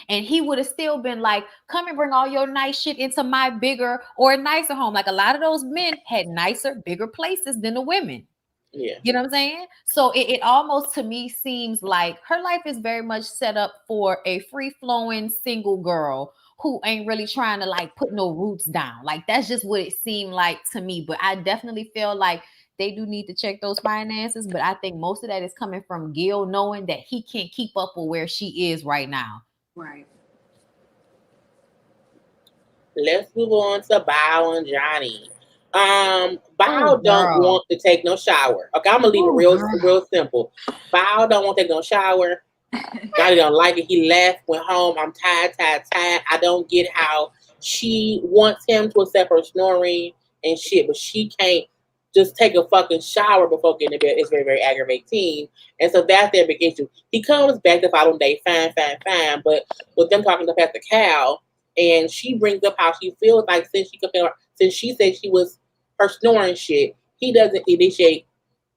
And he would have still been like, come and bring all your nice shit into my bigger or nicer home. Like, a lot of those men had nicer, bigger places than the women. Yeah. You know what I'm saying? So it almost to me seems like her life is very much set up for a free-flowing single girl who ain't really trying to like put no roots down. Like, that's just what it seemed like to me. But I definitely feel like they do need to check those finances. But I think most of that is coming from Gil knowing that he can't keep up with where she is right now. Right. Let's move on to Bao and Johnny. Bao don't want to take no shower. Okay, I'm gonna leave it real simple. Bao don't want to take no shower. Johnny don't like it. He left, went home. I'm tired. I don't get how she wants him to accept her snoring and shit, but she can't just take a fucking shower before getting to bed. It's very, very aggravating. And so that's their big issue. He comes back the following day, fine. But with them talking to Pastor Cal, and she brings up how she feels like since she said she was her snoring shit, he doesn't initiate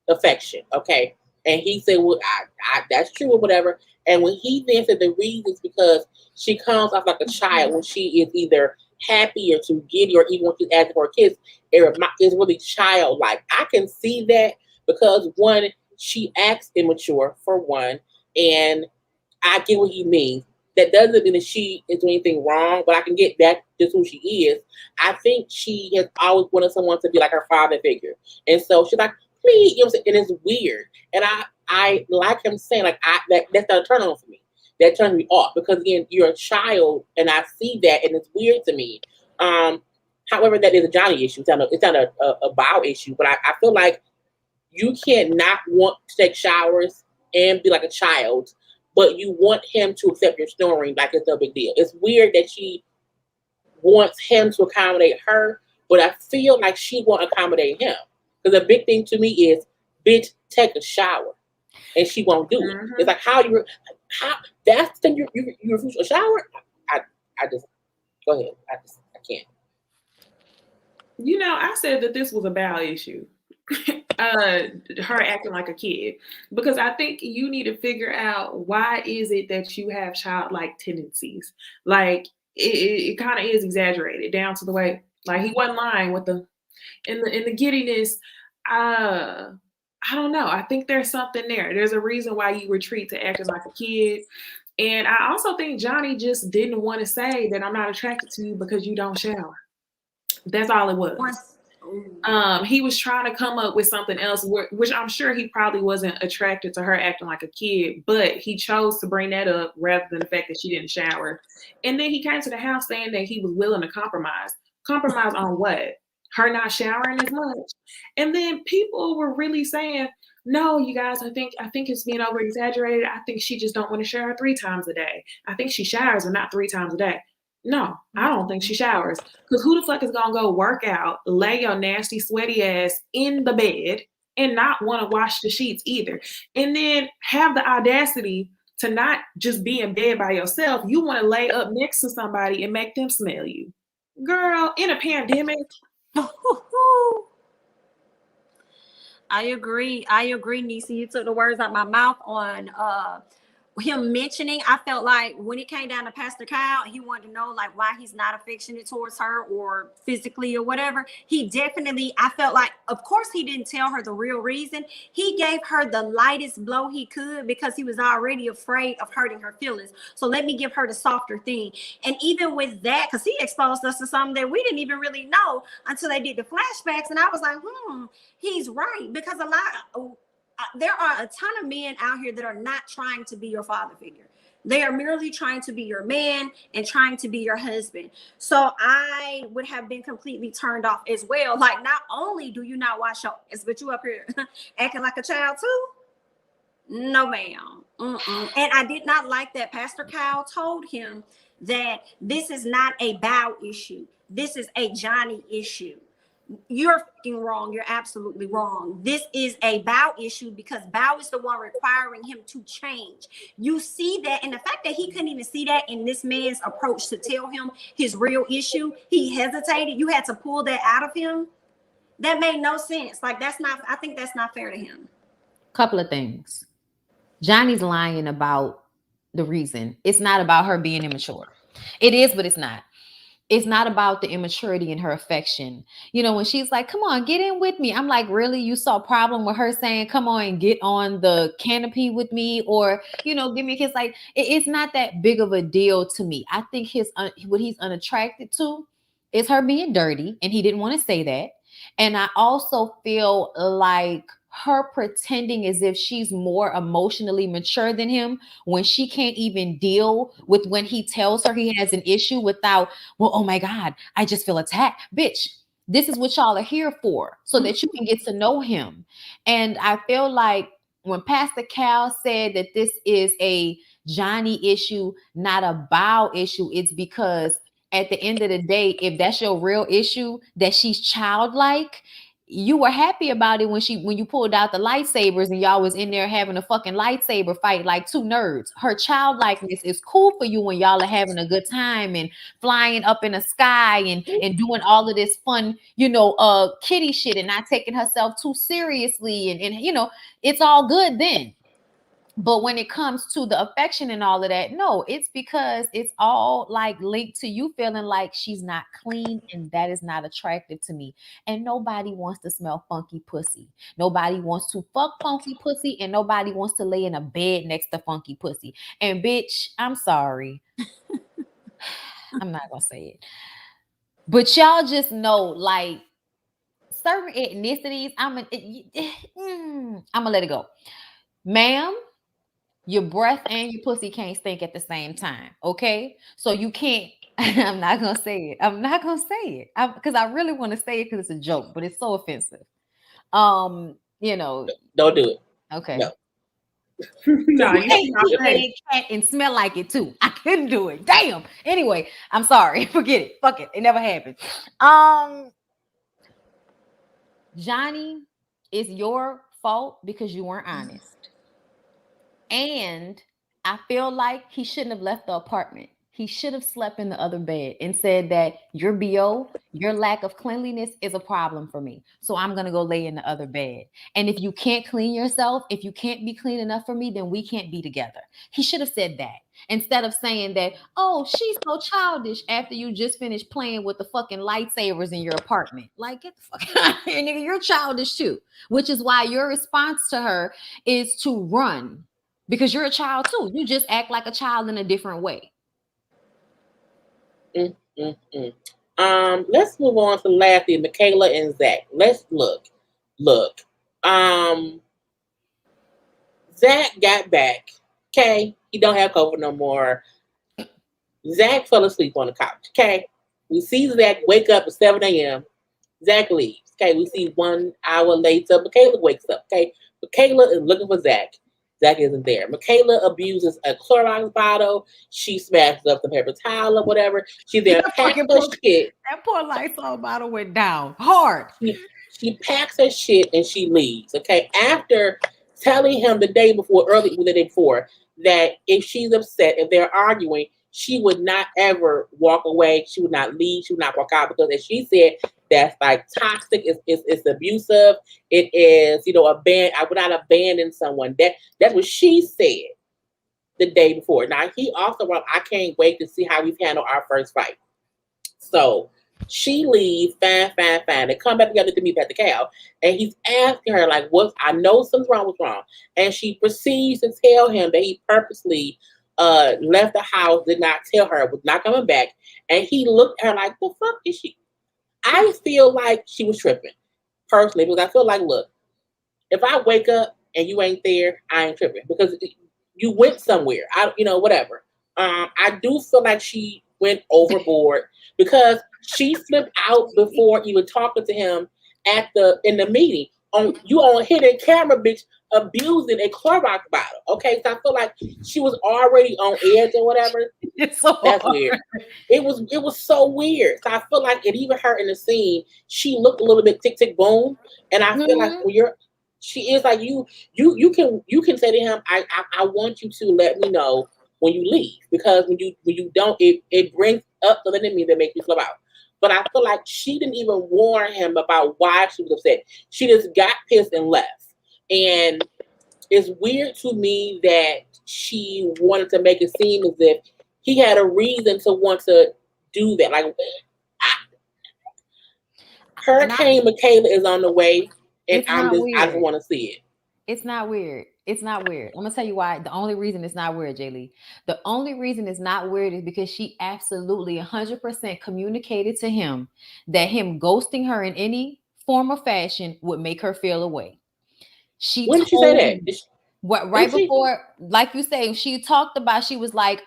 affection. Okay. And he said, well, I that's true or whatever. And when he then said the reason is because she comes off like a child when she is either happy or too giddy, or even when she's asking for a kiss, it's really childlike. I can see that because one, she acts immature for one, and I get what he means. That doesn't mean that she is doing anything wrong, but I can get that just who she is. I think she has always wanted someone to be like her father figure. And so she's like, please, you know what I'm saying? And it's weird. And I like him saying, like, that's not a turn on for me. That turns me off because, again, you're a child and I see that and it's weird to me. However, that is a Johnny issue. It's not a Bao issue, but I feel like you can't not want to take showers and be like a child, but you want him to accept your snoring like it's no big deal. It's weird that she wants him to accommodate her, but I feel like she won't accommodate him. Because the big thing to me is, bitch, take a shower. And she won't do it. It's like, how that's the thing, you refuse a shower? I just, go ahead. I can't. You know, I said that this was a bowel issue. Her acting like a kid, because I think you need to figure out why is it that you have childlike tendencies. Like it kind of is exaggerated down to the way, like, he wasn't lying with the in the giddiness. I don't know. I think there's something there. There's a reason why you retreat to acting like a kid. And I also think Johnny just didn't want to say that I'm not attracted to you because you don't shower. That's all it was. He was trying to come up with something else, which I'm sure he probably wasn't attracted to her acting like a kid, but he chose to bring that up rather than the fact that she didn't shower. And then he came to the house saying that he was willing to compromise. Compromise on what? Her not showering as much. And then people were really saying, no, you guys, I think it's being over exaggerated. I think she just don't want to shower 3 times a day. I think she showers, but not 3 times a day. No, I don't think she showers. Because who the fuck is going to go work out, lay your nasty, sweaty ass in the bed, and not want to wash the sheets either? And then have the audacity to not just be in bed by yourself. You want to lay up next to somebody and make them smell you. Girl, in a pandemic. I agree, Necey. You took the words out my mouth on him mentioning. I felt like when it came down to Pastor Kyle, he wanted to know like why he's not affectionate towards her or physically or whatever. He definitely, I felt like, of course he didn't tell her the real reason. He gave her the lightest blow he could because he was already afraid of hurting her feelings. So let me give her the softer thing. And even with that, because he exposed us to something that we didn't even really know until they did the flashbacks. And I was like, he's right. Because there are a ton of men out here that are not trying to be your father figure. They are merely trying to be your man and trying to be your husband. So I would have been completely turned off as well. Like, not only do you not wash your ass, but you up here acting like a child too? No, ma'am. And I did not like that Pastor Kyle told him that this is not a Bow issue. This is a Johnny issue. You're fucking wrong. You're absolutely wrong. This is a Bow issue because Bow is the one requiring him to change. You see that, and the fact that he couldn't even see that in this man's approach to tell him his real issue, he hesitated. You had to pull that out of him. That made no sense. Like, I think that's not fair to him. Couple of things. Johnny's lying about the reason. It's not about her being immature. It is, but it's not. It's not about the immaturity in her affection. You know, when she's like, come on, get in with me. I'm like, really? You saw a problem with her saying, come on and get on the canopy with me, or, you know, give me a kiss? Like, it's not that big of a deal to me. I think what he's unattracted to is her being dirty, and he didn't want to say that. And I also feel like her pretending as if she's more emotionally mature than him when she can't even deal with when he tells her he has an issue without, well, oh my God, I just feel attacked. Bitch, this is what y'all are here for, so that you can get to know him. And I feel like when Pastor Cal said that this is a Johnny issue, not a Bow issue, it's because at the end of the day, if that's your real issue, that she's childlike, you were happy about it when you pulled out the lightsabers and y'all was in there having a fucking lightsaber fight like 2 nerds. Her childlikeness is cool for you when y'all are having a good time and flying up in the sky and doing all of this fun, you know, kitty shit and not taking herself too seriously. And you know, it's all good then. But when it comes to the affection and all of that, no, it's because it's all like linked to you feeling like she's not clean, and that is not attractive to me. And nobody wants to smell funky pussy. Nobody wants to fuck funky pussy, and nobody wants to lay in a bed next to funky pussy. And bitch, I'm sorry. I'm not gonna say it. But y'all just know, like, certain ethnicities, I'm gonna let it go. Ma'am, your breath and your pussy can't stink at the same time, okay? So you can't, I'm not going to say it. I'm not going to say it because I really want to say it because it's a joke, but it's so offensive. You know. Don't do it. Okay. No. No, you can't eat cat and smell like it too. I couldn't do it. Damn. Anyway, I'm sorry. Forget it. Fuck it. It never happened. Johnny, it's your fault because you weren't honest. And I feel like he shouldn't have left the apartment. He should have slept in the other bed and said that your BO, your lack of cleanliness is a problem for me. So I'm going to go lay in the other bed. And if you can't clean yourself, if you can't be clean enough for me, then we can't be together. He should have said that instead of saying that, oh, she's so childish after you just finished playing with the fucking lightsabers in your apartment. Like, get the fuck out of here, nigga. You're childish too, which is why your response to her is to run. Because you're a child too. You just act like a child in a different way. Let's move on to lastly, Michaela and Zach. Let's look. Zach got back. Okay, he don't have COVID no more. Zach fell asleep on the couch. Okay, we see Zach wake up at 7 a.m. Zach leaves. Okay, we see 1 hour later, Michaela wakes up. Okay, Michaela is looking for Zach. Zach isn't there. Michaela abuses a Clorox bottle. She smashes up the paper towel or whatever. She there packs her shit. That poor Lysol bottle went down hard. She packs her shit and she leaves. Okay, after telling him the day before, that if she's upset, if they're arguing, she would not ever walk away. She would not leave. She would not walk out because, as she said, that's like toxic. It's abusive. It is, I would not abandon someone. That's what she said the day before. Now he also wrote, I can't wait to see how we handle our first fight. So she leaves, fine. They come back together to meet at the cow, and he's asking her like, I know something's wrong. What's wrong? And she proceeds to tell him that he purposely left the house, did not tell her, was not coming back, and he looked at her like, the fuck is she? I feel like she was tripping, personally, because I feel like, look, if I wake up and you ain't there, I ain't tripping because you went somewhere. Whatever. I do feel like she went overboard because she flipped out before even talking to him in the meeting. You on hidden camera, bitch, abusing a Clorox bottle. Okay, so I feel like she was already on edge or whatever. It's so That's weird. It was so weird. So I feel like it even her in the scene, she looked a little bit tick tick boom, and I feel like when she is like you can say to him, I want you to let me know when you leave, because when you don't, it brings up the enemy that makes you flip out. But I feel like she didn't even warn him about why she was upset. She just got pissed and left. And it's weird to me that she wanted to make it seem as if he had a reason to want to do that. Like, Hurricane Michaela is on the way, and I just want to see it. It's not weird. It's not weird. I'm gonna tell you why. The only reason it's not weird, Jaylee. The only reason it's not weird is because she absolutely 100% communicated to him that him ghosting her in any form or fashion would make her feel away. When did she say that? Right before, like you say, she talked about. She was like,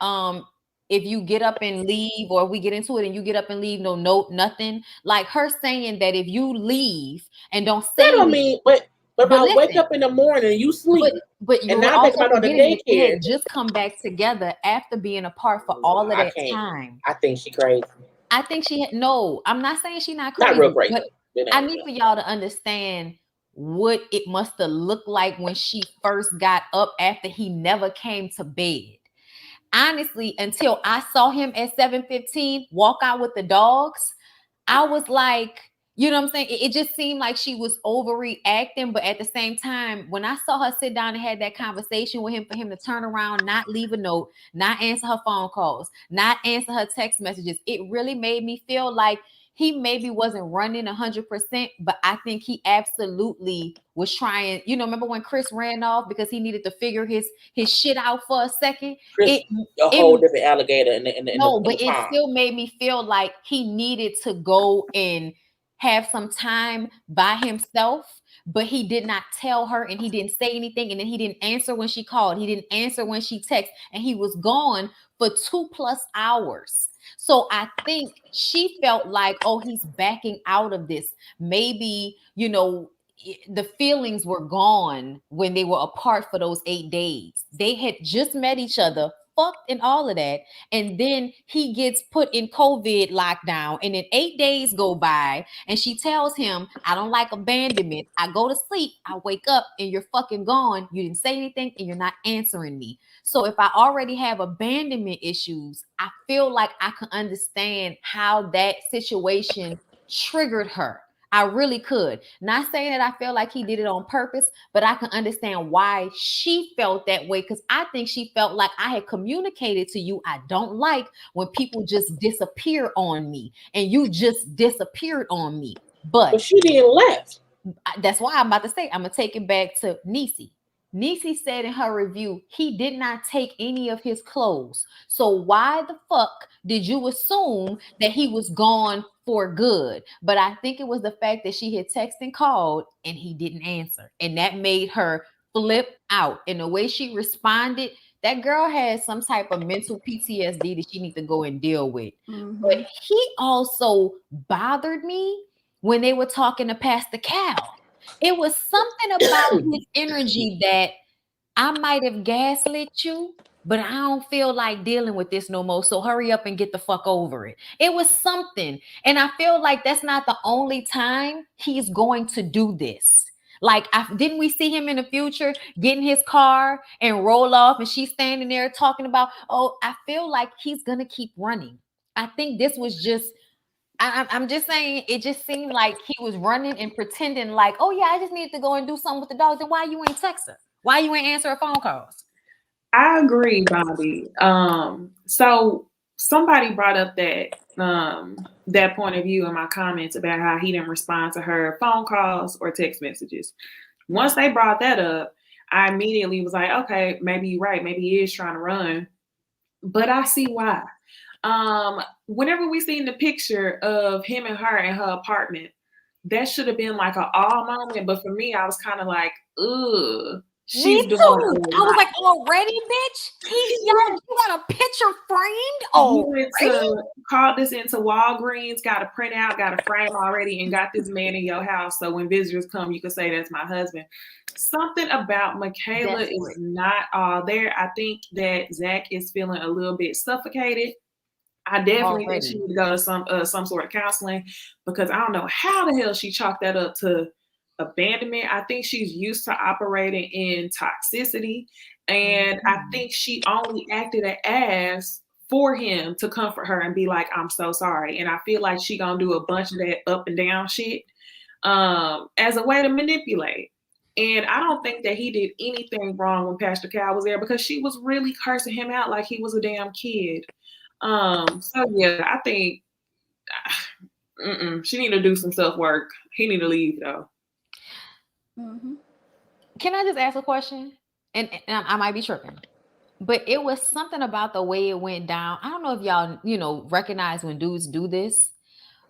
if you get up and leave, or we get into it and you get up and leave, no note, nothing. Like her saying that if you leave and don't say, that don't mean, but if I wake up in the morning and you sleep, but you now take my daughter to daycare. They had just come back together after being apart for all of that time. I think she crazy. I think I'm not saying she's not crazy. Not real crazy. But I need for y'all to understand what it must have looked like when she first got up after he never came to bed. Honestly, until I saw him at 7:15 walk out with the dogs, I was like, you know what I'm saying? It just seemed like she was overreacting. But at the same time, when I saw her sit down and had that conversation with him, for him to turn around, not leave a note, not answer her phone calls, not answer her text messages, it really made me feel like he maybe wasn't running 100%, but I think he absolutely was trying. Remember when Chris ran off because he needed to figure his shit out for a second? Chris, a whole different alligator in the it still made me feel like he needed to go and have some time by himself, but he did not tell her, and he didn't say anything, and then he didn't answer when she called, he didn't answer when she texted, and he was gone for 2+ hours. So I think she felt like, oh, he's backing out of this. Maybe, the feelings were gone when they were apart for those 8 days. They had just met each other, fucked and all of that. And then he gets put in COVID lockdown. And then 8 days go by and she tells him, I don't like abandonment. I go to sleep, I wake up and you're fucking gone. You didn't say anything and you're not answering me. So if I already have abandonment issues, I feel like I can understand how that situation triggered her. I really could. Not saying that I feel like he did it on purpose, but I can understand why she felt that way, because I think she felt like I had communicated to you I don't like when people just disappear on me, and you just disappeared on me. But she didn't left. That's why I'm about to say, I'm going to take it back to Necey. Necey said in her review, he did not take any of his clothes. So why the fuck did you assume that he was gone for good? But I think it was the fact that she had texted and called and he didn't answer. And that made her flip out. And the way she responded, that girl had some type of mental PTSD that she needs to go and deal with. Mm-hmm. But he also bothered me when they were talking to Pastor Cal. It was something about his energy that I might have gaslit you, but I don't feel like dealing with this no more. So hurry up and get the fuck over it. It was something. And I feel like that's not the only time he's going to do this. Like, didn't we see him in the future get in his car and roll off and she's standing there talking about, oh, I feel like he's going to keep running. I think this was just, I'm just saying, it just seemed like he was running and pretending like, oh yeah, I just needed to go and do something with the dogs. Then why you ain't text her? Why you ain't answer her phone calls? I agree, Bondy. So somebody brought up that point of view in my comments about how he didn't respond to her phone calls or text messages. Once they brought that up, I immediately was like, okay, maybe you're right. Maybe he is trying to run, but I see why. Whenever we seen the picture of him and her in her apartment, that should have been like an all moment. But for me, I was kind of like, ugh. Me too. I was like, already, bitch? You got a picture framed? Oh, you went to call this into Walgreens, got a printout, got a frame already, and got this man in your house. So when visitors come, you can say that's my husband. Something about Michaela is not all there. I think that Zach is feeling a little bit suffocated. I definitely think she need to go to some sort of counseling, because I don't know how the hell she chalked that up to abandonment. I think she's used to operating in toxicity, and I think she only acted an ass for him to comfort her and be like, I'm so sorry. And I feel like she gonna do a bunch of that up and down shit as a way to manipulate. And I don't think that he did anything wrong when Pastor Cal was there, because she was really cursing him out like he was a damn kid. So yeah, I think she need to do some self work. He need to leave though. Mm-hmm. Can I just ask a question? And I might be tripping, but it was something about the way it went down. I don't know if y'all, recognize when dudes do this,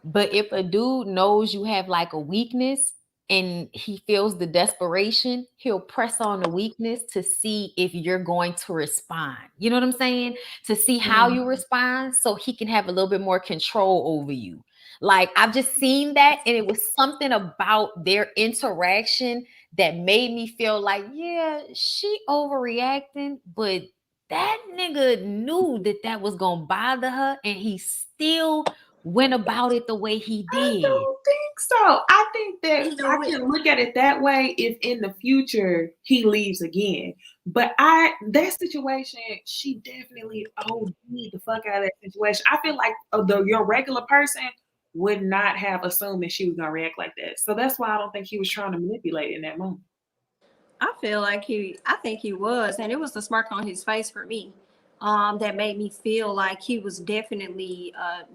but if a dude knows you have like a weakness and he feels the desperation, he'll press on the weakness to see if you're going to respond. You know what I'm saying? To see how you respond so he can have a little bit more control over you. Like, I've just seen that, and it was something about their interaction that made me feel like, yeah, she overreacting, but that nigga knew that was going to bother her, and he still went about it the way he did. I don't think so. I think that I can look at it that way if in the future he leaves again. But that situation, she definitely OD'd the fuck out of that situation. I feel like your regular person would not have assumed that she was gonna react like that. So that's why I don't think he was trying to manipulate in that moment. I feel like I think he was, and it was the smirk on his face for me. That made me feel like he was definitely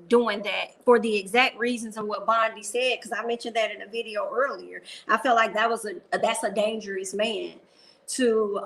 doing that for the exact reasons of what Bondy said, because I mentioned that in a video earlier. I felt like that's a dangerous man to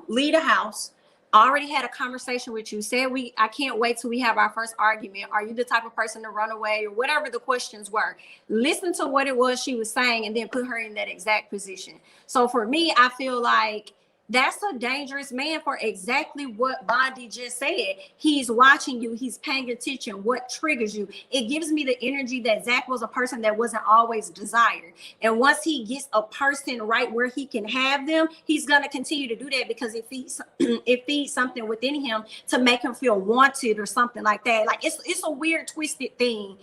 lead a house. Already had a conversation with you, said I can't wait till we have our first argument. Are you the type of person to run away, or whatever the questions were? Listen to what it was she was saying and then put her in that exact position. So for me, I feel like That's a dangerous man for exactly what Bondy just said. He's watching you. He's paying attention. What triggers you? It gives me the energy that Zach was a person that wasn't always desired. And once he gets a person right where he can have them, he's going to continue to do that because it feeds something within him to make him feel wanted or something like that. Like it's a weird, twisted thing.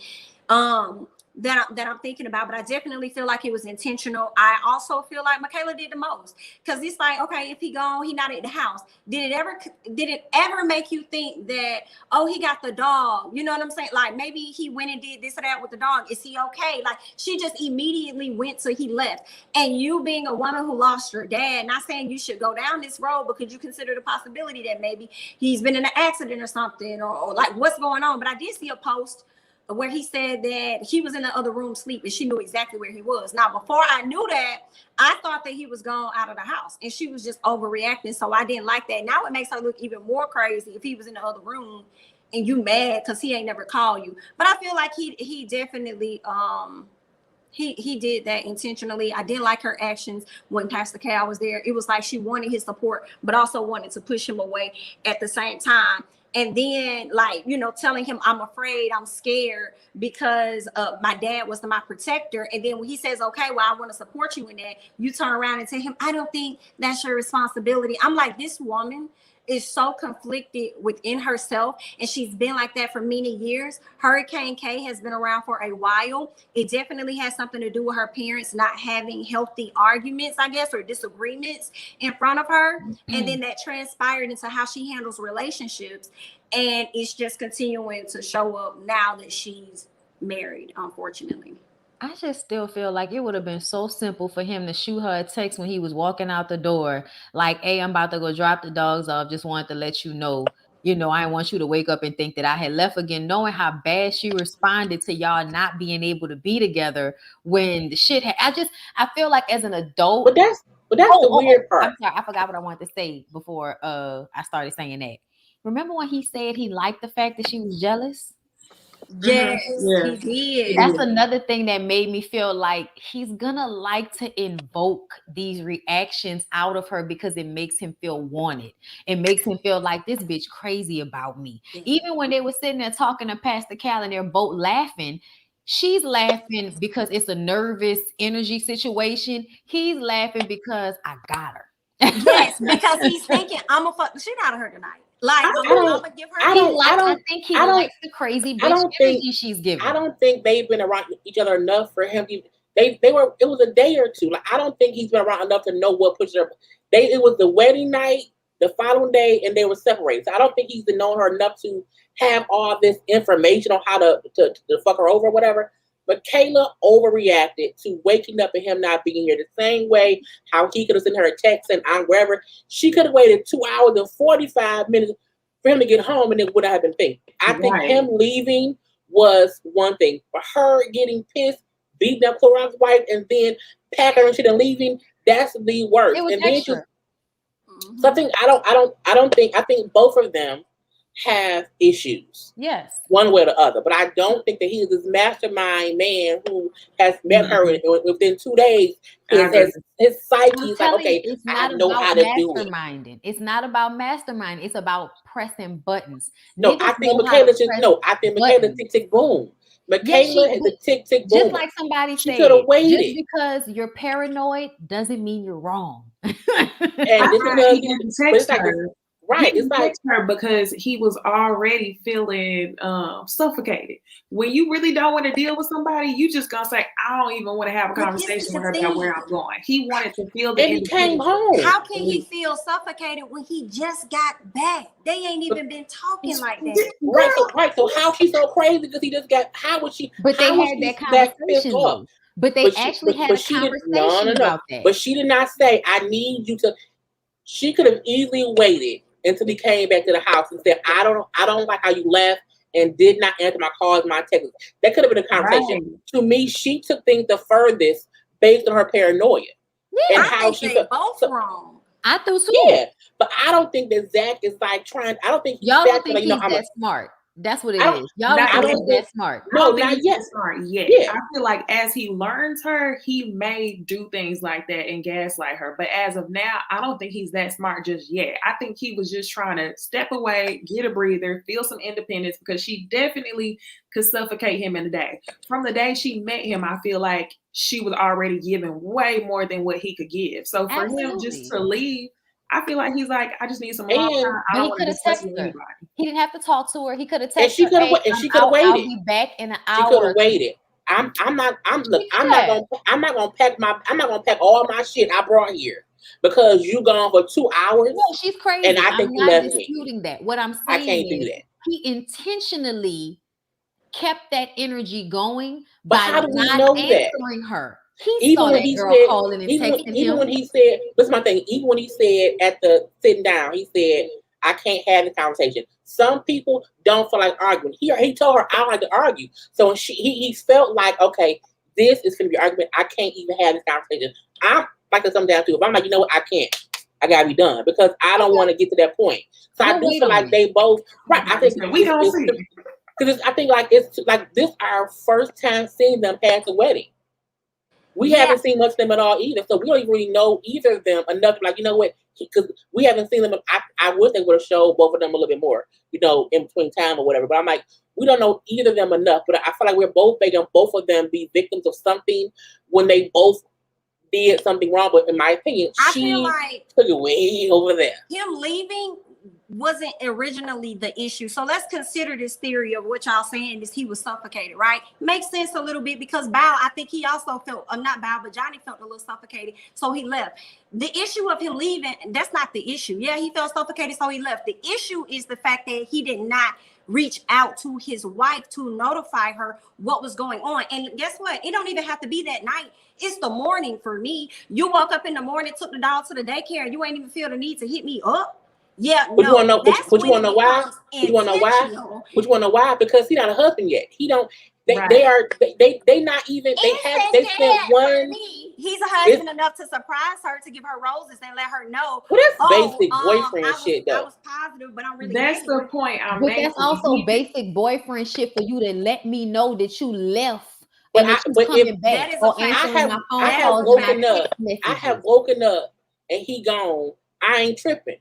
That I'm thinking about, but I definitely feel like it was intentional. I also feel like Michaela did the most because it's like, okay, if he gone, he not at the house. Did it ever make you think that, oh, he got the dog? You know what I'm saying? Like maybe he went and did this or that with the dog. Is he okay? Like she just immediately went till he left. And you being a woman who lost your dad, not saying you should go down this road because you consider the possibility that maybe he's been in an accident or something or like what's going on. But I did see a post where he said that he was in the other room sleeping. She knew exactly where he was. Now, before I knew that, I thought that he was gone out of the house and she was just overreacting. So I didn't like that. Now it makes her look even more crazy if he was in the other room and you mad because he ain't never called you. But I feel like he definitely he did that intentionally. I didn't like her actions when Pastor Cal was there. It was like she wanted his support, but also wanted to push him away at the same time. And then, like, you know, telling him, I'm afraid, I'm scared because my dad was my protector. And then when he says, okay, well, I want to support you in that, you turn around and tell him, I don't think that's your responsibility. I'm like, this woman is so conflicted within herself, and she's been like that for many years. Hurricane K has been around for a while. It definitely has something to do with her parents not having healthy arguments, I guess, or disagreements in front of her. And then that transpired into how she handles relationships, and it's just continuing to show up now that she's married, unfortunately. I just still feel like it would have been so simple for him to shoot her a text when he was walking out the door. Like, hey, I'm about to go drop the dogs off. Just wanted to let you know, I want you to wake up and think that I had left again, knowing how bad she responded to y'all not being able to be together when the shit I feel like as an adult. But that's the weird part. I'm sorry, I forgot what I wanted to say before I started saying that. Remember when he said he liked the fact that she was jealous? Yes, he did. That's another thing that made me feel like he's gonna like to invoke these reactions out of her because it makes him feel wanted. It makes him feel like this bitch crazy about me. Even when they were sitting there talking to Pastor Cal and they're both laughing, she's laughing because it's a nervous energy situation. He's laughing because I got her. Yes, because he's thinking, I'm gonna fuck the shit out of her tonight. Like, I'm gonna give her. I think he likes the crazy bitch energy she's giving. I don't think they've been around each other enough for him. They were. It was a day or two. Like, I don't think he's been around enough to know what pushes her. It was the wedding night, the following day, and they were separated. So I don't think he's known her enough to have all this information on how to fuck her over or whatever. But Kayla overreacted to waking up and him not being here the same way how he could have sent her a text and I'm wherever. She could have waited 2 hours and 45 minutes for him to get home and it would have been thing. I think him leaving was one thing. For her getting pissed, beating up Clorox's wife, and then packing her shit and leaving, that's the worst. It was and extra. Then something I think both of them have issues. Yes. One way or the other. But I don't think that he is this mastermind man who has met her within 2 days. His psyche is like, okay, I know how to do it. It's not about mastermind. It's about pressing buttons. No, I think Michaela's tick, tick, boom. Michaela is a tick, tick, boom. Just like somebody said, just because you're paranoid doesn't mean you're wrong. And this is right. It's like her because he was already feeling suffocated. When you really don't want to deal with somebody, you just gonna say, I don't even want to have a conversation with her about where I'm going. He wanted to feel the he came home. How can he feel suffocated when he just got back? They ain't even been talking like that. Right. So how she so crazy because he just got how would she But they had that conversation. But they actually had a conversation about that. But she did not say, I need you to. She could have easily waited until he came back to the house and said, I don't like how you left and did not answer my calls, my texts. That could have been a conversation. Right. To me, she took things the furthest based on her paranoia. Yeah, and how she they both wrong. I thought so. Yeah, but I don't think that Zach is like trying. I don't think y'all don't think he's that smart. That's what it is. Y'all Not don't yet. think that smart. I don't No, think not he's yet. that smart yet. Yeah. I feel like as he learns her, he may do things like that and gaslight her. But as of now, I don't think he's that smart just yet. I think he was just trying to step away, get a breather, feel some independence, because she definitely could suffocate him in a day. From the day she met him, I feel like she was already giving way more than what he could give. So for him just to leave, I feel like he's like, I just need some alone time. I don't want to discuss with anybody. He didn't have to talk to her. He could have texted And she could have. And she could have waited. I'll be back in an hour. She could have waited. I'm not gonna pack all my shit I brought here because you gone for 2 hours. No, she's crazy. And I think I'm you not left disputing that. What I'm saying I can't is do that. he intentionally kept that energy going But by how do we not know answering her. He even saw when that he girl said, calling and texting him. Even when he said, this is my thing. Even when he said at the sitting down, he said, I can't have the conversation. Some people don't feel like arguing. He told her, I don't like to argue. So he felt like, okay, this is going to be an argument. I can't even have this conversation. I'm like to come down to it. But I'm like, you know what? I can't. I got to be done because I don't want to get to that point. So I do feel like they both, right. I think we don't see. Because I think like it's like this our first time seeing them past the wedding. We haven't seen much of them at all either, so we don't even really know either of them enough. Like, you know what? Because we haven't seen them. I wish they would have showed both of them a little bit more, you know, in between time or whatever. But I'm like, we don't know either of them enough. But I feel like we're both making both of them be victims of something when they both did something wrong. But in my opinion, I she feel like took it way over there. Him leaving wasn't originally the issue. So let's consider this theory of what y'all saying is he was suffocated, right? Makes sense a little bit because Bao, I think he also felt, not Bao, but Johnny felt a little suffocated. So he left. The issue of him leaving, that's not the issue. Yeah, he felt suffocated, so he left. The issue is the fact that he did not reach out to his wife to notify her what was going on. And guess what? It don't even have to be that night. It's the morning for me. You woke up in the morning, took the dog to the daycare, and you ain't even feel the need to hit me up. Yeah, but you want to know? But you want to know why? But you want to know why? But you want to know why? Because he's not a husband yet. He don't. They not even. They spent one. He's a husband enough to surprise her, to give her roses and let her know. Well, that's basic boyfriend shit, though. I was positive, but I'm really. That's the point I'm making. But that's also basic boyfriend shit for you to let me know that you left. But I have woken up and he gone. I ain't tripping.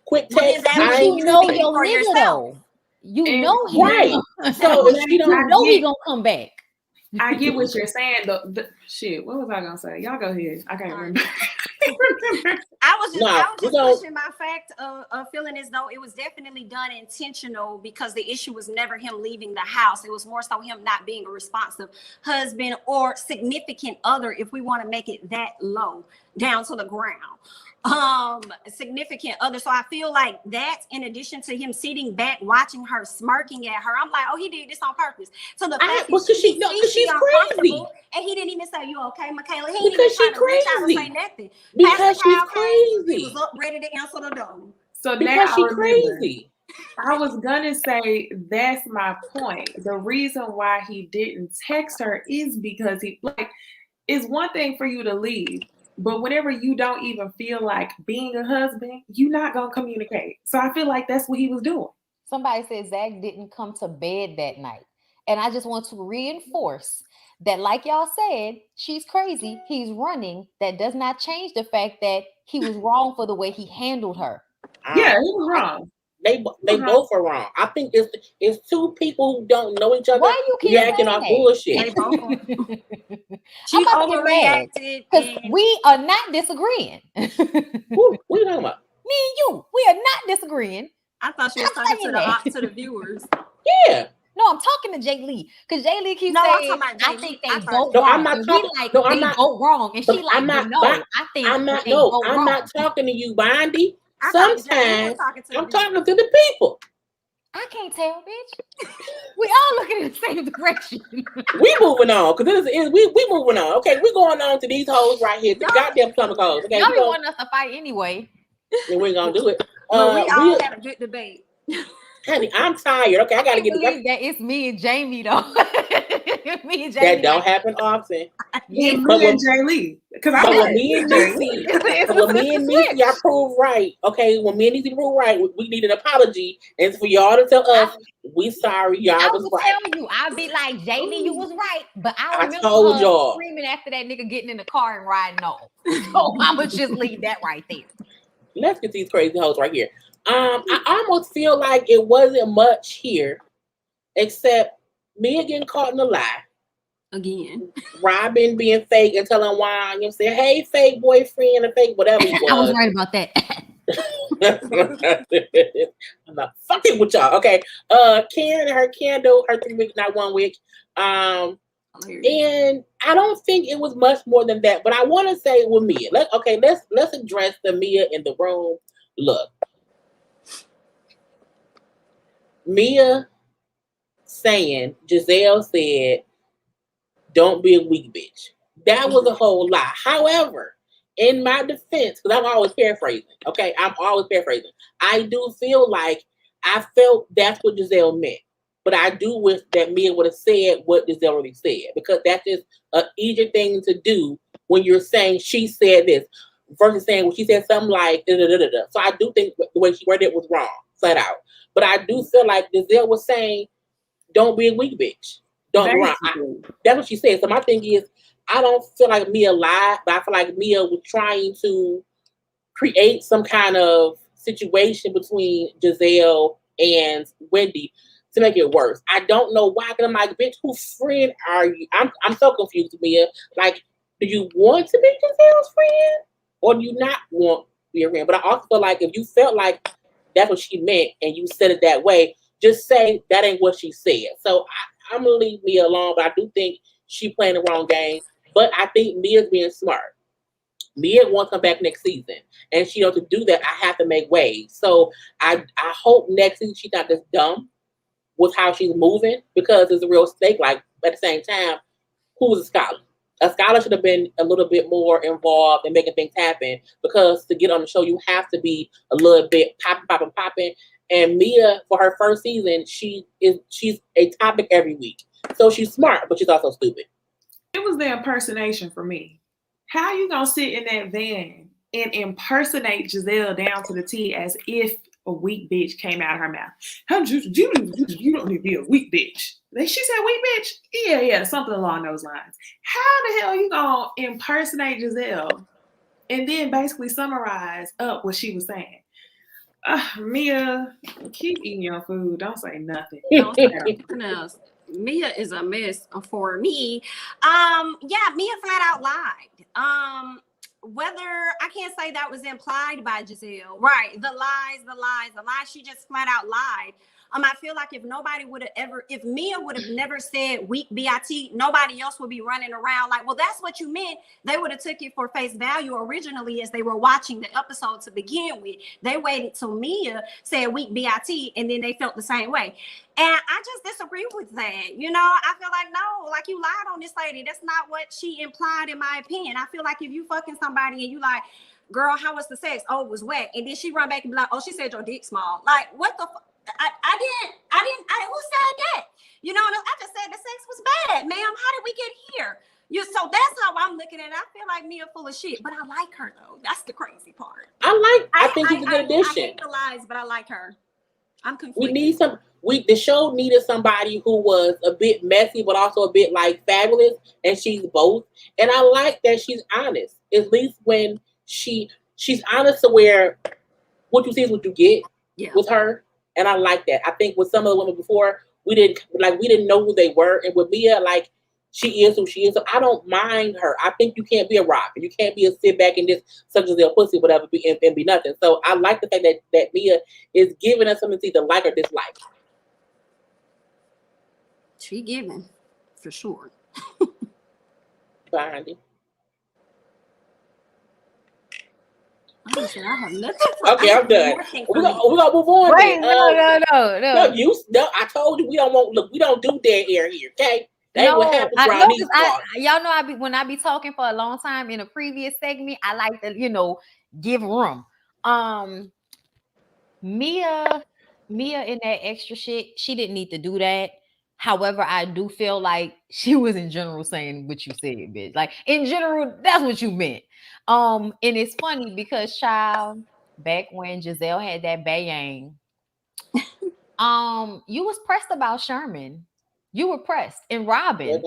Quick text. You know your nigga though. You know him. Right. So you don't know he gonna come back. I get what you're saying. The shit. What was I gonna say? Y'all go ahead. I can't remember. I was just pushing my fact of feeling as though it was definitely done intentional because the issue was never him leaving the house. It was more so him not being a responsive husband or significant other, if we want to make it that low, down to the ground. Significant other. So I feel like that, in addition to him sitting back watching her, smirking at her, I'm like, oh, he did this on purpose. So the fact that she's crazy, and he didn't even say, "You okay, Michaela?" He didn't even try to reach out and say nothing. Because she's crazy. He was up ready to answer the door. So because she's crazy. I was gonna say that's my point. The reason why he didn't text her is because it's one thing for you to leave. But whenever you don't even feel like being a husband, you're not going to communicate. So I feel like that's what he was doing. Somebody said Zach didn't come to bed that night. And I just want to reinforce that, like y'all said, she's crazy. He's running. That does not change the fact that he was wrong for the way he handled her. Yeah, he was wrong. They both are wrong. I think it's two people who don't know each other. Why you keep reacting off bullshit? She overreacted because we are not disagreeing. What are you talking about? Me and you, we are not disagreeing. I thought she was talking to the viewers. Yeah. No, I'm talking to Jay Lee because Jay Lee keeps saying, "I think they both wrong." I'm not talking. I'm not both wrong, and she like, I'm not. No, I think I'm not. No, I'm not talking to you, Bondy. Sometimes I'm talking to the people. I can't tell, bitch. We all looking in the same direction. We moving on because we moving on. Okay, we going on to these hoes right here. The goddamn plumber hoes. Okay, y'all be wanting us to fight anyway. And we ain't gonna do it. We all had a good debate. Honey, I'm tired. Okay, I gotta get that it's me and Jami though. Me and That don't happen often. Me and Jay Lee. Because I when me and Necey are proved right, okay, when me and Necey prove right, we need an apology, and for y'all to tell us we sorry, y'all was right. Tell you, I'll be like, Jay Lee, you was right, but I remember told her y'all screaming after that nigga getting in the car and riding off. So I'ma just leave that right there. Let's get these crazy hoes right here. I almost feel like it wasn't much here, except Mia getting caught in a lie. Again. Robin being fake and telling Juan, you know, say, hey, fake boyfriend and fake whatever he was. I was right about that. I'm not fucking with y'all. Okay. Karen and her candle, her 3 week, not 1 week. And I don't think it was much more than that. But I want to say with Mia, let's address the Mia in the room. Look. Mia saying, Giselle said, don't be a weak bitch. That was a whole lie. However, in my defense, because I'm always paraphrasing, okay? I'm always paraphrasing. I do feel like I felt that's what Giselle meant. But I do wish that Mia would have said what Giselle really said, because that's just an easier thing to do when you're saying she said this versus saying when she said something like da da da da da. So I do think the way she worded it was wrong, flat out. But I do feel like Giselle was saying, don't be a weak bitch. Don't be wrong. That's what she said. So my thing is, I don't feel like Mia lied, but I feel like Mia was trying to create some kind of situation between Giselle and Wendy to make it worse. I don't know why, because I'm like, bitch, whose friend are you? I'm so confused, Mia. Like, do you want to be Giselle's friend? Or do you not want to be a friend? But I also feel like if you felt like that's what she meant and you said it that way, just say that ain't what she said. So I'm going to leave Mia alone, but I do think she playing the wrong game. But I think Mia's being smart. Mia wants to come back next season. And she knows to do that, I have to make waves. So I hope next season she's not just dumb with how she's moving, because it's a real stake. Like, at the same time, who's a scholar? A scholar should have been a little bit more involved in making things happen, because to get on the show, you have to be a little bit popping. And Mia, for her first season, she's a topic every week. So she's smart, but she's also stupid. It was the impersonation for me. How you gonna sit in that van and impersonate Giselle down to the T as if a weak bitch came out of her mouth? You don't need to be a weak bitch. She said weak bitch? Yeah, something along those lines. How the hell you gonna impersonate Giselle and then basically summarize up what she was saying? Mia, keep eating your food. Don't say nothing. Don't say nothing else. Mia is a mess for me. Mia flat out lied. Whether I can't say that was implied by Giselle, right? The lies. She just flat out lied. I feel like if Mia would have never said weak BIT, nobody else would be running around like, well, that's what you meant. They would have took it for face value originally as they were watching the episode to begin with. They waited till Mia said weak BIT, and then they felt the same way. And I just disagree with that. I feel like, no, like, you lied on this lady. That's not what she implied, in my opinion. I feel like if you fucking somebody and you like, girl, how was the sex? Oh, it was wet. And then she run back and be like, oh, she said your dick small. Like, what the fuck? I didn't, who said that? I just said the sex was bad, ma'am. How did we get here? So that's how I'm looking at it. I feel like Mia full of shit, but I like her though. That's the crazy part. I think she's a good addition. I hate the lies, but I like her. I'm conflicted. The show needed somebody who was a bit messy, but also a bit like fabulous, and she's both. And I like that she's honest. At least when she's honest to where what you see is what you get with her. And I like that. I think with some of the women before, we didn't know who they were. And with Mia, like, she is who she is. So I don't mind her. I think you can't be a rock. You can't be a sit back and just such as their pussy, whatever, and be nothing. So I like the fact that Mia is giving us something to either like or dislike. She giving, for sure. Behind it. I have nothing. Okay, I'm done. We're gonna move on. Wait, no. No, I told you we don't do dead air here, okay? That what happens around these parts. Y'all know when I be talking for a long time in a previous segment, I like to, give room. Mia in that extra shit, she didn't need to do that. However, I do feel like she was in general saying what you said, bitch. Like in general, that's what you meant. And it's funny because child, back when Giselle had that bayang, you was pressed about Sherman. You were pressed. And Robin,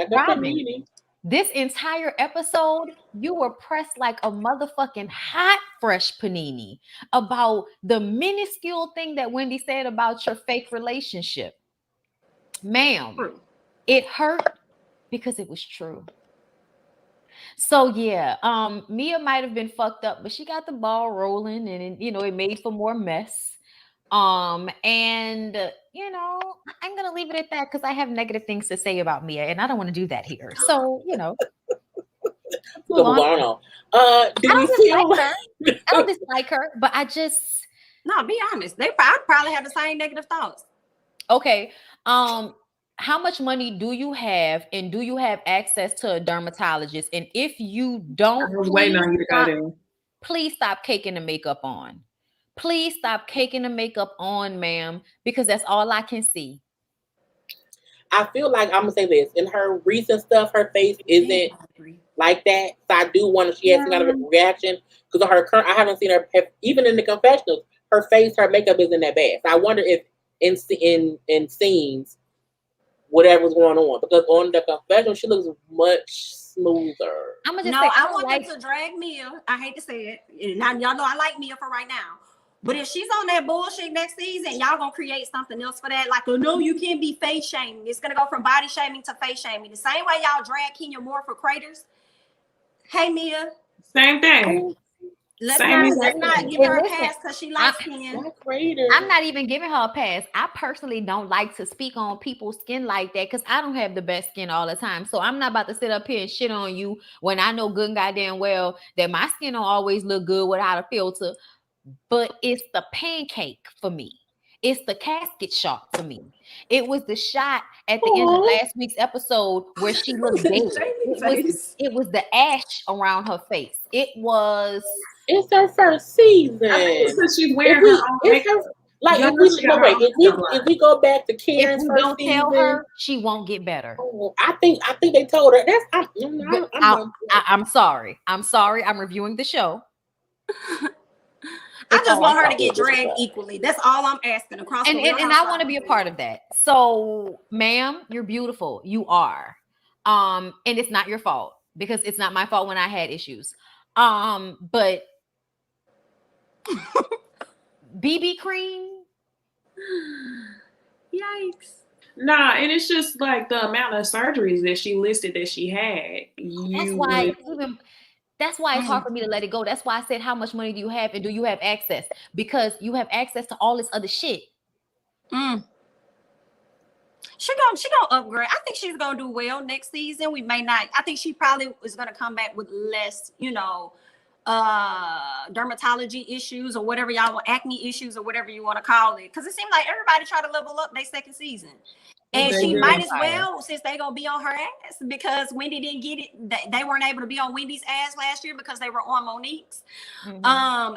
this entire episode, you were pressed like a motherfucking hot, fresh panini about the minuscule thing that Wendy said about your fake relationship. Ma'am, it hurt because it was true. So yeah, Mia might have been fucked up, but she got the ball rolling, and it made for more mess. And I'm gonna leave it at that because I have negative things to say about Mia, and I don't want to do that here. So move on. I don't dislike her, but I just be honest. I probably have the same negative thoughts. Okay. How much money do you have, and do you have access to a dermatologist? And if you don't, I was waiting on you to go there. Please stop caking the makeup on. Please stop caking the makeup on, ma'am, because that's all I can see. I feel like I'm gonna say this. In her recent stuff, her face isn't like that. So I do want to. She has some kind of a reaction because of her current. I haven't seen her even in the confessionals. Her face, her makeup isn't that bad. So I wonder if in scenes, whatever's going on, because on the confessional she looks much smoother. I'm gonna just say, I want them to drag Mia. I hate to say it. Now y'all know I like Mia for right now. But if she's on that bullshit next season, y'all gonna create something else for that. Like, oh no, you can't be face shaming. It's gonna go from body shaming to face shaming. The same way y'all drag Kenya Moore for craters. Hey Mia. Same thing. Let's not give her a pass because she likes skin. I'm not even giving her a pass. I personally don't like to speak on people's skin like that because I don't have the best skin all the time. So I'm not about to sit up here and shit on you when I know good and goddamn well that my skin don't always look good without a filter. But it's the pancake for me. It's the casket shot for me. It was the shot at the end of last week's episode where she looked dead. It was the ash around her face. It's her first season. I think it's because she's wearing her own makeup. If we go back to Karen's if we first don't season, tell her, she won't get better. I think they told her. I'm sorry. I'm reviewing the show. I just want her to get dragged equally. That's all I'm asking across the board. And I want to be a part of that. So, ma'am, you're beautiful. You are. And it's not your fault because it's not my fault when I had issues. But BB cream. Yikes. Nah, and it's just like the amount of surgeries that she listed that she had. That's why it's hard for me to let it go. That's why I said, how much money do you have and do you have access? Because you have access to all this other shit. She gonna upgrade. I think she's gonna do well next season. We may not. I think she probably is gonna come back with less, dermatology issues or whatever y'all want, acne issues or whatever you want to call it. Because it seems like everybody try to level up their second season. And she might as well, since they gonna be on her ass, because Wendy didn't get it. They weren't able to be on Wendy's ass last year because they were on Monique's.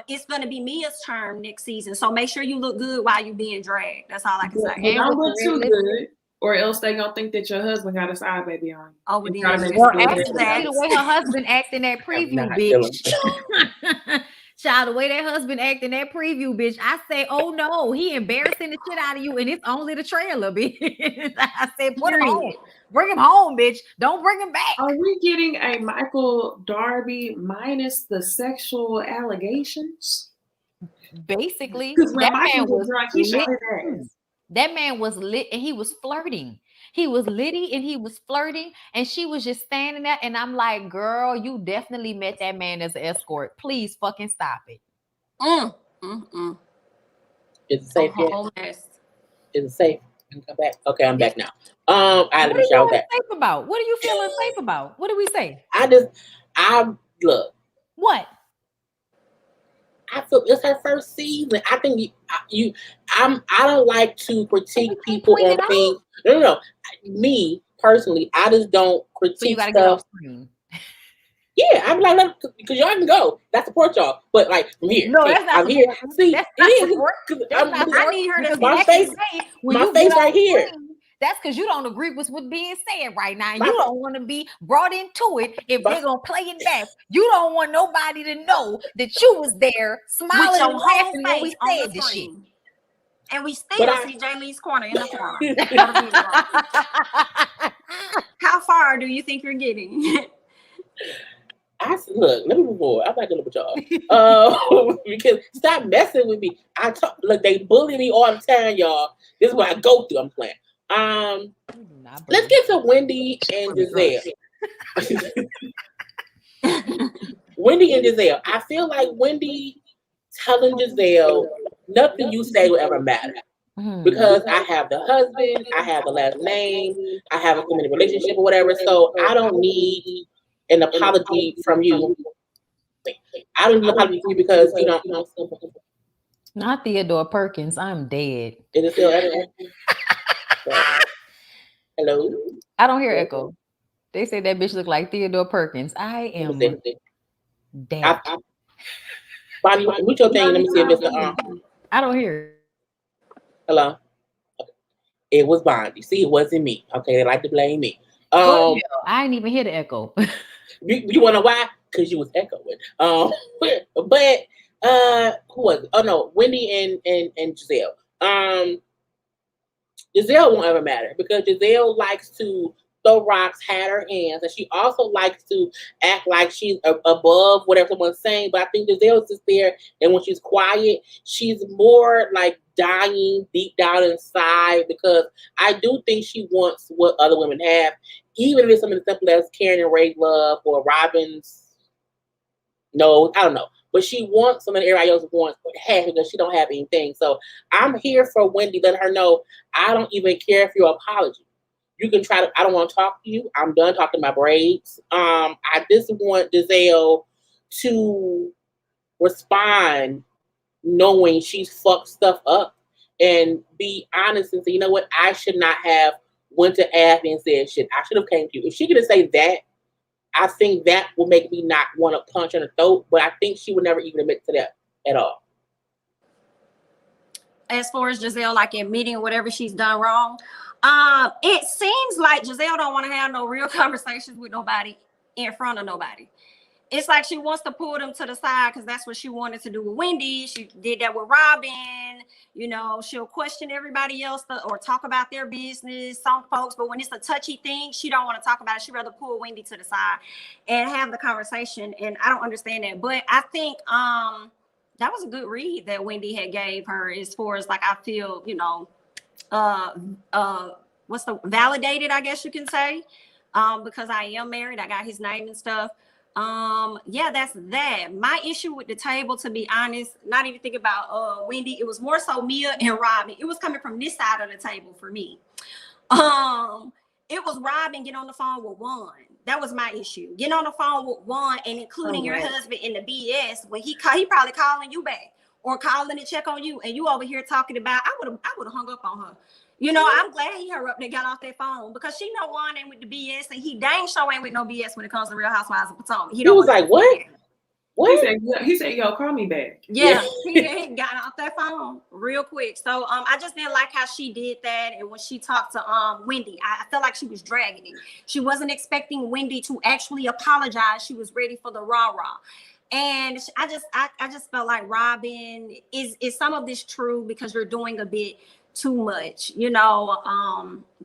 It's gonna be Mia's turn next season. So make sure you look good while you being dragged. That's all I can say. And don't look too good, or else they gonna think that your husband got a side baby on you. Oh, we the way her husband act in that preview, bitch. Child, the way that husband act in that preview, bitch, I say, oh no, he embarrassing the shit out of you, and it's only the trailer, bitch. I said, put him home. Bring him home, bitch. Don't bring him back. Are we getting a Michael Darby minus the sexual allegations? Basically, that man was lit and he was flirting. He was litty and he was flirting, and she was just standing there. And I'm like, girl, you definitely met that man as an escort. Please fucking stop it. Is it safe yet? Is it safe? Can come back? Okay, I'm back now. I had to be shout that. About? What are you feeling safe about? What do we say? I look. What? I feel it's her first season. I think I don't like to critique people on things. No. Me personally, I just don't critique. So you gotta get off screen. Yeah, I'm like, because y'all can go. That support y'all. But like from here, no, that's not. I'm here. See, I need her to my face right here. That's because you don't agree with what's being said right now. And you don't want to be brought into it if they're going to play it back. You don't want nobody to know that you was there smiling with your and whole laughing when we face on said the this shit. screen. And we still see Jaylee's corner in the corner. How far do you think you're getting? Look, let me move forward. I'm not gonna with y'all. Because stop messing with me. Look, they bully me all the time, y'all. This is what I go through. I'm playing. Let's get to Wendy and Giselle. Wendy and Giselle. I feel like Wendy telling Giselle nothing you say will ever matter. Because I have the husband, I have the last name, I have a committed relationship or whatever, so I don't need an apology from you. I don't need an apology from you because you don't. Not Theodore Perkins. I'm dead. Is it still echoing? Hello? I don't hear echo. They say that bitch look like Theodore Perkins. I am dead. Bonnie, what's your thing? Let me see if it's the I don't hear it. Hello? Okay. It was Bondy. See, it wasn't me. Okay, they like to blame me. I didn't even hear the echo. You wanna know why? Because you was echoing. But who was it? Oh no, Wendy and Giselle. Giselle won't ever matter because Giselle likes to throw rocks, hat her hands, and she also likes to act like she's above whatever someone's saying. But I think Giselle's just there, and when she's quiet, she's more like dying deep down inside because I do think she wants what other women have, even if it's something as simple as Karen and Ray love or Robin's. No, I don't know. But she wants something everybody else wants but has because she don't have anything. So I'm here for Wendy, letting her know I don't even care for your apology. You can try to, I don't want to talk to you. I'm done talking my braids. I just want Giselle to respond knowing she's fucked stuff up and be honest and say, you know what, I should not have went to Abby and said shit. I should have came to you. If she could say that, I think that will make me not want to punch her in the throat, but I think she would never even admit to that at all. As far as Giselle, like admitting whatever she's done wrong, it seems like Giselle don't want to have no real conversations with nobody in front of nobody. It's like she wants to pull them to the side because that's what she wanted to do with Wendy. She did that with Robin. You know, she'll question everybody else or talk about their business, some folks. But when it's a touchy thing, she don't want to talk about it. She'd rather pull Wendy to the side and have the conversation. And I don't understand that. But I think that was a good read that Wendy had gave her as far as like, I feel, you know, validated, I guess you can say, because I am married. I got his name and stuff. Yeah, that's that. My issue with the table, to be honest, not even thinking about Wendy, it was more so Mia and Robin. It was coming from this side of the table for me. It was Robin getting on the phone with Juan. That was my issue. Getting on the phone with Juan and including your husband in the BS when he probably calling you back or calling to check on you, and you over here talking about I would have hung up on her. You know, I'm glad he hurried up and got off that phone because she know Juan ain't with the BS, and he dang sure ain't with no BS when it comes to Real Housewives of Potomac. He was like, what? What? He said, yo, call me back. Yeah, he got off that phone real quick. So I just didn't like how she did that. And when she talked to Wendy, I felt like she was dragging it. She wasn't expecting Wendy to actually apologize. She was ready for the rah-rah. And I just felt like, Robin, is some of this true because you're doing a bit too much, you know?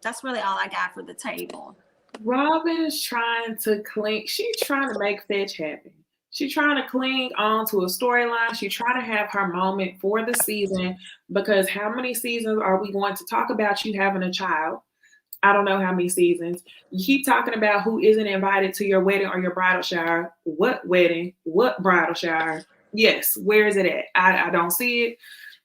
That's really all I got for the table. Robin's trying to cling. She's trying to make fetch happen. She's trying to cling on to a storyline. She's trying to have her moment for the season because how many seasons are we going to talk about you having a child? I don't know how many seasons. You keep talking about who isn't invited to your wedding or your bridal shower. What wedding? What bridal shower? Yes, where is it at? I don't see it.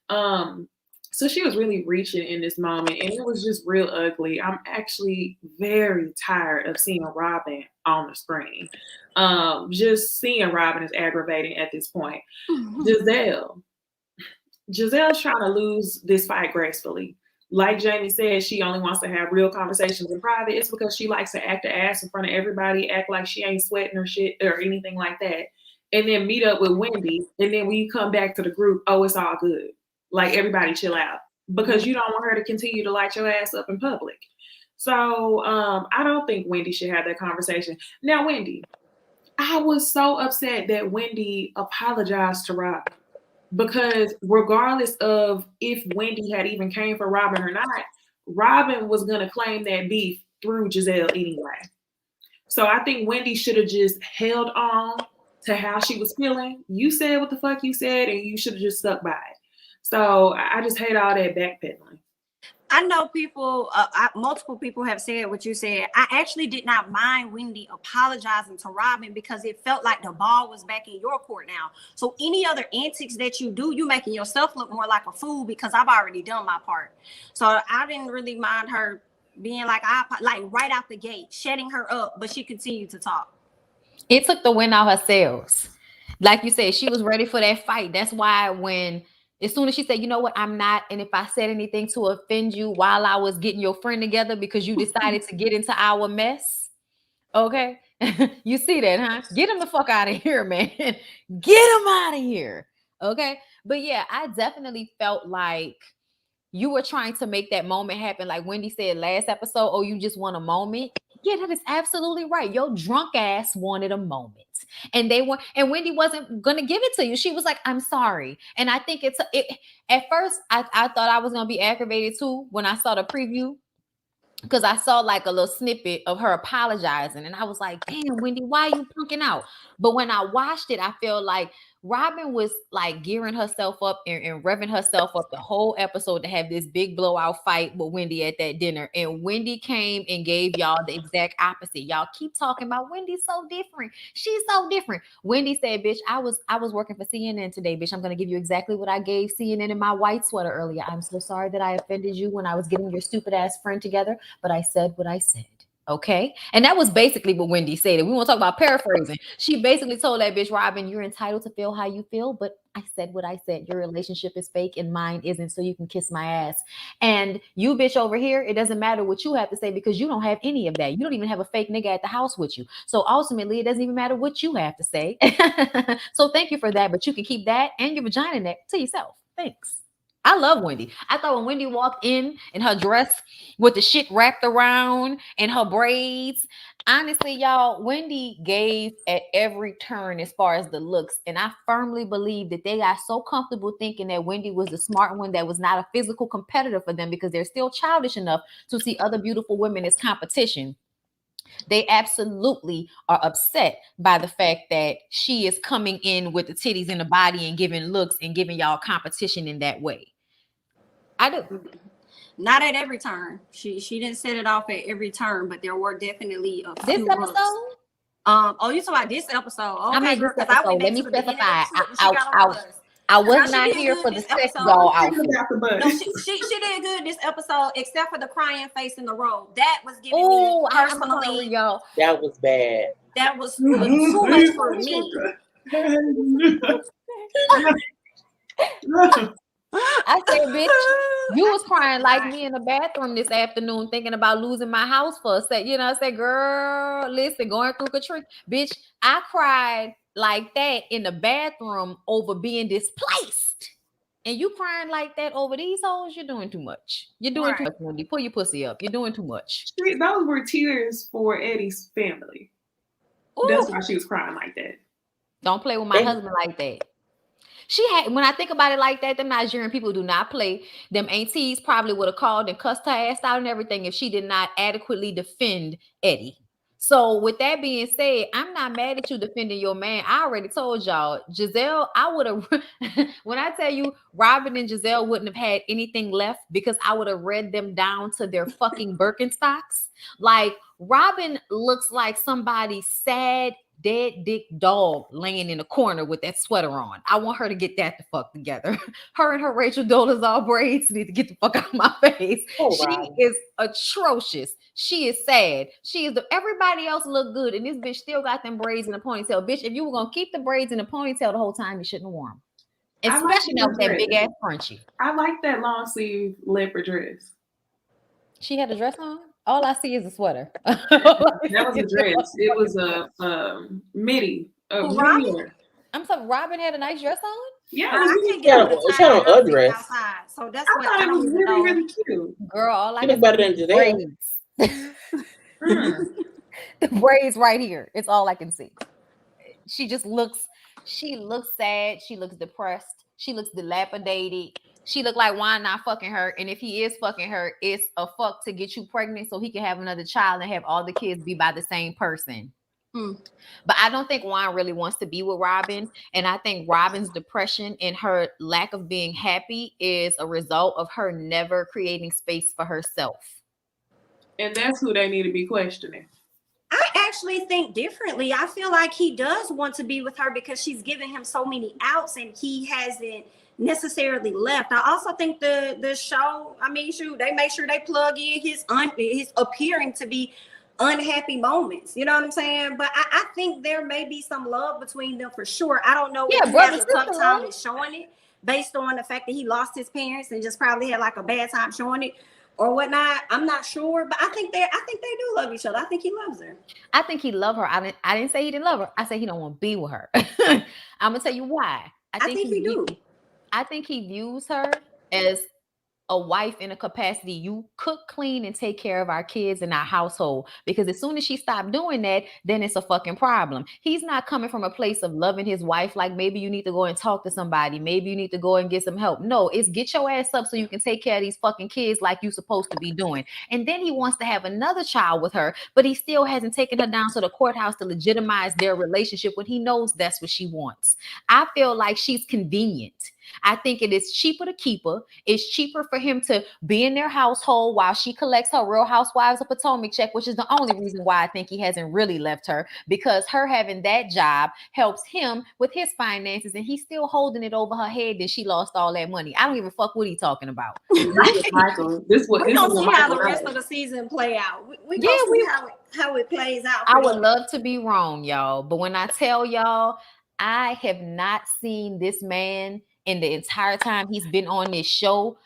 So she was really reaching in this moment, and it was just real ugly. I'm actually very tired of seeing Robin on the screen. Just seeing Robin is aggravating at this point. Mm-hmm. Giselle's trying to lose this fight gracefully. Like Jami said, she only wants to have real conversations in private. It's because she likes to act the ass in front of everybody, act like she ain't sweating or shit or anything like that. And then meet up with Wendy. And then when you come back to the group, oh, it's all good. Like, everybody chill out. Because you don't want her to continue to light your ass up in public. So I don't think Wendy should have that conversation. Now, Wendy, I was so upset that Wendy apologized to Robin, because regardless of if Wendy had even came for Robin or not, Robin was going to claim that beef through Giselle anyway. So I think Wendy should have just held on to how she was feeling. You said what the fuck you said, and you should have just stuck by it. So I just hate all that backpedaling. I know people, multiple people have said what you said. I actually did not mind Wendy apologizing to Robin because it felt like the ball was back in your court now. So any other antics that you do, you making yourself look more like a fool because I've already done my part. So I didn't really mind her being like right out the gate, shutting her up, but she continued to talk. It took the wind out her sails. Like you said, she was ready for that fight. That's why as soon as she said, you know what, I'm not, and if I said anything to offend you while I was getting your friend together because you decided to get into our mess, okay? You see that, huh? Get him the fuck out of here, man. Get him out of here, okay? But yeah, I definitely felt like you were trying to make that moment happen. Like Wendy said last episode, oh, you just want a moment. Yeah, that is absolutely right. Your drunk ass wanted a moment. And Wendy wasn't gonna give it to you. She was like, I'm sorry. And I think at first I thought I was gonna be aggravated too when I saw the preview, because I saw like a little snippet of her apologizing, and I was like, damn, Wendy, why are you punking out? But when I watched it, I feel like Robin was like gearing herself up and revving herself up the whole episode to have this big blowout fight with Wendy at that dinner. And Wendy came and gave y'all the exact opposite. Y'all keep talking about Wendy's so different. She's so different. Wendy said, bitch, I was working for CNN today, bitch. I'm going to give you exactly what I gave CNN in my white sweater earlier. I'm so sorry that I offended you when I was getting your stupid ass friend together, but I said what I said. Okay. And that was basically what Wendy said. And we want to talk about paraphrasing. She basically told that bitch, Robin, you're entitled to feel how you feel, but I said what I said. Your relationship is fake and mine isn't, so you can kiss my ass. And you bitch over here, it doesn't matter what you have to say because you don't have any of that. You don't even have a fake nigga at the house with you. So ultimately, it doesn't even matter what you have to say. So thank you for that, but you can keep that and your vagina neck to yourself. Thanks. I love Wendy. I thought when Wendy walked in her dress with the shit wrapped around and her braids, honestly, y'all, Wendy gave at every turn as far as the looks. And I firmly believe that they got so comfortable thinking that Wendy was the smart one that was not a physical competitor for them because they're still childish enough to see other beautiful women as competition. They absolutely are upset by the fact that she is coming in with the titties in the body and giving looks and giving y'all competition in that way. I do. Not at every turn. She didn't set it off at every turn, but there were definitely a few this episode. Oh, you talking about this episode? Okay, I mean, this episode. Let me specify. I was not here for the sex doll outfit. No, she did good this episode, except for the crying face in the road. That was giving me personally, y'all. That was bad. That was too much for me. I said, bitch, you was crying like me in the bathroom this afternoon, thinking about losing my house for a sec. You know, I said, girl, listen, going through Katrina, bitch, I cried like that in the bathroom over being displaced. And you crying like that over these hoes, you're doing too much. You're doing too much, Wendy. Pull your pussy up. You're doing too much. Those were tears for Eddie's family. Ooh. That's why she was crying like that. Don't play with my husband like that. When I think about it like that, them Nigerian people do not play. Them aunties probably would have called and cussed her ass out and everything if she did not adequately defend Eddie. So with that being said, I'm not mad at you defending your man. I already told y'all, Giselle, I would have, when I tell you Robin and Giselle wouldn't have had anything left because I would have read them down to their fucking Birkenstocks. Like Robin looks like somebody sad, dead dick dog laying in a corner with that sweater on. I want her to get that the fuck together. Her and her Rachel Dolezal braids need to get the fuck out of my face. She is atrocious. She is sad. Everybody else look good, and this bitch still got them braids in a ponytail. Bitch, if you were gonna keep the braids in a ponytail the whole time, you shouldn't have worn them. Especially not with that big ass crunchy. I like that long sleeve leopard dress. She had a dress on? All I see is a sweater. That was a dress. It was a midi. I'm sorry, Robin had a nice dress on? Yeah, she had a dress. So that's I thought it was really, really cute. Girl, all I got better than Giselle. The braids right here. It's all I can see. She looks sad. She looks depressed. She looks dilapidated. She looked like Juan not fucking her. And if he is fucking her, it's a fuck to get you pregnant so he can have another child and have all the kids be by the same person. But I don't think Juan really wants to be with Robin. And I think Robin's depression and her lack of being happy is a result of her never creating space for herself. And that's who they need to be questioning. I actually think differently. I feel like he does want to be with her because she's giving him so many outs and he hasn't necessarily left. I also think the show, I mean, shoot, they make sure they plug in his appearing to be unhappy moments. You know what I'm saying? But I think there may be some love between them for sure. I don't know if he has a tough time in showing it based on the fact that he lost his parents and just probably had like a bad time showing it or whatnot. I'm not sure, but I think they do love each other. I think he loves her. I think he loved her. I didn't say he didn't love her. I said he don't want to be with her. I'm gonna tell you why. I think he do. I think he views her as a wife in a capacity. You cook, clean, and take care of our kids and our household. Because as soon as she stopped doing that, then it's a fucking problem. He's not coming from a place of loving his wife. Like maybe you need to go and talk to somebody. Maybe you need to go and get some help. No, it's get your ass up so you can take care of these fucking kids like you're supposed to be doing. And then he wants to have another child with her, but he still hasn't taken her down to the courthouse to legitimize their relationship when he knows that's what she wants. I feel like she's convenient. I think it is cheaper to keep her. It's cheaper for him to be in their household while she collects her Real Housewives of Potomac check, which is the only reason why I think he hasn't really left her, because her having that job helps him with his finances and he's still holding it over her head that she lost all that money. I don't give a fuck what he's talking about. Michael, we're gonna see how the rest of the season play out. We gonna see how it plays out. I would love to be wrong, y'all, but when I tell y'all, I have not seen this man in the entire time he's been on this show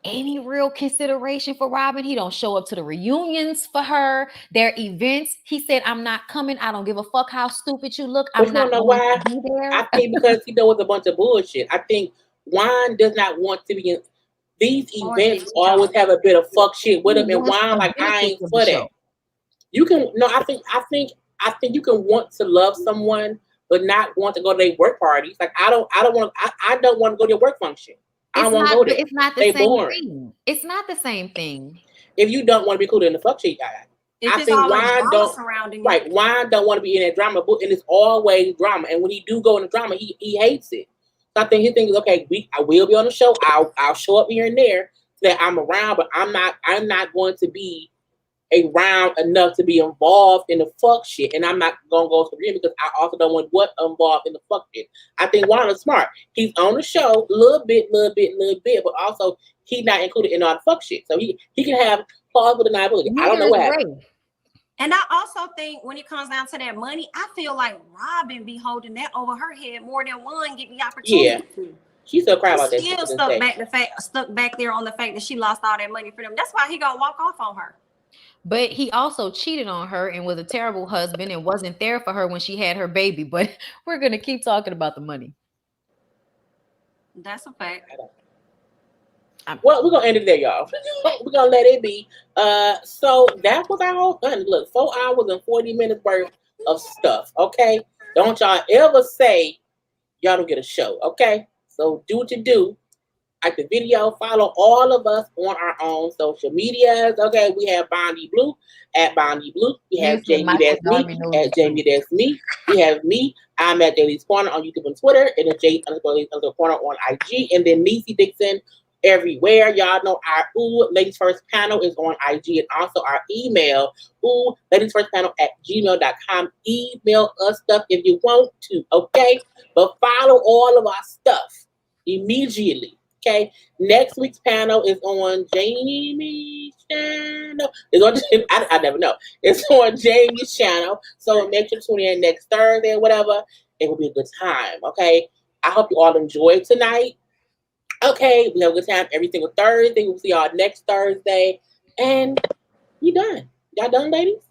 any real consideration for Robin. He don't show up to the reunions for her, their events. He said, I'm not coming. I don't give a fuck how stupid you look. I'm not going to be there. I think because he knows a bunch of bullshit. I think Juan does not want to be in these events. Always have a bit of fuck shit with him, and Juan like I ain't for that. You can I think you can want to love someone but not want to go to their work parties. Like I don't want to go to your work function. I don't want to go there. It's not the same thing. It's not the same thing. If you don't want to be included in the fuck shit, I think Juan don't want to be in that drama, and it's always drama. And when he do go in the drama, he hates it. So I think his thing is okay. I will be on the show. I'll show up here and there so that I'm around, but I'm not going to be around enough to be involved in the fuck shit, and I'm not gonna go to him because I also don't want what involved in the fuck shit. I think Juan is smart. He's on the show a little bit, but also he's not included in all the fuck shit. So he can have plausible deniability. I don't know what happened. And I also think when it comes down to that money, I feel like Robin be holding that over her head more than Juan get the opportunity. Yeah. She still cry about that. Still stuck back there on the fact that she lost all that money for them. That's why he gonna walk off on her. But he also cheated on her and was a terrible husband and wasn't there for her when she had her baby. But we're going to keep talking about the money. That's a fact. Well, we're going to end it there, y'all. We're going to let it be. So that was our whole thing. Look, 4 hours and 40 minutes worth of stuff, okay? Don't y'all ever say y'all don't get a show, okay? So do what you do. Like the video, follow all of us on our own social medias. Okay, we have Bondy Blue at Bondy Blue. We have Jami ThatsMe at Jami ThatsMe. We have me. I'm at Daily's Corner on YouTube and Twitter, and then J_Corner on IG, and then Necey Dixon everywhere. Y'all know our Ladies First Panel is on IG, and also our email, OohLadiesFirstPanel at gmail.com. Email us stuff if you want to, okay? But follow all of our stuff immediately. Okay, next week's panel is on Jami's channel. I never know. It's on Jami's channel. So make sure to tune in next Thursday or whatever. It will be a good time. Okay. I hope you all enjoyed tonight. Okay, we have a good time every single Thursday. We'll see y'all next Thursday. And we done. Y'all done, ladies?